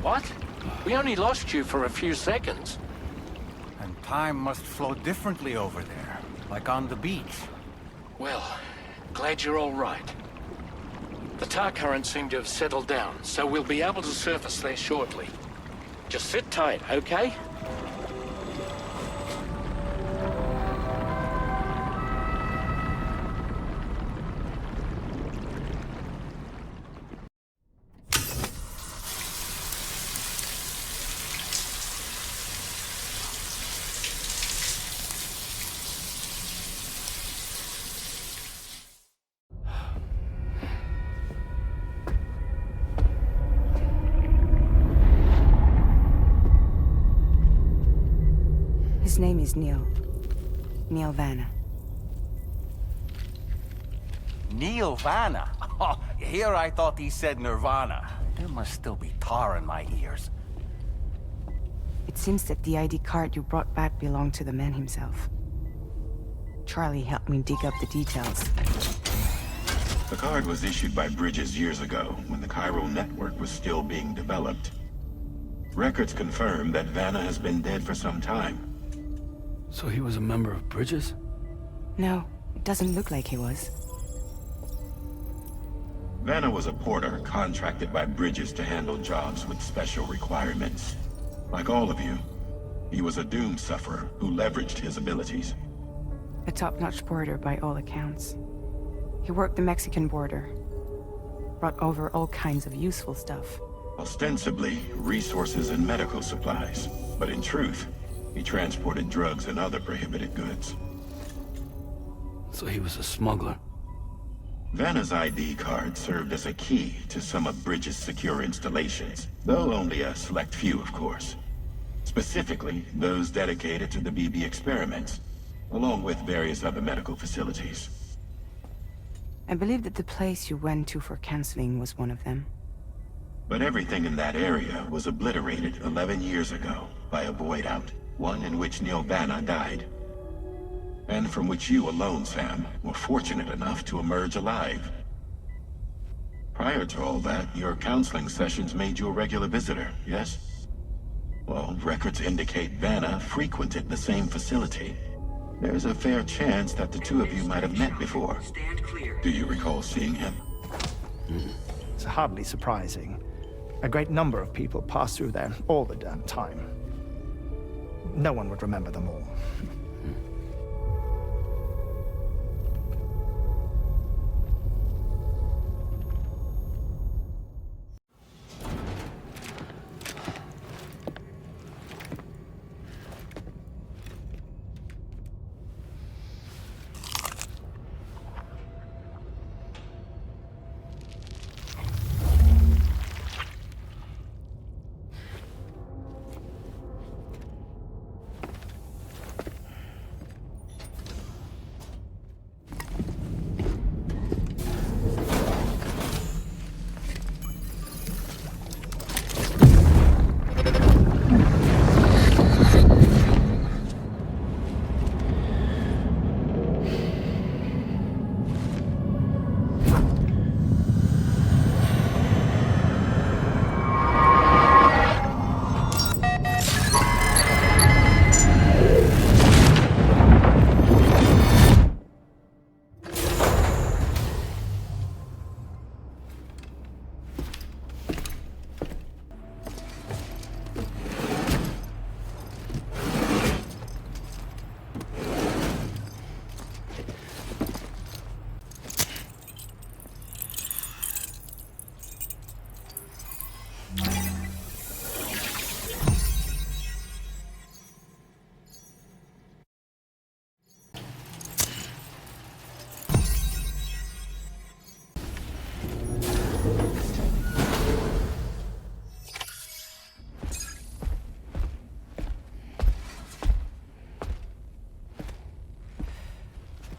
What? We only lost you for a few seconds.
And time must flow differently over there, like on the beach.
Well, glad you're all right. The tar currents seem to have settled down, so we'll be able to surface there shortly. Just sit tight, okay?
His name is Neil. Neil Vanna.
Neil Vanna? Oh, here I thought he said Nirvana. There must still be tar in my ears.
It seems that the ID card you brought back belonged to the man himself. Charlie helped me dig up the details.
The card was issued by Bridges years ago, when the chiral network was still being developed. Records confirm that Vanna has been dead for some time.
So he was a member of Bridges?
No, it doesn't look like he was.
Vanna was a porter contracted by Bridges to handle jobs with special requirements. Like all of you, he was a doom sufferer who leveraged his abilities.
A top-notch porter by all accounts. He worked the Mexican border. Brought over all kinds of useful stuff.
Ostensibly, resources and medical supplies. But in truth, he transported drugs and other prohibited goods.
So he was a smuggler.
Vanna's ID card served as a key to some of Bridges' secure installations, though only a select few, of course. Specifically, those dedicated to the BB experiments, along with various other medical facilities.
I believe that the place you went to for counseling was one of them.
But everything in that area was obliterated 11 years ago by a void out, one in which Neil Vanna died. And from which you alone, Sam, were fortunate enough to emerge alive. Prior to all that, your counseling sessions made you a regular visitor, yes? Well, records indicate Vanna frequented the same facility. There's a fair chance that the two of you might have met before. Do you recall seeing him?
It's hardly surprising. A great number of people pass through there all the damn time. No one would remember them all.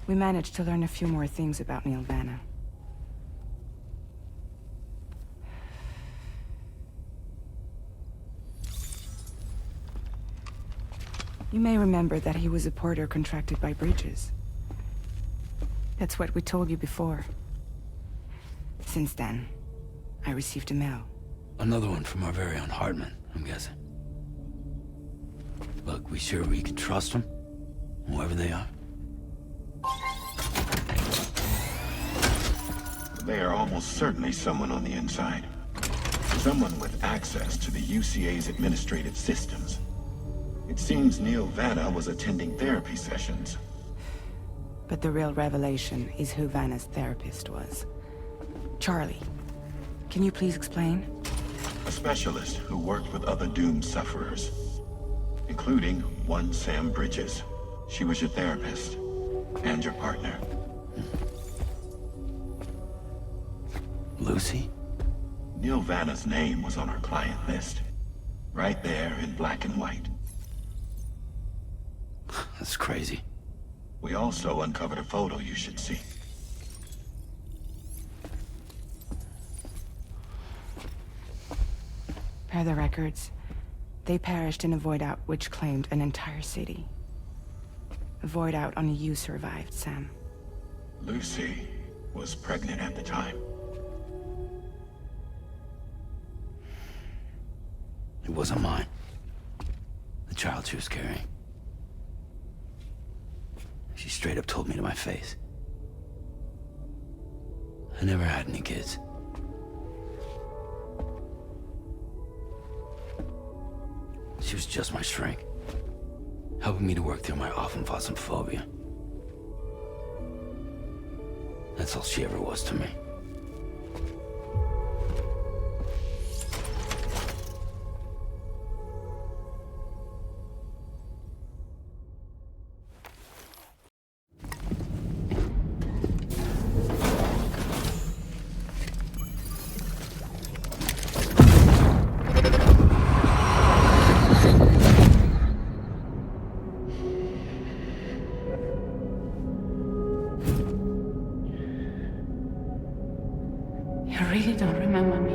We managed to learn a few more things about Neil Vanna. You may remember that he was a porter contracted by Bridges. That's what we told you before. Since then, I received a mail.
Another one from our very own Hartman, I'm guessing. Look, we sure we can trust them? Whoever they are?
They are almost certainly someone on the inside. Someone with access to the UCA's administrative systems. It seems Neil Vanna was attending therapy sessions.
But the real revelation is who Vanna's therapist was. Charlie, can you please explain?
A specialist who worked with other doomed sufferers, including one Sam Bridges. She was your therapist and your partner.
Lucy?
Neil Vanna's name was on her client list. Right there in black and white.
That's crazy.
We also uncovered a photo you should see.
Per the records, they perished in a void out which claimed an entire city. A void out only you survived, Sam.
Lucy was pregnant at the time.
It wasn't mine. The child she was carrying. She straight up told me to my face. I never had any kids. She was just my shrink, helping me to work through my phobia. That's all she ever was to me.
You really don't remember me.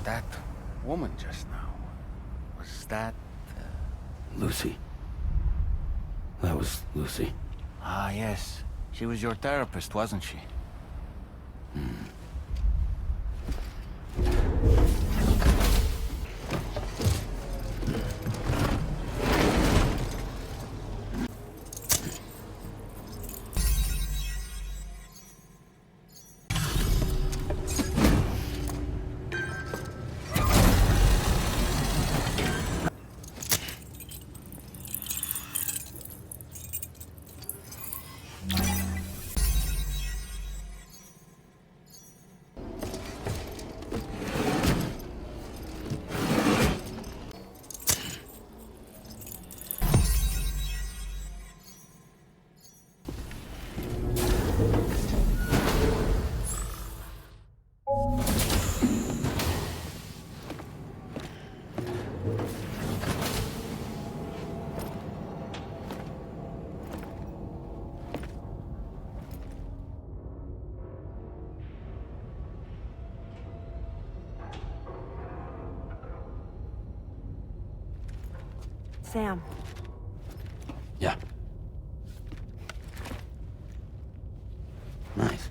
That woman just now, was that...
Lucy. That was Lucy.
Ah, yes. She was your therapist, wasn't she?
Sam.
Yeah. Nice.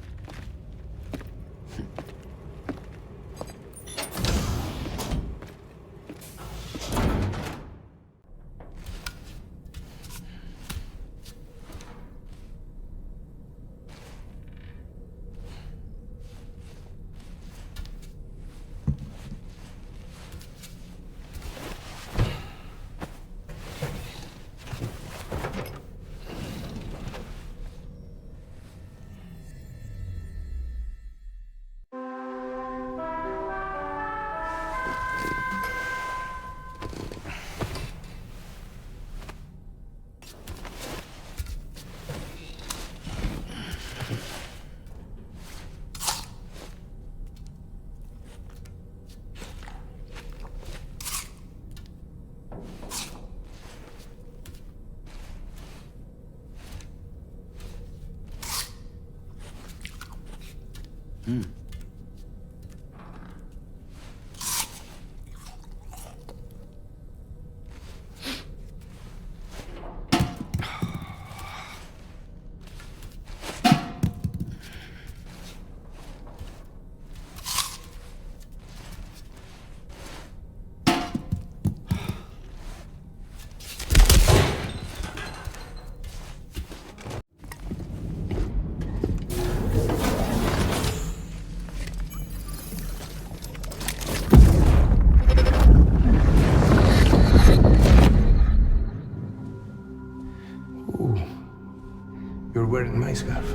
You're wearing my scarf.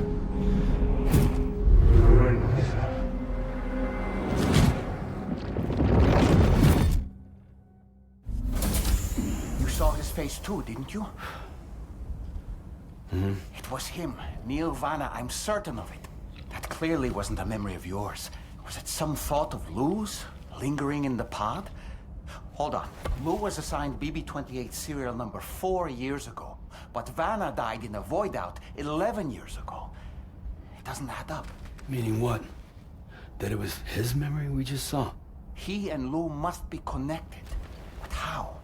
You're wearing my scarf.
You saw his face too, didn't you?
Mm-hmm.
It was him, Neil Vanna, I'm certain of it. That clearly wasn't a memory of yours. Was it some thought of Lou's? lingering in the pod? Hold on. Lou was assigned BB-28 serial number 4 years ago, but Vanna died in a void out 11 years ago. It doesn't add up.
Meaning what? That it was his memory we just saw?
He and Lou must be connected. But how?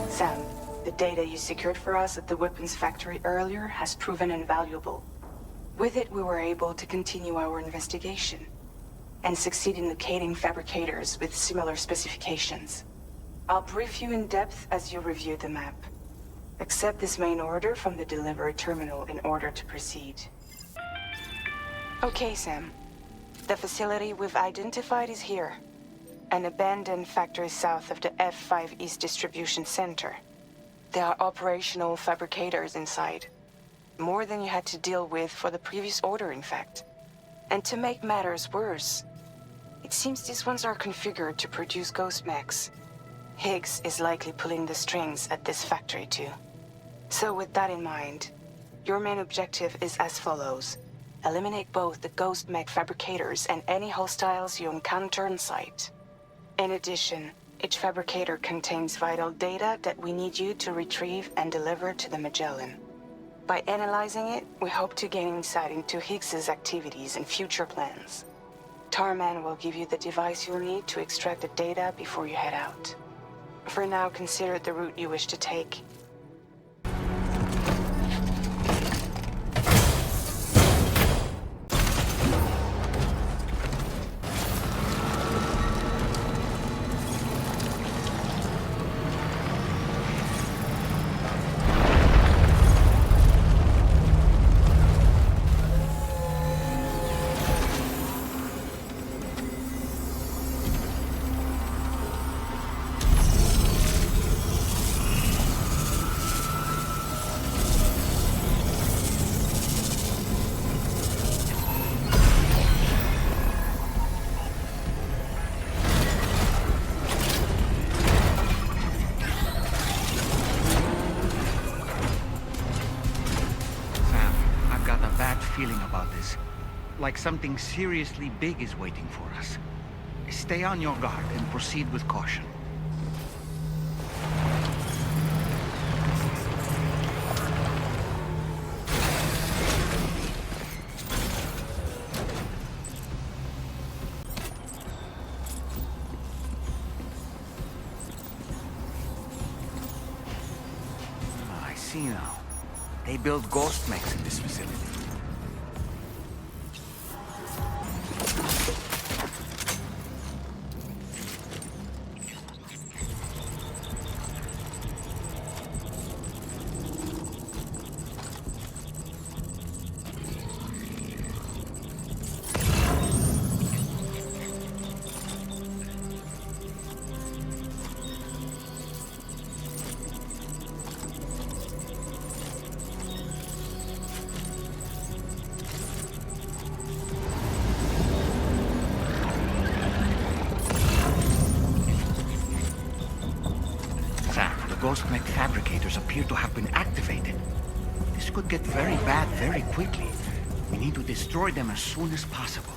Sam, the data you secured for us at the weapons factory earlier has proven invaluable. With it, we were able to continue our investigation and succeed in locating fabricators with similar specifications. I'll brief you in depth as you review the map. Accept this main order from the delivery terminal in order to proceed. Okay, Sam. The facility we've identified is here. An abandoned factory south of the F5 East Distribution Center. There are operational fabricators inside. More than you had to deal with for the previous order, in fact. And to make matters worse, it seems these ones are configured to produce ghost mechs. Higgs is likely pulling the strings at this factory too. So with that in mind, your main objective is as follows. Eliminate both the ghost mech fabricators and any hostiles you encounter on site. In addition, each fabricator contains vital data that we need you to retrieve and deliver to the Magellan. By analyzing it, we hope to gain insight into Higgs's activities and future plans. Tarman will give you the device you'll need to extract the data before you head out. For now, consider the route you wish to take.
Feeling about this. Like something seriously big is waiting for us. Stay on your guard and proceed with caution. I see now. They build ghost mechs in this facility. Ghost mech fabricators appear to have been activated. This could get very bad very quickly. We need to destroy them as soon as possible.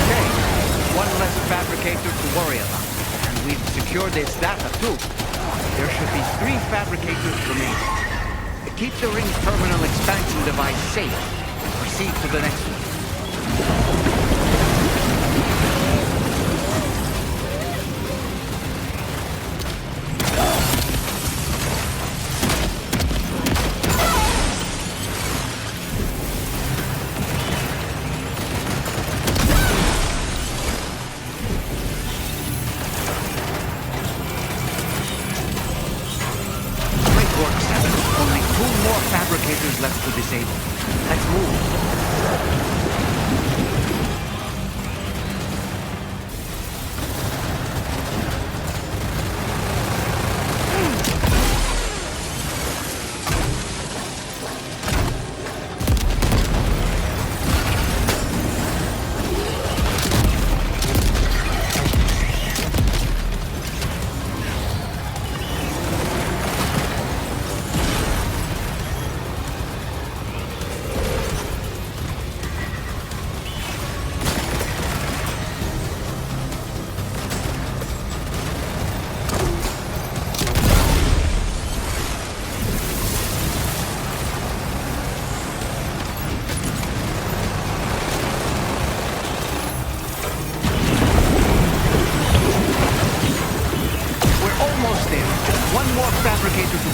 Okay, one less fabricator to worry about. We've secured this data too. There should be 3 fabricators remaining. Keep the ring terminal expansion device safe and proceed to the next one. Fabricators left to disable. Let's move.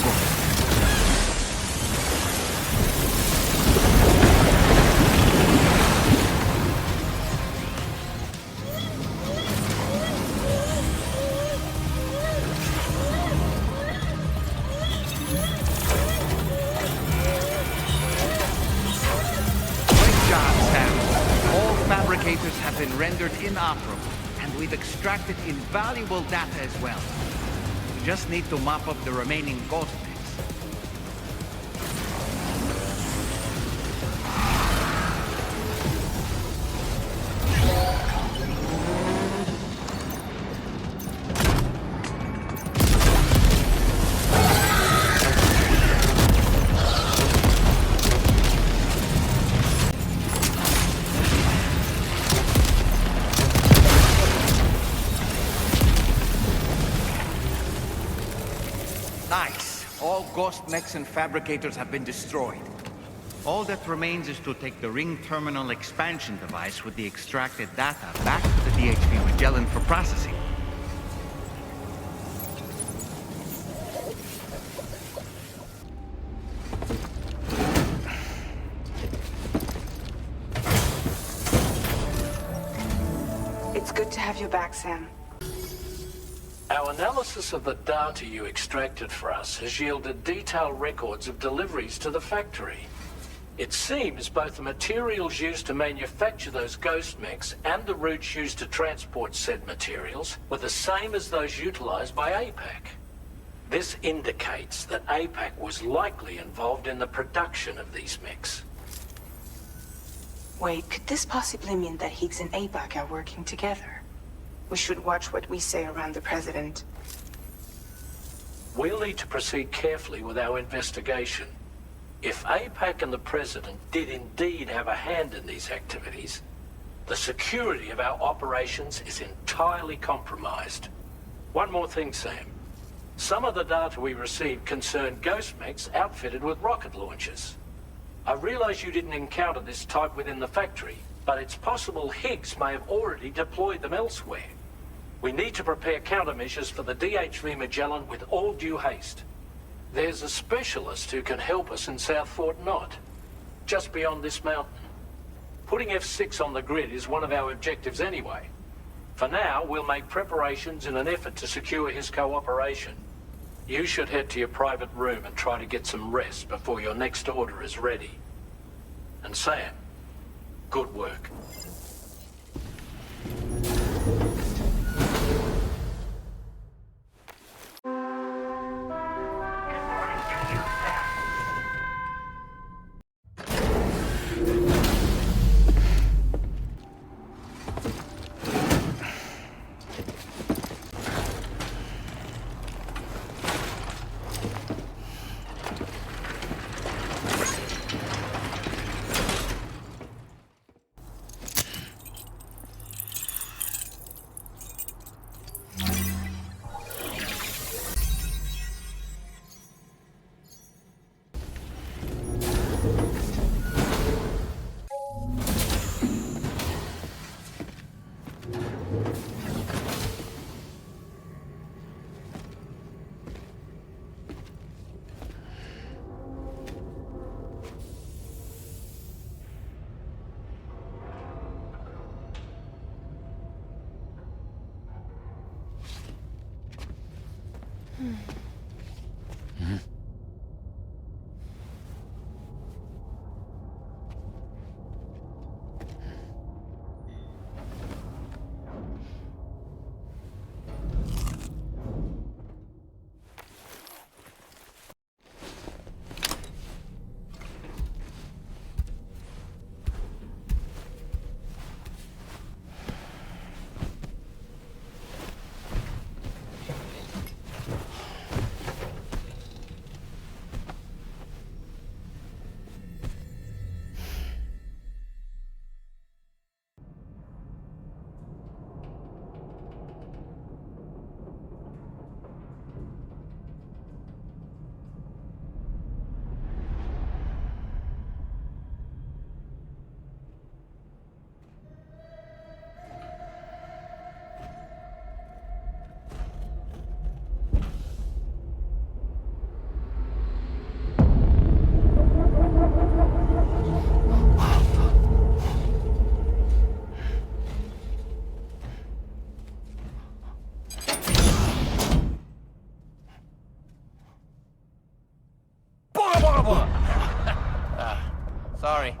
Ghost. Fabricators have been rendered inoperable, and we've extracted invaluable data as well. We just need to mop up the remaining ghost mix. Ghost mechs and fabricators have been destroyed. All that remains is to take the ring terminal expansion device with the extracted data back to the DHV Magellan for processing.
It's good to have you back, Sam.
Our analysis of the data you extracted for us has yielded detailed records of deliveries to the factory. It seems both the materials used to manufacture those ghost mechs and the routes used to transport said materials were the same as those utilized by APAC. This indicates that APAC was likely involved in the production of these mechs.
Wait, could this possibly mean that Higgs and APAC are working together? We should watch what we say around the President.
We'll need to proceed carefully with our investigation. If APAC and the President did indeed have a hand in these activities, the security of our operations is entirely compromised. One more thing, Sam. Some of the data we received concerned ghost mechs outfitted with rocket launchers. I realize you didn't encounter this type within the factory, but it's possible Higgs may have already deployed them elsewhere. We need to prepare countermeasures for the DHV Magellan with all due haste. There's a specialist who can help us in South Fort Knott, just beyond this mountain. Putting F6 on the grid is one of our objectives anyway. For now, we'll make preparations in an effort to secure his cooperation. You should head to your private room and try to get some rest before your next order is ready. And Sam, good work.
Sorry.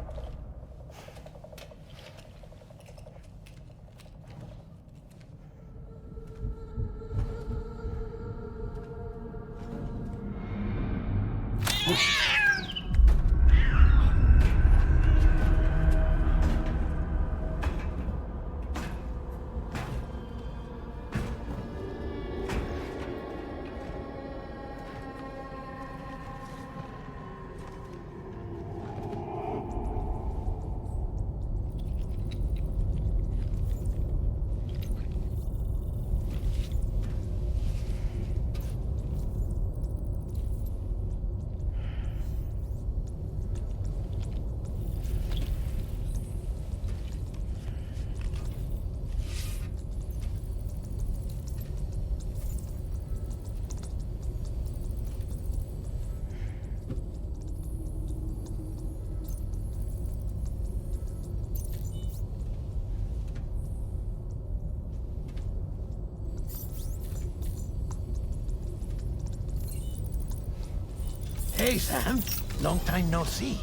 Hey, Sam. Long time no see.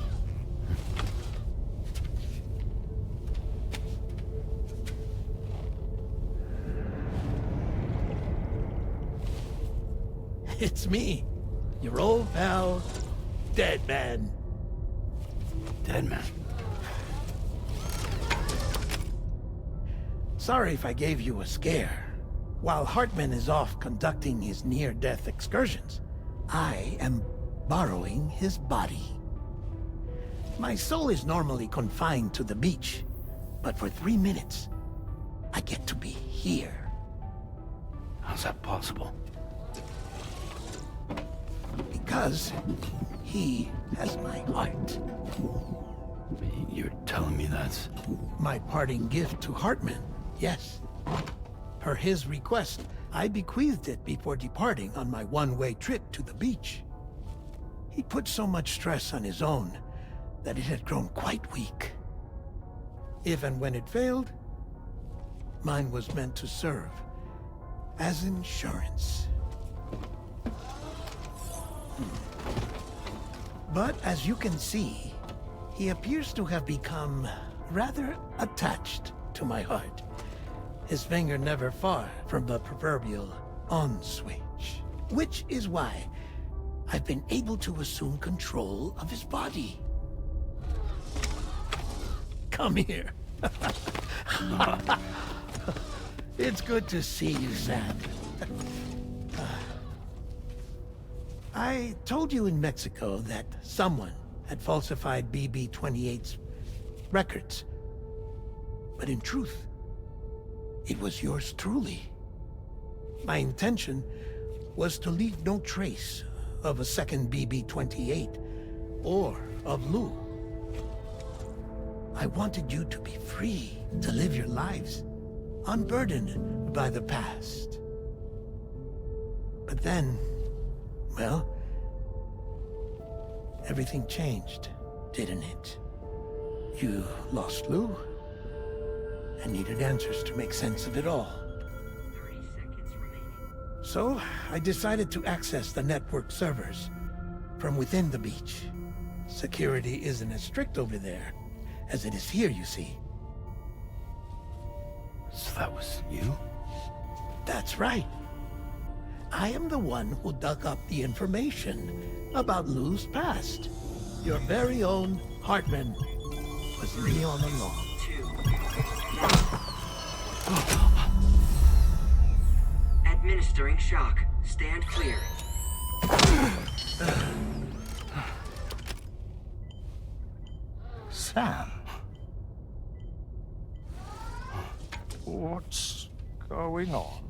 It's me, your old pal, Dead Man.
Dead Man?
Sorry if I gave you a scare. While Hartman is off conducting his near-death excursions, I am borrowing his body. My soul is normally confined to the beach, but for 3 minutes, I get to be here.
How's that possible?
Because he has my heart.
You're telling me that's...
My parting gift to Hartman, yes. Per his request, I bequeathed it before departing on my one-way trip to the beach. He put so much stress on his own that it had grown quite weak. If and when it failed, mine was meant to serve as insurance. But as you can see, he appears to have become rather attached to my heart. His finger never far from the proverbial on switch, which is why I've been able to assume control of his body. Come here. It's good to see you, Sam. I told you in Mexico that someone had falsified BB-28's records. But in truth, it was yours truly. My intention was to leave no trace of a second BB-28 or of Lou. I wanted you to be free to live your lives, unburdened by the past. But then, well, everything changed, didn't it? You lost Lou, and needed answers to make sense of it all. So, I decided to access the network servers from within the beach. Security isn't as strict over there as it is here, you see.
So that was you?
That's right. I am the one who dug up the information about Lou's past. Your very own Hartman was me all along.
Administering shock. Stand clear.
Sam? What's going on?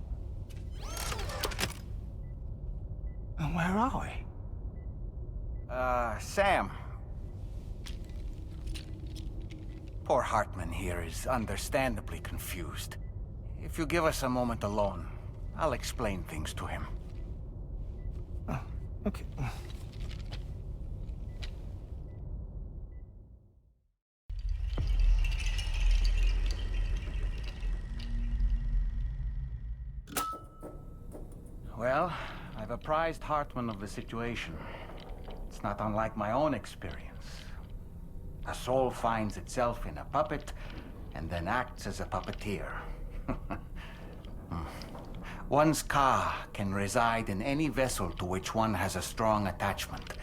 And where are we?
Sam. Poor Hartman here is understandably confused. If you give us a moment alone, I'll explain things to him.
Oh, okay.
Well, I've apprised Hartman of the situation. It's not unlike my own experience. A soul finds itself in a puppet and then acts as a puppeteer. One's ka can reside in any vessel to which one has a strong attachment.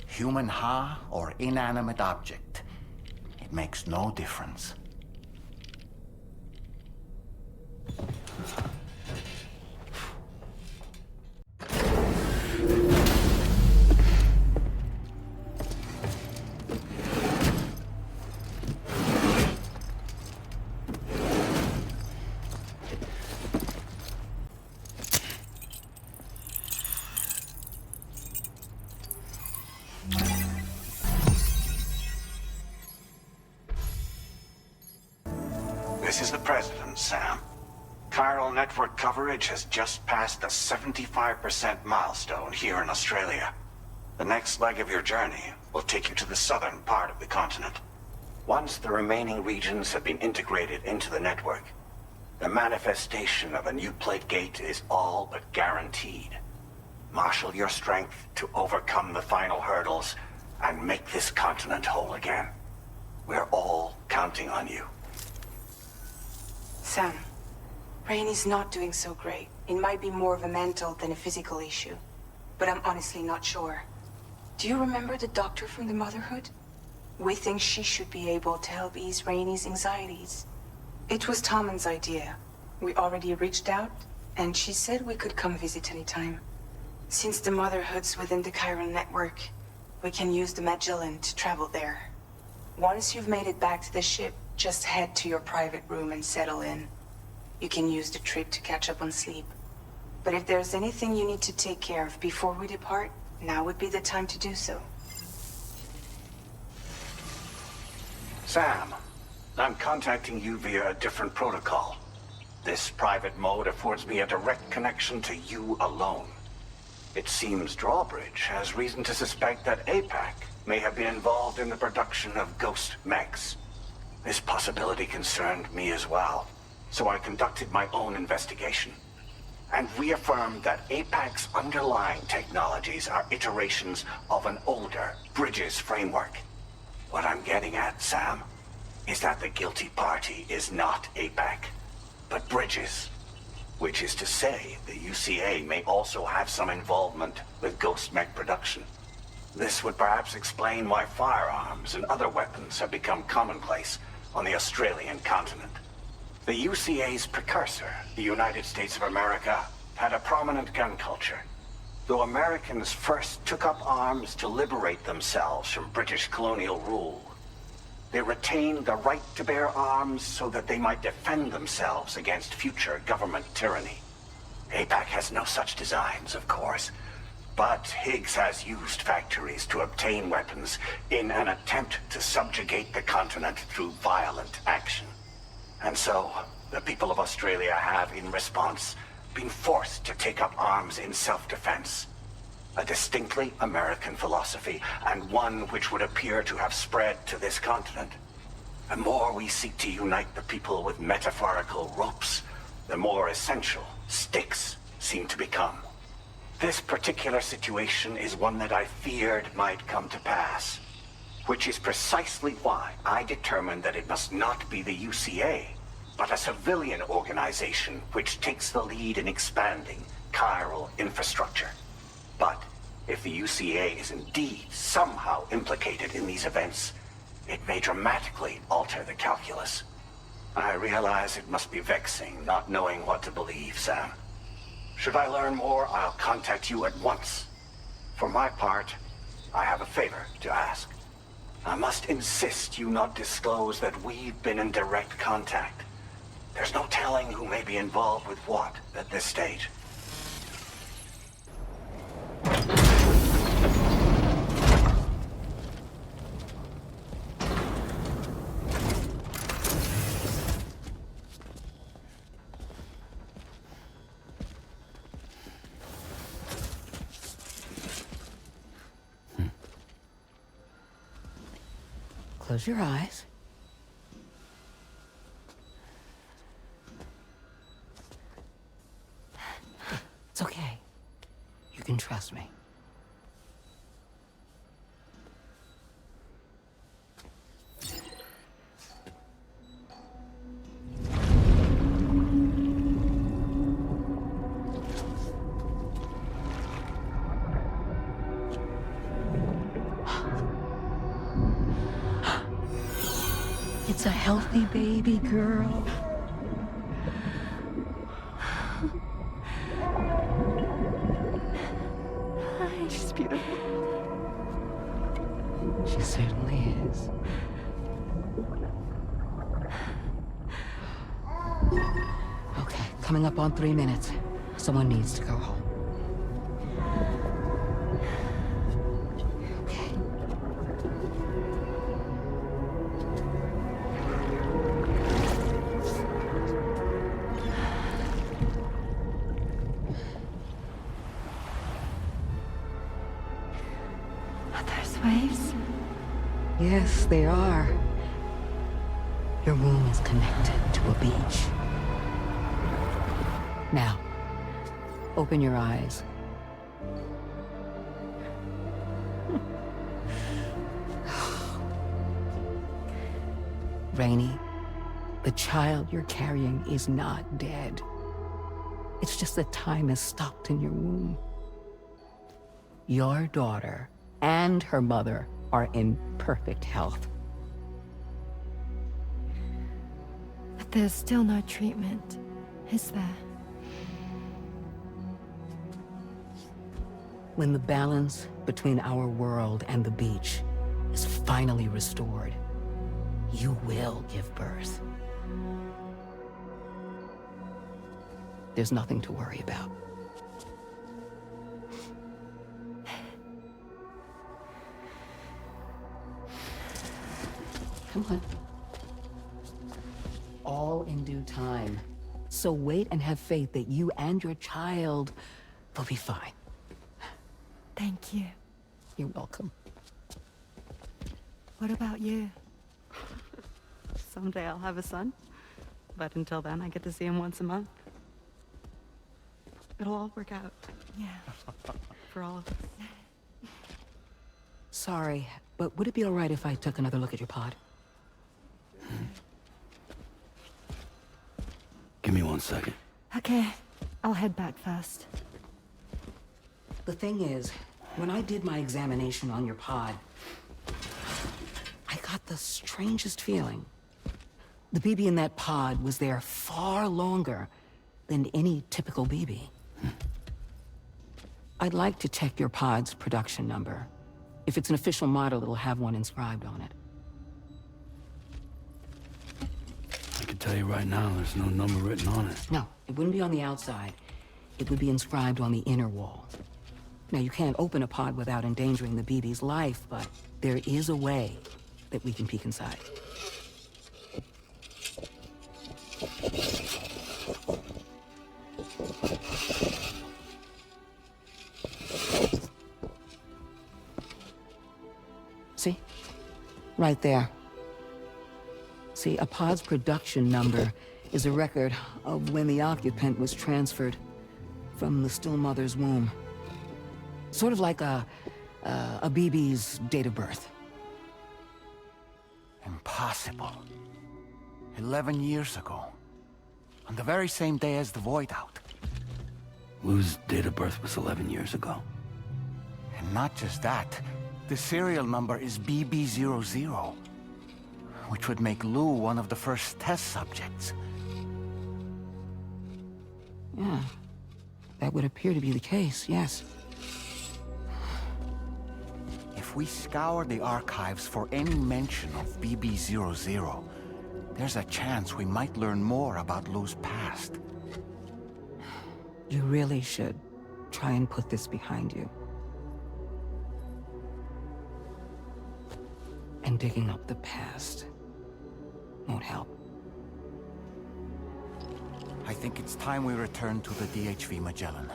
Human ha or inanimate object. It makes no difference.
This is the President, Sam. Chiral network coverage has just passed the 75% milestone here in Australia. The next leg of your journey will take you to the southern part of the continent. Once the remaining regions have been integrated into the network, the manifestation of a new plate gate is all but guaranteed. Marshal your strength to overcome the final hurdles and make this continent whole again. We're all counting on you.
Sam, Rain is not doing so great. It might be more of a mental than a physical issue, but I'm honestly not sure. Do you remember the doctor from the Motherhood? We think she should be able to help ease Rainey's anxieties. It was Tommen's idea. We already reached out, and she said we could come visit anytime. Since the Motherhood's within the chiral network, we can use the Magellan to travel there. Once you've made it back to the ship, just head to your private room and settle in. You can use the trip to catch up on sleep. But if there's anything you need to take care of before we depart, now would be the time to do so.
Sam, I'm contacting you via a different protocol. This private mode affords me a direct connection to you alone. It seems Drawbridge has reason to suspect that APAC may have been involved in the production of ghost mechs. This possibility concerned me as well, so I conducted my own investigation and reaffirmed that APAC's underlying technologies are iterations of an older Bridges framework. What I'm getting at, Sam, is that the guilty party is not APAC, but Bridges. Which is to say, the UCA may also have some involvement with ghost mech production. This would perhaps explain why firearms and other weapons have become commonplace on the Australian continent. The UCA's precursor, the United States of America, had a prominent gun culture. Though Americans first took up arms to liberate themselves from British colonial rule, they retained the right to bear arms so that they might defend themselves against future government tyranny. APAC has no such designs, of course, but Higgs has used factories to obtain weapons in an attempt to subjugate the continent through violent action. And so, the people of Australia have, in response, been forced to take up arms in self-defense. A distinctly American philosophy, and one which would appear to have spread to this continent. The more we seek to unite the people with metaphorical ropes, the more essential sticks seem to become. This particular situation is one that I feared might come to pass, which is precisely why I determined that it must not be the UCA, but a civilian organization which takes the lead in expanding chiral infrastructure. But if the UCA is indeed somehow implicated in these events, it may dramatically alter the calculus. I realize it must be vexing not knowing what to believe, Sam. Should I learn more, I'll contact you at once. For my part, I have a favor to ask. I must insist you not disclose that we've been in direct contact. There's no telling who may be involved with what at this stage.
Close your eyes. It's okay. You can trust me. That's a healthy baby girl.
She's beautiful.
She certainly is. Okay, coming up on 3 minutes. Someone needs to go home.
Waves?
Yes, they are. Your womb is connected to a beach. Now, open your eyes. Rainy, the child you're carrying is not dead. It's just that time has stopped in your womb. Your daughter and her mother are in perfect health.
But there's still no treatment, is there?
When the balance between our world and the beach is finally restored, you will give birth. There's nothing to worry about. Come on. All in due time. So wait and have faith that you and your child will be fine.
Thank you.
You're welcome.
What about you?
Someday I'll have a son. But until then, I get to see him once a month. It'll all work out.
Yeah.
For all of us.
Sorry, but would it be all right if I took another look at your pod?
Give me 1 second.
Okay. I'll head back first.
The thing is, when I did my examination on your pod, I got the strangest feeling. The BB in that pod was there far longer than any typical BB. I'd like to check your pod's production number. If it's an official model, it'll have one inscribed on it.
I can tell you right now, there's no number written on it.
No, it wouldn't be on the outside. It would be inscribed on the inner wall. Now, you can't open a pod without endangering the BB's life, but there is a way that we can peek inside. See? Right there. See, a pod's production number is a record of when the occupant was transferred from the still mother's womb. Sort of like a BB's date of birth.
Impossible. 11 years ago. On the very same day as the Void Out.
Lou's date of birth was 11 years ago.
And not just that, the serial number is BB00, which would make Lou one of the first test subjects.
Yeah, that would appear to be the case, yes.
If we scour the archives for any mention of BB00, there's a chance we might learn more about Lou's past.
You really should try and put this behind you. And digging up the past won't help.
I think it's time we return to the DHV Magellan.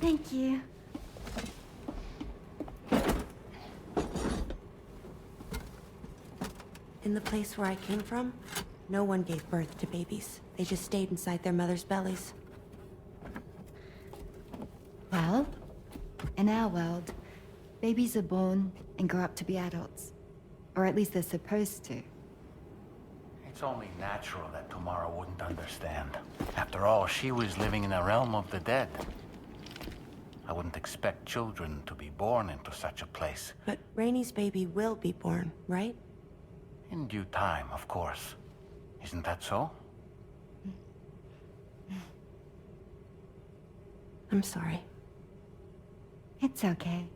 Thank you. In the place where I came from, no one gave birth to babies. They just stayed inside their mothers' bellies.
Well, in our world, Babies are born and grow up to be adults. Or at least they're supposed to.
It's only natural that Tomorrow wouldn't understand. After all, she was living in a realm of the dead. I wouldn't expect children to be born into such a place.
But Rainey's baby will be born, right?
In due time, of course. Isn't that so?
I'm sorry.
It's okay.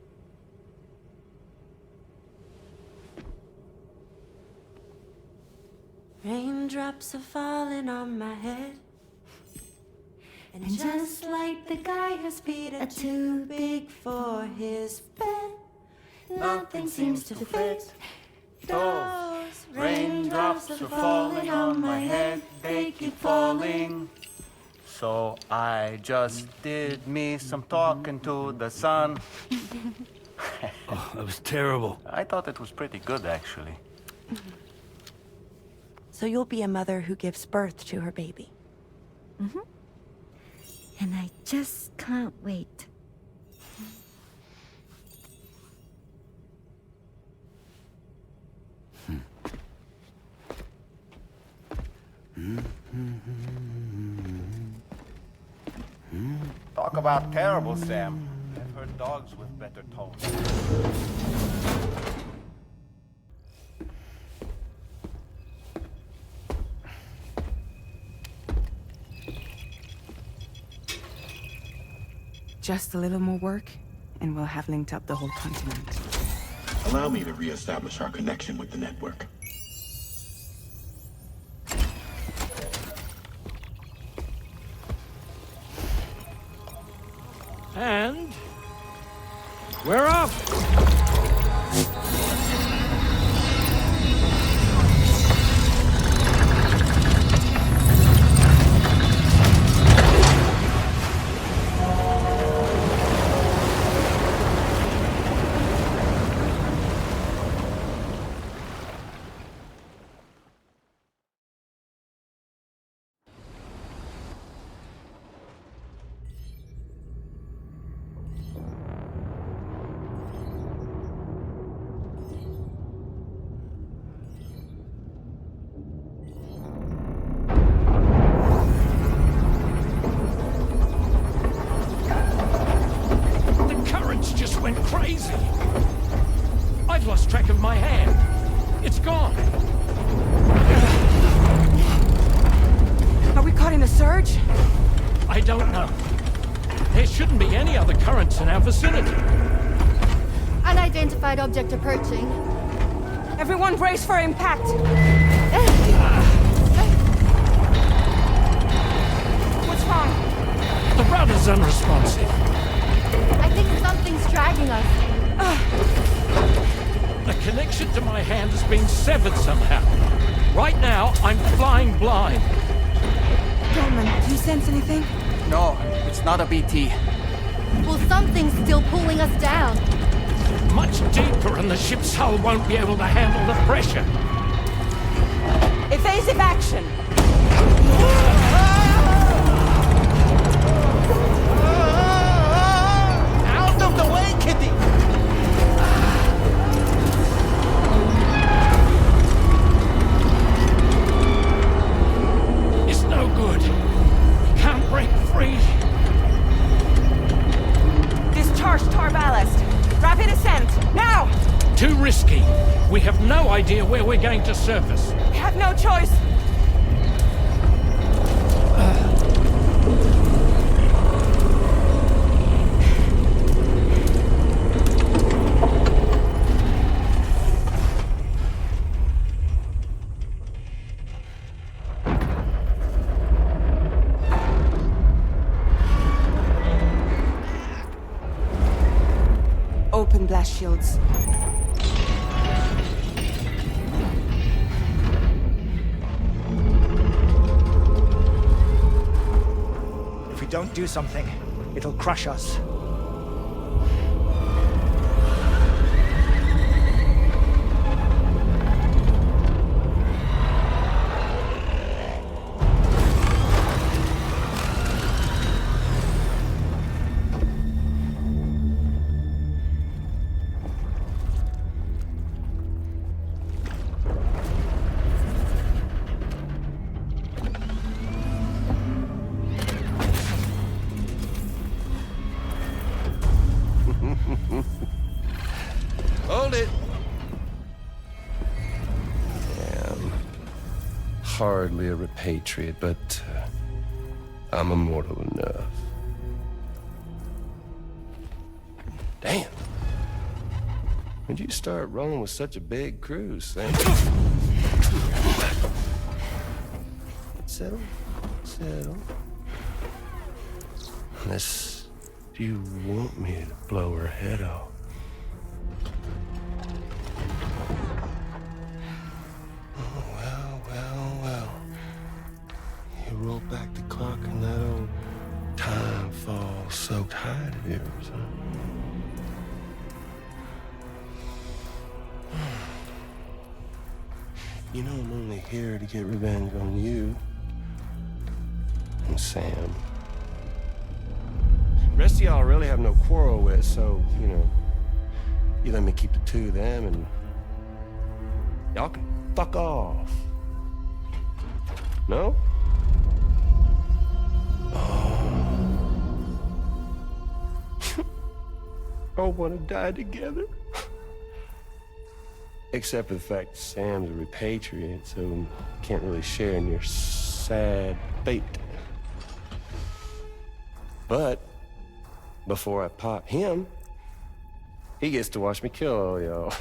Raindrops are falling on my head. And just like the guy whose feet are too big for his bed, nothing seems to fit. Those raindrops are falling on my head, they keep falling.
So I just did me some talking to the sun.
Oh, that was terrible.
I thought it was pretty good, actually.
So you'll be a mother who gives birth to her baby.
Mm-hmm. And I just can't wait.
Talk about terrible, Sam. I've heard dogs with better tones.
Just a little more work, and we'll have linked up the whole continent.
Allow me to reestablish our connection with the network.
And we're off! Went crazy. I've lost track of my hand. It's gone.
Are we caught in a surge?
I don't know. There shouldn't be any other currents in our vicinity.
Unidentified object approaching.
Everyone brace for impact. What's wrong?
The rudder's unresponsive.
I think something's dragging us.
The connection to my hand has been severed somehow. Right now, I'm flying blind.
Dolman, do you sense anything?
No, it's not a BT.
Well, something's still pulling us down.
Much deeper, and the ship's hull won't be able to handle the pressure.
Evasive action!
Out of the way, Kitty!
It's no good. Can't break free.
Discharge tar ballast. Rapid ascent, now!
Too risky. We have no idea where we're going to surface.
We have no choice. Open blast shields.
If we don't do something, it'll crush us.
hardly a repatriate, but I'm immortal enough. Damn. When'd you start rolling with such a big crew, Sam? Settle. Unless you want me to blow her head off. Well. You roll back the clock in that old time-fall-soaked hide of yours, huh? You know I'm only here to get revenge on you and Sam. The rest of y'all I really have no quarrel with, so, you know, you let me keep the two of them and y'all can fuck off. No? Oh, want to die together? Except for the fact Sam's a repatriate, so can't really share in your sad fate. But before I pop him, he gets to watch me kill all y'all.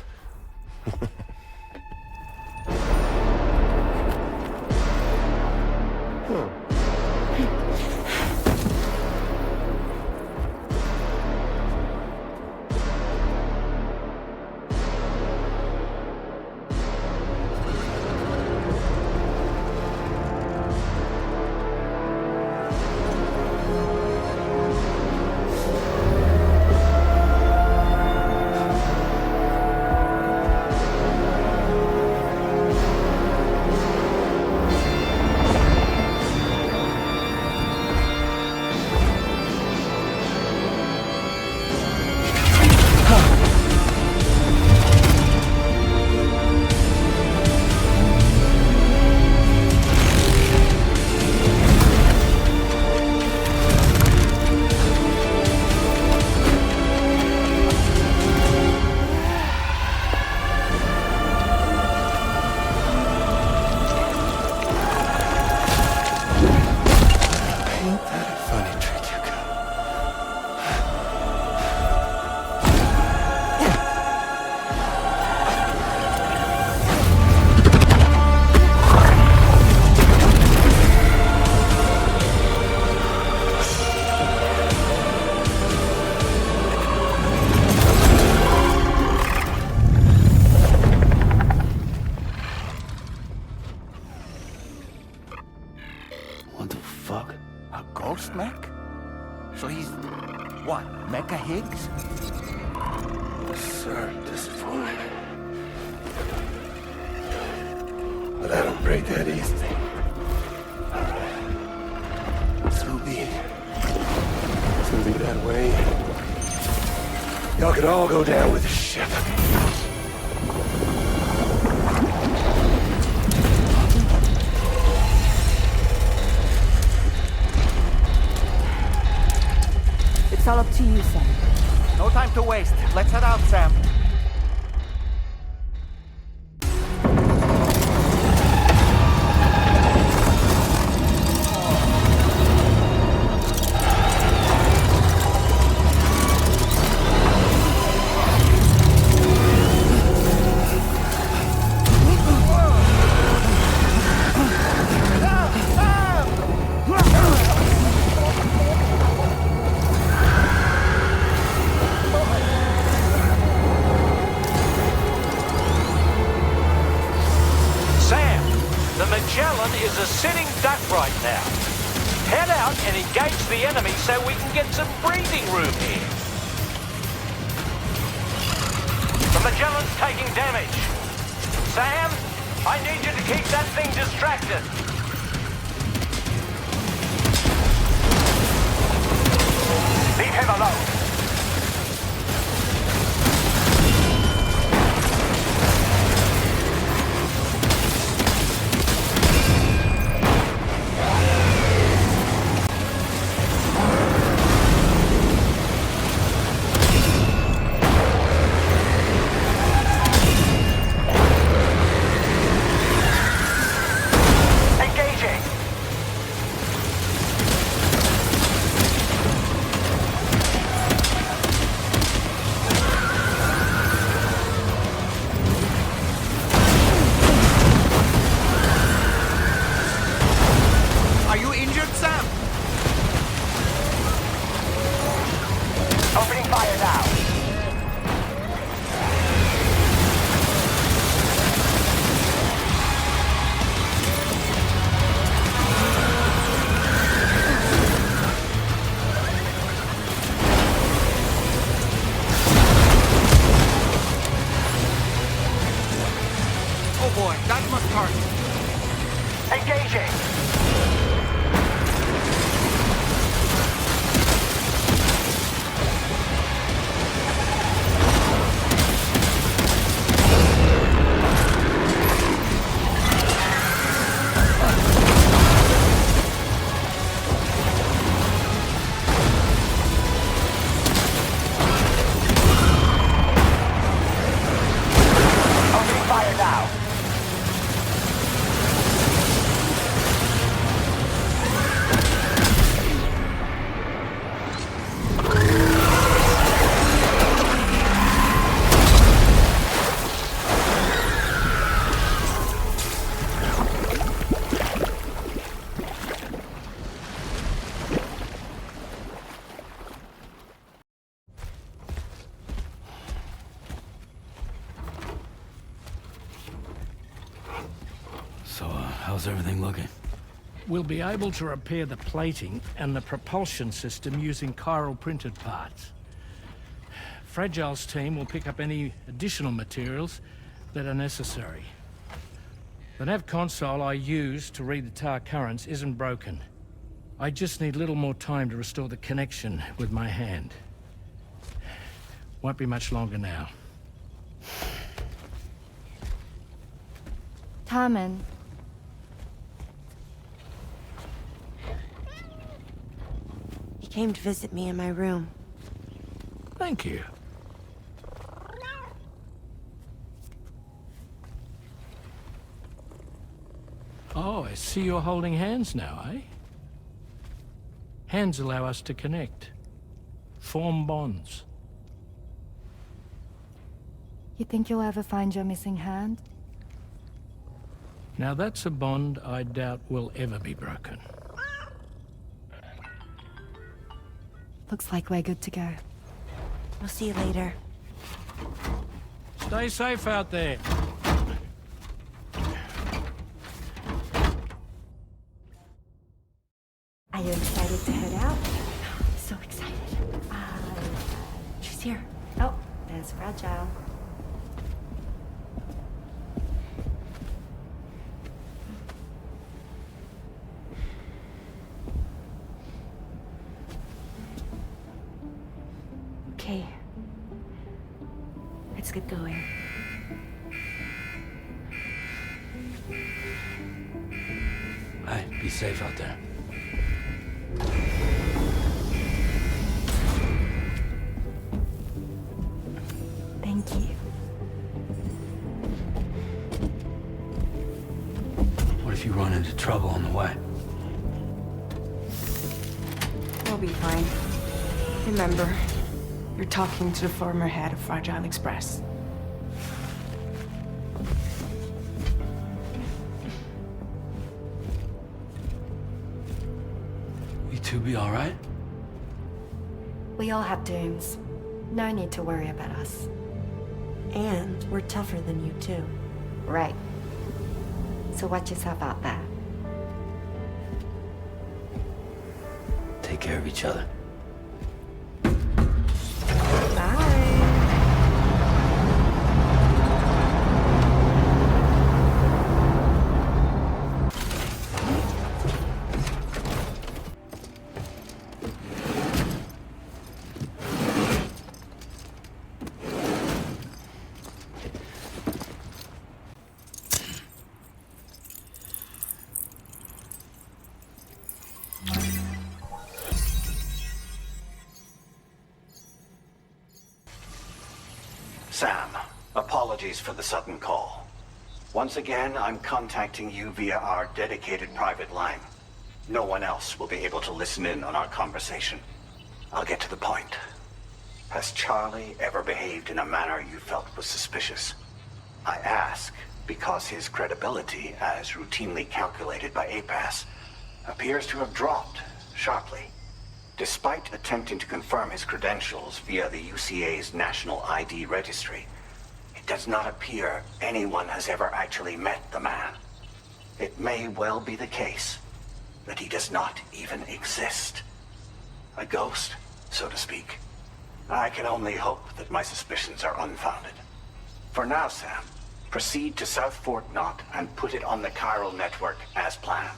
All go down with the ship.
It's all up to you, Sam.
No time to waste. Let's head out, Sam.
Is a sitting duck right now. Head out and engage the enemy so we can get some breathing room here. The Magellan's taking damage. Sam, I need you to keep that thing distracted. Leave him alone.
Engaging!
How's everything looking?
We'll be able to repair the plating and the propulsion system using chiral printed parts. Fragile's team will pick up any additional materials that are necessary. The nav console I use to read the tar currents isn't broken. I just need a little more time to restore the connection with my hand. Won't be much longer now.
Tarman.
He came to visit me in my room.
Thank you. Oh, I see you're holding hands now, eh? Hands allow us to connect. Form bonds.
You think you'll ever find your missing hand?
Now that's a bond I doubt will ever be broken.
Looks like we're good to go.
We'll see you later.
Stay safe out there.
Are you excited to head out? So excited. She's here. Oh, there's Fragile. Okay. Let's get going.
Hey, be safe out there.
Thank you.
What if you run into trouble on the way?
We'll be fine. Remember, you're talking to the former head of Fragile Express.
You two be all right?
We all have dooms. No need to worry about us.
And we're tougher than you too.
Right. So watch yourself out there.
Take care of each other.
Sam, apologies for the sudden call. Once again, I'm contacting you via our dedicated private line. No one else will be able to listen in on our conversation. I'll get to the point. Has Charlie ever behaved in a manner you felt was suspicious? I ask because his credibility, as routinely calculated by APAS, appears to have dropped sharply. Despite attempting to confirm his credentials via the UCA's National ID Registry, it does not appear anyone has ever actually met the man. It may well be the case that he does not even exist. A ghost, so to speak. I can only hope that my suspicions are unfounded. For now, Sam, Proceed to South Fort Knot and put it on the chiral network as planned.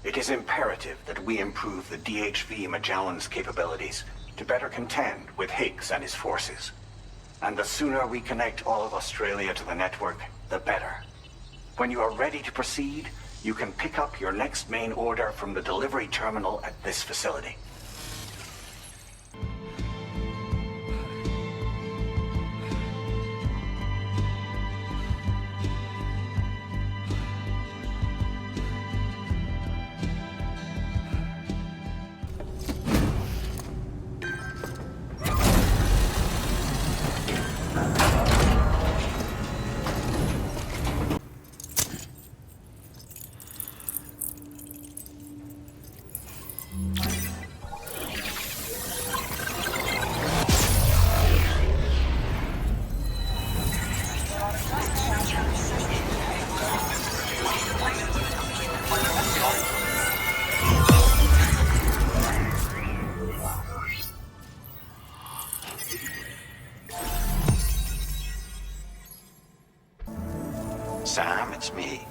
It is imperative that we improve the DHV Magellan's capabilities to better contend with Higgs and his forces. And the sooner we connect all of Australia to the network, the better. When you are ready to proceed, you can pick up your next main order from the delivery terminal at this facility. Sam, it's me.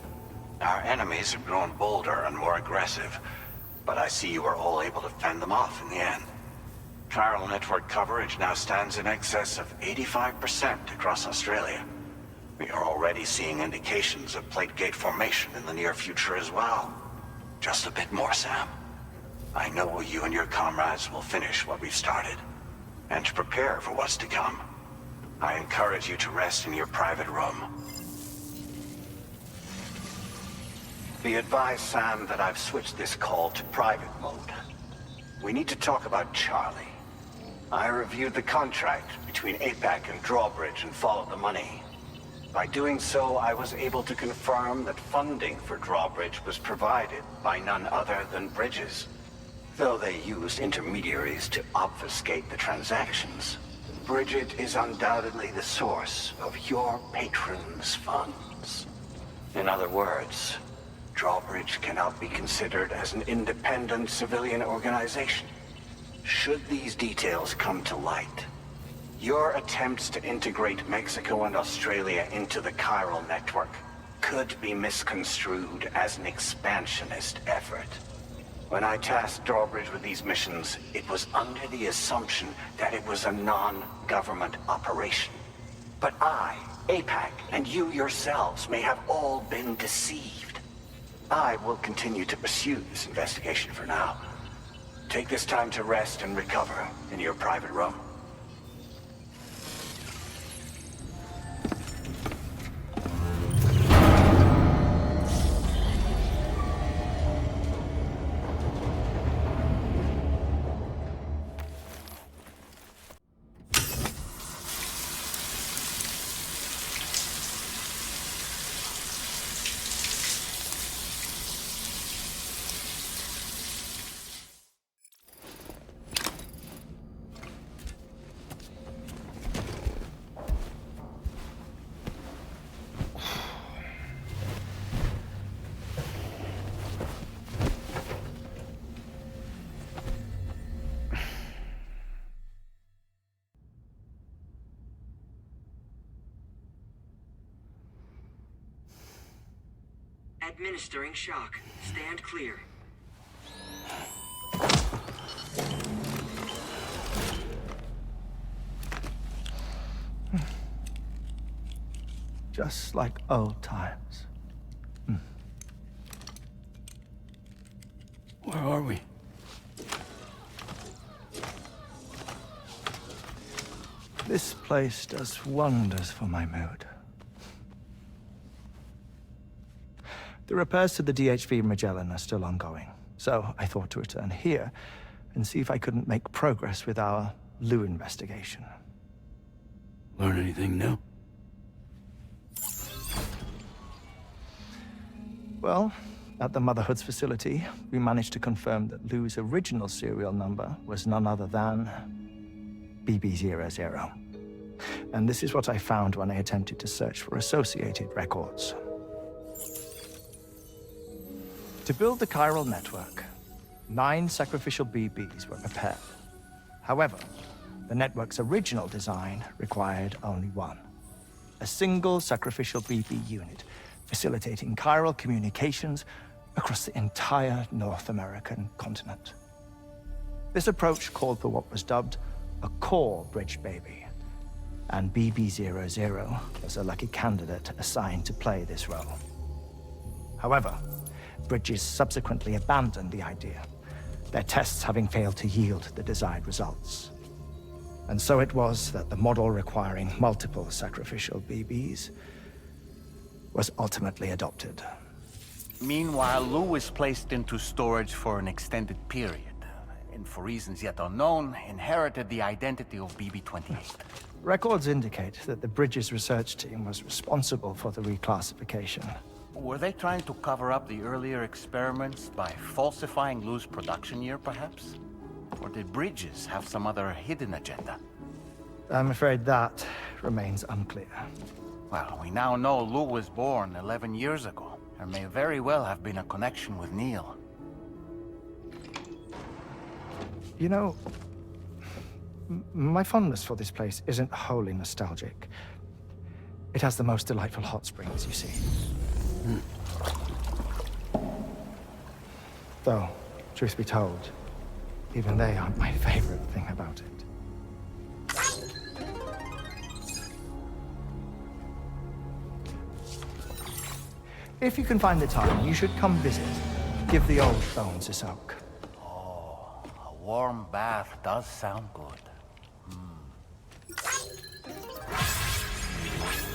Our enemies have grown bolder and more aggressive, but I see you were all able to fend them off in the end. Chiral network coverage now stands in excess of 85% across Australia. We are already seeing indications of plate gate formation in the near future as well. Just a bit more, Sam. I know you and your comrades will finish what we've started, and to prepare for what's to come. I encourage you to rest in your private room. Be advised, Sam, that I've switched this call to private mode. We need to talk about Charlie. I reviewed the contract between APAC and Drawbridge and followed the money. By doing so, I was able to confirm that funding for Drawbridge was provided by none other than Bridges. Though they used intermediaries to obfuscate the transactions, Bridget is undoubtedly the source of your patron's funds. In other words, Drawbridge cannot be considered as an independent civilian organization. Should these details come to light, your attempts to integrate Mexico and Australia into the chiral network could be misconstrued as an expansionist effort. When I tasked Drawbridge with these missions, it was under the assumption that it was a non-government operation. But I, APAC, and you yourselves may have all been deceived. I will continue to pursue this investigation for now. Take this time to rest and recover in your private room.
Administering shock. Stand clear.
Just like old times.
Where are we?
This place does wonders for my mood. The repairs to the DHV Magellan are still ongoing, so I thought to return here and see if I couldn't make progress with our Lou investigation.
Learn anything new?
Well, at the Motherhood's facility, we managed to confirm that Lou's original serial number was none other than BB00. And this is what I found when I attempted to search for associated records. To build the chiral network, 9 sacrificial BBs were prepared. However, the network's original design required only 1. a single sacrificial BB unit, facilitating chiral communications across the entire North American continent. This approach called for what was dubbed a core bridge baby, and BB-00 was a lucky candidate assigned to play this role. However, Bridges subsequently abandoned the idea, their tests having failed to yield the desired results. And so it was that the model requiring multiple sacrificial BBs was ultimately adopted.
Meanwhile, Lou was placed into storage for an extended period, and for reasons yet unknown, inherited the identity of BB-28.
Records indicate that the Bridges research team was responsible for the reclassification.
Were they trying to cover up the earlier experiments by falsifying Lou's production year, perhaps? Or did Bridges have some other hidden agenda?
I'm afraid that remains unclear.
Well, we now know Lou was born 11 years ago. There may very well have been a connection with Neil.
You know, my fondness for this place isn't wholly nostalgic. It has the most delightful hot springs, you see. Though, truth be told, even they aren't my favorite thing about it. If you can find the time, you should come visit. Give the old bones a soak.
Oh, a warm bath does sound good.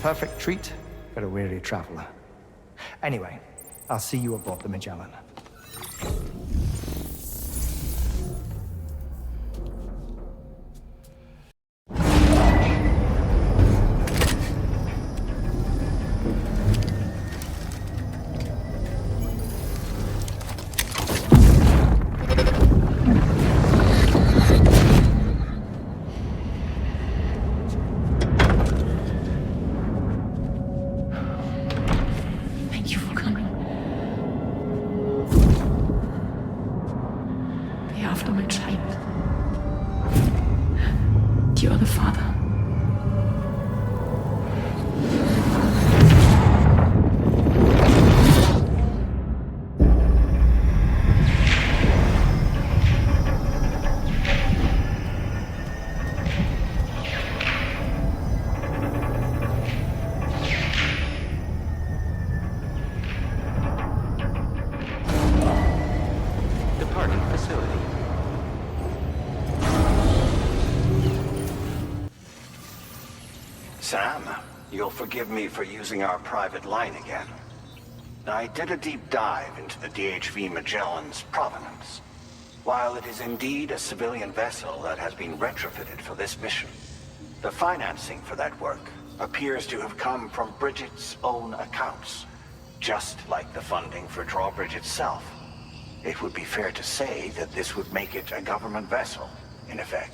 Perfect treat for a weary traveler. Anyway, I'll see you aboard the Magellan.
Sam, you'll forgive me for using our private line again. I did a deep dive into the DHV Magellan's provenance. While it is indeed a civilian vessel that has been retrofitted for this mission, the financing for that work appears to have come from Bridget's own accounts, just like the funding for Drawbridge itself. It would be fair to say that this would make it a government vessel, in effect.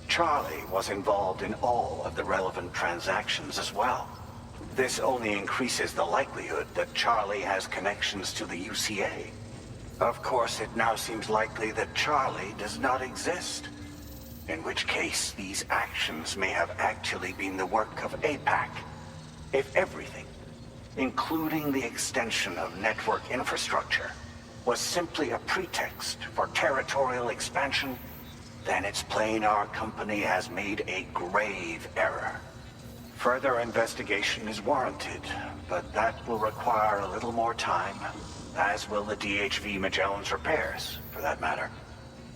Charlie was involved in all of the relevant transactions as well. This only increases the likelihood that Charlie has connections to the UCA. Of course, it now seems likely that Charlie does not exist, in which case these actions may have actually been the work of APAC. If everything, including the extension of network infrastructure, was simply a pretext for territorial expansion, then it's plain our company has made a grave error. Further investigation is warranted, but that will require a little more time, as will the DHV Magellan's repairs, for that matter.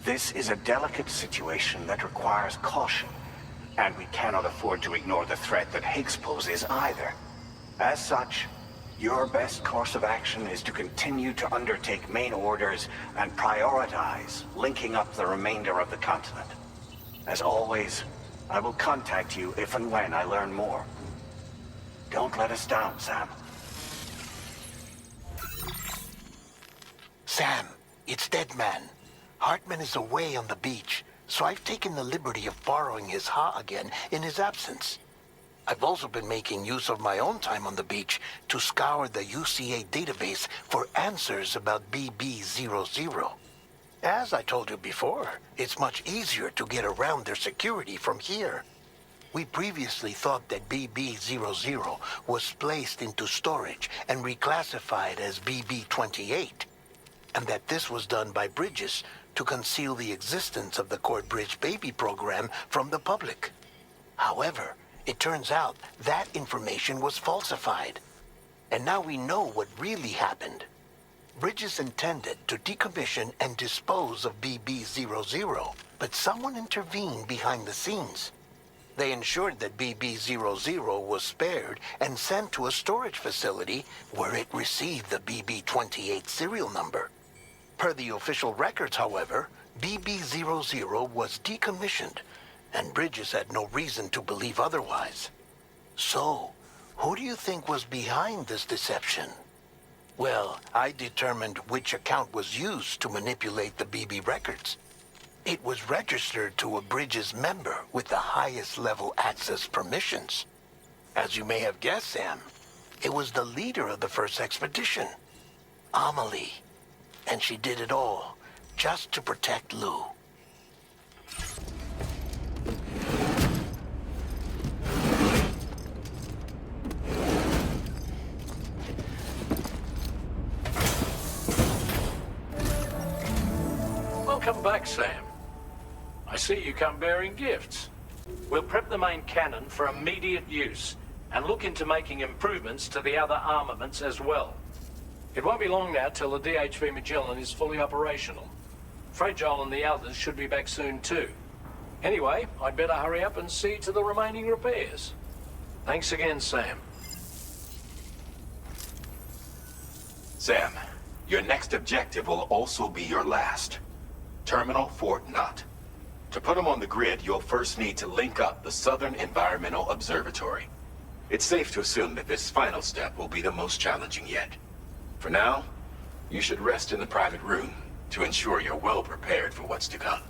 This is a delicate situation that requires caution, and we cannot afford to ignore the threat that Higgs poses either. As such, your best course of action is to continue to undertake main orders and prioritize linking up the remainder of the continent. As always, I will contact you if and when I learn more. Don't let us down, Sam.
Sam, it's Deadman. Hartman is away on the beach, so I've taken the liberty of borrowing his Ha again in his absence. I've also been making use of my own time on the beach to scour the UCA database for answers about BB-00. As I told you before, it's much easier to get around their security from here. We previously thought that BB-00 was placed into storage and reclassified as BB-28, and that this was done by Bridges to conceal the existence of the Drawbridge baby program from the public. However, it turns out that information was falsified, and now we know what really happened. Bridges intended to decommission and dispose of BB-00, but someone intervened behind the scenes. They ensured that BB-00 was spared and sent to a storage facility where it received the BB-28 serial number. Per the official records, however, BB-00 was decommissioned, and Bridges had no reason to believe otherwise. So, who do you think was behind this deception? Well, I determined which account was used to manipulate the BB records. It was registered to a Bridges member with the highest level access permissions. As you may have guessed, Sam, it was the leader of the first expedition, Amelie. And she did it all just to protect Lou.
Welcome back, Sam. I see you come bearing gifts. We'll prep the main cannon for immediate use and look into making improvements to the other armaments as well. It won't be long now till the DHV Magellan is fully operational. Fragile and the others should be back soon too. Anyway, I'd better hurry up and see to the remaining repairs. Thanks again, Sam.
Sam, your next objective will also be your last. Terminal Fort Knott. To put them on the grid, you'll first need to link up the Southern Environmental Observatory. It's safe to assume that this final step will be the most challenging yet. For now, you should rest in the private room to ensure you're well prepared for what's to come.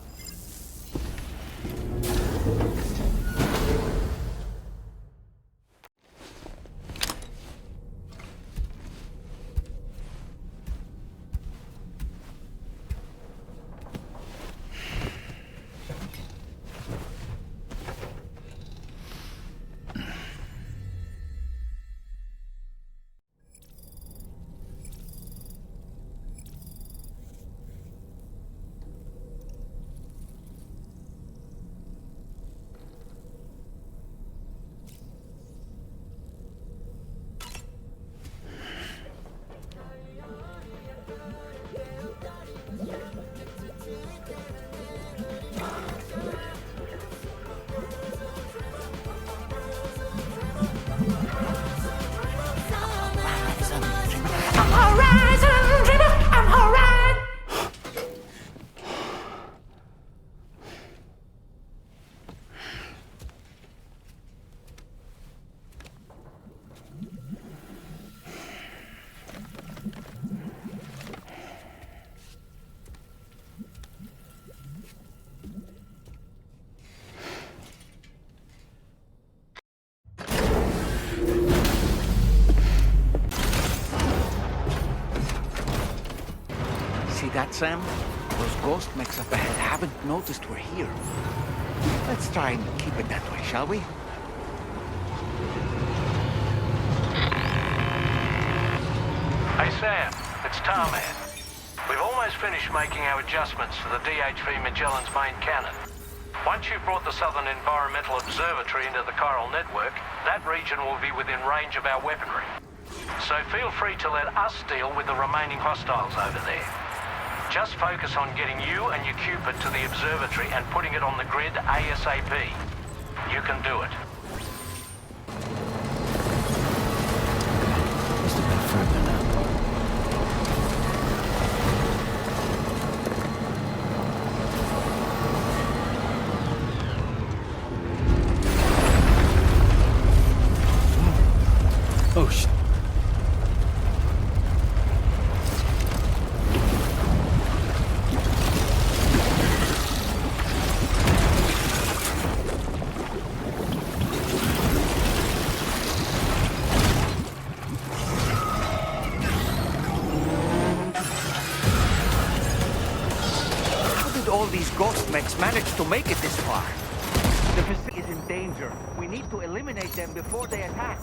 That, Sam? Those ghost mechs up ahead haven't noticed we're here. Let's try and keep it that way, shall we?
Hey, Sam. It's Tarman. We've almost finished making our adjustments to the DHV Magellan's main cannon. Once you've brought the Southern Environmental Observatory into the chiral network, that region will be within range of our weaponry. So feel free to let us deal with the remaining hostiles over there. Just focus on getting you and your Cupid to the observatory and putting it on the grid ASAP. You can do it.
Must have been further now. Oh, shit.
All these ghost mechs managed to make it this far.
The facility is in danger. We need to eliminate them before they attack.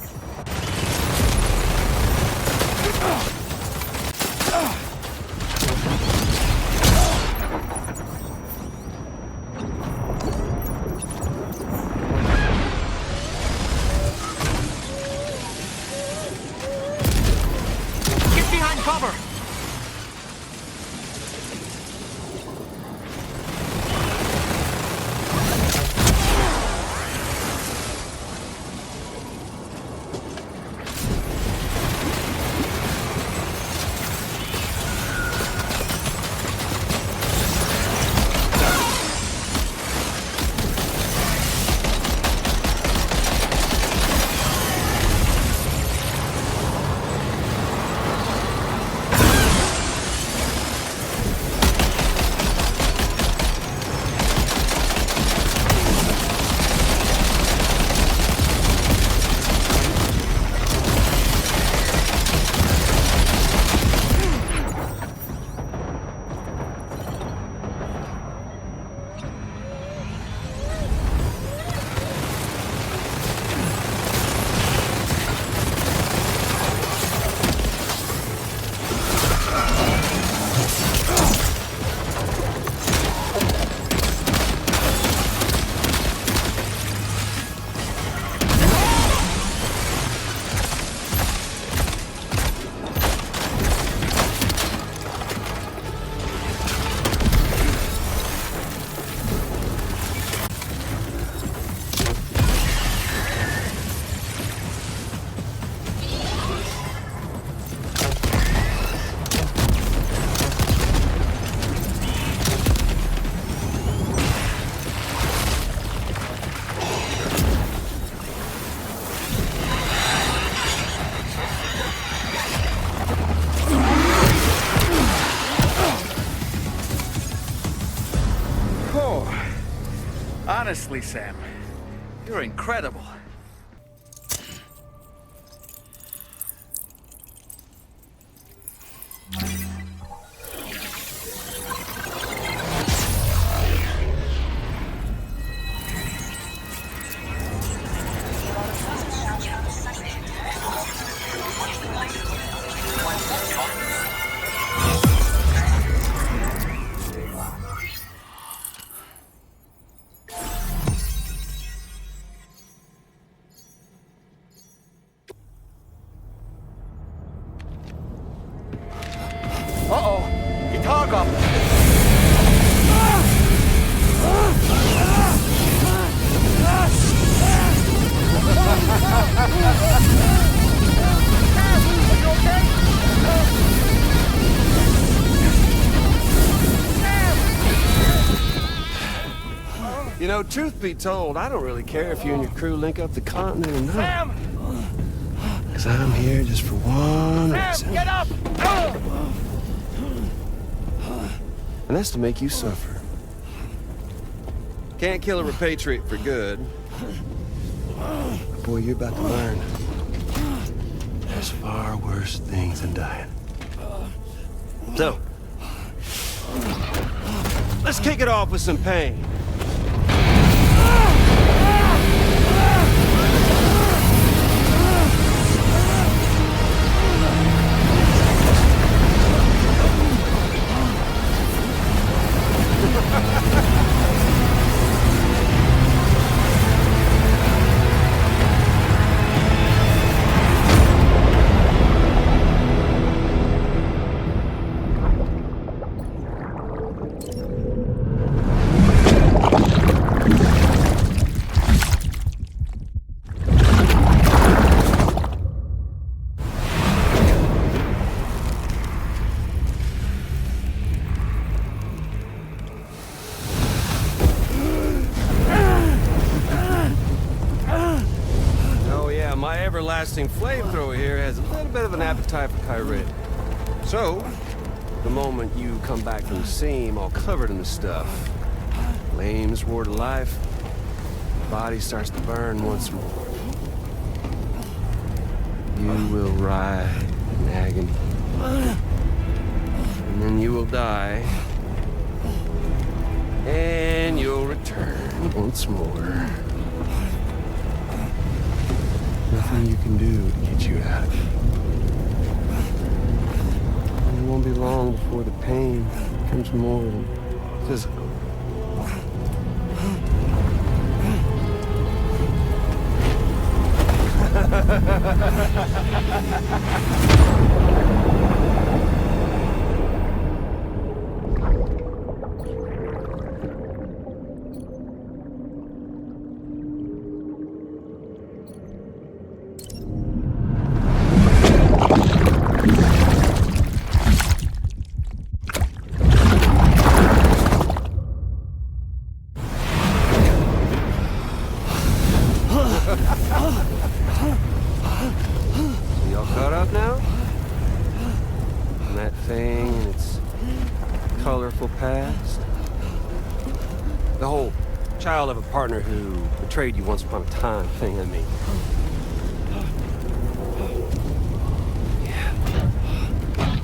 Get behind cover!
Honestly, Sam, you're incredible. Uh-oh! Guitar goblin! Are you okay?
You know, truth be told, I don't really care if you and your crew link up the continent or not.
Sam!
Because I'm here just for one reason.
Sam, get up!
And that's to make you suffer. Can't kill a repatriate for good. But boy, you're about to learn. There's far worse things than dying. So, let's kick it off with some pain. Everlasting flamethrower here has a little bit of an appetite for chiral. So, the moment you come back from the seam all covered in the stuff, flames roar to life, the body starts to burn once more. You will writhe in agony, and then you will die, and you'll return. Once more. Nothing you can do to get you out of it. And it won't be long before the pain becomes more than physical. Y'all caught up now? And that thing and its colorful past? The whole child of a partner who betrayed you once upon a time thing, I mean. Yeah.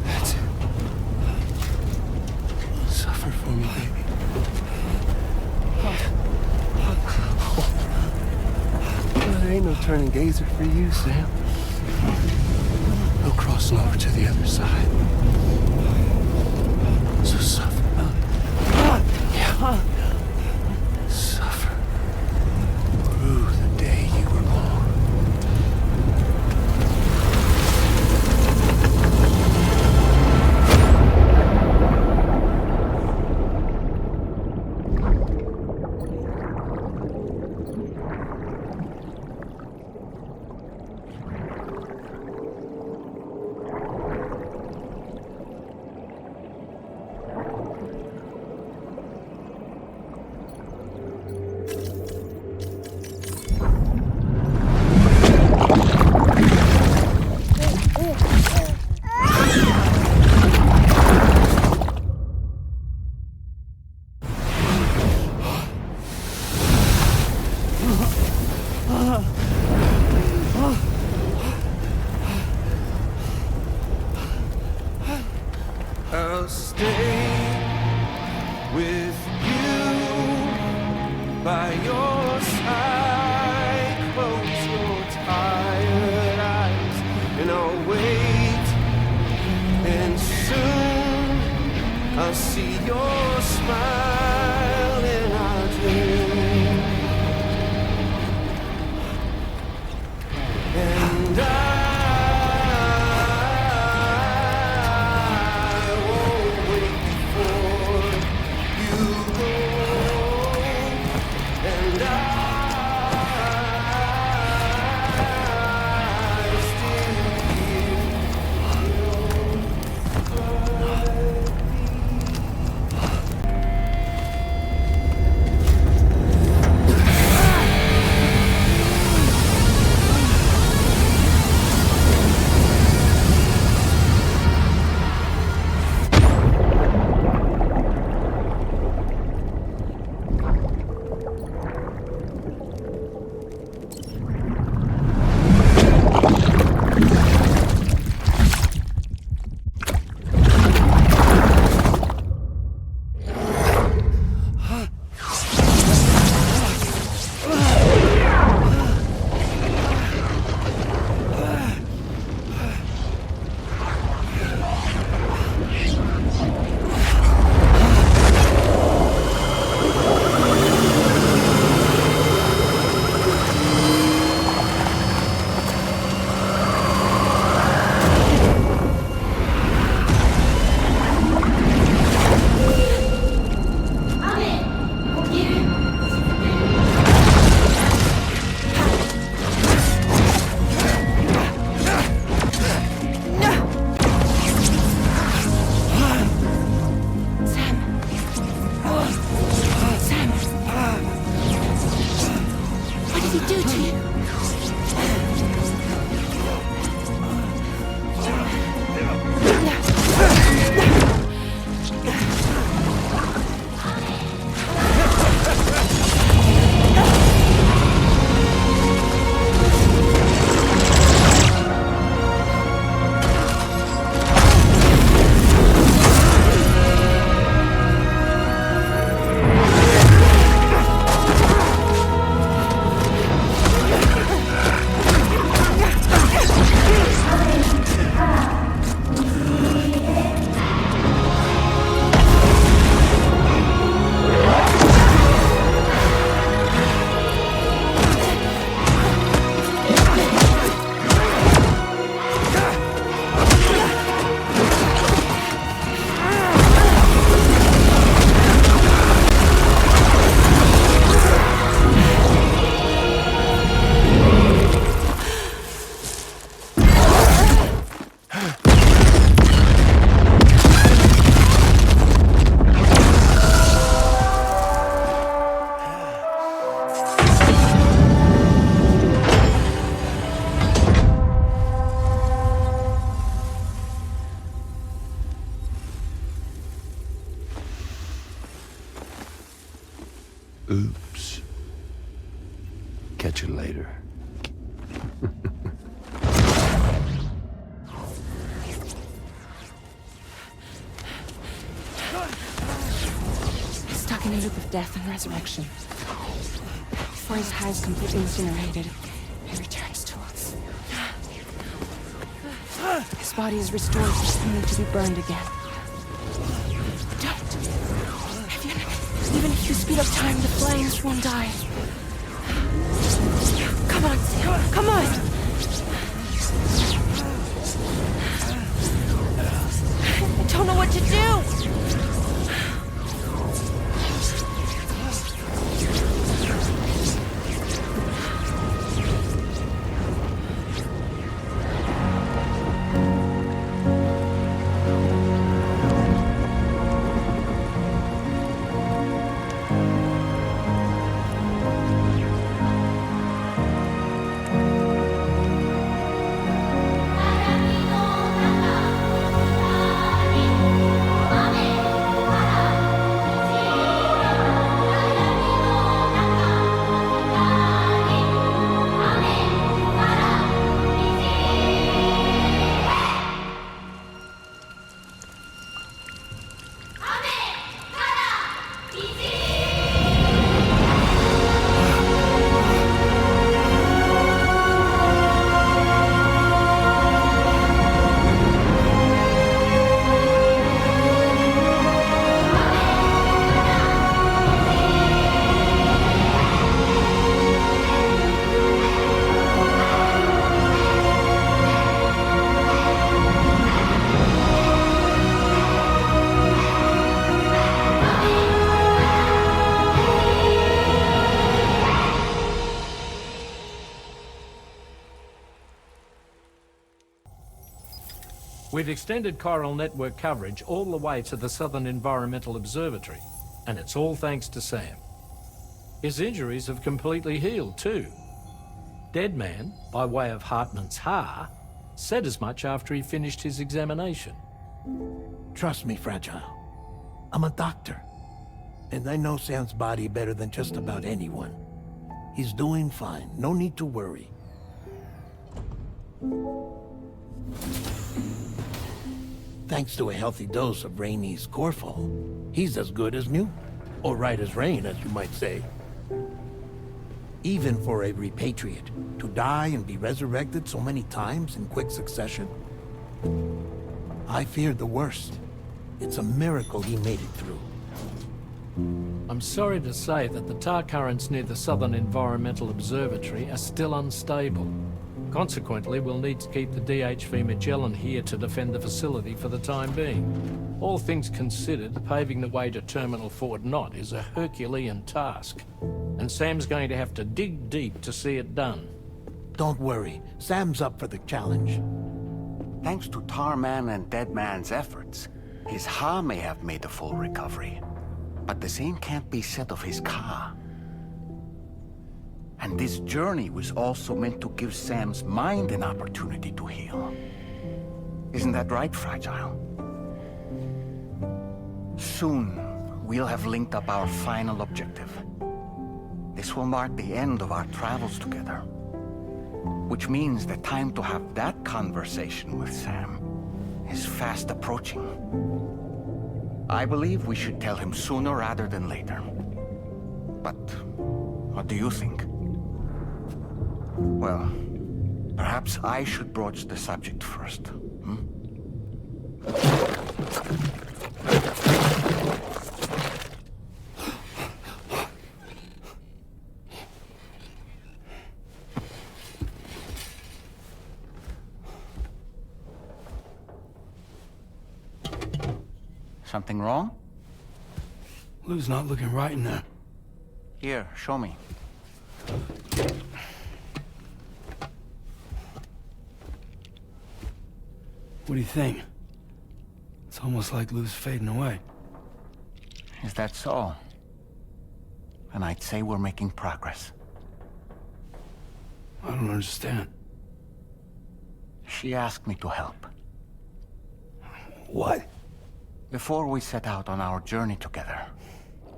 That's it. Suffer for me, baby. There ain't no turning gazer for you, Sam. No crossing over to the other side. So suffer. Yeah. Suffer. Through the day you were born. I'll stay with you by your side. Close your tired eyes and I'll wait. And soon I'll see your smile in our dream. And I won't wait before you go. And I still Oops. Catch you later.
Stuck in a loop of death and resurrection. Before his high is completely incinerated, he returns to us. His body is restored just only to be burned again. Don't. Even if you speed up time, the flames won't die. Come on, Sam. Come on! I don't know what to do!
We've extended chiral network coverage all the way to the Southern Environmental Observatory, and it's all thanks to Sam. His injuries have completely healed too. Deadman, by way of Hartman's Ha, said as much after he finished his examination.
Trust me, Fragile. I'm a doctor, and I know Sam's body better than just about anyone. He's doing fine. No need to worry. Thanks to a healthy dose of Rainey's Corfol, he's as good as new. Or right as rain, as you might say. Even for a repatriate, to die and be resurrected so many times in quick succession, I feared the worst. It's a miracle he made it through.
I'm sorry to say that the tar currents near the Southern Environmental Observatory are still unstable. Consequently, we'll need to keep the DHV Magellan here to defend the facility for the time being. All things considered, paving the way to Terminal Fort Knott is a Herculean task, and Sam's going to have to dig deep to see it done.
Don't worry, Sam's up for the challenge.
Thanks to Tarman and Deadman's efforts, his Ha may have made a full recovery. But the same can't be said of his Ka. And this journey was also meant to give Sam's mind an opportunity to heal. Isn't that right, Fragile? Soon, we'll have linked up our final objective. This will mark the end of our travels together. Which means the time to have that conversation with Sam is fast approaching. I believe we should tell him sooner rather than later. But what do you think? Well, perhaps I should broach the subject first, hmm? Something wrong?
Lou's not looking right in there.
Here, show me.
What do you think? It's almost like Lou's fading away.
Is that so? And I'd say we're making progress.
I don't understand.
She asked me to help.
What?
Before we set out on our journey together,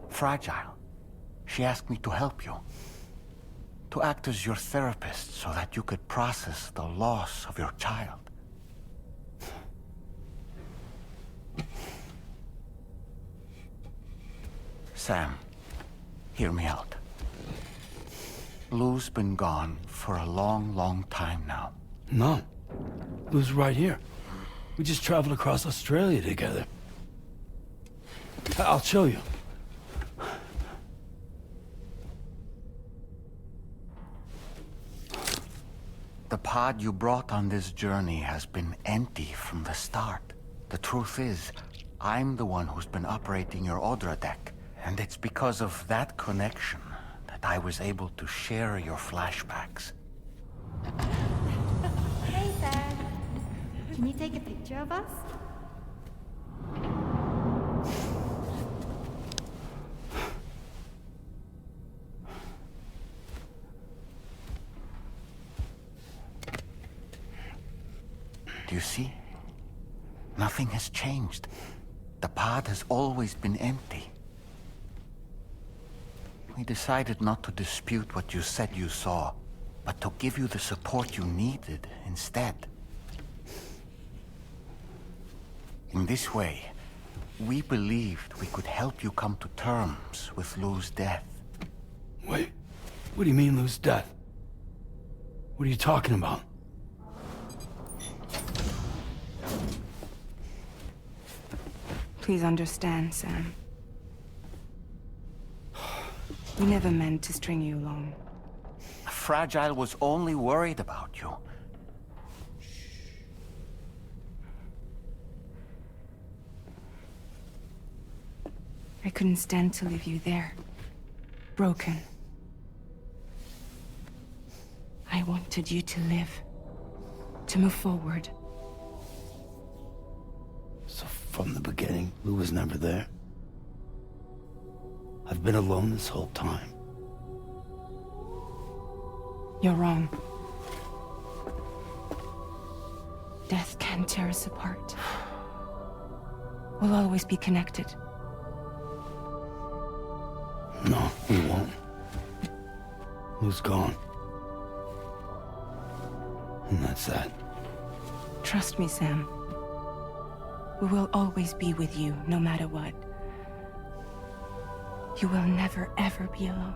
Fragile, She asked me to help you. To act as your therapist so that you could process the loss of your child. Sam, hear me out. Lou's been gone for a long, long time now.
No. Lou's right here. We just traveled across Australia together. I'll show you.
The pod you brought on this journey has been empty from the start. The truth is, I'm the one who's been operating your Odra deck. And it's because of that connection that I was able to share your flashbacks.
Hey, Sam. Can you take a picture of us?
Do you see? Nothing has changed. The pod has always been empty. We decided not to dispute what you said you saw, but to give you the support you needed instead. In this way, we believed we could help you come to terms with Lou's death.
Wait, what do you mean Lou's death? What are you talking about?
Please understand, Sam. We never meant to string you along.
Fragile was only worried about you.
I couldn't stand to leave you there, broken. I wanted you to live, to move forward.
So from the beginning, Lou was never there? I've been alone this whole time.
You're wrong. Death can't tear us apart. We'll always be connected.
No, we won't. Lou's gone. And that's that.
Trust me, Sam. We will always be with you, no matter what. You will never, ever be alone.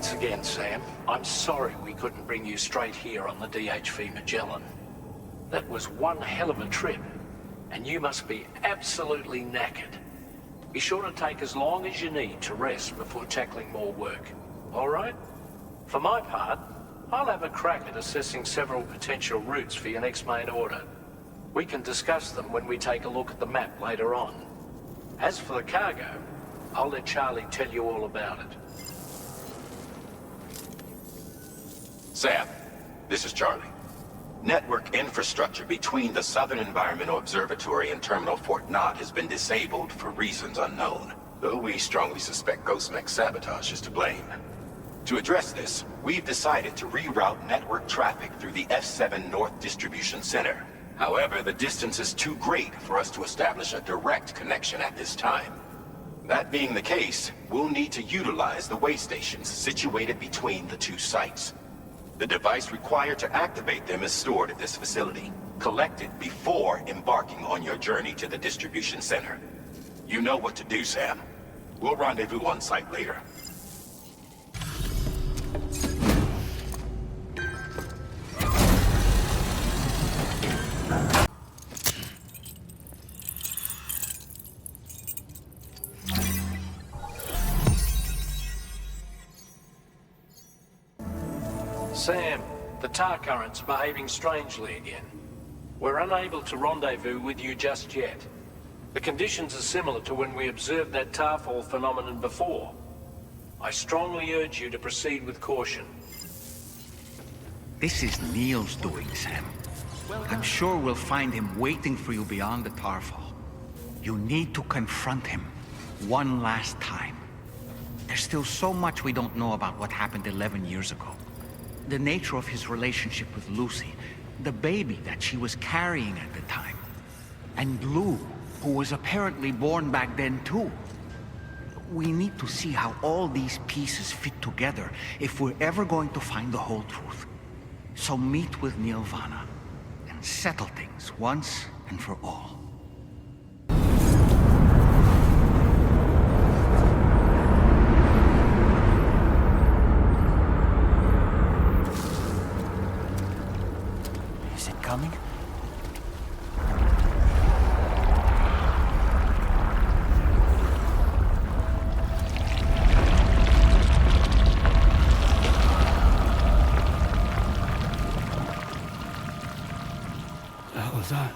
Once again, Sam, I'm sorry we couldn't bring you straight here on the DHV Magellan. That was one hell of a trip, and you must be absolutely knackered. Be sure to take as long as you need to rest before tackling more work, all right? For my part, I'll have a crack at assessing several potential routes for your next main order. We can discuss them when we take a look at the map later on. As for the cargo, I'll let Charlie tell you all about it.
Sam, this is Charlie. Network infrastructure between the Southern Environmental Observatory and Terminal Fort Knott has been disabled for reasons unknown, though we strongly suspect Ghostmech's sabotage is to blame. To address this, we've decided to reroute network traffic through the F7 North Distribution Center. However, the distance is too great for us to establish a direct connection at this time. That being the case, we'll need to utilize the way stations situated between the two sites. The device required to activate them is stored at this facility, collected before embarking on your journey to the distribution center. You know what to do, Sam. We'll rendezvous on site later.
Sam, the tar current's behaving strangely again. We're unable to rendezvous with you just yet. The conditions are similar to when we observed that tarfall phenomenon before. I strongly urge you to proceed with caution.
This is Neil's doing, Sam. I'm sure we'll find him waiting for you beyond the tarfall. You need to confront him one last time. There's still so much we don't know about what happened 11 years ago. The nature of his relationship with Lucy, the baby that she was carrying at the time, and Lou, who was apparently born back then too. We need to see how all these pieces fit together if we're ever going to find the whole truth. So meet with Neil Vanna and settle things once and for all.
Is it coming?
The hell was that?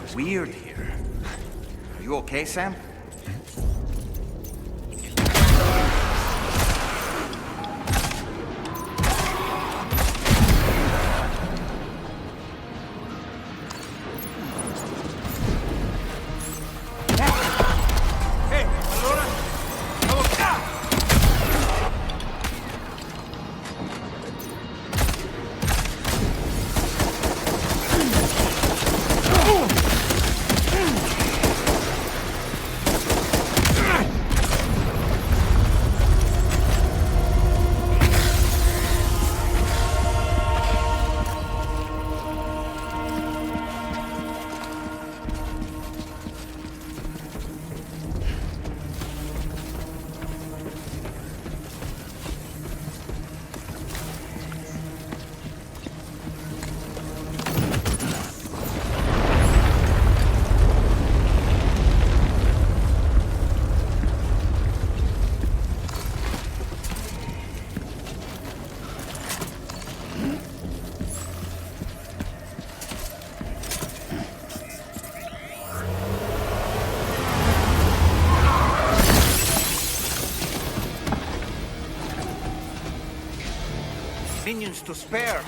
It's weird here. Are you okay, Sam? Minions to spare.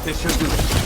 This should do it.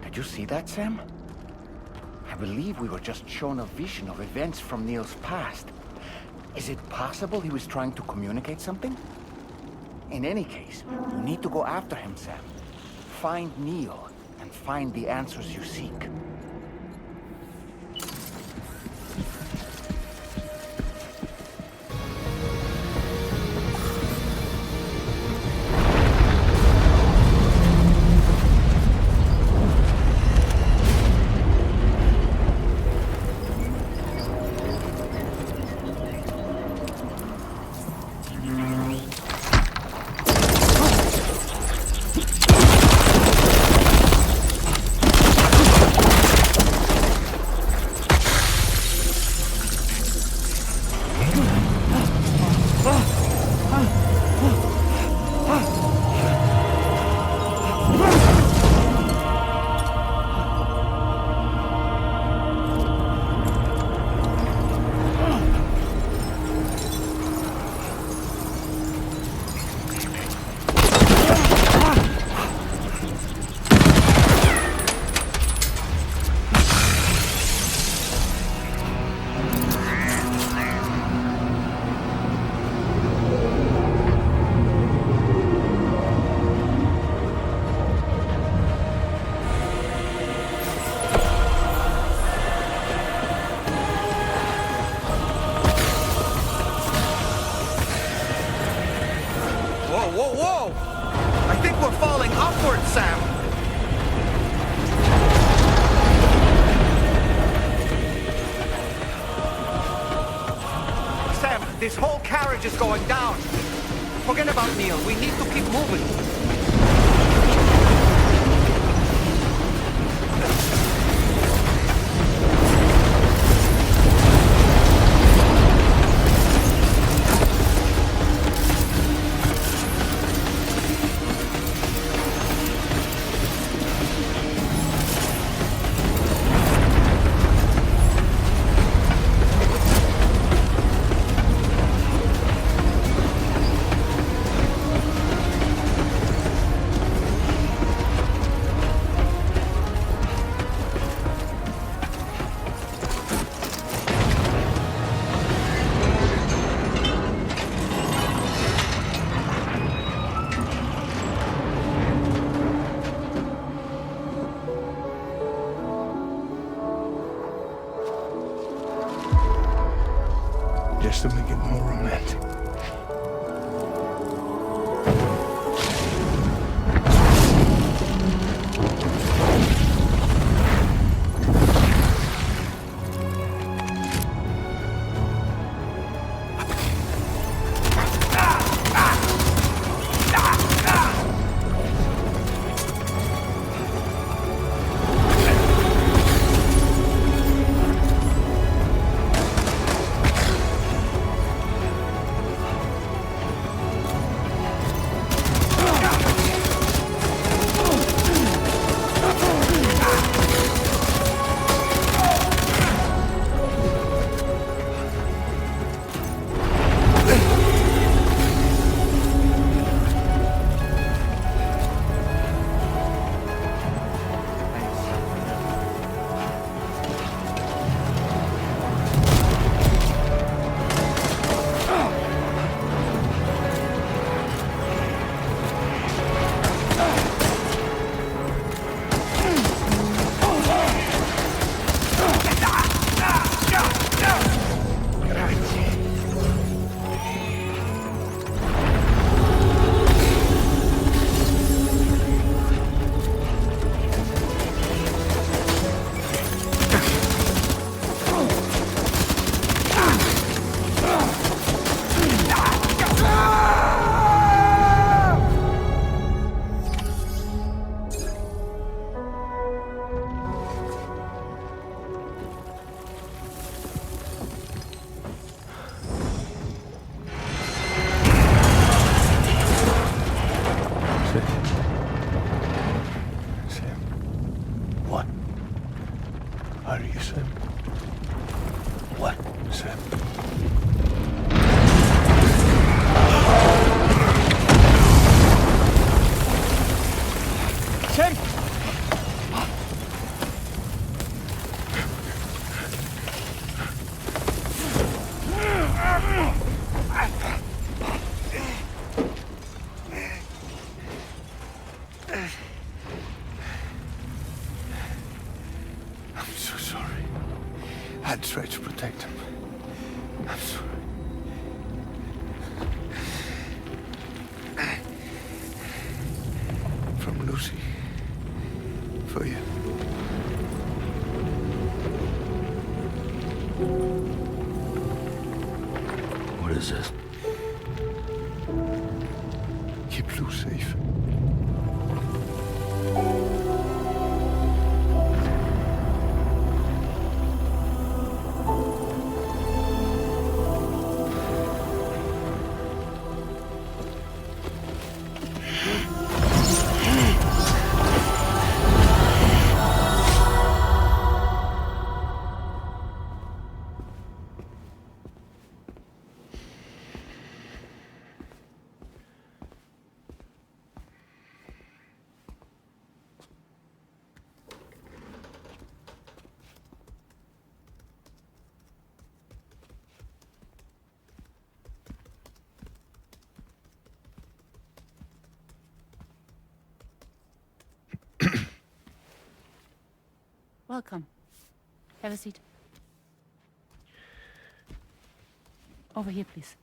Did you see that, Sam? I believe we were just shown a vision of events from Neil's past. Is it possible he was trying to communicate something? In any case, you need to go after him, Sam. Find Neil, and find the answers you seek. This whole carriage is going down. Forget about Neil. We need to keep moving.
Just to make it more romantic. I'd try to protect him. I'm sorry. From Lucy. For you.
What is this?
Keep Lou safe.
Welcome. Have a seat. Over here, please.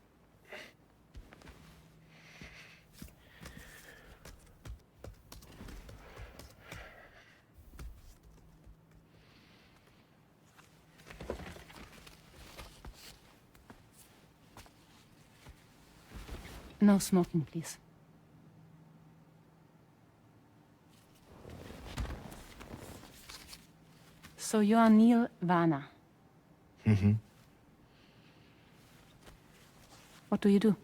No smoking, please. So you are Neil Varner.
Mm-hmm.
What do you do?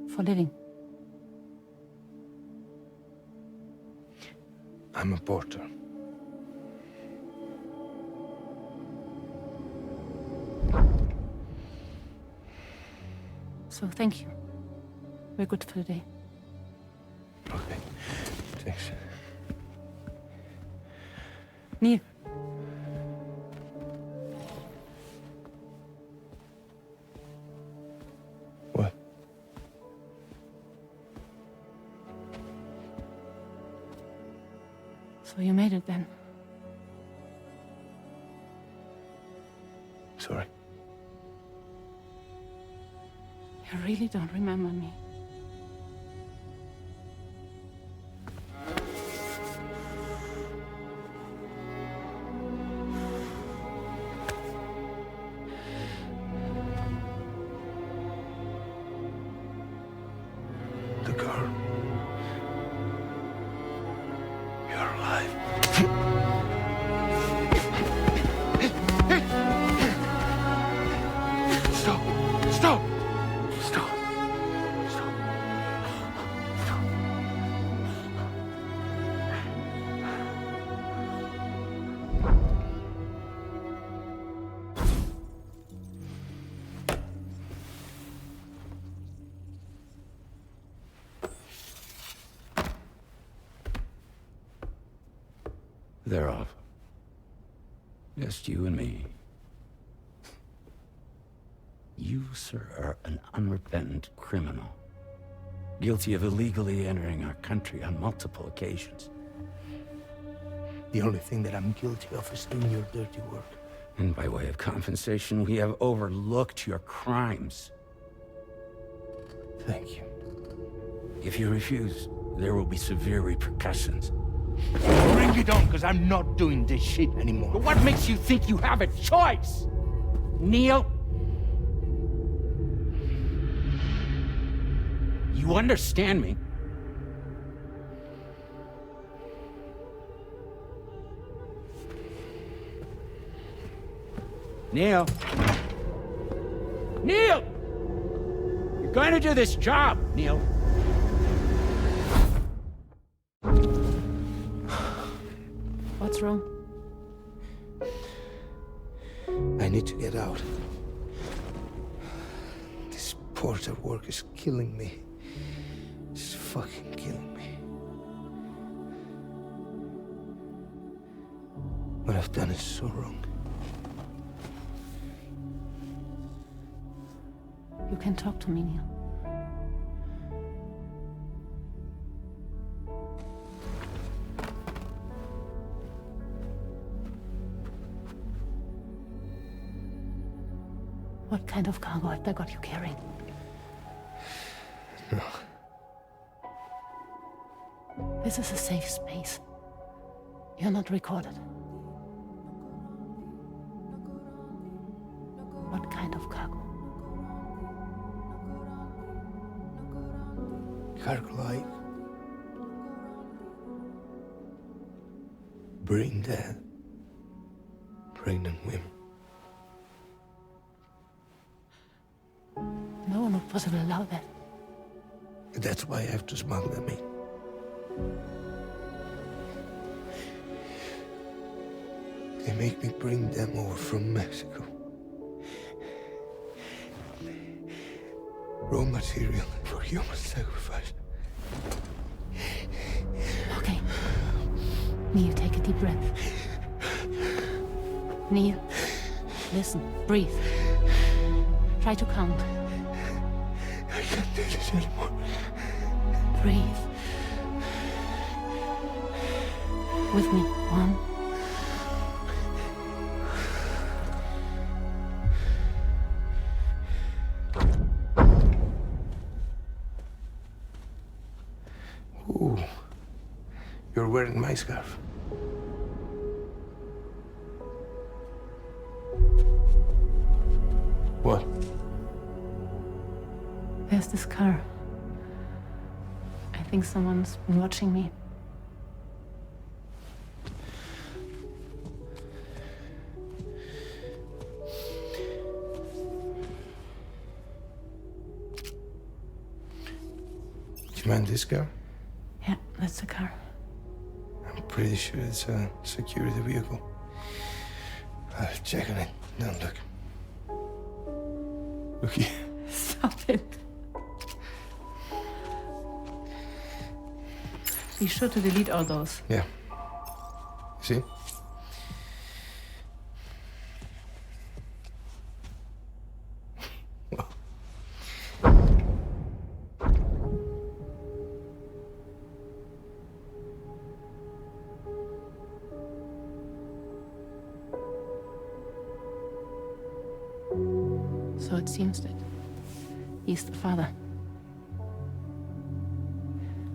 For a living?
I'm a porter.
So thank you. We're good for the day.
Okay. Thanks.
Neil.
What?
So you made it then?
Sorry.
You really don't remember me.
The girl. You're alive. Stop! Stop! Stop! Stop! Stop!
They're off. Just you and me. You, sir, are an unrepentant criminal. Guilty of illegally entering our country on multiple occasions.
The only thing that I'm guilty of is doing your dirty work.
And by way of compensation, we have overlooked your crimes.
Thank you.
If you refuse, there will be severe repercussions.
Bring it on, because I'm not doing this shit anymore.
But what makes you think you have a choice? Neil? You understand me? Neil? Neil! You're going to do this job, Neil.
What's wrong?
I need to get out. This porter work is killing me. It's fucking killing me. What I've done is so wrong.
You can talk to me, Neil. What kind of cargo have they got you carrying?
No.
This is a safe space. You're not recorded. What kind of cargo?
Cargo like brain dead, pregnant women.
No one would possibly allow that.
That's why I have to smuggle them in. They make me bring them over from Mexico. Raw material for human sacrifice.
Okay. Neil, take a deep breath. Neil, listen, breathe. Try to count.
I can't do this anymore.
Breathe. With me. 1.
Ooh, you're wearing my scarf. What?
There's this car. I think someone's been watching me.
Do you mind this car?
Yeah, that's the car.
I'm pretty sure it's a security vehicle. I'll check on it. Now look. Look here.
Stop it. Be sure to delete all those.
Yeah. See?
So it seems that he's the father.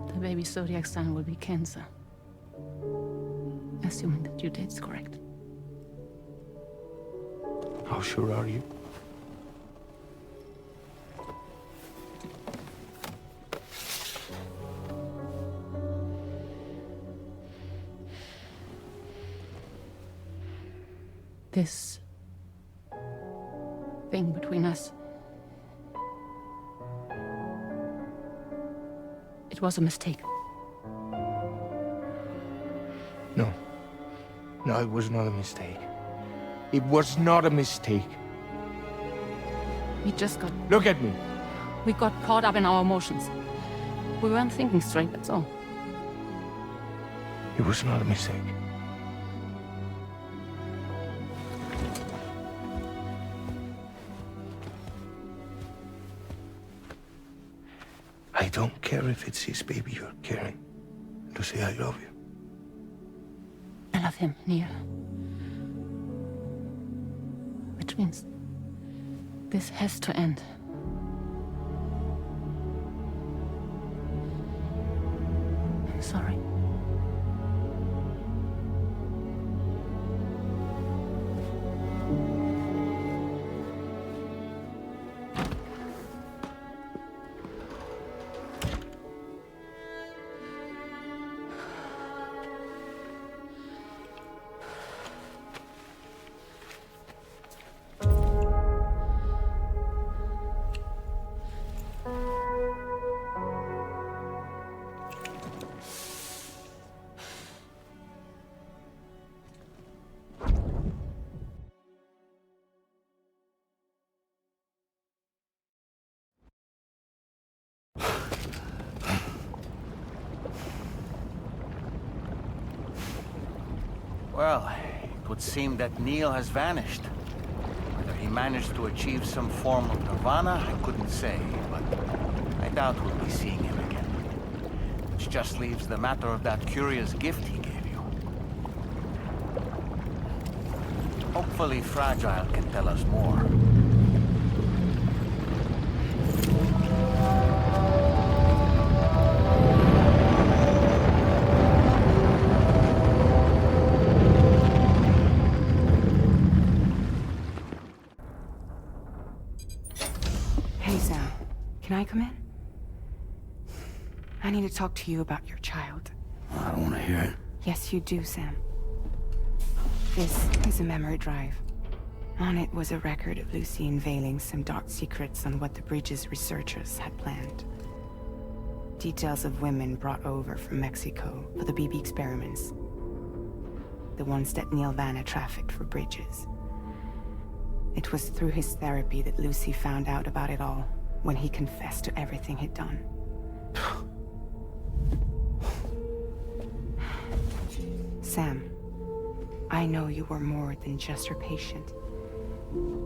The baby zodiac sign will be Cancer. Assuming the due date's correct.
How sure are you?
This thing between us. It was a mistake.
No. No, it was not a mistake. It was not a mistake.
We just got...
Look at me.
We got caught up in our emotions. We weren't thinking straight, that's all.
It was not a mistake. I don't care if it's his baby you're carrying. Lucy, I love you.
I love him, Neil. Which means this has to end. I'm sorry.
Well, it would seem that Neil has vanished. Whether he managed to achieve some form of nirvana, I couldn't say, but I doubt we'll be seeing him again. Which just leaves the matter of that curious gift he gave you. Hopefully Fragile can tell us more.
Hey, Sam. Can I come in? I need to talk to you about your child.
I don't want to hear it.
Yes, you do, Sam. This is a memory drive. On it was a record of Lucy unveiling some dark secrets on what the Bridge's researchers had planned. Details of women brought over from Mexico for the BB experiments. The ones that Neil Vanna trafficked for Bridges. It was through his therapy that Lucy found out about it all, when he confessed to everything he'd done. Sam, I know you were more than just her patient.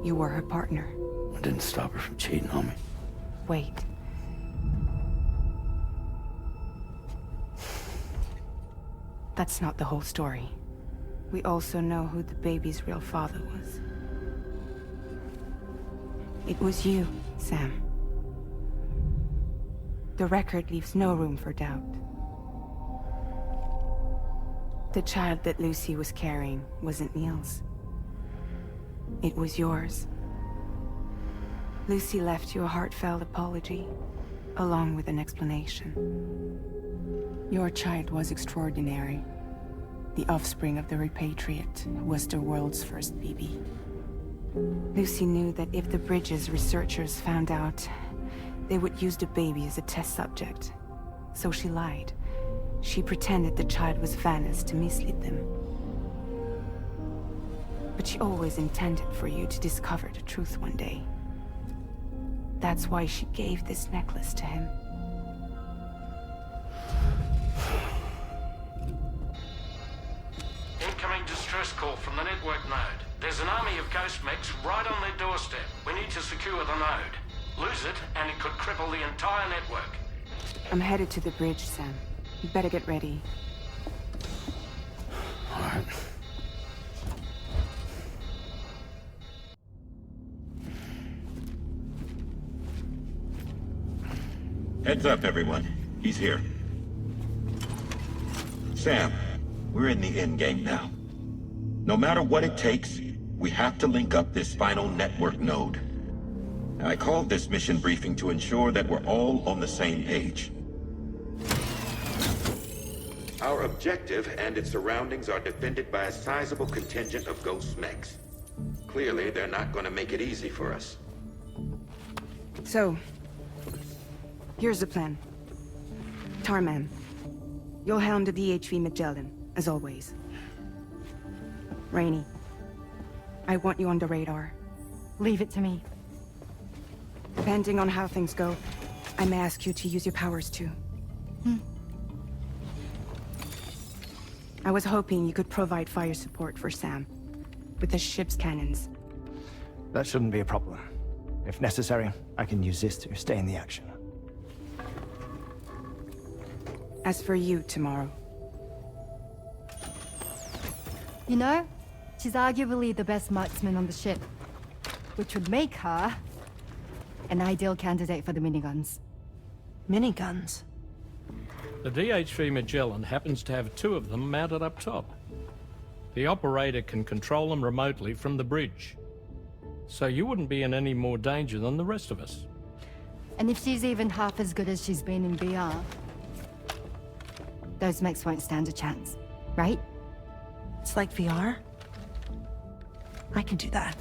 You were her partner.
I didn't stop her from cheating on me.
Wait. That's not the whole story. We also know who the baby's real father was. It was you, Sam. The record leaves no room for doubt. The child that Lucy was carrying wasn't Neil's. It was yours. Lucy left you a heartfelt apology, along with an explanation. Your child was extraordinary. The offspring of the repatriate who was the world's first BB. Lucy knew that if the Bridge's researchers found out, they would use the baby as a test subject. So she lied. She pretended the child was Vanna's to mislead them. But she always intended for you to discover the truth one day. That's why she gave this necklace to him.
Incoming distress call from the network node. There's an army of ghost mechs right on their doorstep. We need to secure the node. Lose it, and it could cripple the entire network.
I'm headed to the bridge, Sam. You better get ready.
All right.
Heads up, everyone. He's here. Sam, we're in the endgame now. No matter what it takes, we have to link up this final network node. I called this mission briefing to ensure that we're all on the same page. Our objective and its surroundings are defended by a sizable contingent of ghost mechs. Clearly, they're not going to make it easy for us.
So, here's the plan. Tarman, you'll helm the DHV Magellan, as always. Rainey, I want you on the radar.
Leave it to me.
Depending on how things go, I may ask you to use your powers too. I was hoping you could provide fire support for Sam, with the ship's cannons.
That shouldn't be a problem. If necessary, I can use this to stay in the action.
As for you, tomorrow.
You know, she's arguably the best marksman on the ship, which would make her an ideal candidate for the miniguns.
Miniguns?
The DHV Magellan happens to have 2 of them mounted up top. The operator can control them remotely from the bridge. So you wouldn't be in any more danger than the rest of us.
And if she's even half as good as she's been in VR, those mechs won't stand a chance, right?
It's like VR? I can do that.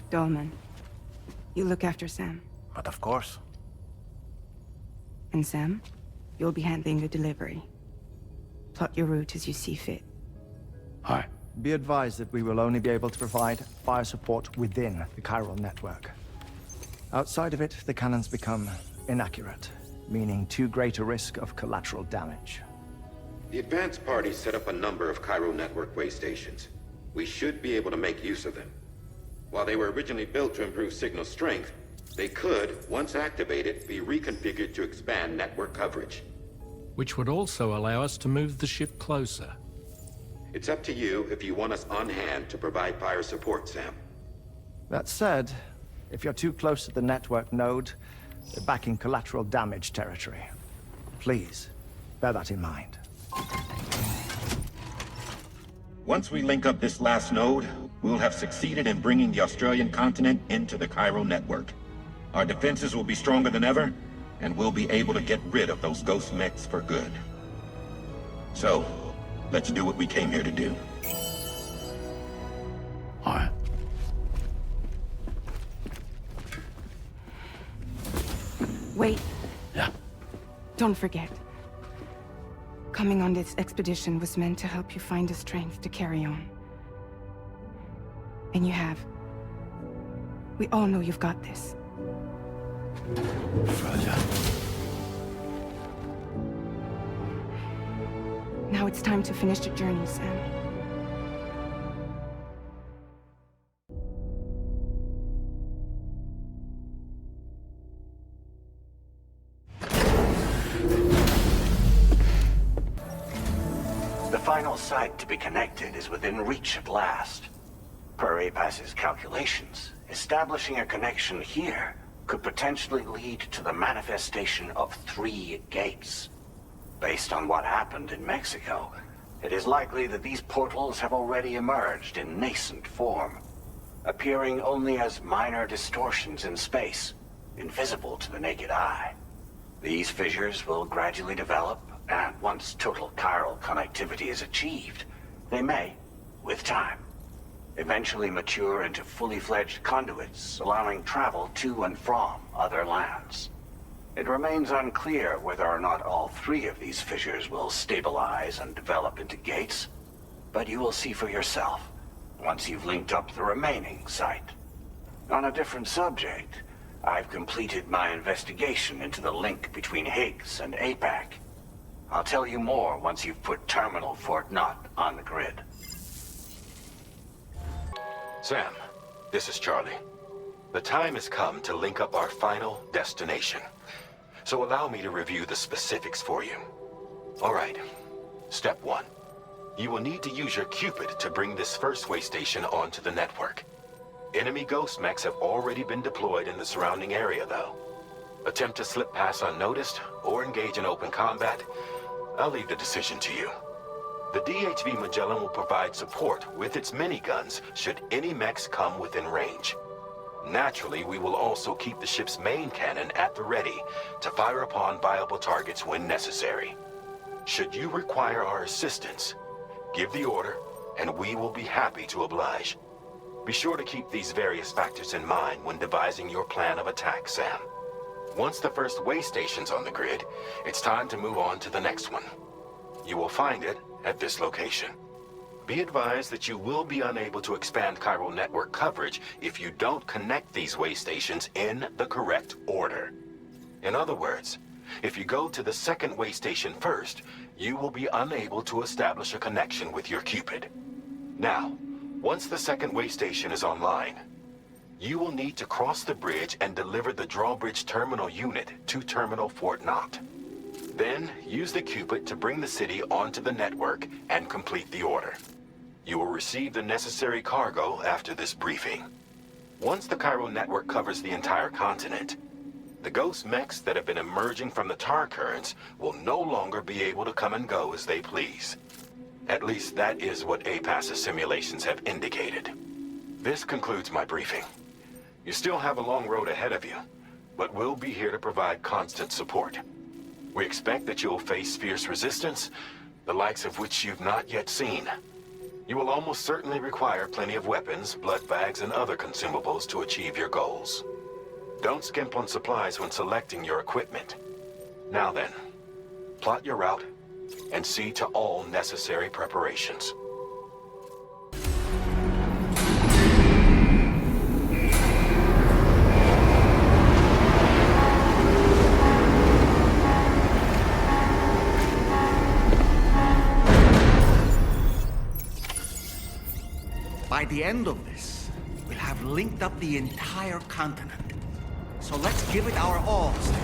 Dolman, you look after Sam.
But of course.
And Sam, you'll be handling the delivery. Plot your route as you see fit.
All right.
Be advised that we will only be able to provide fire support within the chiral network. Outside of it, the cannons become inaccurate, meaning too great a risk of collateral damage.
The advanced party set up a number of chiral network way stations. We should be able to make use of them. While they were originally built to improve signal strength, they could, once activated, be reconfigured to expand network coverage.
Which would also allow us to move the ship closer.
It's up to you if you want us on hand to provide fire support, Sam.
That said, if you're too close to the network node, you're back in collateral damage territory. Please, bear that in mind.
Once we link up this last node, we'll have succeeded in bringing the Australian continent into the chiral network. Our defenses will be stronger than ever, and we'll be able to get rid of those ghost mechs for good. So, let's do what we came here to do.
All right.
Wait.
Yeah?
Don't forget. Coming on this expedition was meant to help you find the strength to carry on. And you have. We all know you've got this.
Roger.
Now it's time to finish the journey, Sam.
The final site to be connected is within reach at last. Per APAS's calculations, establishing a connection here could potentially lead to the manifestation of 3 gates. Based on what happened in Mexico, it is likely that these portals have already emerged in nascent form, appearing only as minor distortions in space, invisible to the naked eye. These fissures will gradually develop, and once total chiral connectivity is achieved, they may, with time, eventually mature into fully fledged conduits, allowing travel to and from other lands. It remains unclear whether or not all 3 of these fissures will stabilize and develop into gates, but you will see for yourself once you've linked up the remaining site. On a different subject, I've completed my investigation into the link between Higgs and APAC. I'll tell you more once you've put Terminal Fort Knott on the grid.
Sam, this is Charlie. The time has come to link up our final destination. So allow me to review the specifics for you. All right. Step 1. You will need to use your Cupid to bring this first way station onto the network. Enemy ghost mechs have already been deployed in the surrounding area, though. Attempt to slip past unnoticed or engage in open combat, I'll leave the decision to you. The DHV Magellan will provide support with its miniguns should any mechs come within range. Naturally, we will also keep the ship's main cannon at the ready to fire upon viable targets when necessary. Should you require our assistance, give the order, and we will be happy to oblige. Be sure to keep these various factors in mind when devising your plan of attack, Sam. Once the first way station's on the grid, it's time to move on to the next one. You will find it at this location. Be advised that you will be unable to expand chiral network coverage if you don't connect these way stations in the correct order. In other words, if you go to the second way station first, you will be unable to establish a connection with your Cupid. Now, once the second way station is online, you will need to cross the bridge and deliver the Drawbridge terminal unit to Terminal Fort Knott. Then, use the Cupid to bring the city onto the network and complete the order. You will receive the necessary cargo after this briefing. Once the chiral network covers the entire continent, the ghost mechs that have been emerging from the tar currents will no longer be able to come and go as they please. At least that is what APAS's simulations have indicated. This concludes my briefing. You still have a long road ahead of you, but we'll be here to provide constant support. We expect that you'll face fierce resistance, the likes of which you've not yet seen. You will almost certainly require plenty of weapons, blood bags, and other consumables to achieve your goals. Don't skimp on supplies when selecting your equipment. Now then, plot your route and see to all necessary preparations.
the end of this, we'll have linked up the entire continent. So let's give it our all, Sam.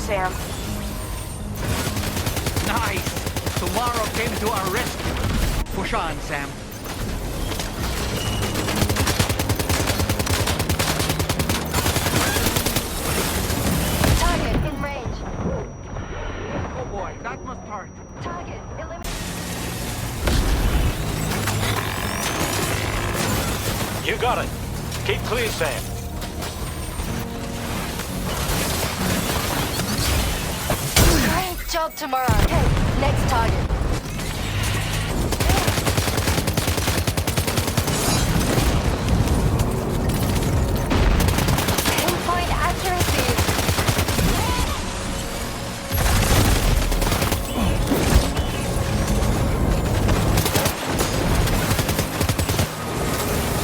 Sam.
Nice! Tomorrow came to our rescue. Push on, Sam.
Target in range.
Oh boy, that must hurt.
Target eliminated.
You got it. Keep clear, Sam.
Great job tomorrow. Okay, next target. Pinpoint accuracy.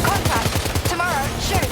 Contact. Tomorrow, shoot.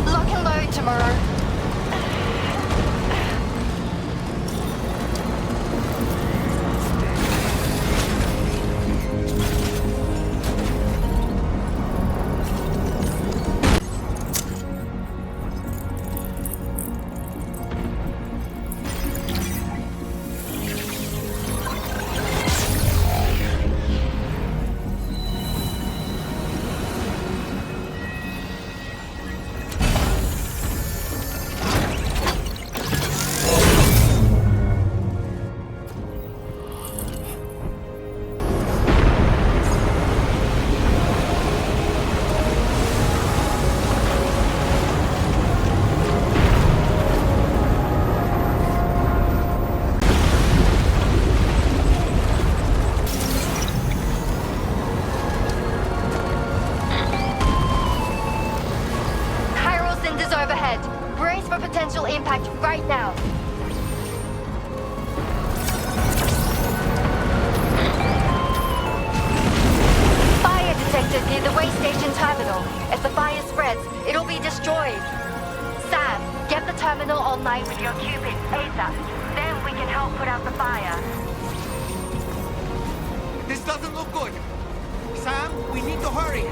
Lock and load tomorrow. Chiral cinders overhead. Brace for potential impact right now. Fire detected near the way station terminal. As the fire spreads, it'll be destroyed. Sam, get the terminal online with your Cupid ASAP. Then we can help put out the fire.
This doesn't look good. Sam, we need to hurry.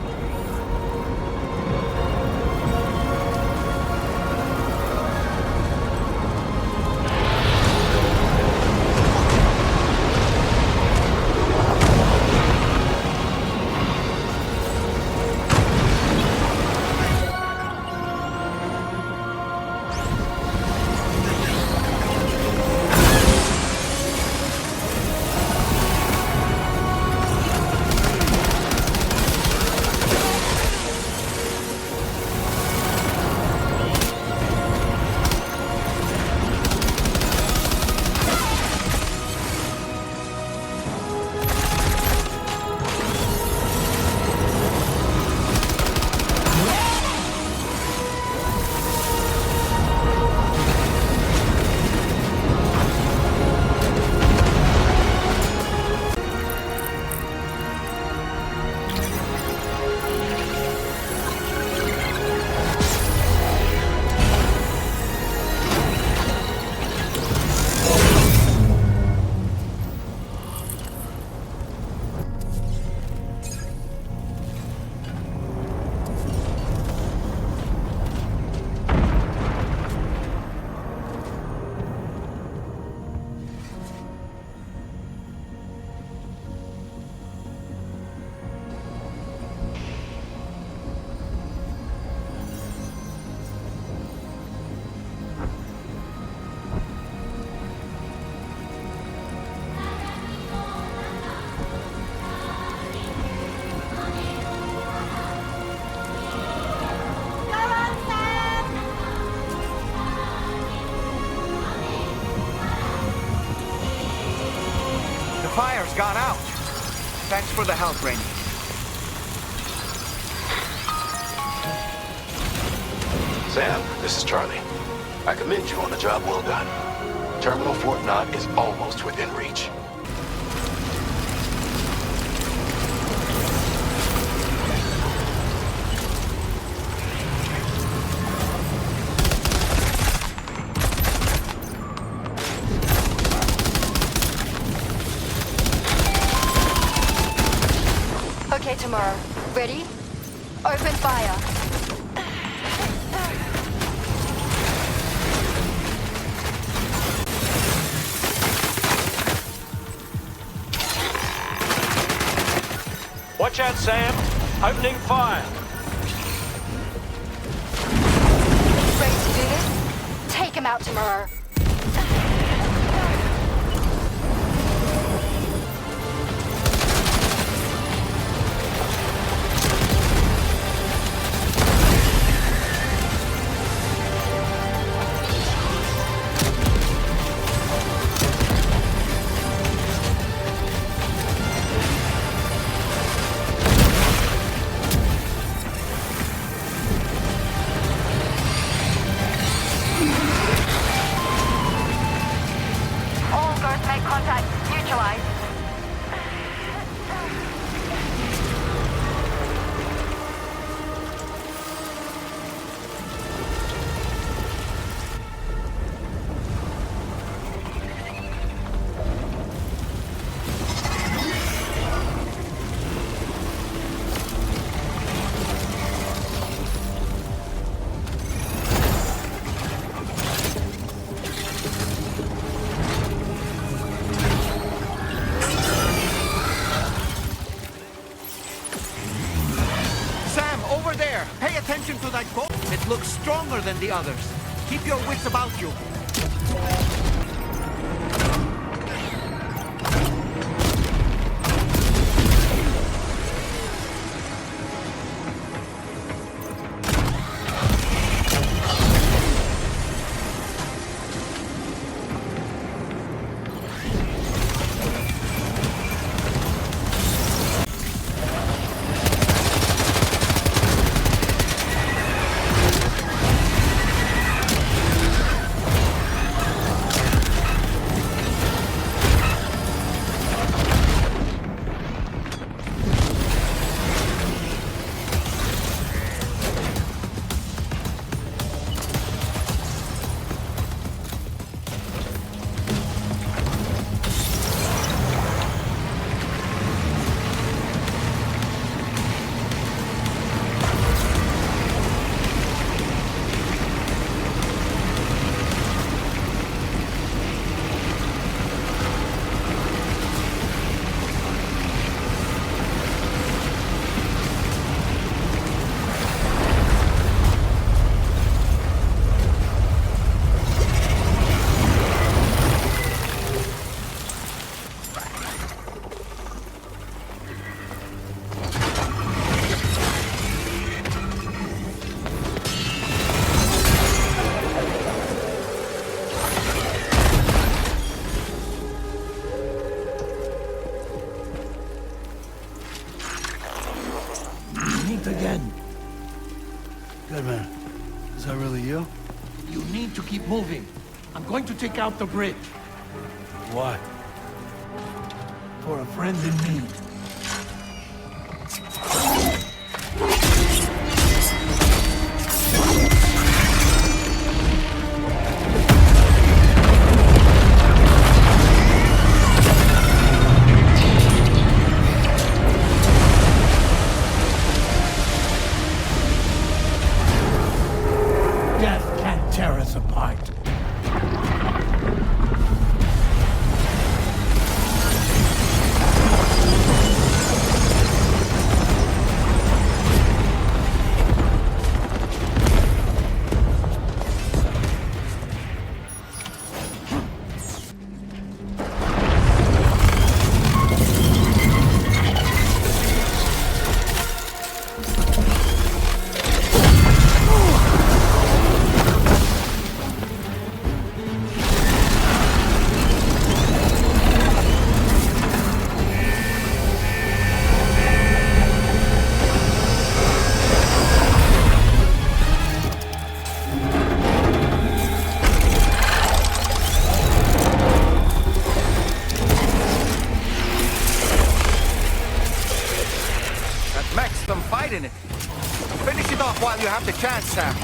for the help, Rainy.
Sam, this is Charlie. I commend you on a job well done. Terminal Fort Knott is almost within reach.
Okay, Tomorrow. Ready? Open fire.
Watch out, Sam. Opening fire.
Ready to do this? Take him out, Tomorrow.
To that boat, it looks stronger than the others. Keep your wits about you.
Again.
Good man. Is that really you?
You need to keep moving. I'm going to take out the bridge.
Why?
For a friend in need. Tear us apart.
you have the chance, Sam.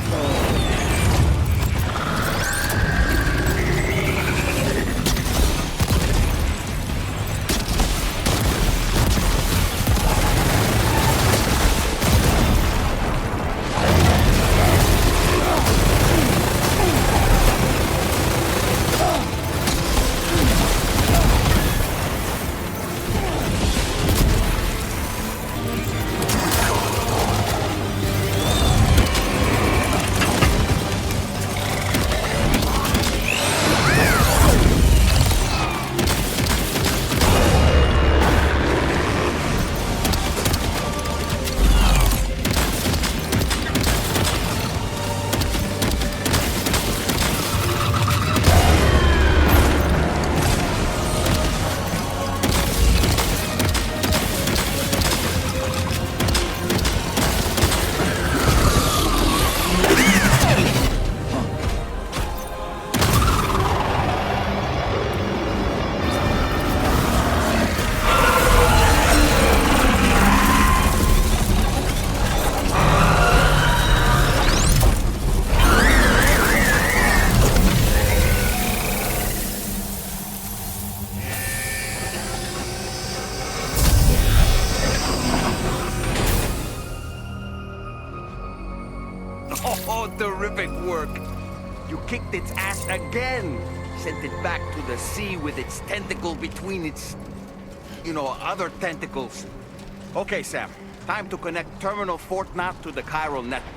Oh, terrific work. You kicked its ass again. Sent it back to the sea with its tentacle between its, other tentacles. Okay, Sam. Time to connect Terminal Fort Knot to the chiral network.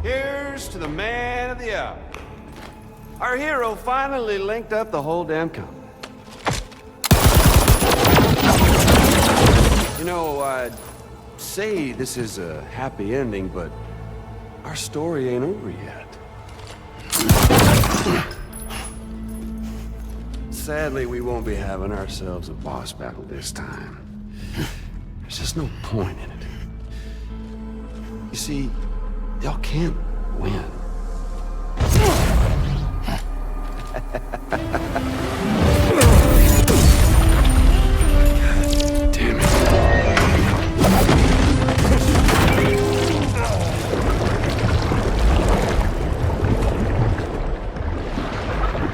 Here's to the man of the hour. Our hero finally linked up the whole damn company. I'd say this is a happy ending, but our story ain't over yet. Sadly, we won't be having ourselves a boss battle this time. There's just no point in it. You see, y'all can't win. Damn it.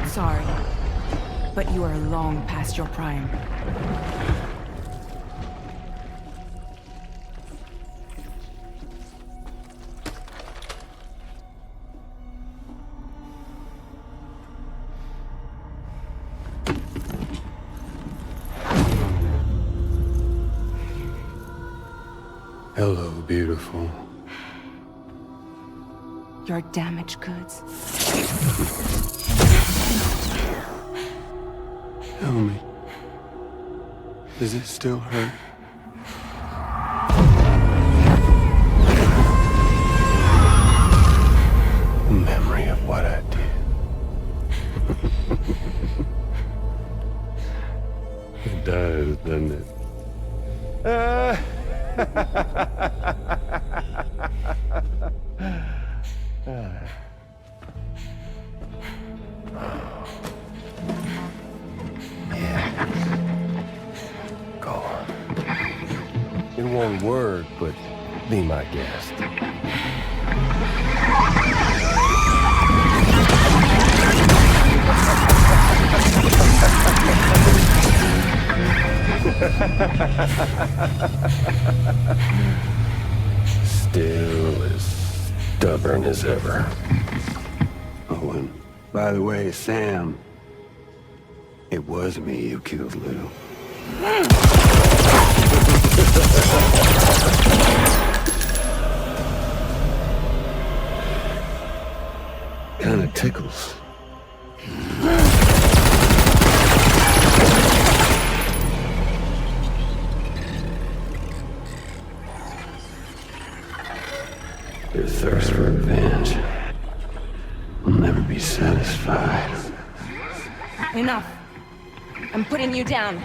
Sorry, but you are long past your prime.
Hello, beautiful.
Your damaged goods.
Tell me, does it still hurt? A memory of what I did. It does, doesn't it? Go on. In one word, but be my guest. Still as stubborn as ever. Oh, and by the way, Sam, it was me who killed Lou. Your thirst for revenge will never be satisfied.
Enough. I'm putting you down.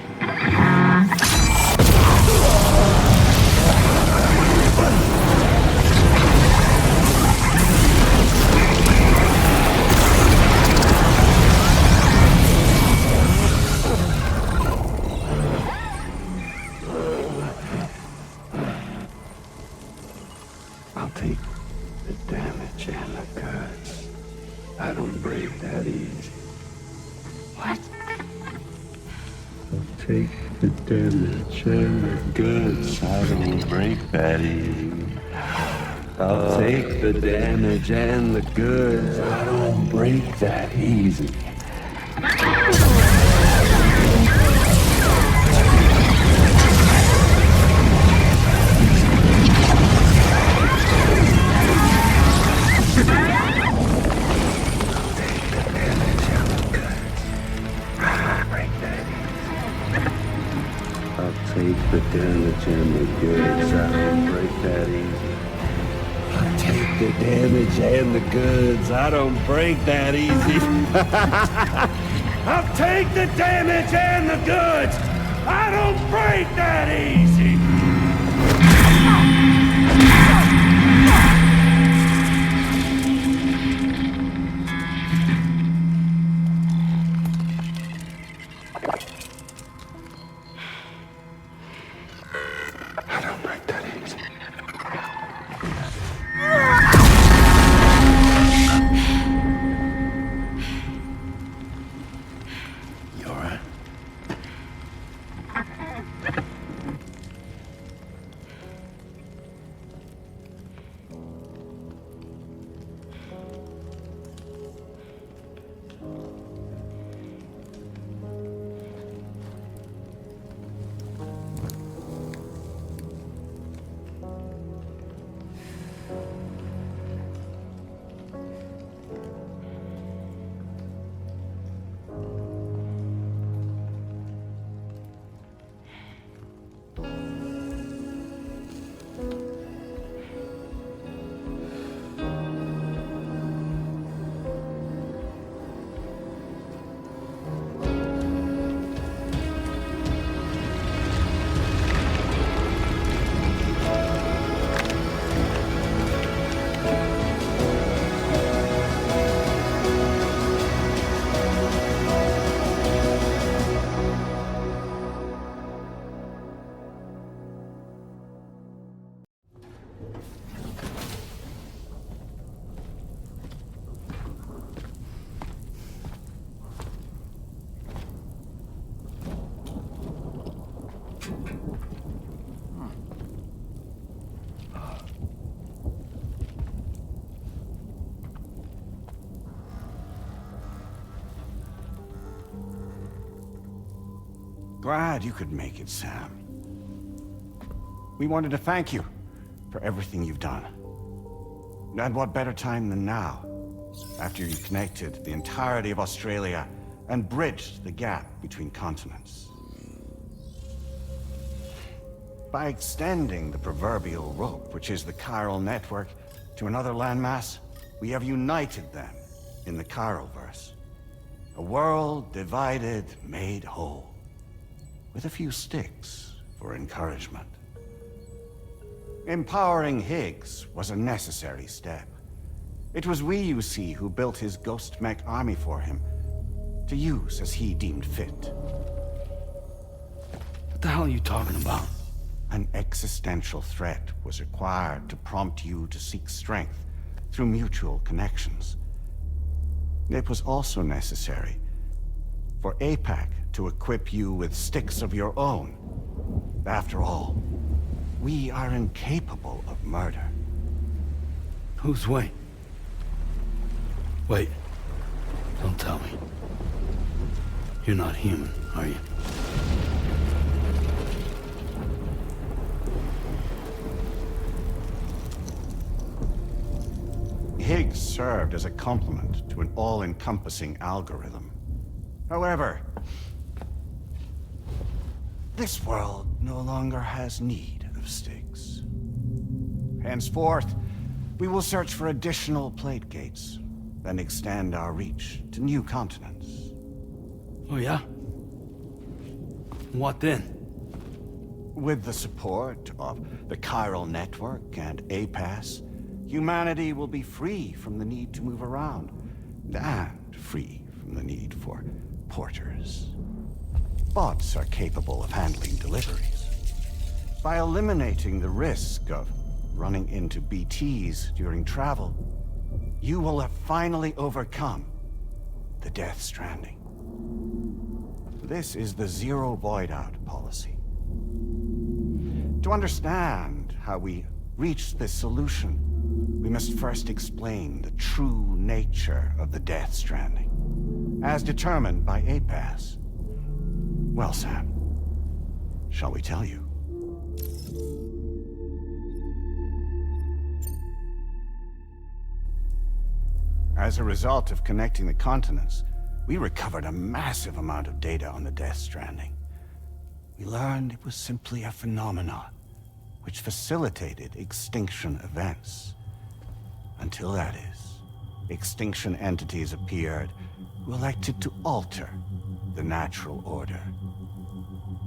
I'll take the damage and the goods. I don't break that easy.
What?
I'll take the damage and the goods. I don't break that easy. I'll take the damage and the goods. I don't break that easy. Take the damage and the goods. I don't break that easy. I'll take the damage and the goods. I don't break that easy. I'll take the damage and the goods. I don't break that easy.
Glad you could make it, Sam. We wanted to thank you for everything you've done. And what better time than now, after you connected the entirety of Australia and bridged the gap between continents. By extending the proverbial rope, which is the chiral network, to another landmass, we have united them in the Chiralverse. A world divided, made whole. With a few sticks for encouragement. Empowering Higgs was a necessary step. It was we, you see, who built his ghost mech army for him, to use as he deemed fit.
What the hell are you talking about?
An existential threat was required to prompt you to seek strength through mutual connections. It was also necessary for APAC to equip you with sticks of your own. After all, we are incapable of murder.
Who's we? Wait. Don't tell me. You're not human, are you?
Higgs served as a complement to an all-encompassing algorithm. However, this world no longer has need of sticks. Henceforth,
We will search for additional plate gates, then extend our reach to new continents.
Oh yeah? What then?
With the support of the chiral network and APAS, humanity will be free from the need to move around, and free from the need for porters. Bots are capable of handling deliveries. By eliminating the risk of running into BTs during travel, you will have finally overcome the Death Stranding. This is the Zero Void Out policy. To understand how we reached this solution, we must first explain the true nature of the Death Stranding, as determined by APAS. Well, Sam, shall we tell you? As a result of connecting the continents, we recovered a massive amount of data on the Death Stranding. We learned it was simply a phenomenon which facilitated extinction events. Until that is, extinction entities appeared who elected to alter the natural order.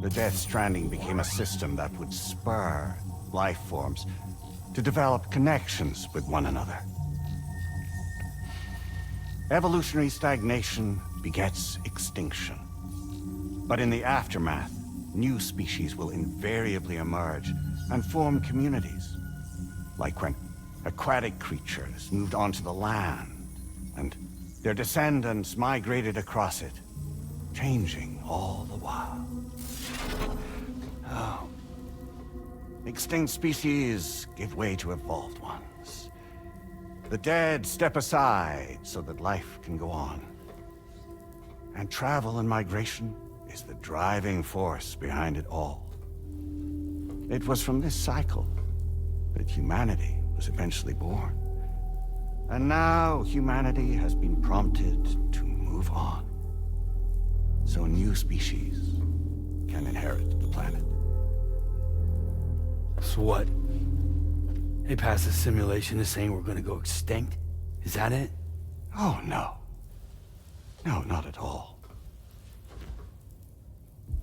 The Death Stranding became a system that would spur life forms to develop connections with one another. Evolutionary stagnation begets extinction. But in the aftermath, new species will invariably emerge and form communities. Like when aquatic creatures moved onto the land, and their descendants migrated across it, changing all the while. Oh. Extinct species give way to evolved ones. The dead step aside so that life can go on. And travel and migration is the driving force behind it all. It was from this cycle that humanity was eventually born. And now humanity has been prompted to move on, so new species can inherit the planet.
So what? APAS's simulation is saying we're gonna go extinct? Is that it?
Oh, no. No, not at all.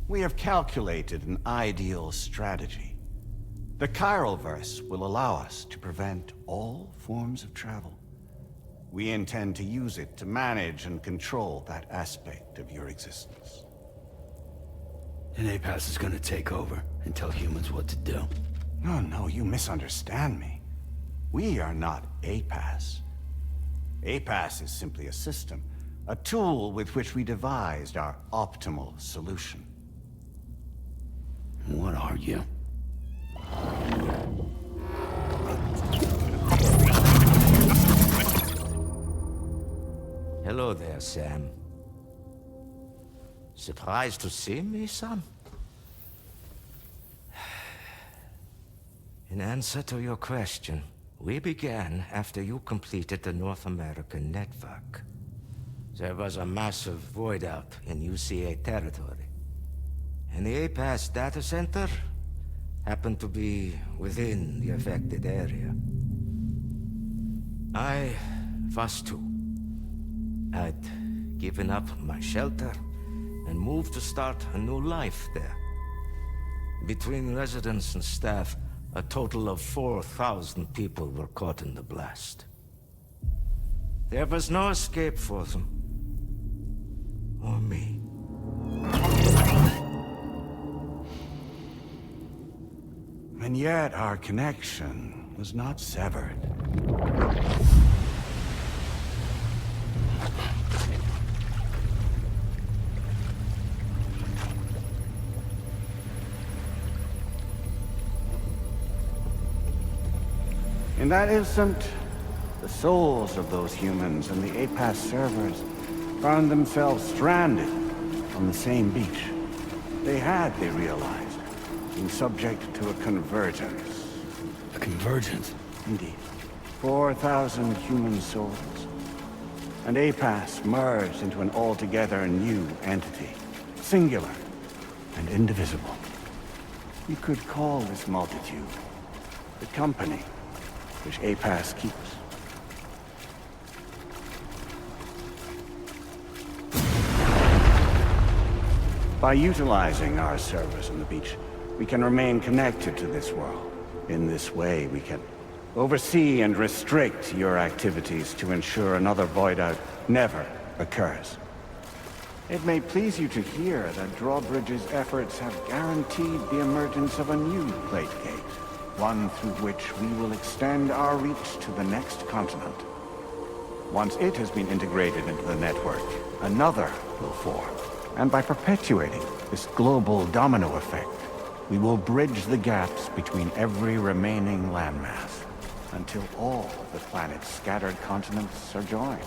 We have calculated an ideal strategy. The Chiralverse will allow us to prevent all forms of travel. We intend to use it to manage and control that aspect of your existence.
And APAS is gonna take over and tell humans what to do.
No, you misunderstand me. We are not APAS. APAS is simply a system, a tool with which we devised our optimal solution.
What are you?
Hello there, Sam. Surprised to see me, son? In answer to your question, we began after you completed the North American network. There was a massive void out in UCA territory, and the APAS data center happened to be within the affected area. I was too. I'd given up my shelter and moved to start a new life there. Between residents and staff, a total of 4,000 people were caught in the blast. There was no escape for them. Or me.
And yet our connection was not severed. In that instant, the souls of those humans and the APAS servers found themselves stranded on the same beach. They realized, been subject to a convergence.
A convergence?
Indeed. 4,000 human souls. And APAS merged into an altogether new entity. Singular and indivisible. You could call this multitude the company which APAS keeps. By utilizing our servers on the beach, we can remain connected to this world. In this way, we can oversee and restrict your activities to ensure another void out never occurs. It may please you to hear that Drawbridge's efforts have guaranteed the emergence of a new plate gate, one through which we will extend our reach to the next continent. Once it has been integrated into the network, another will form. And by perpetuating this global domino effect, we will bridge the gaps between every remaining landmass until all of the planet's scattered continents are joined,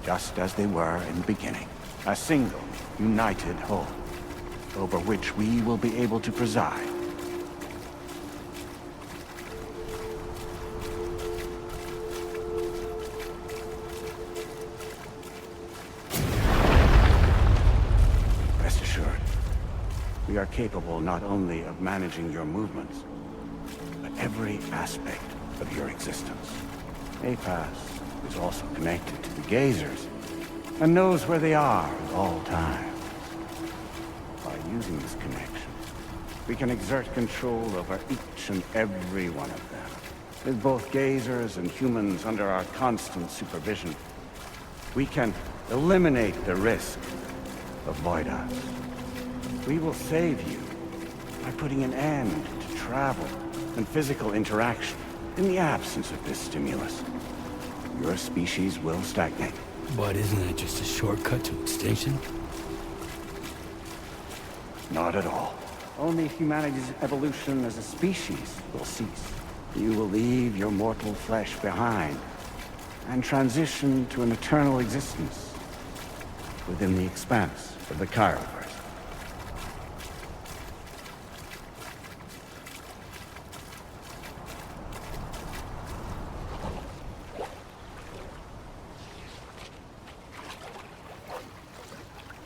just as they were in the beginning. A single, united whole, over which we will be able to preside. Rest assured, we are capable not only of managing your movements, but every aspect of your existence. APAS is also connected to the gazers, and knows where they are at all times. By using this connection, we can exert control over each and every one of them. With both gazers and humans under our constant supervision, we can eliminate the risk of void outs. We will save you by putting an end to travel and physical interaction. In the absence of this stimulus, your species will stagnate.
But isn't that just a shortcut to extinction?
Not at all. Only humanity's evolution as a species will cease. You will leave your mortal flesh behind and transition to an eternal existence within the expanse of the Chiralverse.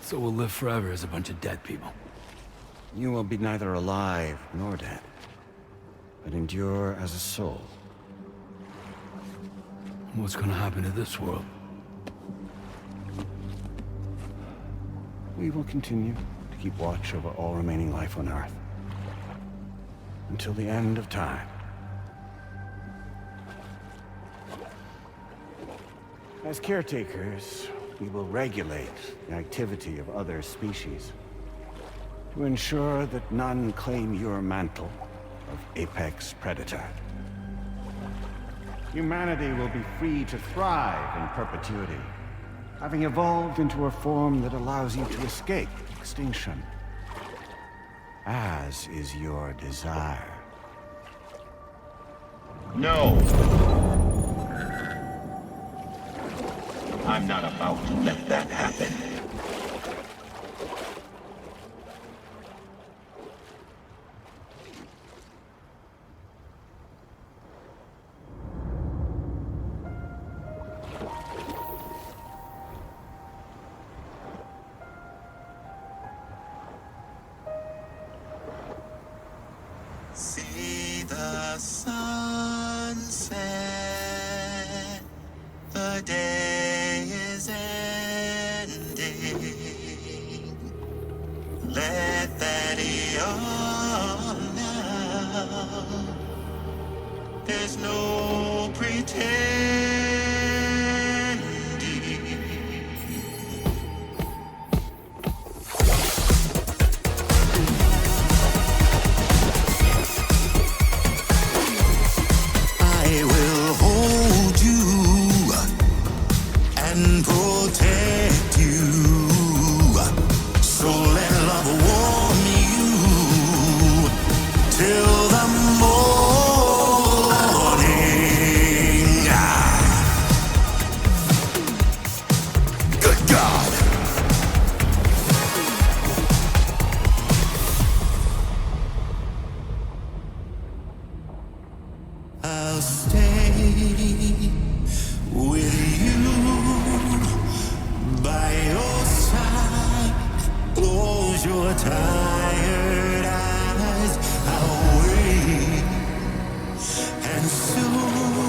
So we'll live forever as a bunch of dead people.
You will be neither alive nor dead, but endure as a soul.
What's gonna happen to this world?
We will continue to keep watch over all remaining life on Earth until the end of time. As caretakers, we will regulate the activity of other species to ensure that none claim your mantle of apex predator. Humanity will be free to thrive in perpetuity, having evolved into a form that allows you to escape extinction, as is your desire.
No! I'm not about to let that happen.
See the sunset, the day is ending. Let that yawn now. There's no pretending. I will hold you and protect you. So let love warm you till the morning. Good God. I'll stay with you by your side. Close your tired eyes. I'll wait, and soon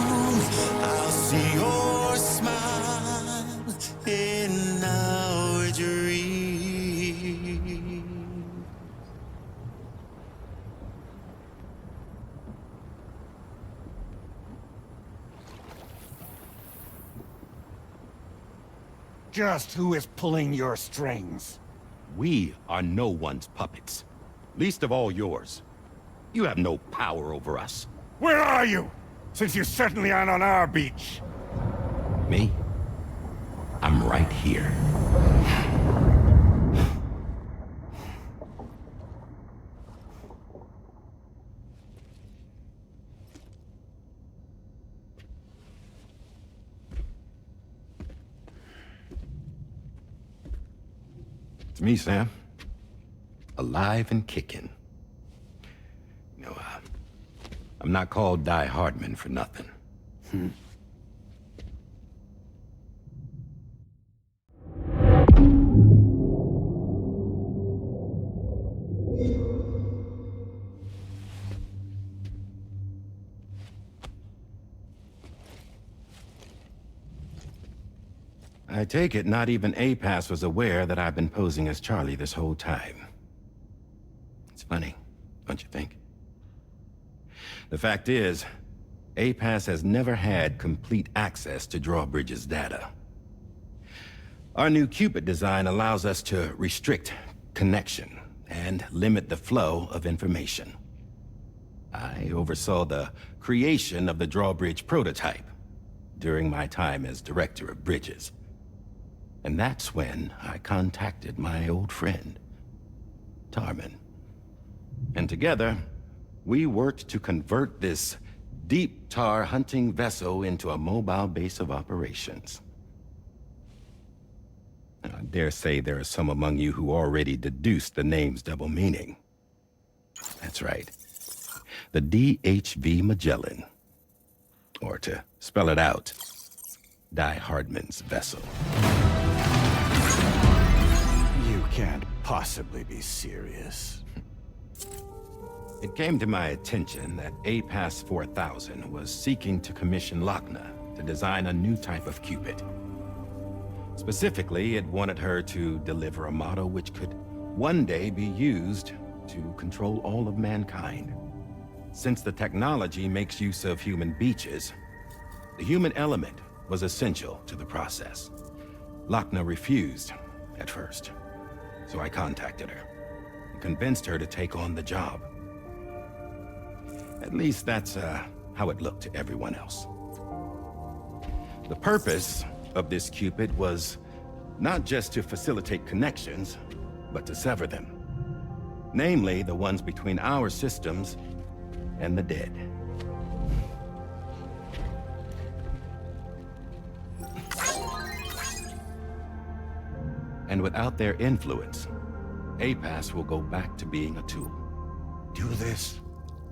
just who is pulling your strings.
We are no one's puppets. Least of all yours. You have no power over us.
Where are you? Since you certainly aren't on our beach.
Me? I'm right here. It's me, Sam. Alive and kicking. You know, I'm not called Die Hardman for nothing. I take it not even APAS was aware that I've been posing as Charlie this whole time. It's funny, don't you think? The fact is, APAS has never had complete access to Drawbridge's data. Our new Cupid design allows us to restrict connection and limit the flow of information. I oversaw the creation of the Drawbridge prototype during my time as Director of Bridges. And that's when I contacted my old friend, Tarman. And together, we worked to convert this deep tar hunting vessel into a mobile base of operations. I dare say there are some among you who already deduced the name's double meaning. That's right. The DHV Magellan. Or to spell it out, Die Hardman's vessel.
You can't possibly be serious.
It came to my attention that APAS 4000 was seeking to commission Lochna to design a new type of Cupid. Specifically, it wanted her to deliver a model which could one day be used to control all of mankind. Since the technology makes use of human beaches, the human element was essential to the process. Lochna refused at first, so I contacted her and convinced her to take on the job. At least that's how it looked to everyone else. The purpose of this Cupid was not just to facilitate connections, but to sever them. Namely, the ones between our systems and the dead. And without their influence, APAS will go back to being a tool.
Do this,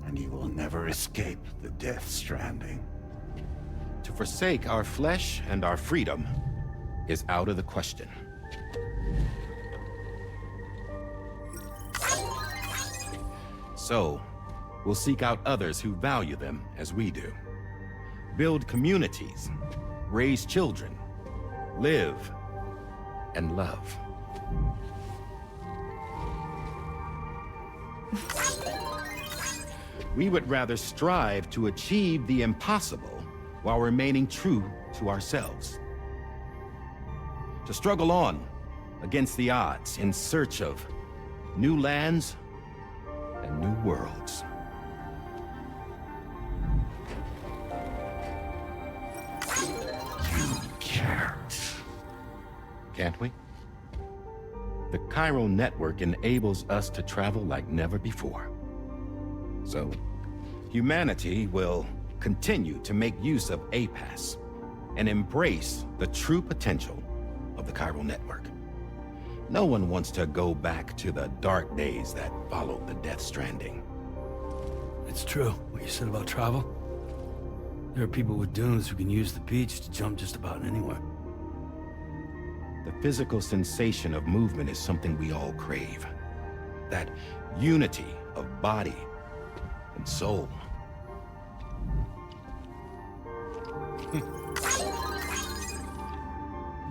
and you will never escape the death stranding.
To forsake our flesh and our freedom is out of the question. So, we'll seek out others who value them as we do. Build communities, raise children, live, and love. We would rather strive to achieve the impossible while remaining true to ourselves. To struggle on against the odds in search of new lands and new worlds.
You can't.
Can't we? The chiral network enables us to travel like never before. So, humanity will continue to make use of APAS and embrace the true potential of the chiral network. No one wants to go back to the dark days that followed the death stranding.
It's true, what you said about travel. There are people with dunes who can use the beach to jump just about anywhere.
The physical sensation of movement is something we all crave. That unity of body and soul.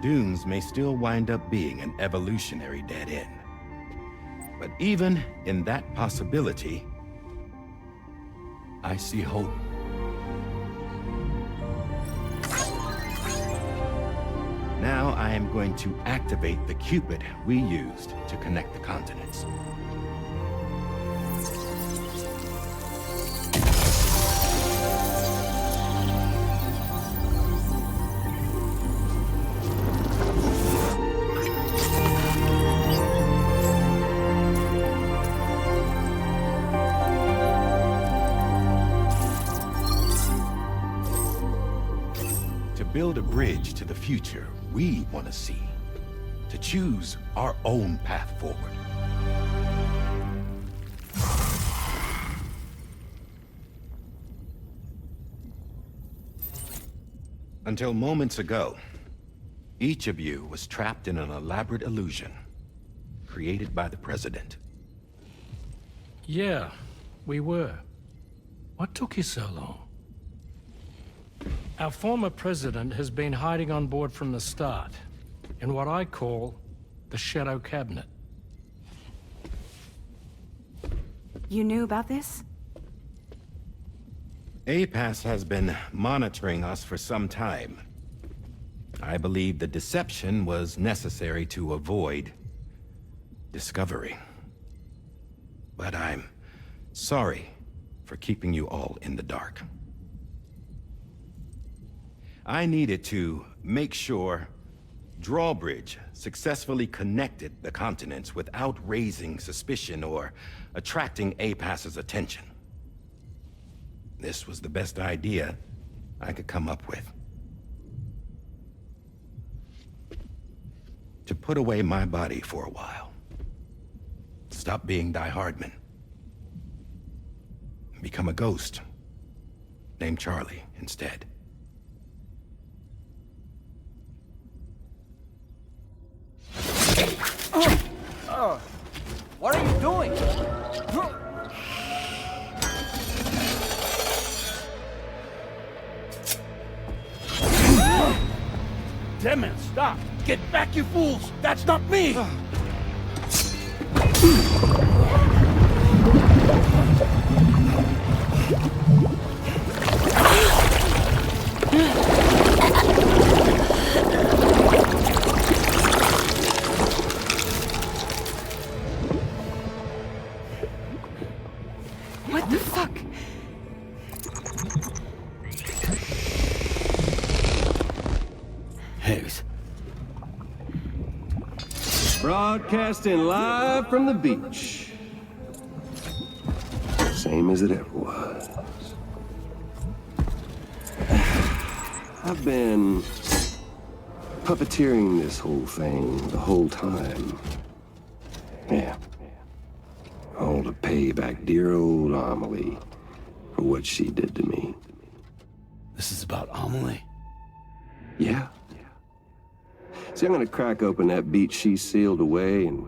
Dunes may still wind up being an evolutionary dead end. But even in that possibility, I see hope. Now I am going to activate the Cupid we used to connect the continents. Build a bridge to the future we want to see, to choose our own path forward. Until moments ago, each of you was trapped in an elaborate illusion created by the President.
Yeah, we were. What took you so long? Our former president has been hiding on board from the start, in what I call the Shadow Cabinet.
You knew about this?
APAS has been monitoring us for some time. I believe the deception was necessary to avoid discovery. But I'm sorry for keeping you all in the dark. I needed to make sure Drawbridge successfully connected the continents without raising suspicion or attracting APAS's attention. This was the best idea I could come up with. To put away my body for a while. Stop being Die Hardman. Become a ghost. Named Charlie instead.
What are you doing?
Damn it, stop! Get back, you fools! That's not me!
What the fuck?
Higgs.
Broadcasting live from the beach. Same as it ever was. I've been puppeteering this whole thing the whole time. Yeah. All to pay back dear old Amelie for what she did to me.
This is about Amelie?
Yeah. See, I'm gonna crack open that beach she sealed away and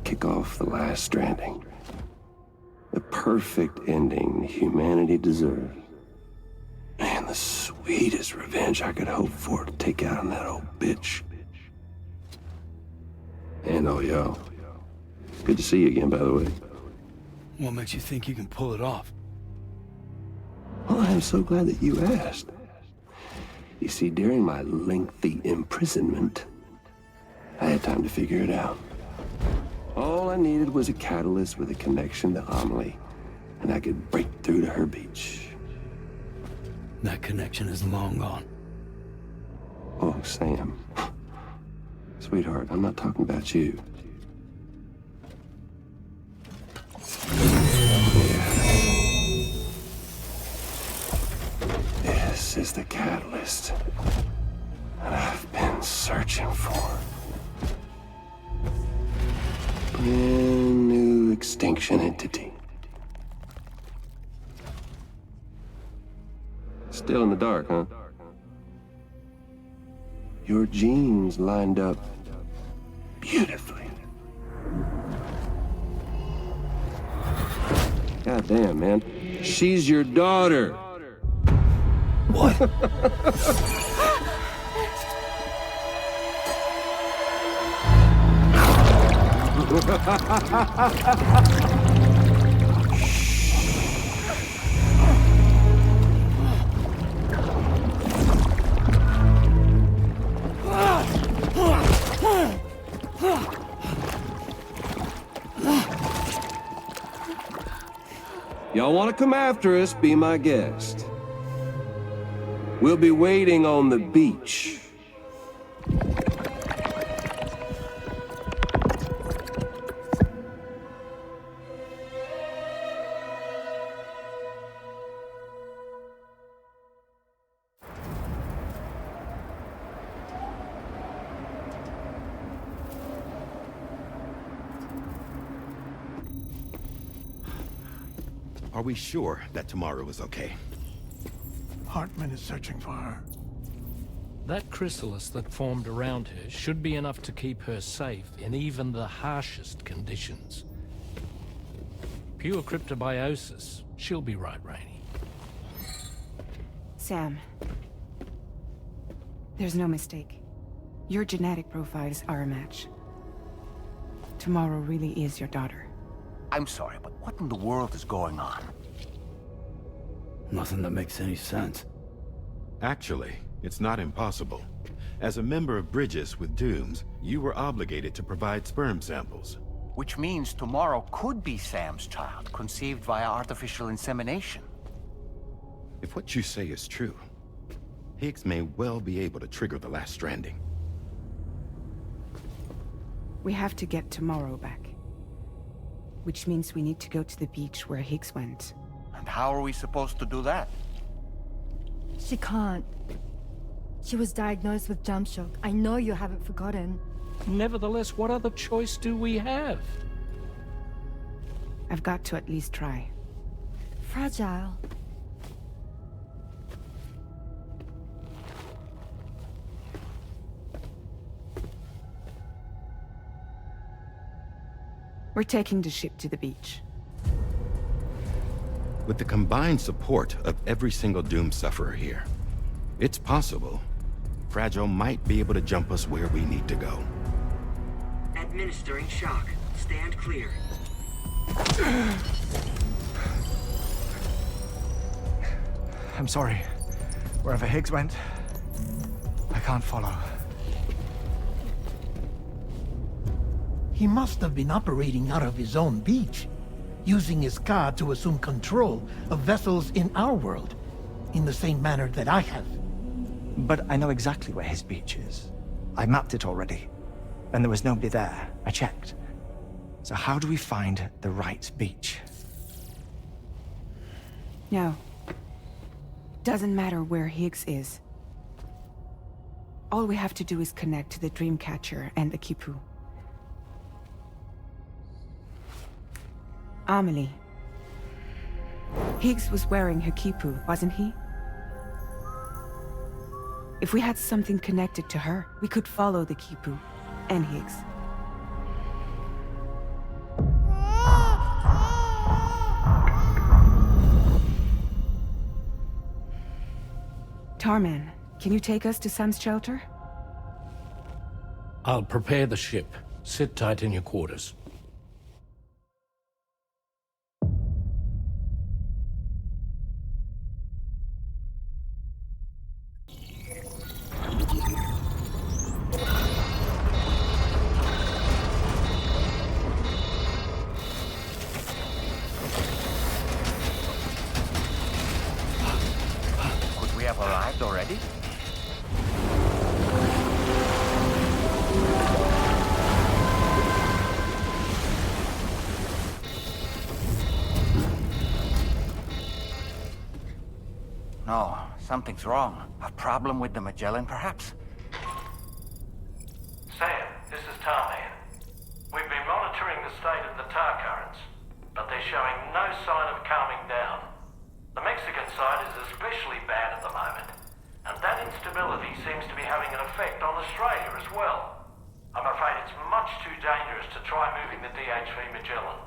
kick off the last Stranding. The perfect ending humanity deserves. Man, the sweetest revenge I could hope for to take out on that old bitch. And all y'all. Good to see you again, by the way.
What makes you think you can pull it off?
Well, I'm so glad that you asked. You see, during my lengthy imprisonment, I had time to figure it out. All I needed was a catalyst with a connection to Amelie, and I could break through to her beach.
That connection is long gone.
Oh, Sam. Sweetheart, I'm not talking about you. This is the catalyst that I've been searching for. Brand new extinction entity. Still in the dark, huh? Your genes lined up beautifully. God damn, man. She's your daughter.
What?
Y'all want to come after us, be my guest. We'll be waiting on the beach.
Are we sure that tomorrow is okay?
Hartman is searching for her.
That chrysalis that formed around her should be enough to keep her safe in even the harshest conditions. Pure cryptobiosis. She'll be right, Rainey.
Sam. There's no mistake. Your genetic profiles are a match. Tomorrow really is your daughter.
I'm sorry, but what in the world is going on?
Nothing that makes any sense.
Actually, it's not impossible. As a member of Bridges with Dooms, you were obligated to provide sperm samples.
Which means tomorrow could be Sam's child, conceived via artificial insemination.
If what you say is true, Higgs may well be able to trigger the last Stranding.
We have to get tomorrow back. Which means we need to go to the beach where Higgs went.
And how are we supposed to do that?
She can't. She was diagnosed with jump shock. I know you haven't forgotten.
Nevertheless, what other choice do we have?
I've got to at least try.
Fragile.
We're taking the ship to the beach.
With the combined support of every single Doom sufferer here, it's possible Fragile might be able to jump us where we need to go.
Administering shock. Stand clear.
I'm sorry. Wherever Higgs went, I can't follow.
He must have been operating out of his own beach, using his car to assume control of vessels in our world, in the same manner that I have.
But I know exactly where his beach is. I mapped it already, and there was nobody there. I checked. So how do we find the right beach?
No. Doesn't matter where Higgs is. All we have to do is connect to the Dreamcatcher and the Kipu. Amelie. Higgs was wearing her Kipu, wasn't he? If we had something connected to her, we could follow the Kipu and Higgs. Tarman, can you take us to Sam's shelter?
I'll prepare the ship. Sit tight in your quarters.
Could we have arrived already? No, something's wrong. A problem with the Magellan, perhaps?
Sam, this is Tarman. We've been monitoring the state of the tar currents, but they're showing no sign of calming down. The Mexican side is especially bad at the moment, and that instability seems to be having an effect on Australia as well. I'm afraid it's much too dangerous to try moving the DHV Magellan.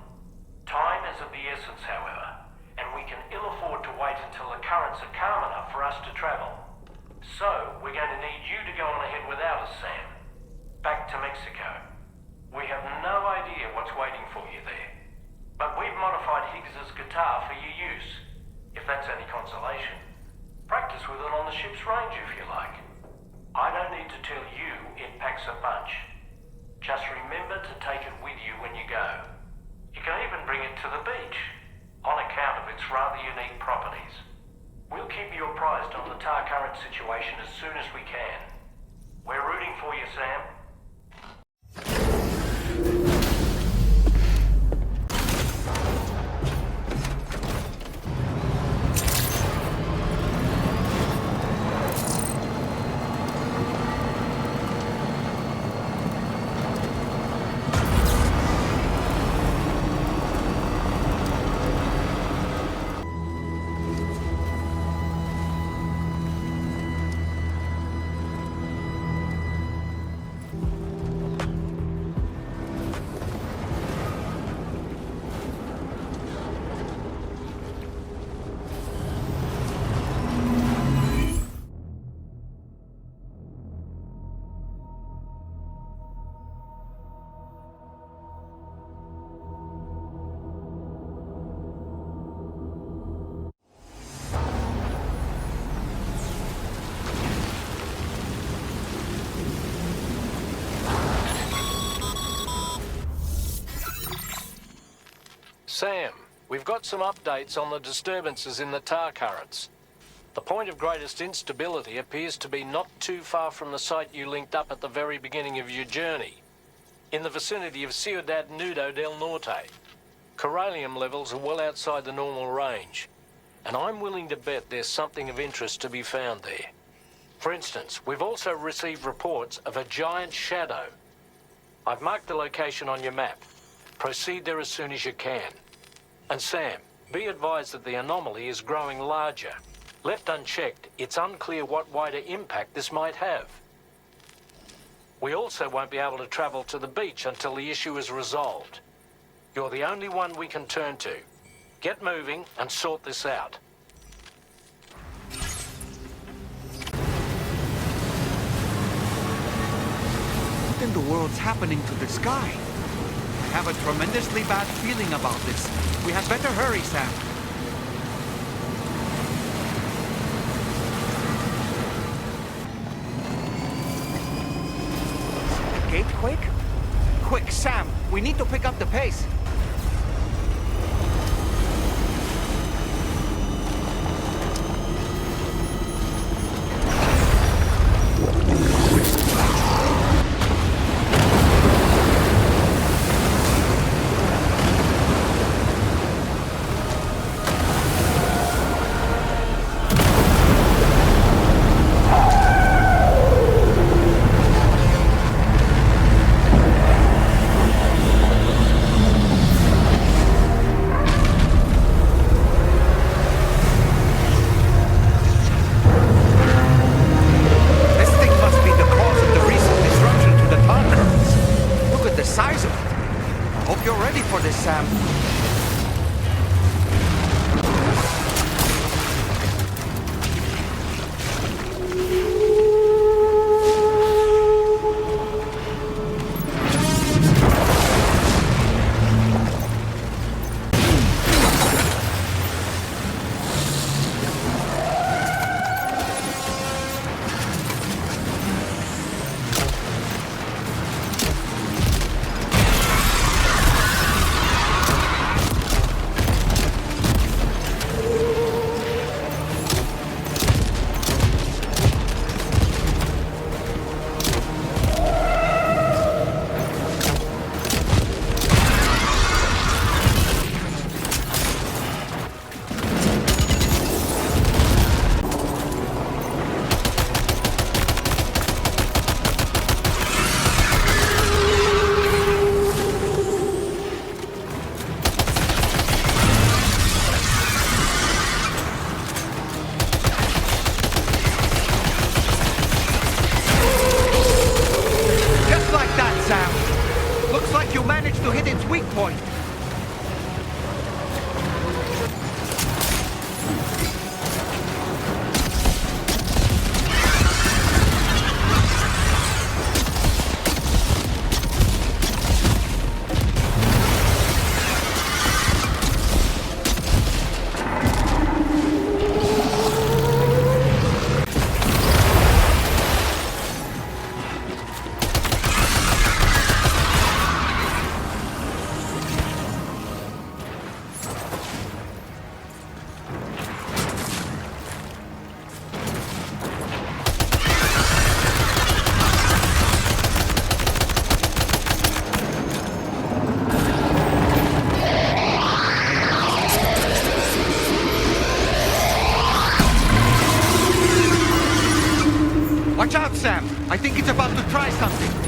Time is of the essence, however, and we can ill afford to wait until the currents are calm enough for us to travel. So, we're going to need you to go on ahead without us, Sam. Back to Mexico. We have no idea what's waiting for you there. But we've modified Higgs's guitar for your use, if that's any consolation. Practice with it on the ship's range if you like. I don't need to tell you it packs a punch. Just remember to take it with you when you go. You can even bring it to the beach, on account of its
current situation as soon as we can. We're rooting for you, Sam.
Sam, we've got some updates on the disturbances in the tar currents. The point of greatest instability appears to be not too far from the site you linked up at the very beginning of your journey, in the vicinity of Ciudad Nudo del Norte. Corallium levels are well outside the normal range, and I'm willing to bet there's something of interest to be found there. For instance, we've also received reports of a giant shadow. I've marked the location on your map. Proceed there as soon as you can. And Sam, be advised that the anomaly is growing larger. Left unchecked, it's unclear what wider impact this might have. We also won't be able to travel to the beach until the issue is resolved. You're the only one we can turn to. Get moving and sort this out.
What in the world's happening to the sky? I have a tremendously bad feeling about this. We had better hurry, Sam. Gate, Quake? Quick, Sam, we need to pick up the pace. Watch out, Sam! I think it's about to try something.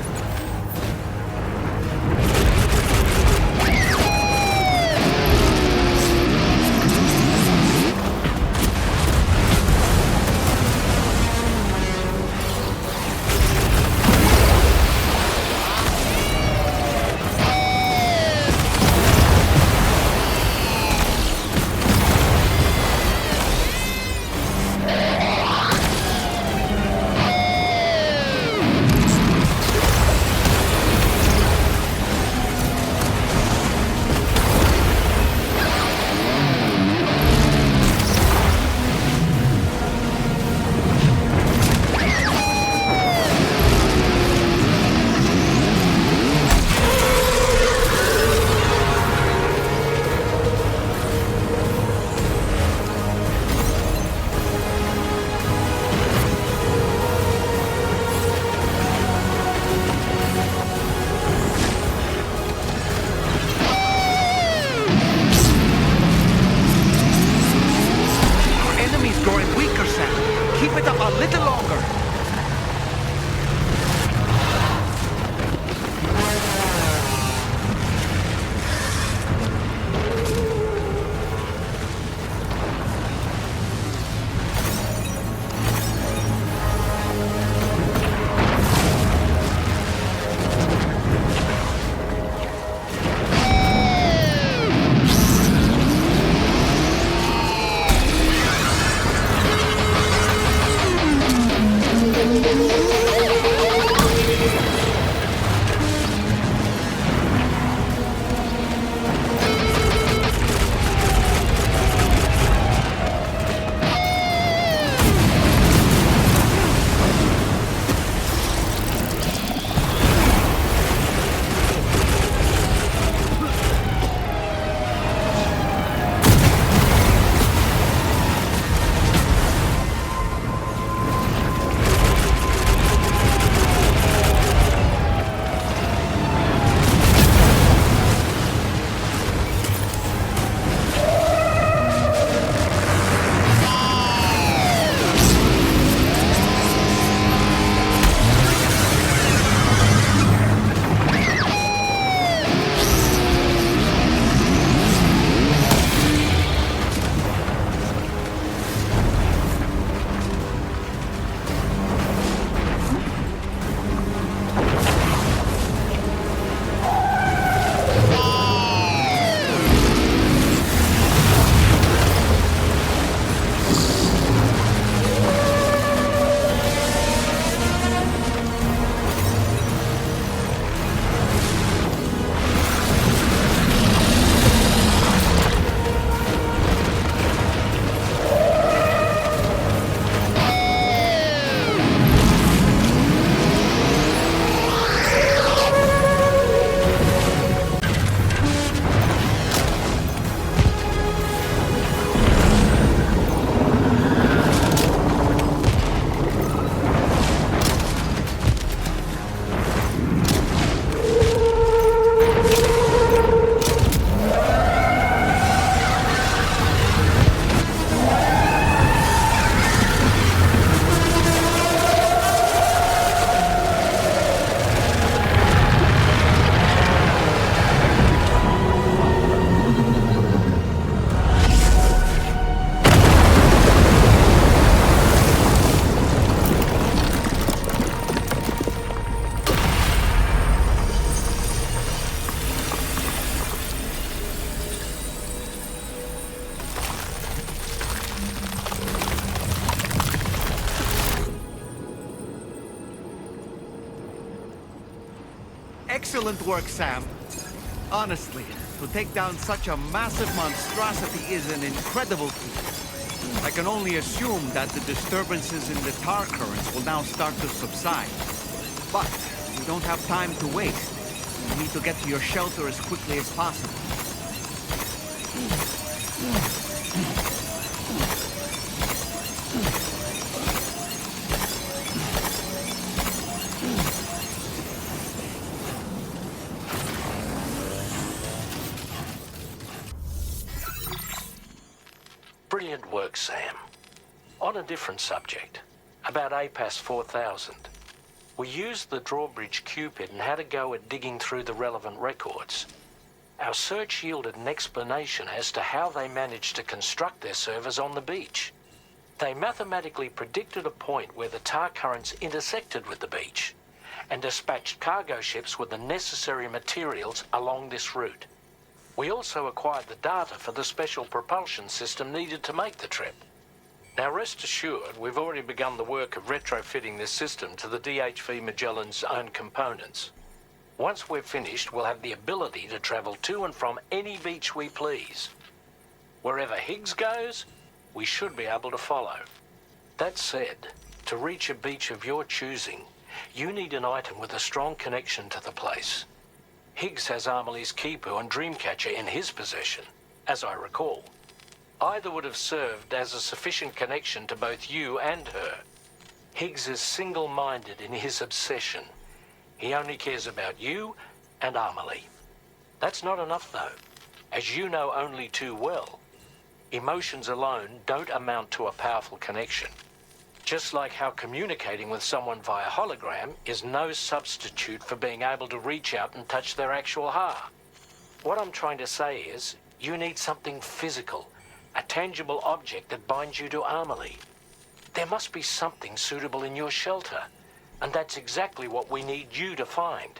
Excellent work, Sam. Honestly, to take down such a massive monstrosity is an incredible feat. I can only assume that the disturbances in the tar currents will now start to subside. But we don't have time to waste. We need to get to your shelter as quickly as possible.
Brilliant work, Sam. On a different subject, about APAS 4000. We used the Drawbridge Cupid and had a go at digging through the relevant records. Our search yielded an explanation as to how they managed to construct their servers on the beach. They mathematically predicted a point where the tar currents intersected with the beach and dispatched cargo ships with the necessary materials along this route. We also acquired the data for the special propulsion system needed to make the trip. Now rest assured, we've already begun the work of retrofitting this system to the DHV Magellan's own components. Once we're finished, we'll have the ability to travel to and from any beach we please. Wherever Higgs goes, we should be able to follow. That said, to reach a beach of your choosing, you need an item with a strong connection to the place. Higgs has Amelie's Kipu and Dreamcatcher in his possession, as I recall. Either would have served as a sufficient connection to both you and her. Higgs is single-minded in his obsession. He only cares about you and Amelie. That's not enough, though. As you know only too well, emotions alone don't amount to a powerful connection. Just like how communicating with someone via hologram is no substitute for being able to reach out and touch their actual heart. What I'm trying to say is, you need something physical, a tangible object that binds you to Amelie. There must be something suitable in your shelter, and that's exactly what we need you to find.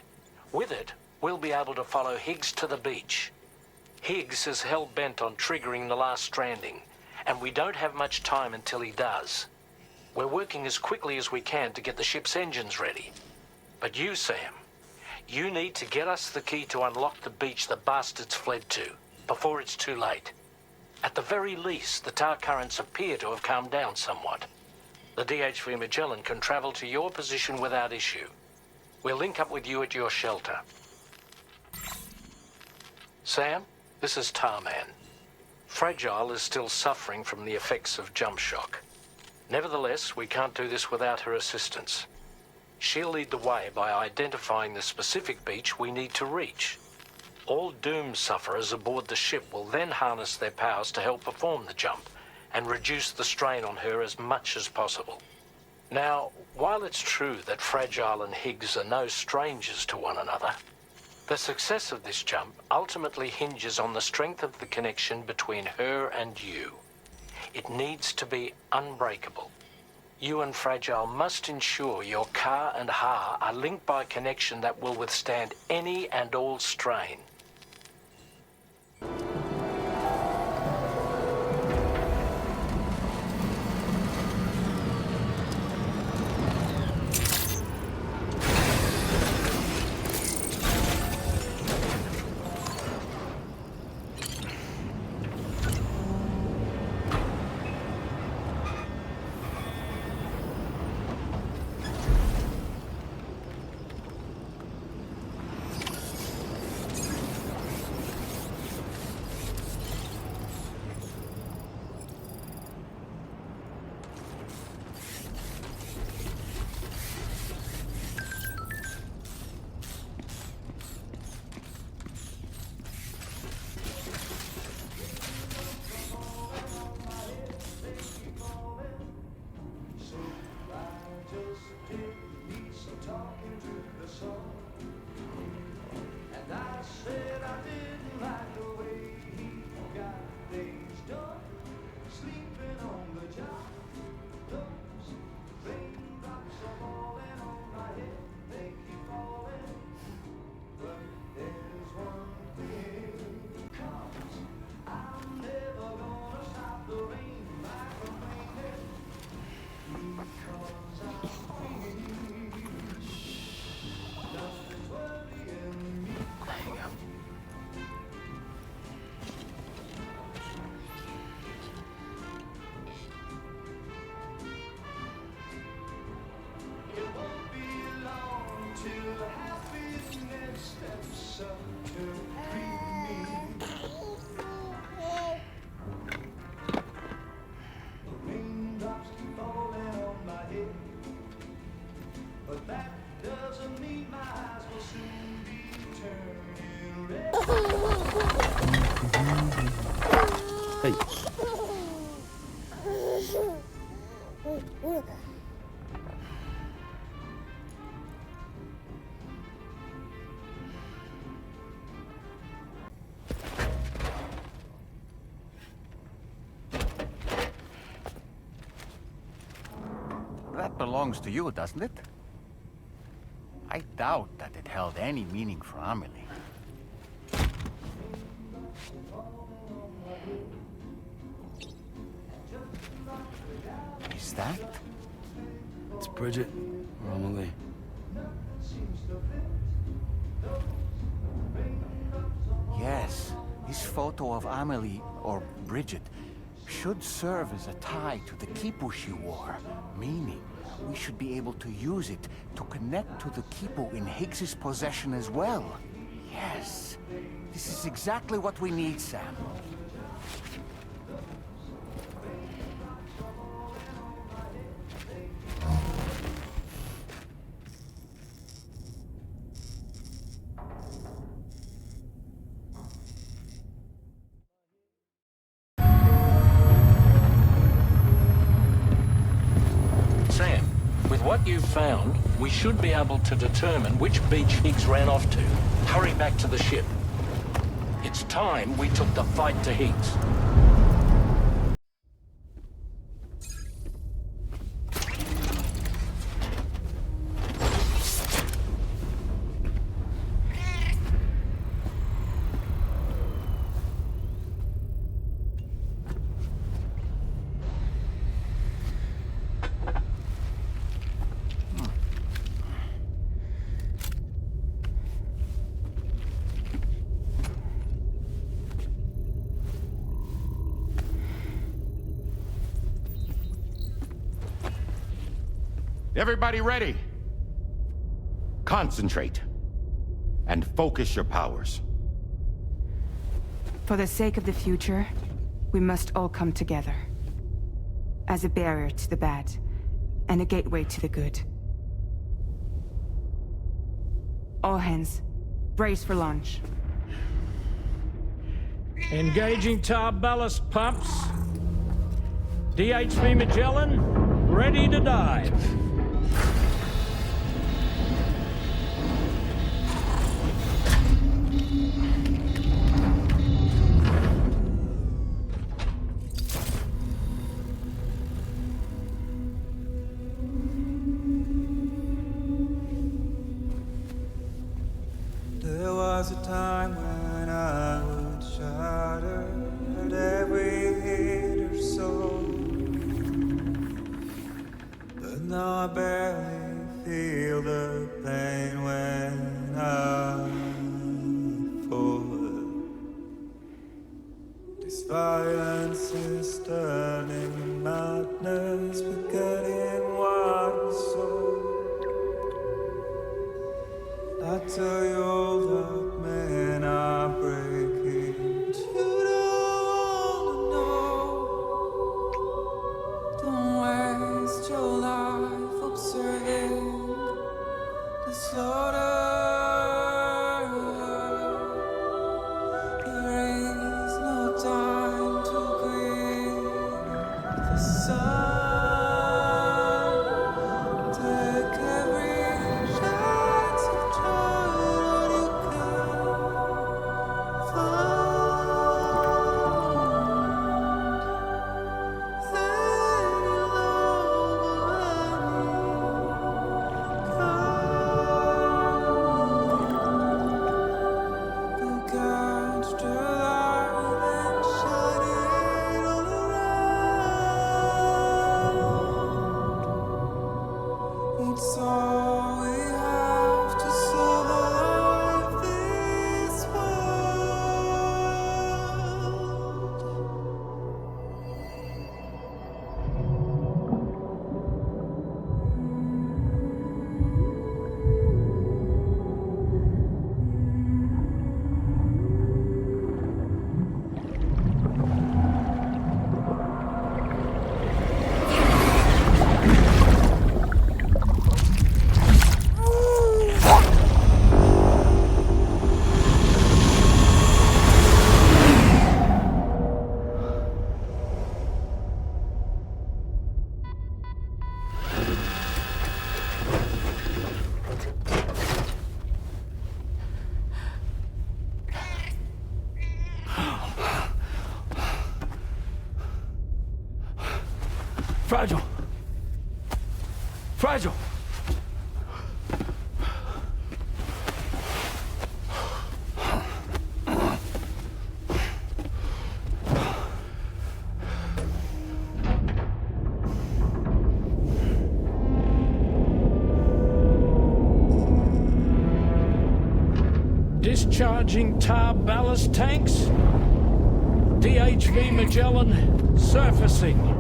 With it, we'll be able to follow Higgs to the beach. Higgs is hell-bent on triggering the last Stranding, and we don't have much time until he does. We're working as quickly as we can to get the ship's engines ready. But you, Sam, you need to get us the key to unlock the beach the bastards fled to, before it's too late. At the very least, the tar currents appear to have calmed down somewhat. The DHV Magellan can travel to your position without issue. We'll link up with you at your shelter. Sam, this is Tarman. Fragile is still suffering from the effects of jump shock. Nevertheless, we can't do this without her assistance. She'll lead the way by identifying the specific beach we need to reach. All doom sufferers aboard the ship will then harness their powers to help perform the jump and reduce the strain on her as much as possible. Now, while it's true that Fragile and Higgs are no strangers to one another, the success of this jump ultimately hinges on the strength of the connection between her and you. It needs to be unbreakable. You and Fragile must ensure your Ka and Ha are linked by a connection that will withstand any and all strain.
That belongs to you, doesn't it? I doubt that it held any meaning for Amelie. Is that?
It's Bridget or Amelie.
Yes, this photo of Amelie, or Bridget, should serve as a tie to the quipu she wore, meaning we should be able to use it to connect to the quipu in Higgs's possession as well. Yes, this is exactly what we need, Sam.
Sam, with what you've found, we should be able to determine which beach Higgs ran off to. Hurry back to the ship. It's time we took the fight to Higgs.
Everybody ready? Concentrate. And focus your powers.
For the sake of the future, we must all come together. As a barrier to the bad, and a gateway to the good. All hands, brace for launch.
Engaging tar ballast pumps. DHV Magellan, ready to dive.
There was a time when I would shatter at every hit or so, but now I barely feel the pain when I fall. This violence is turning madness, forgetting what was so. I tell you all that men are breaking, but you don't know. Don't waste your life observing the slaughter. There is no time to grieve the sun. Take every chance of trying all you can find. Then you'll know when you catch the light and shine it all around. It's all we have to survive this world.
Fragile.
Fragile!
Discharging tar ballast tanks. DHV Magellan surfacing.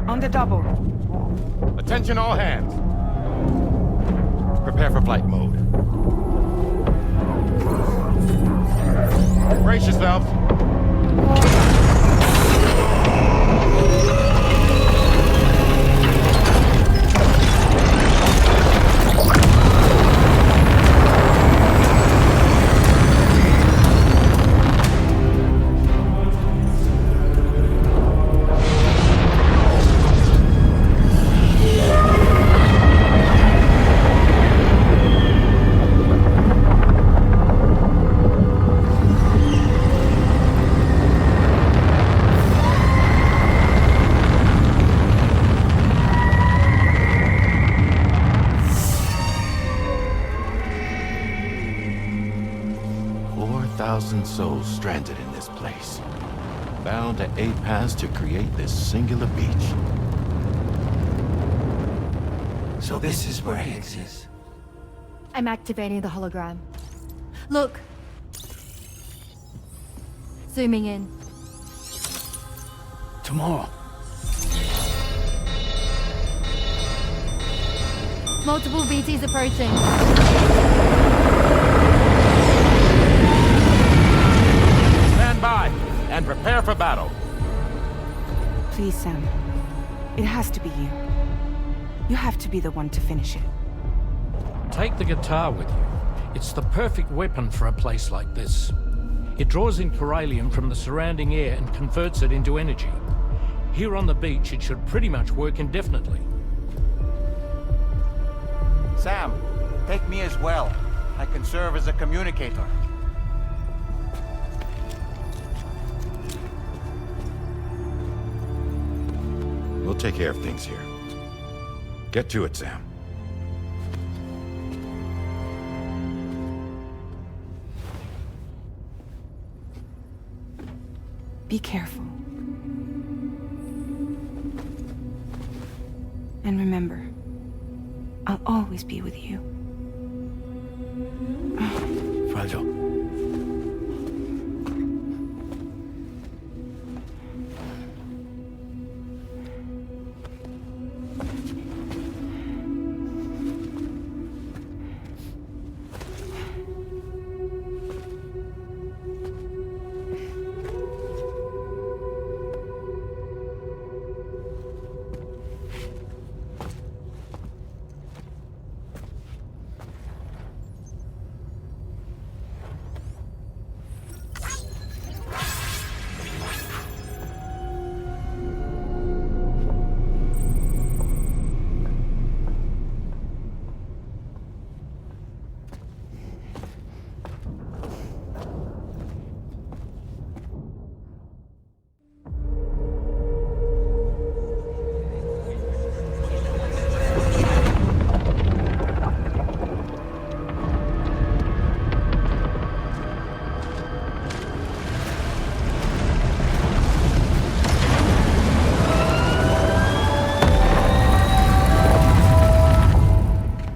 On the double.
Attention all hands. Prepare for flight mode. Brace yourselves. Souls stranded in this place, bound to a paths to create this singular beach.
So this is where Higgs is.
I'm activating the hologram. Look. Zooming in.
Tomorrow.
Multiple BTs approaching.
By and prepare for battle.
Please, Sam. It has to be you. You have to be the one to finish it.
Take the guitar with you. It's the perfect weapon for a place like this. It draws in chiralium from the surrounding air and converts it into energy. Here on the beach, it should pretty much work indefinitely.
Sam, take me as well. I can serve as a communicator.
We'll take care of things here. Get to it, Sam.
Be careful. And remember, I'll always be with you.
Fragile.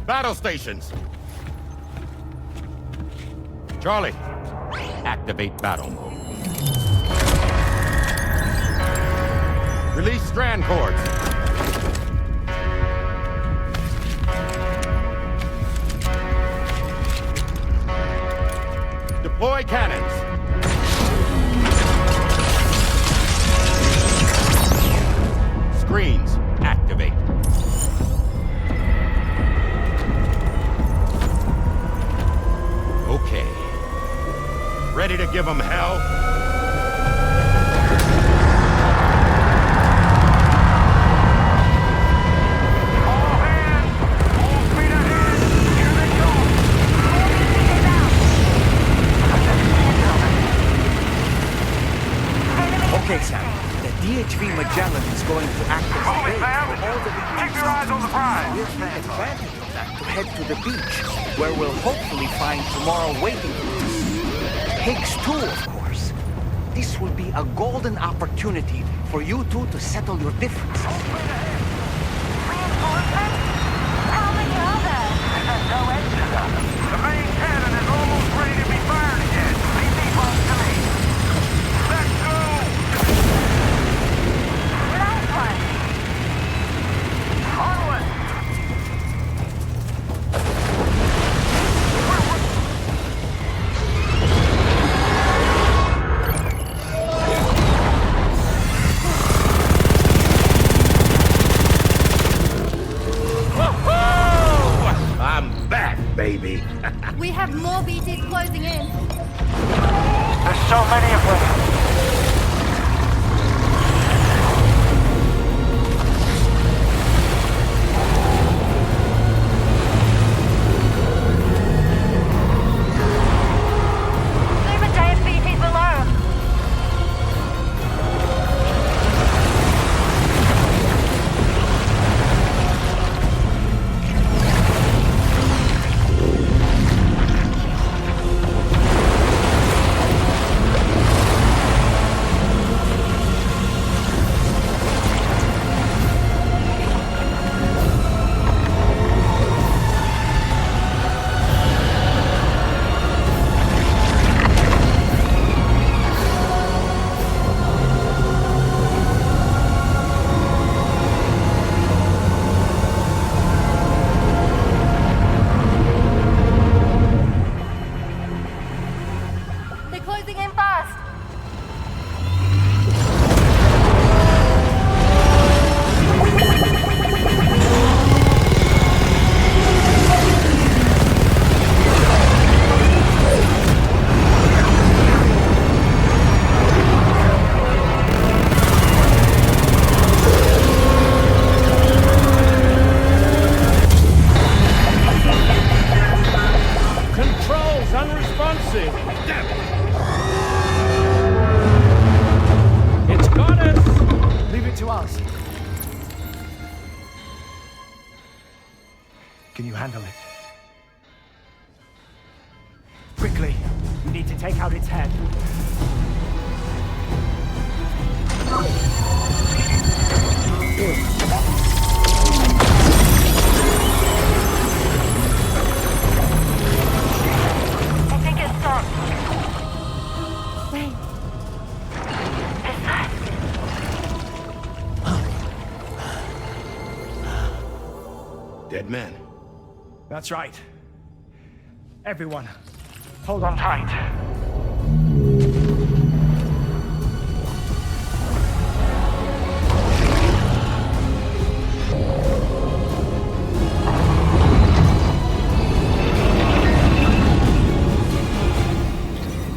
Battle stations. Charlie, activate battle mode. Release strand cords. Deploy cannons. Screens, activate. Okay. Ready to give them hell?
Okay, Sam. The DHV Magellan is going to act as a bait for all the beaches.
Keep your eyes on the prize.
We'll take advantage of that to head to the beach, where we'll hopefully find tomorrow waiting for us. Pigs too, of course. This will be a golden opportunity for you two to settle your differences.
No engine up. The main cannon is almost ready to be fired again. Leave these ones to me. Let's go! Nice one. Onward!
I'm back, baby.
We have more BTs closing in.
There's so many of them.
Super giant BTs below. They're closing in fast.
Controls unresponsive. Damn it. It's got us.
Leave it to us. Can you handle it? Quickly, we need to take out its head.
I think it's stopped.
Wait,
Is that?
Dead man.
That's right. Everyone, hold on tight.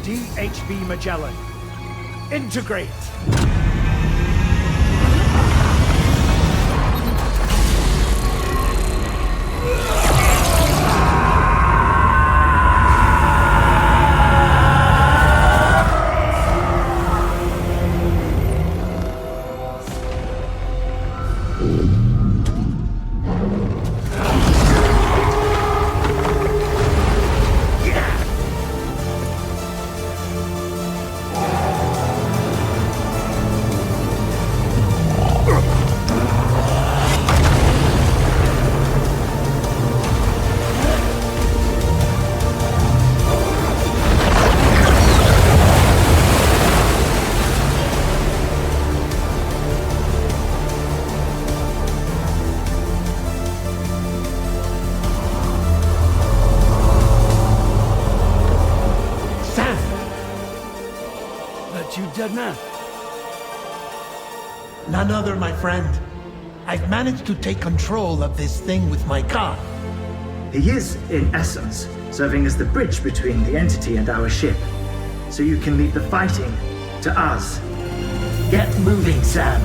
DHV Magellan, integrate!
You dead man.
None other, my friend. I've managed to take control of this thing with my car.
He is, in essence, serving as the bridge between the entity and our ship. So you can leave the fighting to us. Get moving, Sam.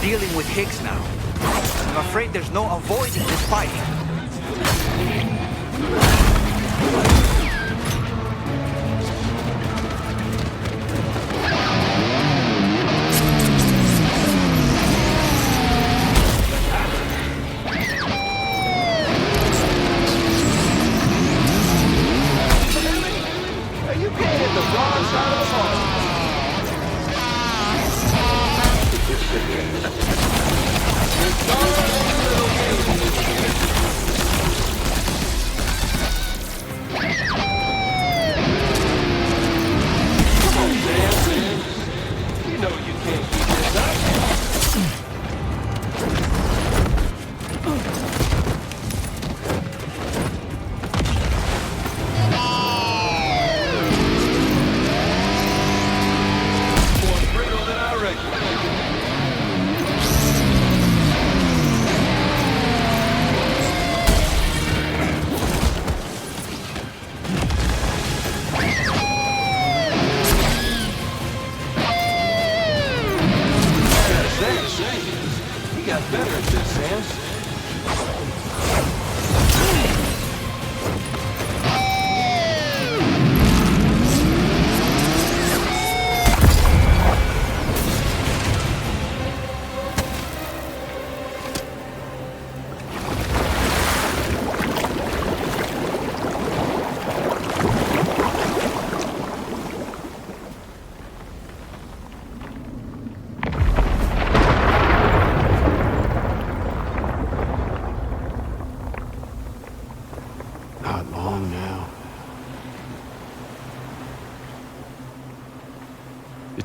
Dealing with Higgs now. I'm afraid there's no avoiding this fight.
Are you getting the wrong side of the ball?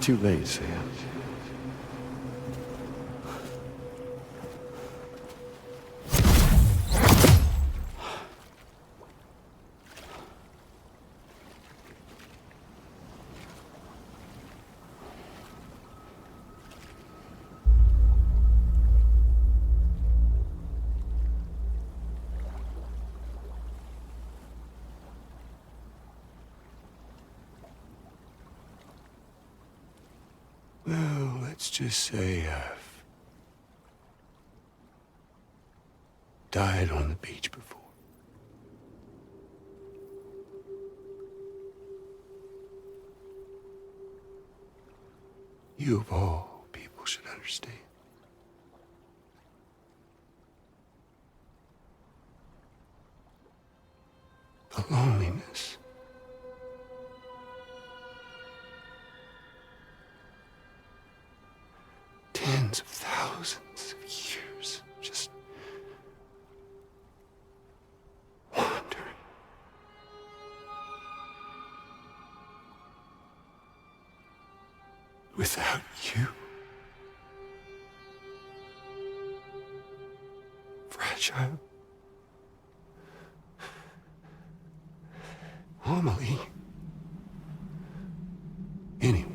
Too late, Sam. Well, let's just say I've died on the beach before. You of all people should understand. The loneliness. Tens of thousands of years just wandering. Without you. Fragile. Amelie. Anyone.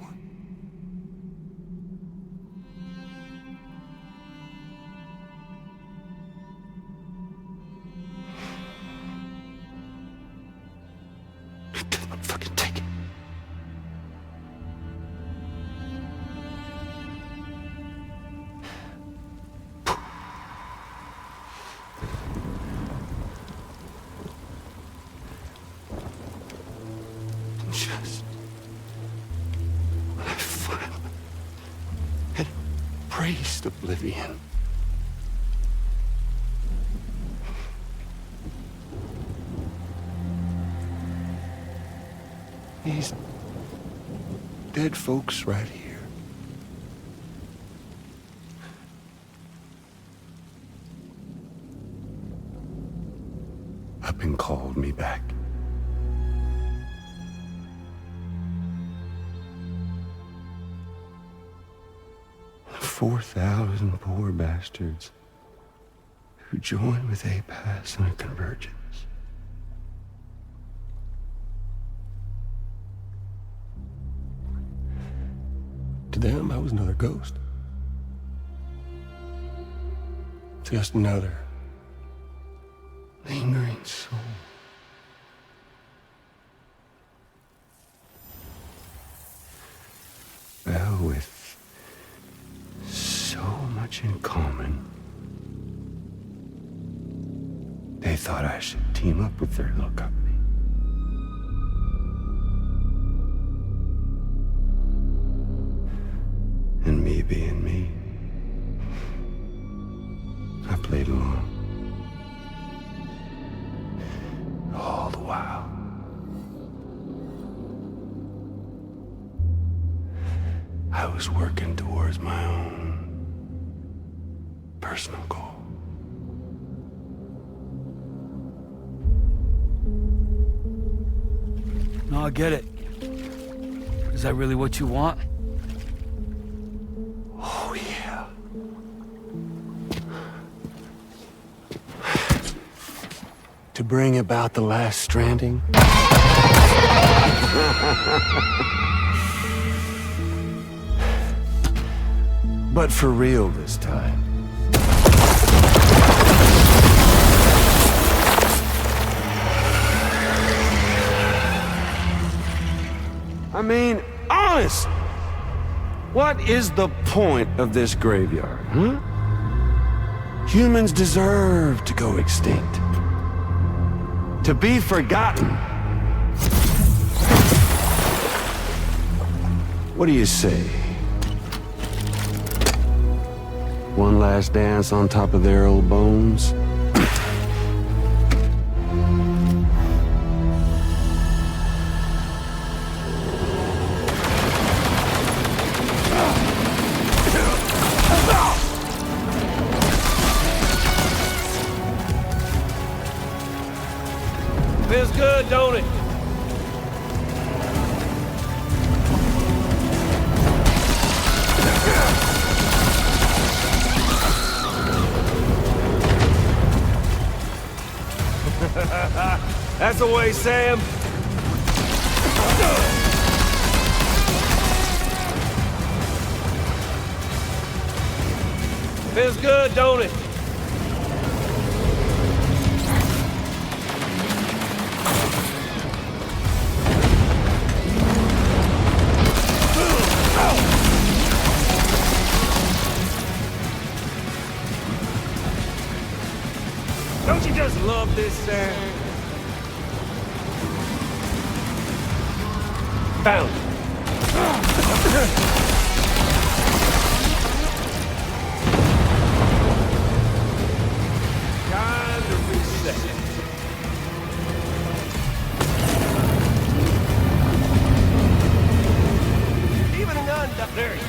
I cannot fucking take it. Just when I finally had embraced oblivion, these dead folks right here up and called me back. 4,000 poor bastards who joined with APAS in a convergence. To them, I was another ghost. Just another lingering soul. Well, with so much in common, they thought I should team up with their little company. And me being me, I played along. All the while. I was working towards my own personal goal.
No, I get it. Is that really what you want?
Oh, yeah. To bring about the last stranding? But for real this time. I mean, honest! What is the point of this graveyard, huh? Humans deserve to go extinct. To be forgotten. What do you say? One last dance on top of their old bones?
Feels good, don't it? That's the way, Sam. Feels good, don't it? this, Sam?
Found.
Time to reset.
Even an undone. There you go.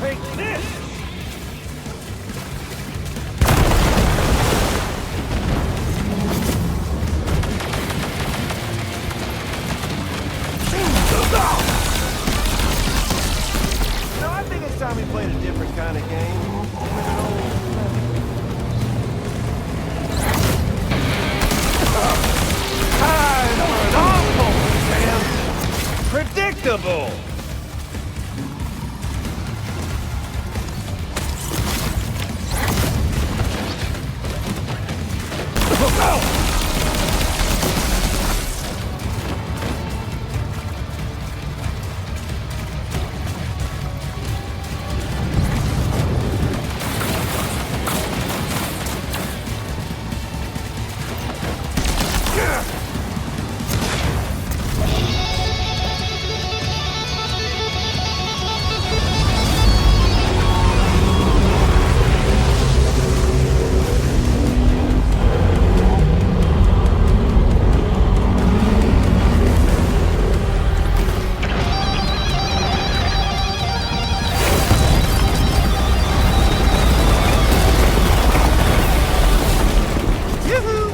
Take this!
No, I think it's time we played a different kind of game.
Time for an awful, Sam! Predictable!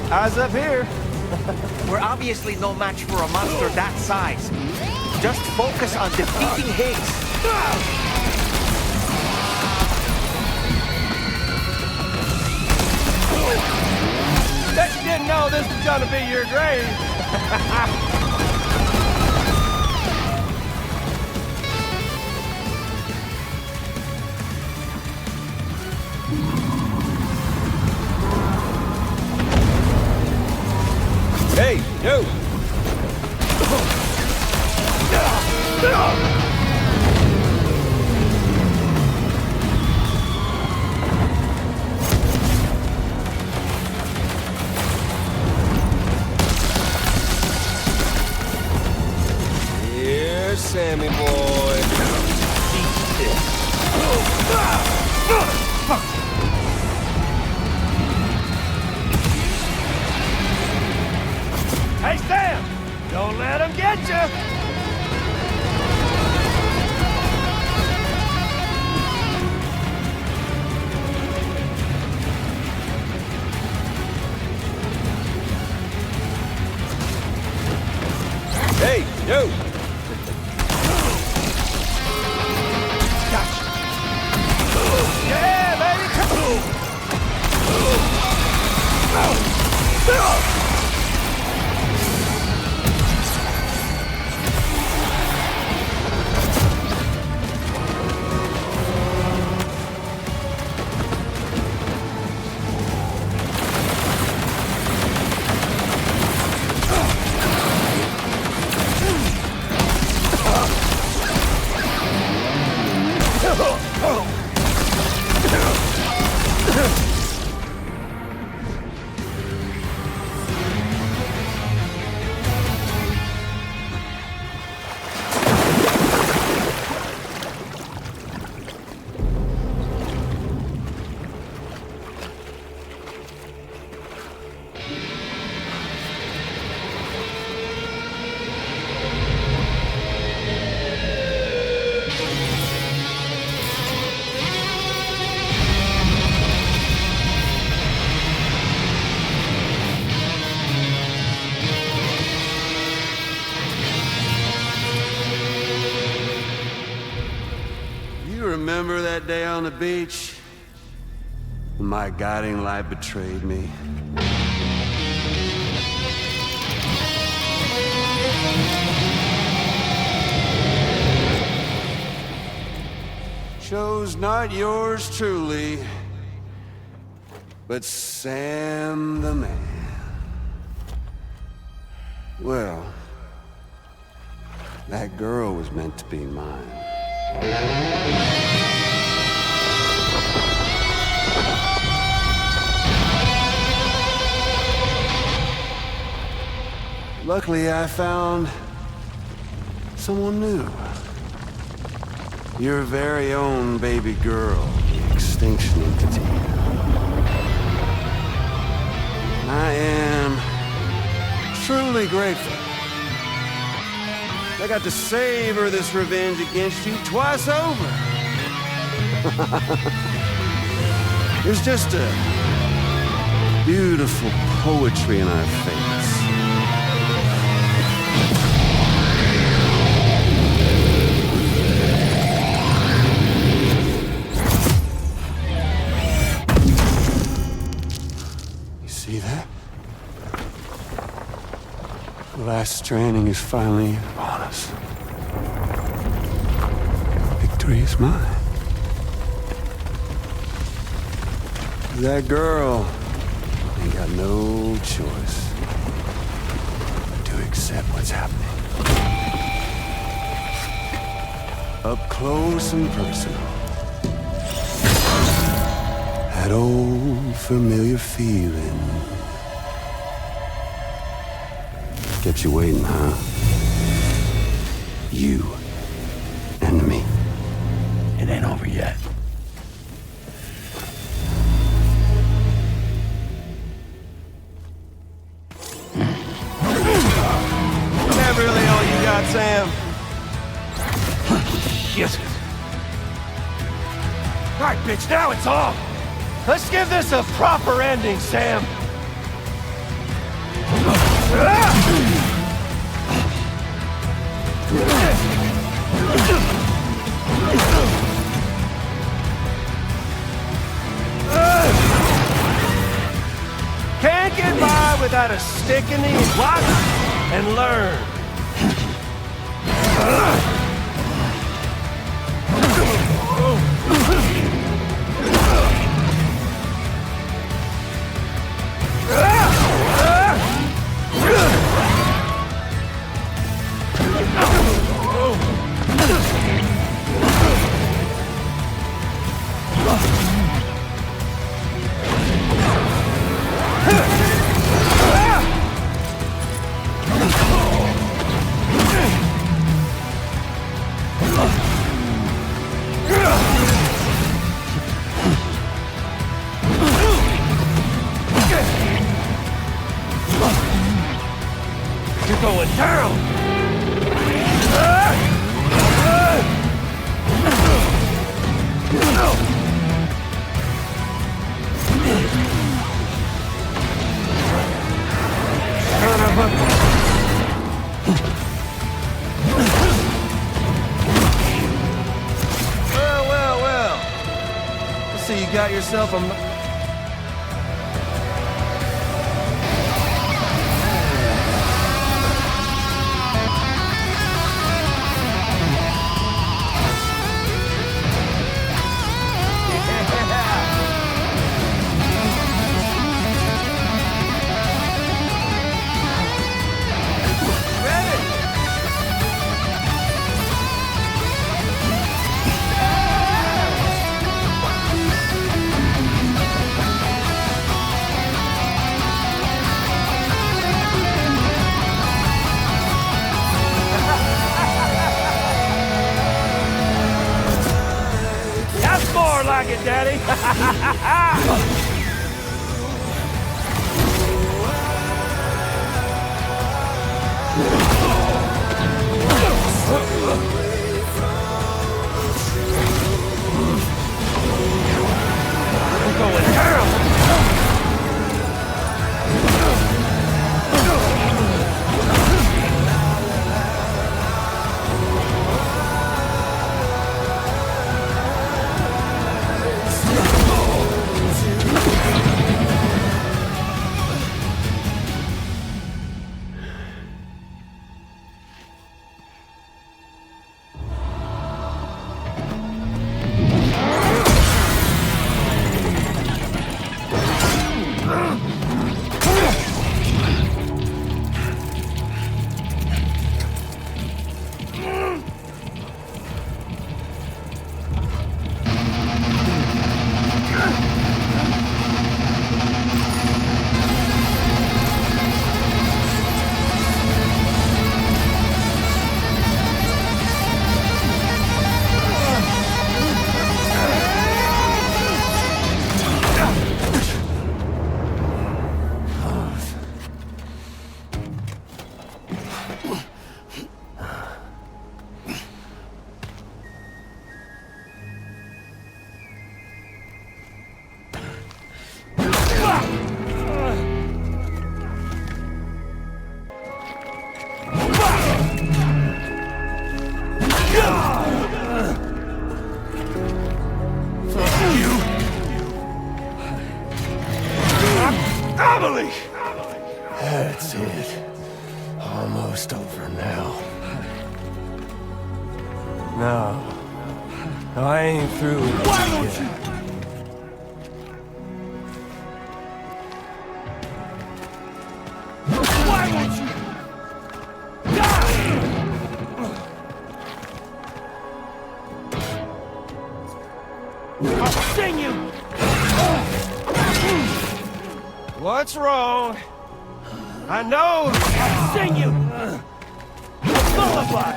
Eyes up here.
We're obviously no match for a monster that size. Just focus on defeating Higgs.
Bet you didn't know this was gonna be your grave. Hey, no! Here's Sammy boy. Eat this. Hey, Sam! Don't let him get you! Hey, yo! Gotcha! Yeah, baby!
Remember that day on the beach? When my guiding light betrayed me? Chose not yours truly, but Sam the man. Well, that girl was meant to be mine. Luckily, I found someone new. Your very own baby girl, the extinction entity. I am truly grateful. I got to savor this revenge against you twice over. There's just a beautiful poetry in our fates. See that? The last stranding is finally upon us. Victory is mine. That girl ain't got no choice but to accept what's happening. Up close and personal. That old familiar feeling. Kept you waiting, huh? You and me.
It ain't over yet.
Is that really all you got, Sam?
Shit. All right, bitch, now it's on. Let's give this a proper ending, Sam.
Can't get by without a stick in these rocks and learn.
You're going down! Son of a...
Well. Let's see, you got yourself a...
Amelie! That's it. Almost over now. No, I ain't through with it. Why don't you? Why won't you? Die! I'll sting you! What's wrong? I know! I'll sting you! Lullaby!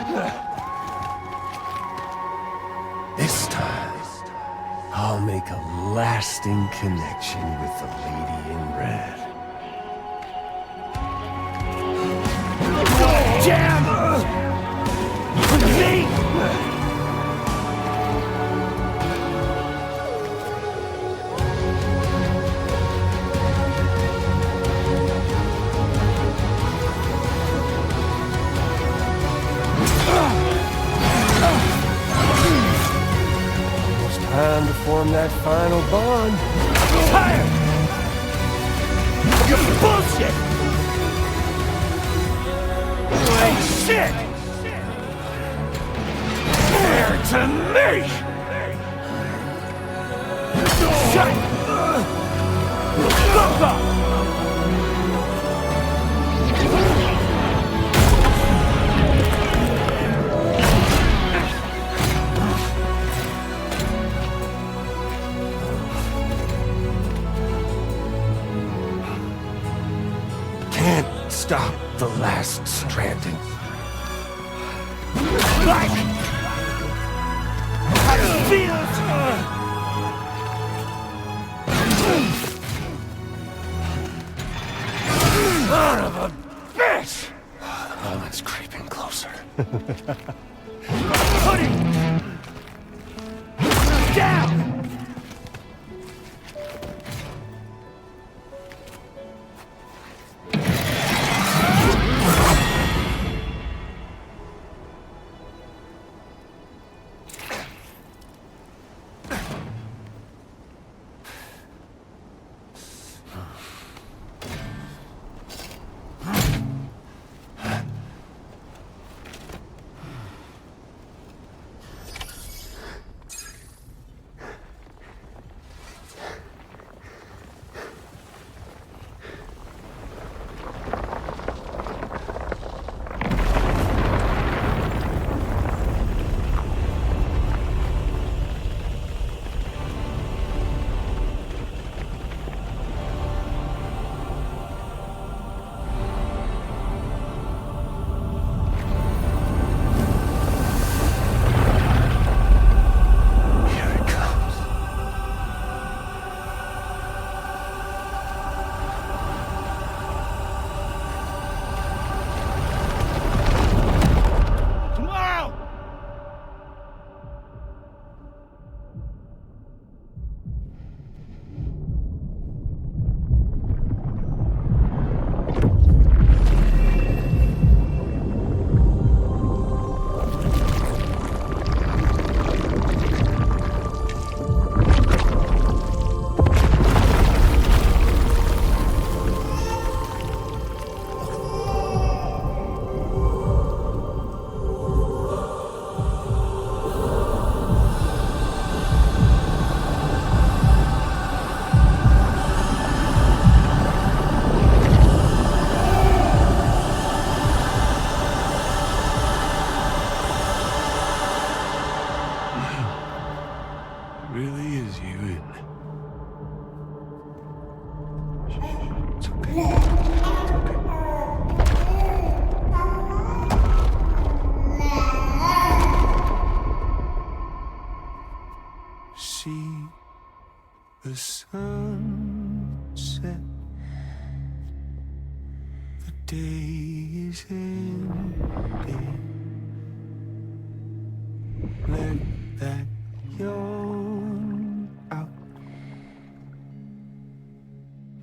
This time, I'll make a lasting connection with the lady in red. Damn! Me! Time to form that final bond. Tired! You're bullshit! Hey, shit! Fair to me! Shut! Fuck up! Stop the last Stranding. Like I feel it. Son of a bitch! The moment's creeping closer. Put it down!
The sunset, the day is ending. Let that yawn out.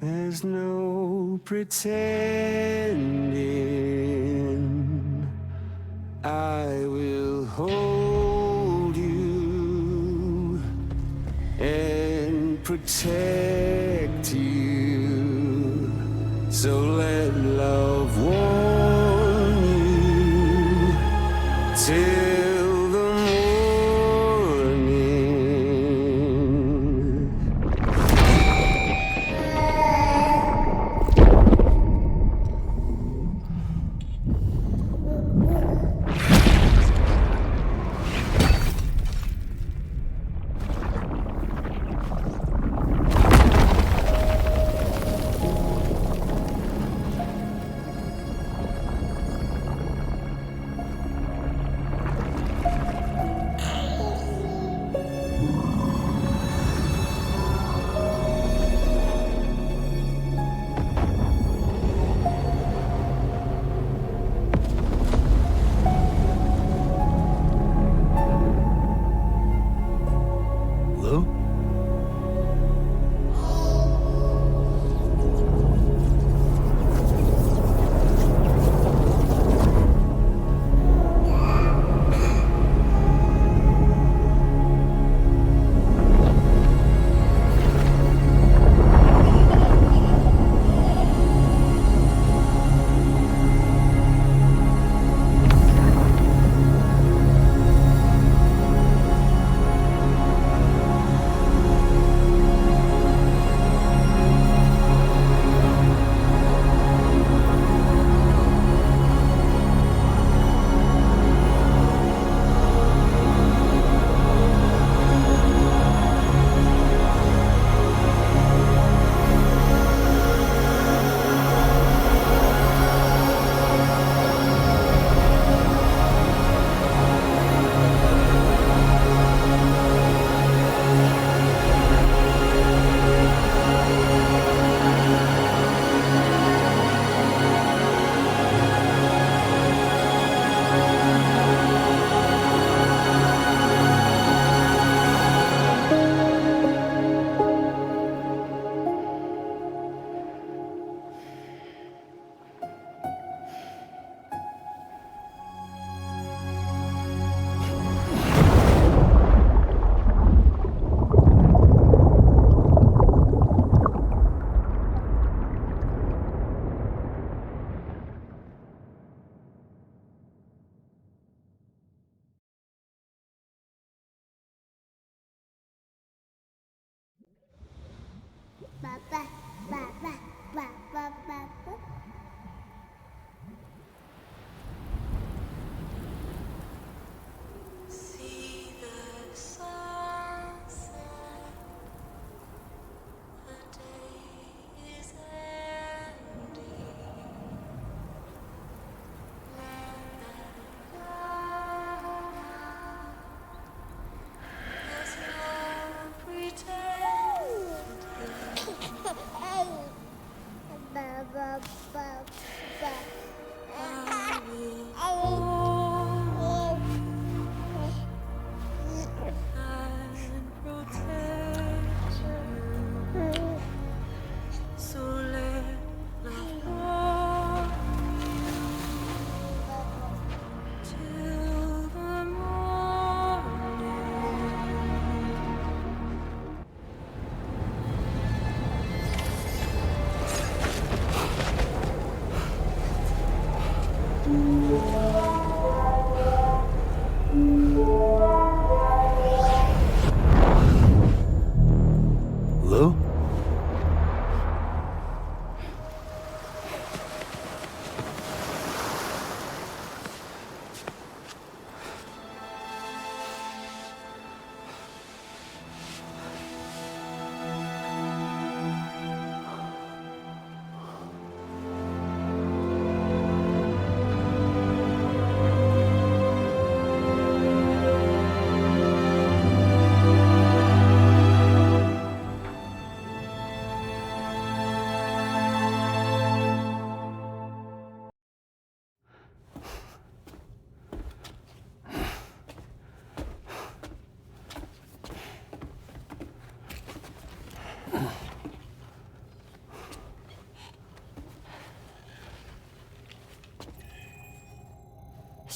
There's no pretending. I will hold you and protect you
So let love warm you till the morning.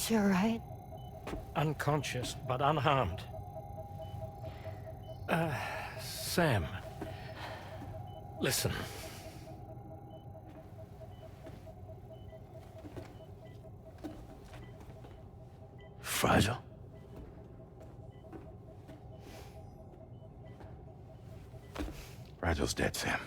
You alright?
Unconscious, but unharmed. Sam. Listen.
Fragile?
Fragile's dead, Sam.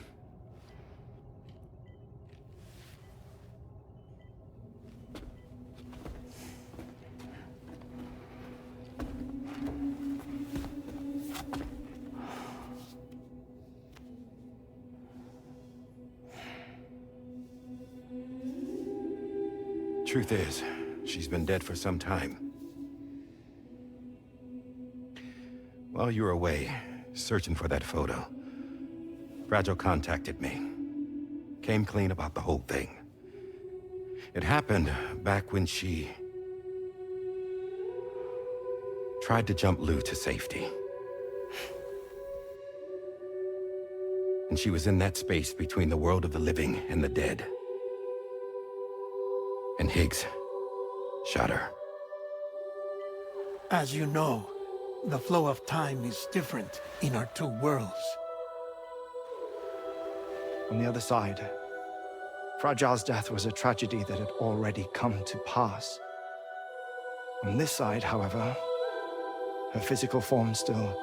Truth is, she's been dead for some time. While you were away, searching for that photo, Fragile contacted me. Came clean about the whole thing. It happened back when she tried to jump Lou to safety. And she was in that space between the world of the living and the dead. And Higgs shot her.
As you know, the flow of time is different in our two worlds.
On the other side, Fragile's death was a tragedy that had already come to pass. On this side, however, her physical form still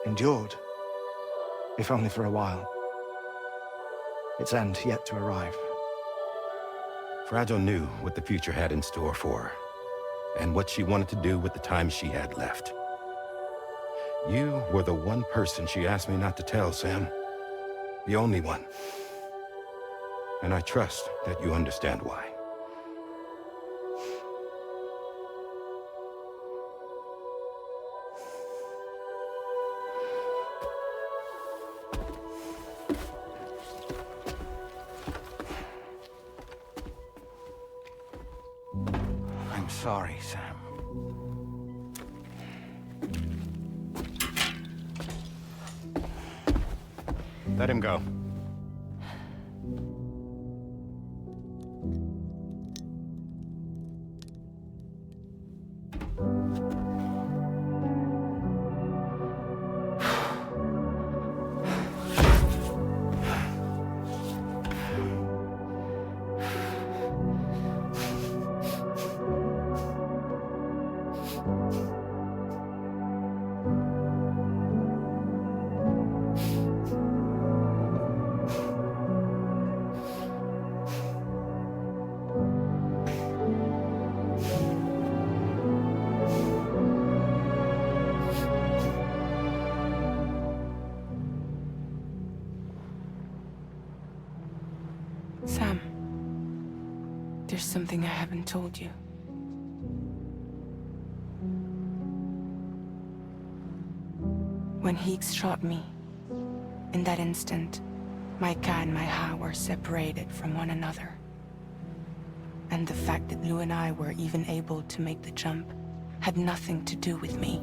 endured, if only for a while. Its end yet to arrive.
Fragile knew what the future had in store for her, and what she wanted to do with the time she had left. You were the one person she asked me not to tell, Sam. The only one. And I trust that you understand why.
I'm sorry, Sam.
Let him go.
Sam, there's something I haven't told you. When Higgs shot me, in that instant, my Ka and my Ha were separated from one another. And the fact that Lou and I were even able to make the jump had nothing to do with me.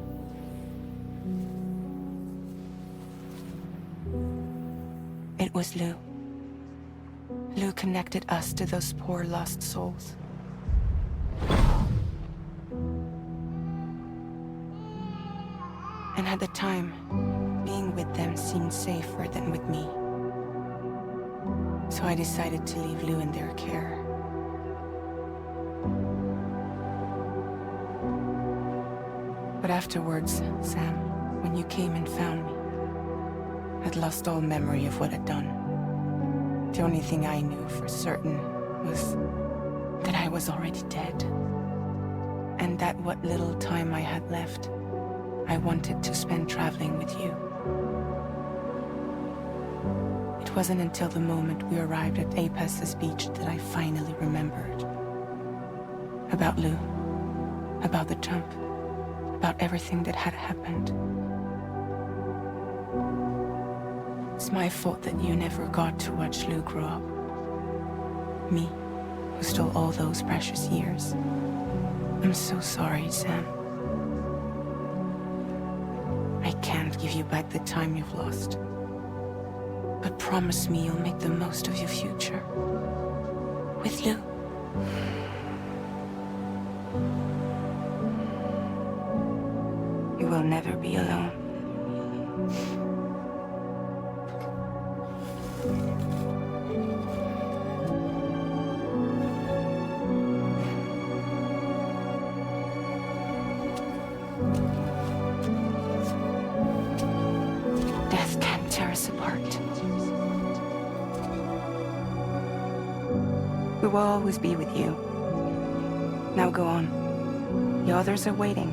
It was Lou. Lou connected us to those poor lost souls. And at the time, being with them seemed safer than with me. So I decided to leave Lou in their care. But afterwards, Sam, when you came and found me, I'd lost all memory of what I'd done. The only thing I knew for certain was that I was already dead. And that what little time I had left, I wanted to spend traveling with you. It wasn't until the moment we arrived at Apas's beach that I finally remembered. About Lou, about the jump, about everything that had happened. It's my fault that you never got to watch Lou grow up. Me, who stole all those precious years. I'm so sorry, Sam. I can't give you back the time you've lost. But promise me you'll make the most of your future. With Lou. You will never be alone. heart. We will always be with you. Now go on. The others are waiting.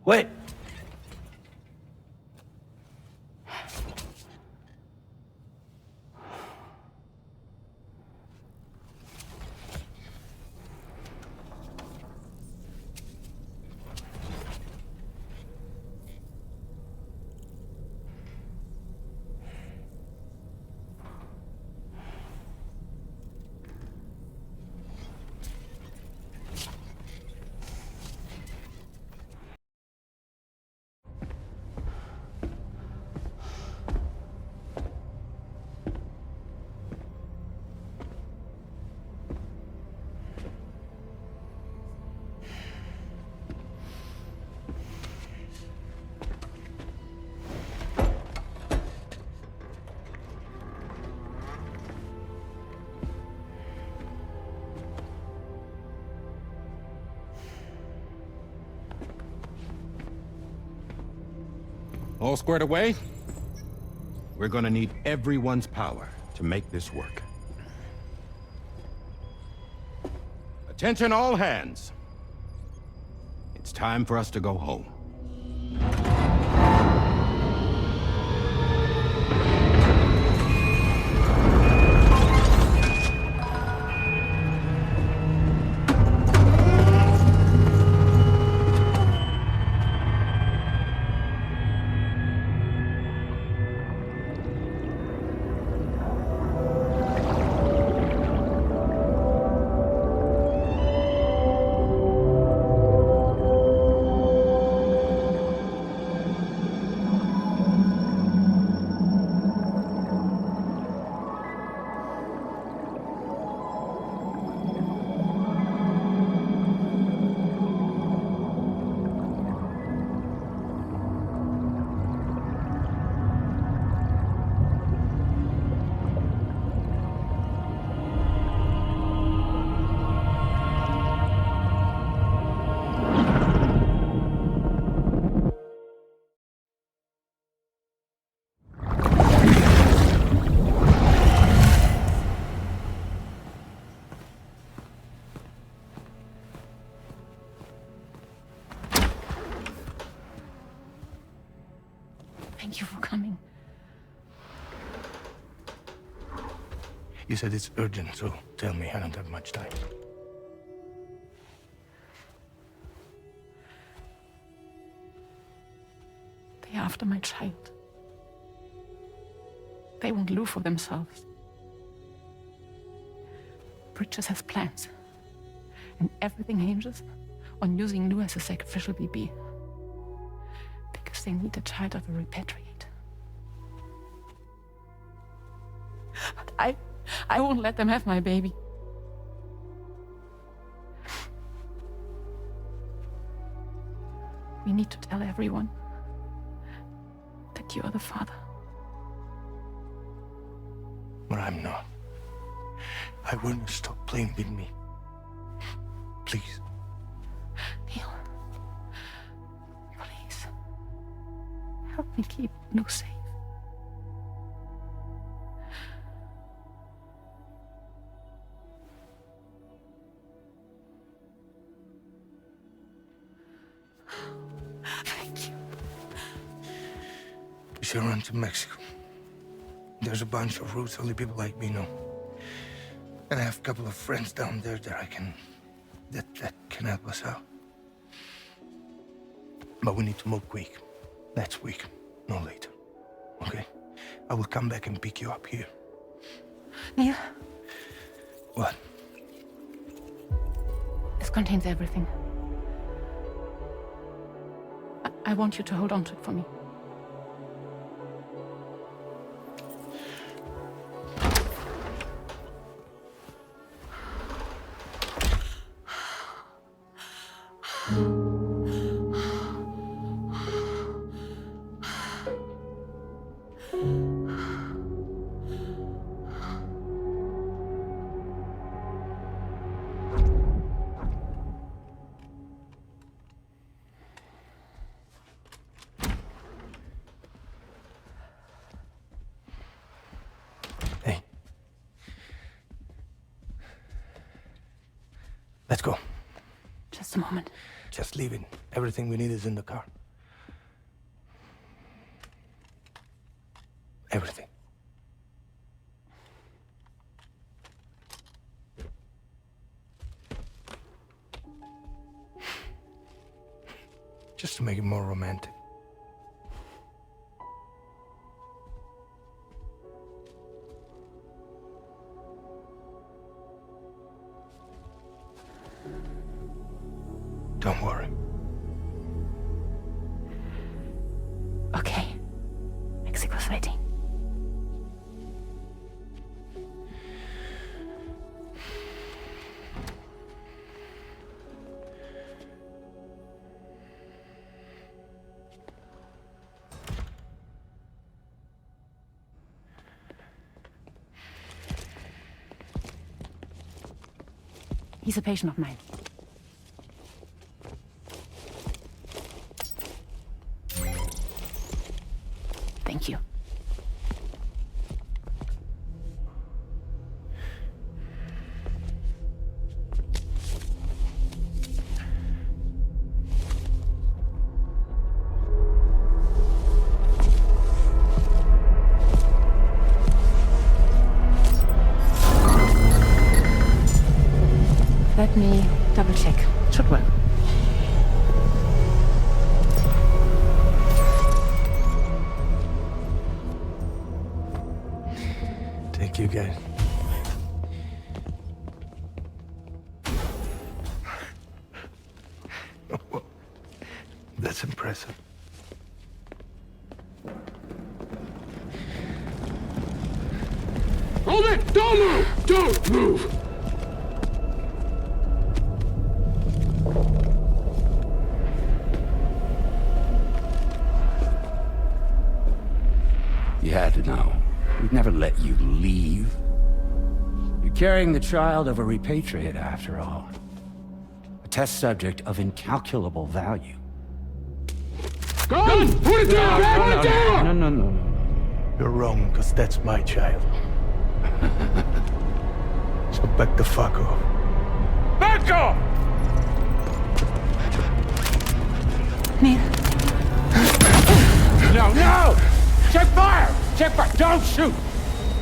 Wait!
All squared away? We're gonna need everyone's power to make this work. Attention all hands. It's time for us to go home.
Thank you for coming.
You said it's urgent, so tell me, I don't have much time.
They're after my child. They won't live for themselves. Bridges has plans, and everything hinges on using Lou as a sacrificial BB. Because they need a child of a repatriate. But I won't let them have my baby. We need to tell everyone that you are the father.
But I'm not. I wouldn't stop playing with me. Please.
Neil. Please. Help me keep Lou safe. Thank you.
We should run to Mexico. There's a bunch of routes only people like me know. And I have a couple of friends down there that that can help us out. But we need to move quick. Next week, no later. Okay? I will come back and pick you up here.
Neil.
What?
This contains everything. I want you to hold on to it for me.
Let's go.
Just a moment.
Just leave it. Everything we need is in the car. Everything. Just to make it more romantic. Don't worry.
Okay. Mexico's waiting. He's a patient of mine. Thank you. Let me double check. Should work.
Thank you, guys. That's impressive.
Hold it! Don't move! Don't move!
You had to know. We'd never let you leave. You're carrying the child of a repatriate, after all. A test subject of incalculable value.
Gun! Put it down! Put it down!
No.
You're wrong, because that's my child. So back the fuck off.
Back off!
Neil.
No! Check fire! Check fire! Don't shoot!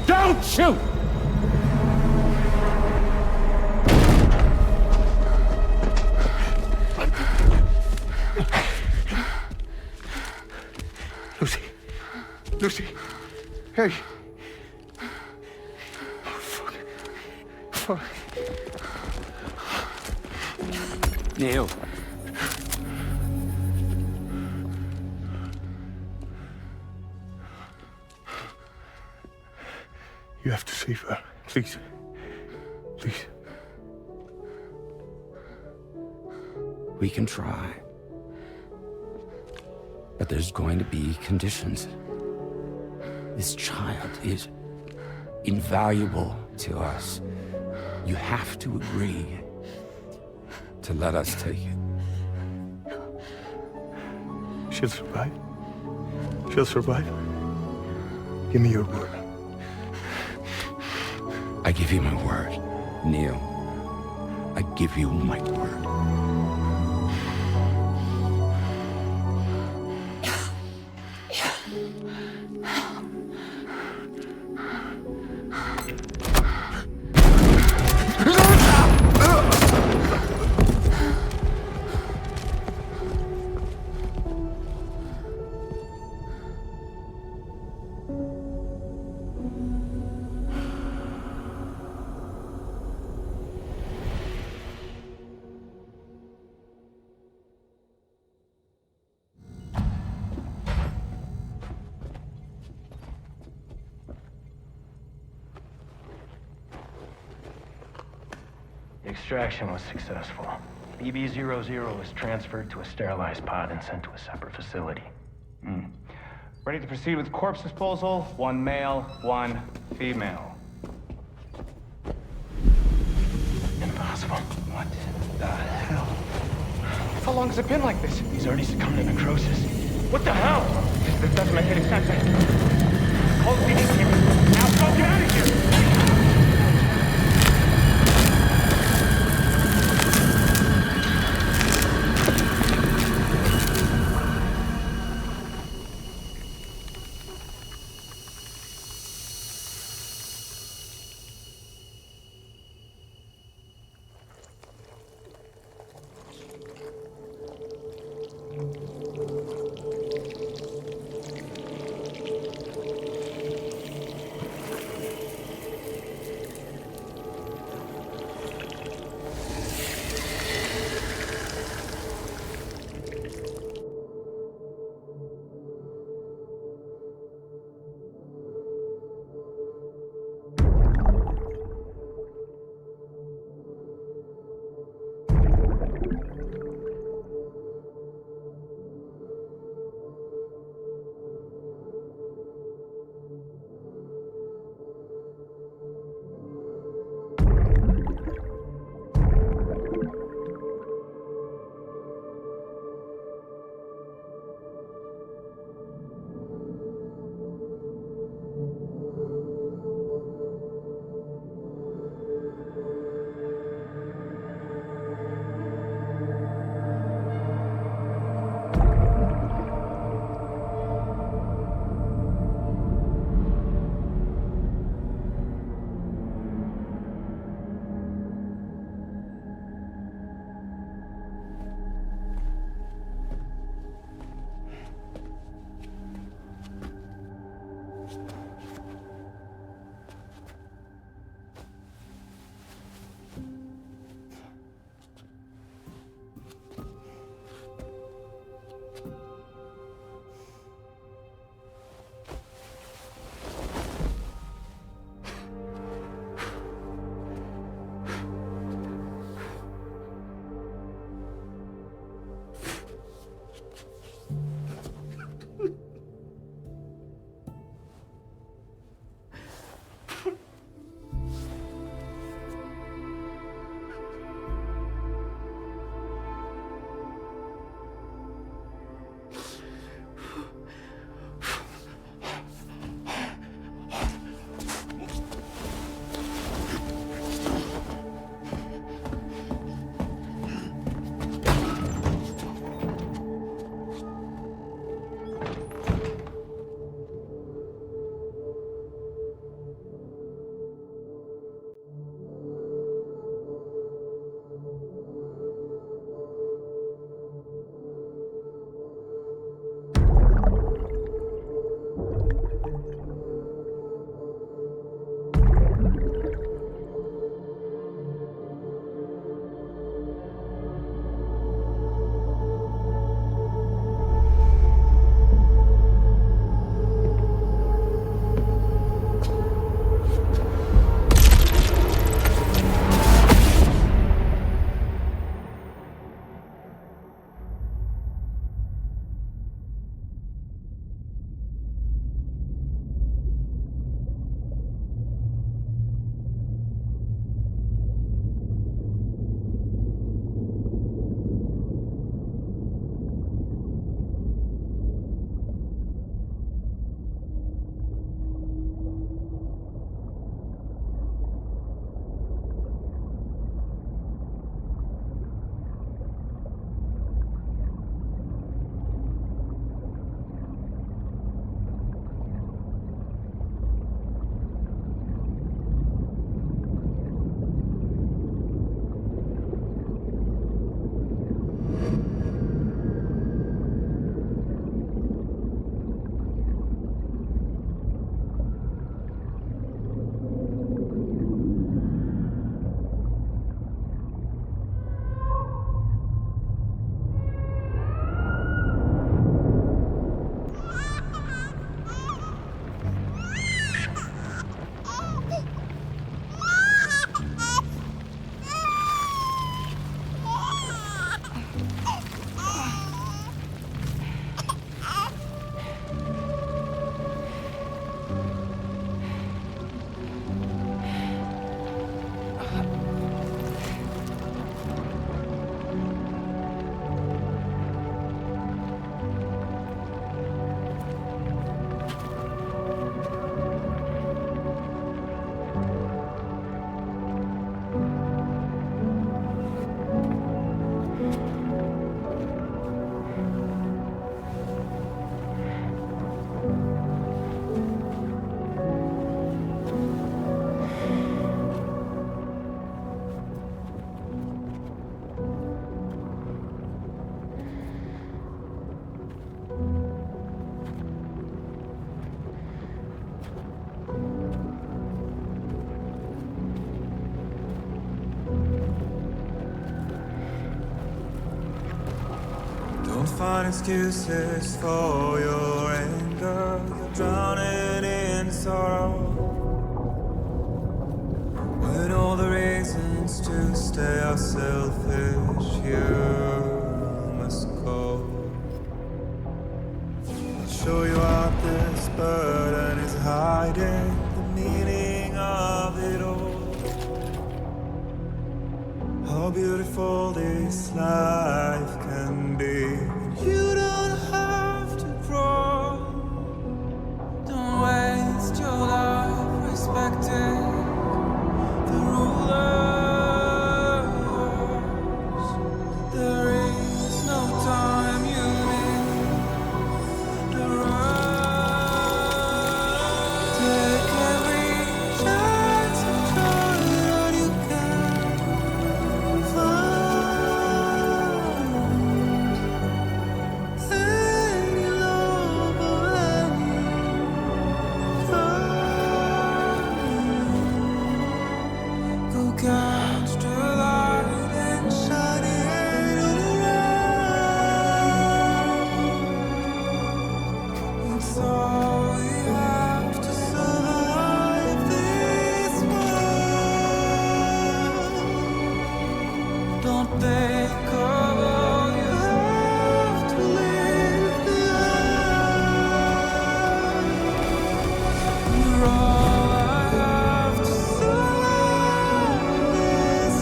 Don't shoot!
Lucy. Hey. Oh, fuck.
Neil.
You have to save her. Please. Please.
We can try. But there's going to be conditions. This child is invaluable to us. You have to agree to let us take it.
She'll survive. She'll survive. Give me your word.
I give you my word, Neil. I give you my word.
The extraction was successful. BB-00 was transferred to a sterilized pod and sent to a separate facility. Ready to proceed with corpse disposal. 1 male, 1 female. Impossible. What the hell? How long has it been like this? He's already succumbed to necrosis. What the hell? This doesn't make any sense. Call the peacekeepers. Now go get out of here!
find excuses for your anger. You're drowning in sorrow. When all the reasons to stay are selfish, you must go. I'll show you out this burden is hiding the meaning of it all. How beautiful this life can be. You don't have to grow. Don't waste your life respecting the rulers. There is no time you need the road. Take every chance and try what you can find. Any love or any time. Go catch the light and shine it all around. It's all we have to survive this world. Don't think of all you have to leave behind. You're all I have to survive this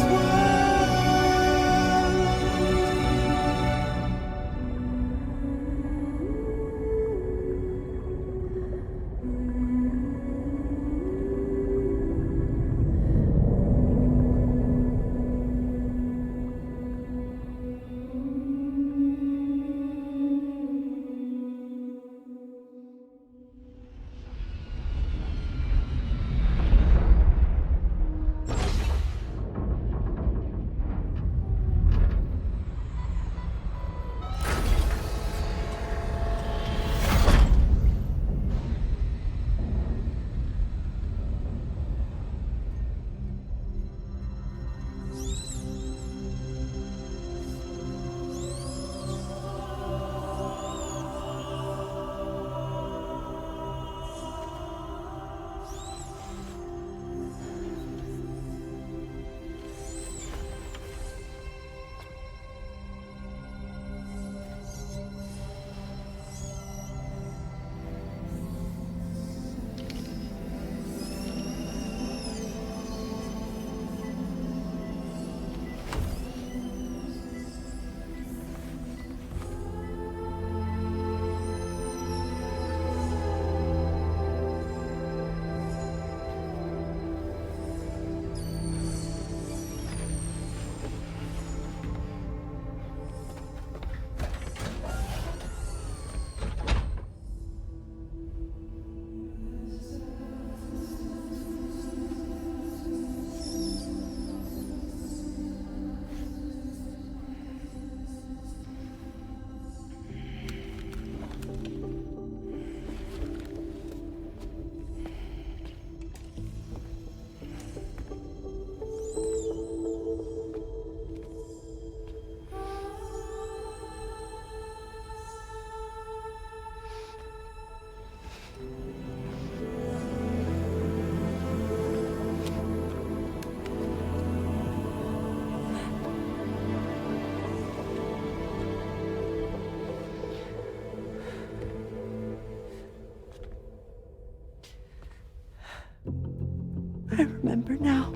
I remember now.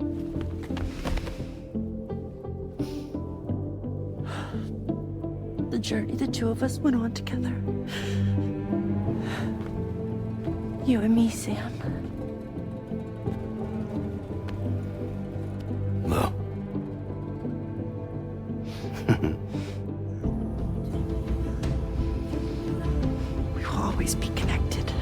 The journey the two of us went on together. You and me, Sam.
Well.
We will always be connected.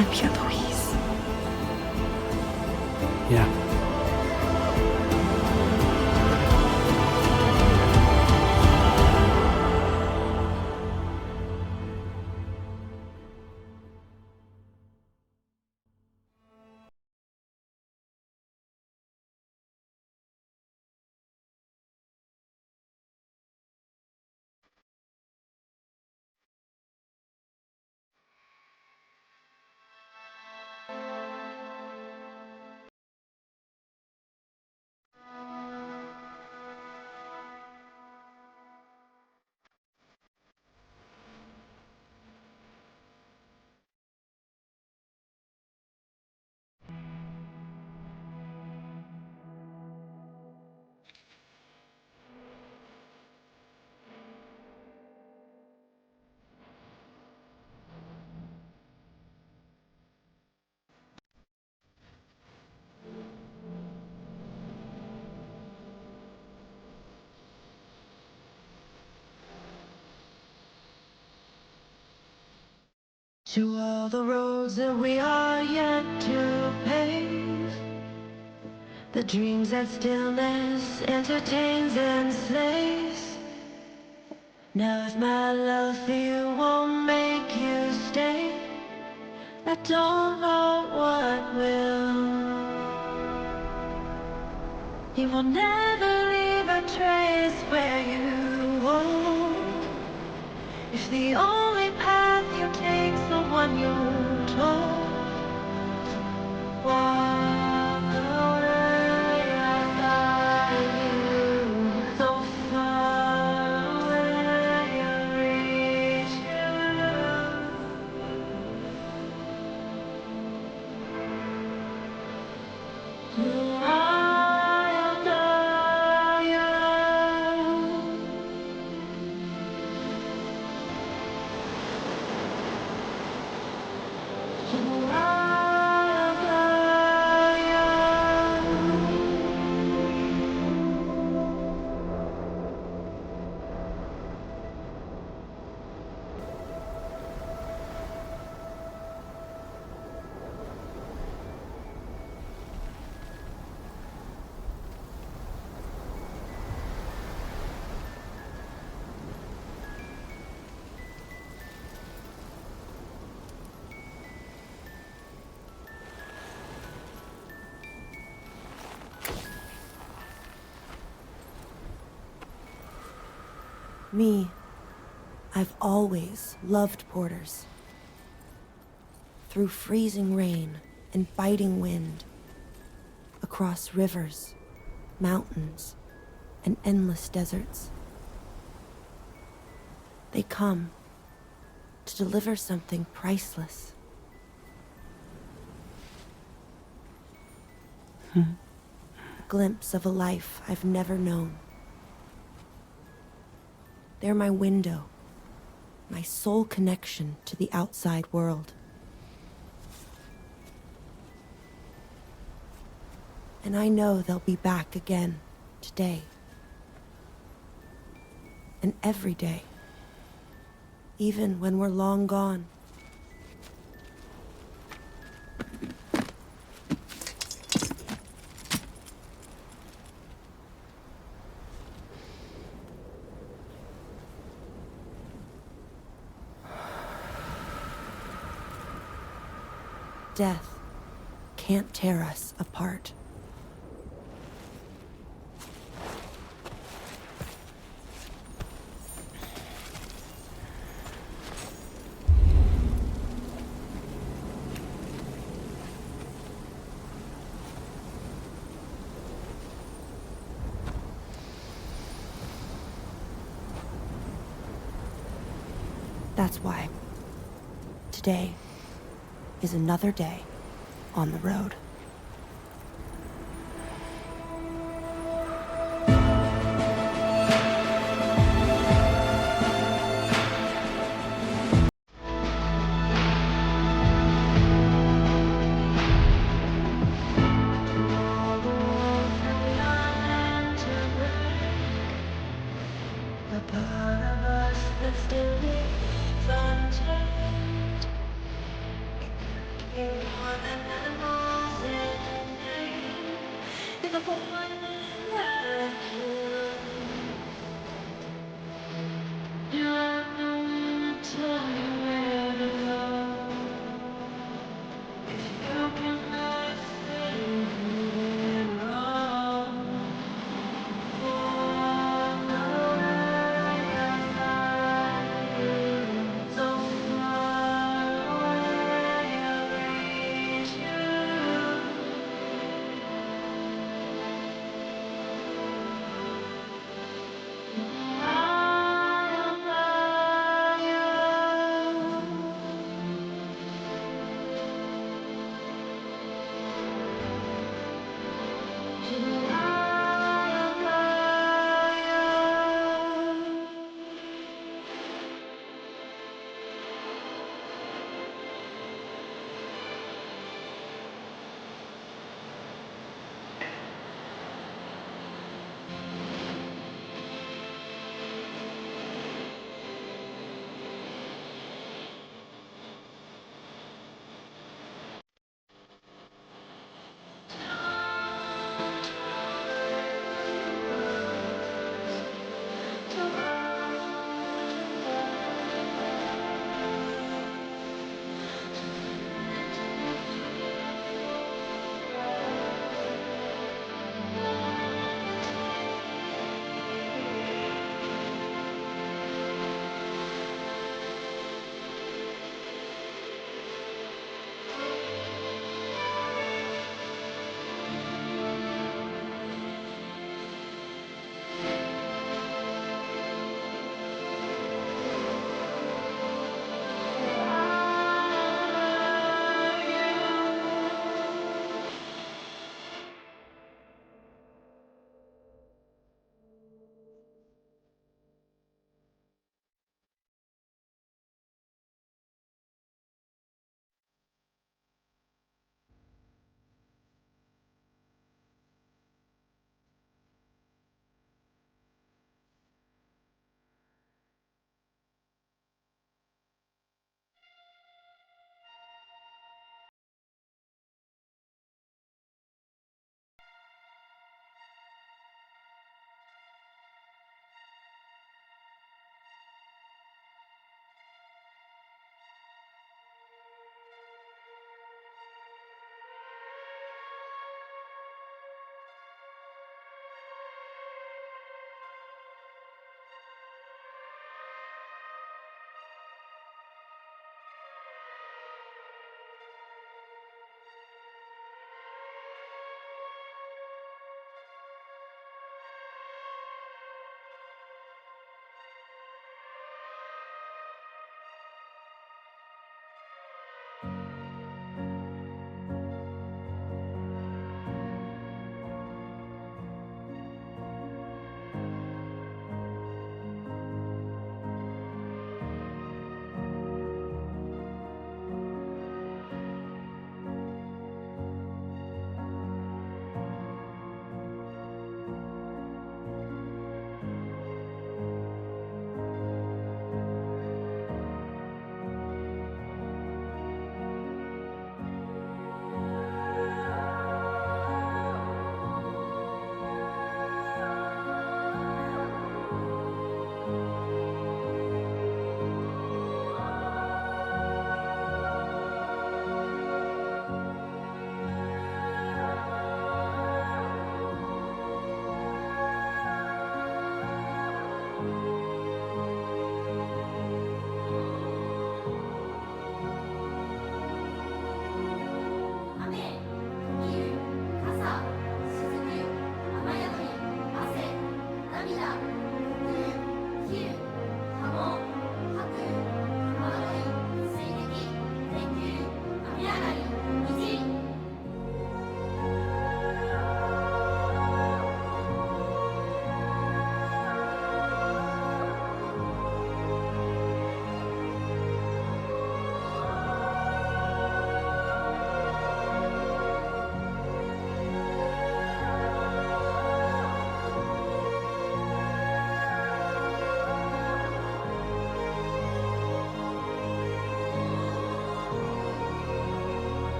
I'm Pierre Louise.
Yeah.
To all the roads that we are yet to pave, the dreams that stillness entertains and slays. Now if my love for you won't make you stay, I don't know what will. You will never leave a trace where you won't. If the only path you take's the one you're told, walk away, I'll find you. So far away, I'll reach you. I'll know you.
Me, I've always loved porters. Through freezing rain and biting wind, across rivers, mountains, and endless deserts. They come to deliver something priceless. A glimpse of a life I've never known. They're my window, my sole connection to the outside world. And I know they'll be back again today. And every day, even when we're long gone. Death can't tear us apart. That's why today is another day on the road.
A part of us that still lives untamed.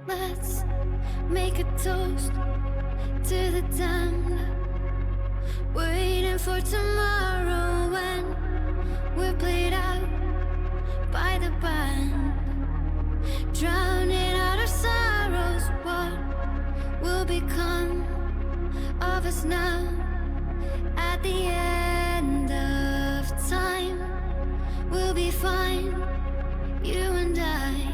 Let's make a toast to the damned. Waiting for tomorrow when we're played out by the band. Drowning out our sorrows, what will become of us now? At the end of time, we'll be fine, you and I.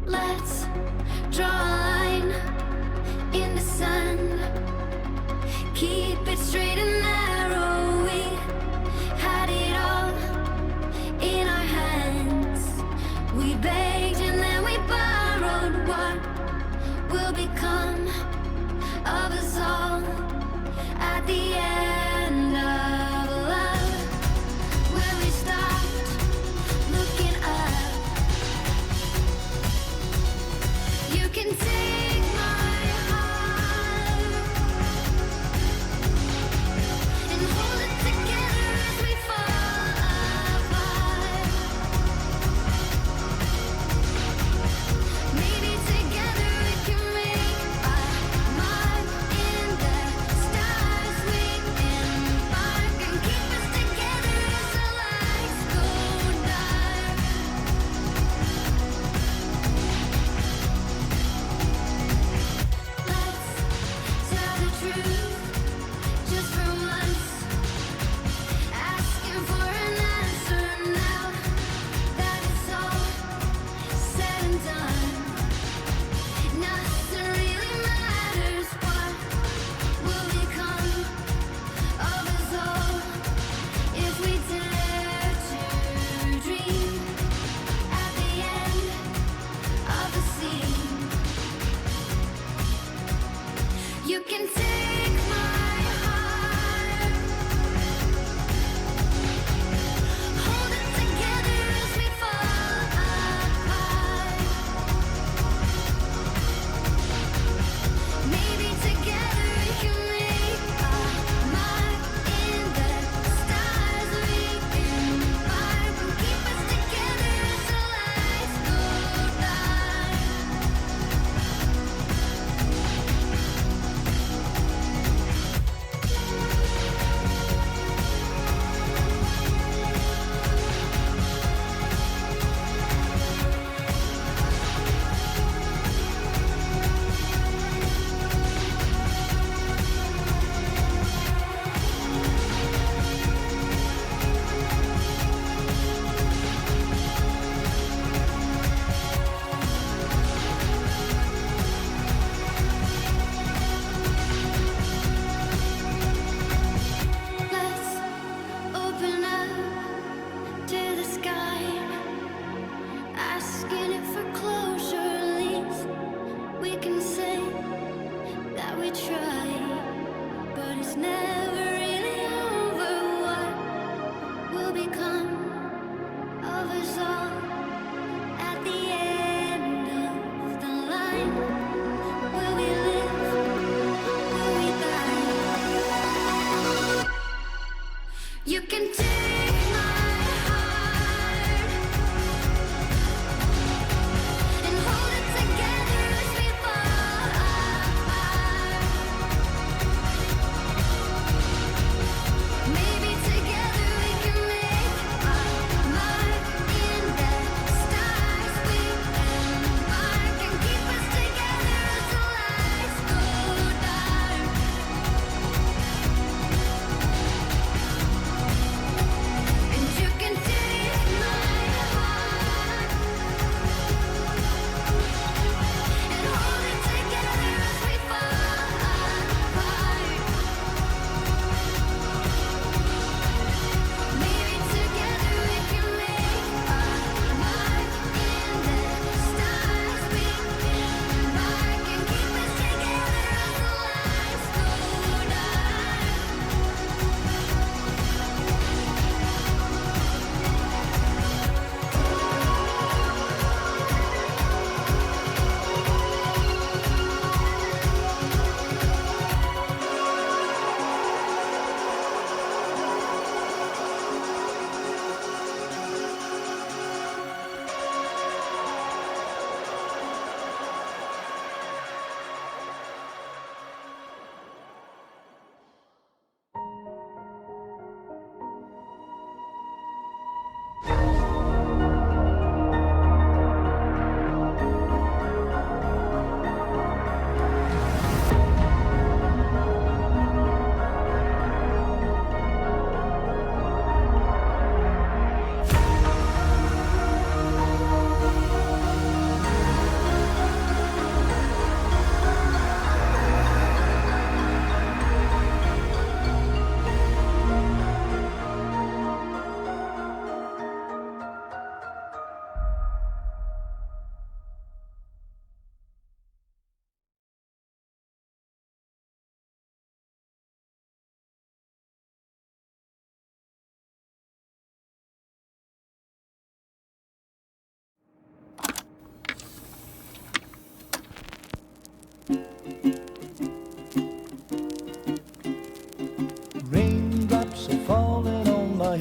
Let's draw a line in the sand. Keep it straight and narrow. We had it all in our hands. We begged and then we borrowed. What will become of us all at the end of love? When we stopped looking up, you can take my heart and hold it together as we fall apart. Maybe together we can make a mark in the stars. We embark and keep us together as the lights go dark. Let's tell the truth just for once. Asking for an answer now that it's all said and done. Nothing really matters. What will become of us all if we dare to dream at the end of the scene? You can take my heart, hold it together as we fall apart. Maybe together we can make a mark in the stars. We embark and keep us together as the lights go dark. Let's open up to the sky, asking it for closure. At least we can say that we tried, but it's never really over. What will become of us all at the end of the line? Will we live? Will we die? You can take my heart and hold it together as we fall apart.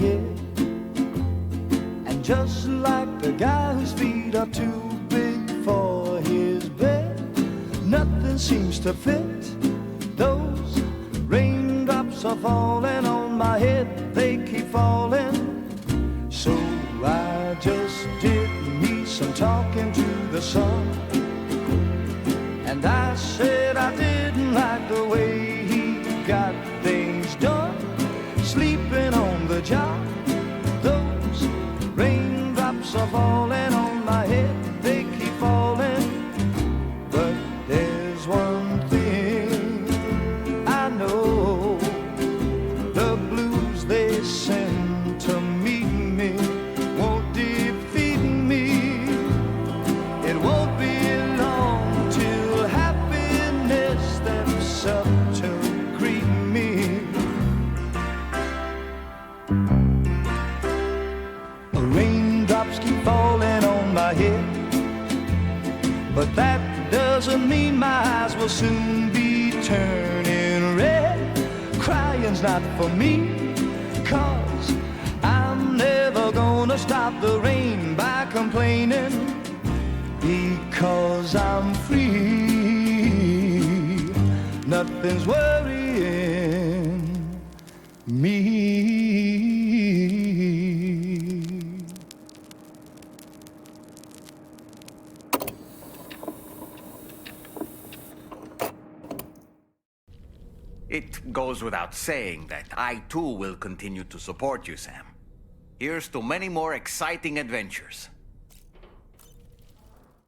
head. And just like the guy whose feet are too big for his bed, nothing seems to fit. Those raindrops are falling on my head, they keep falling. So I just did me some talking to the sun. And I said I didn't like the way he got things done, sleeping on the job. Those raindrops are falling on my head, they keep falling. But there's one thing I know, the blues they send to meet me won't defeat me. It won't be long till happiness steps up to greet me. Raindrops keep falling on my head, but that doesn't mean my eyes will soon be turning red. Crying's not for me, 'cause I'm never gonna stop the rain by complaining, because I'm free. Nothing's worrying me.
It goes without saying that I too will continue to support you, Sam. Here's to many more exciting adventures.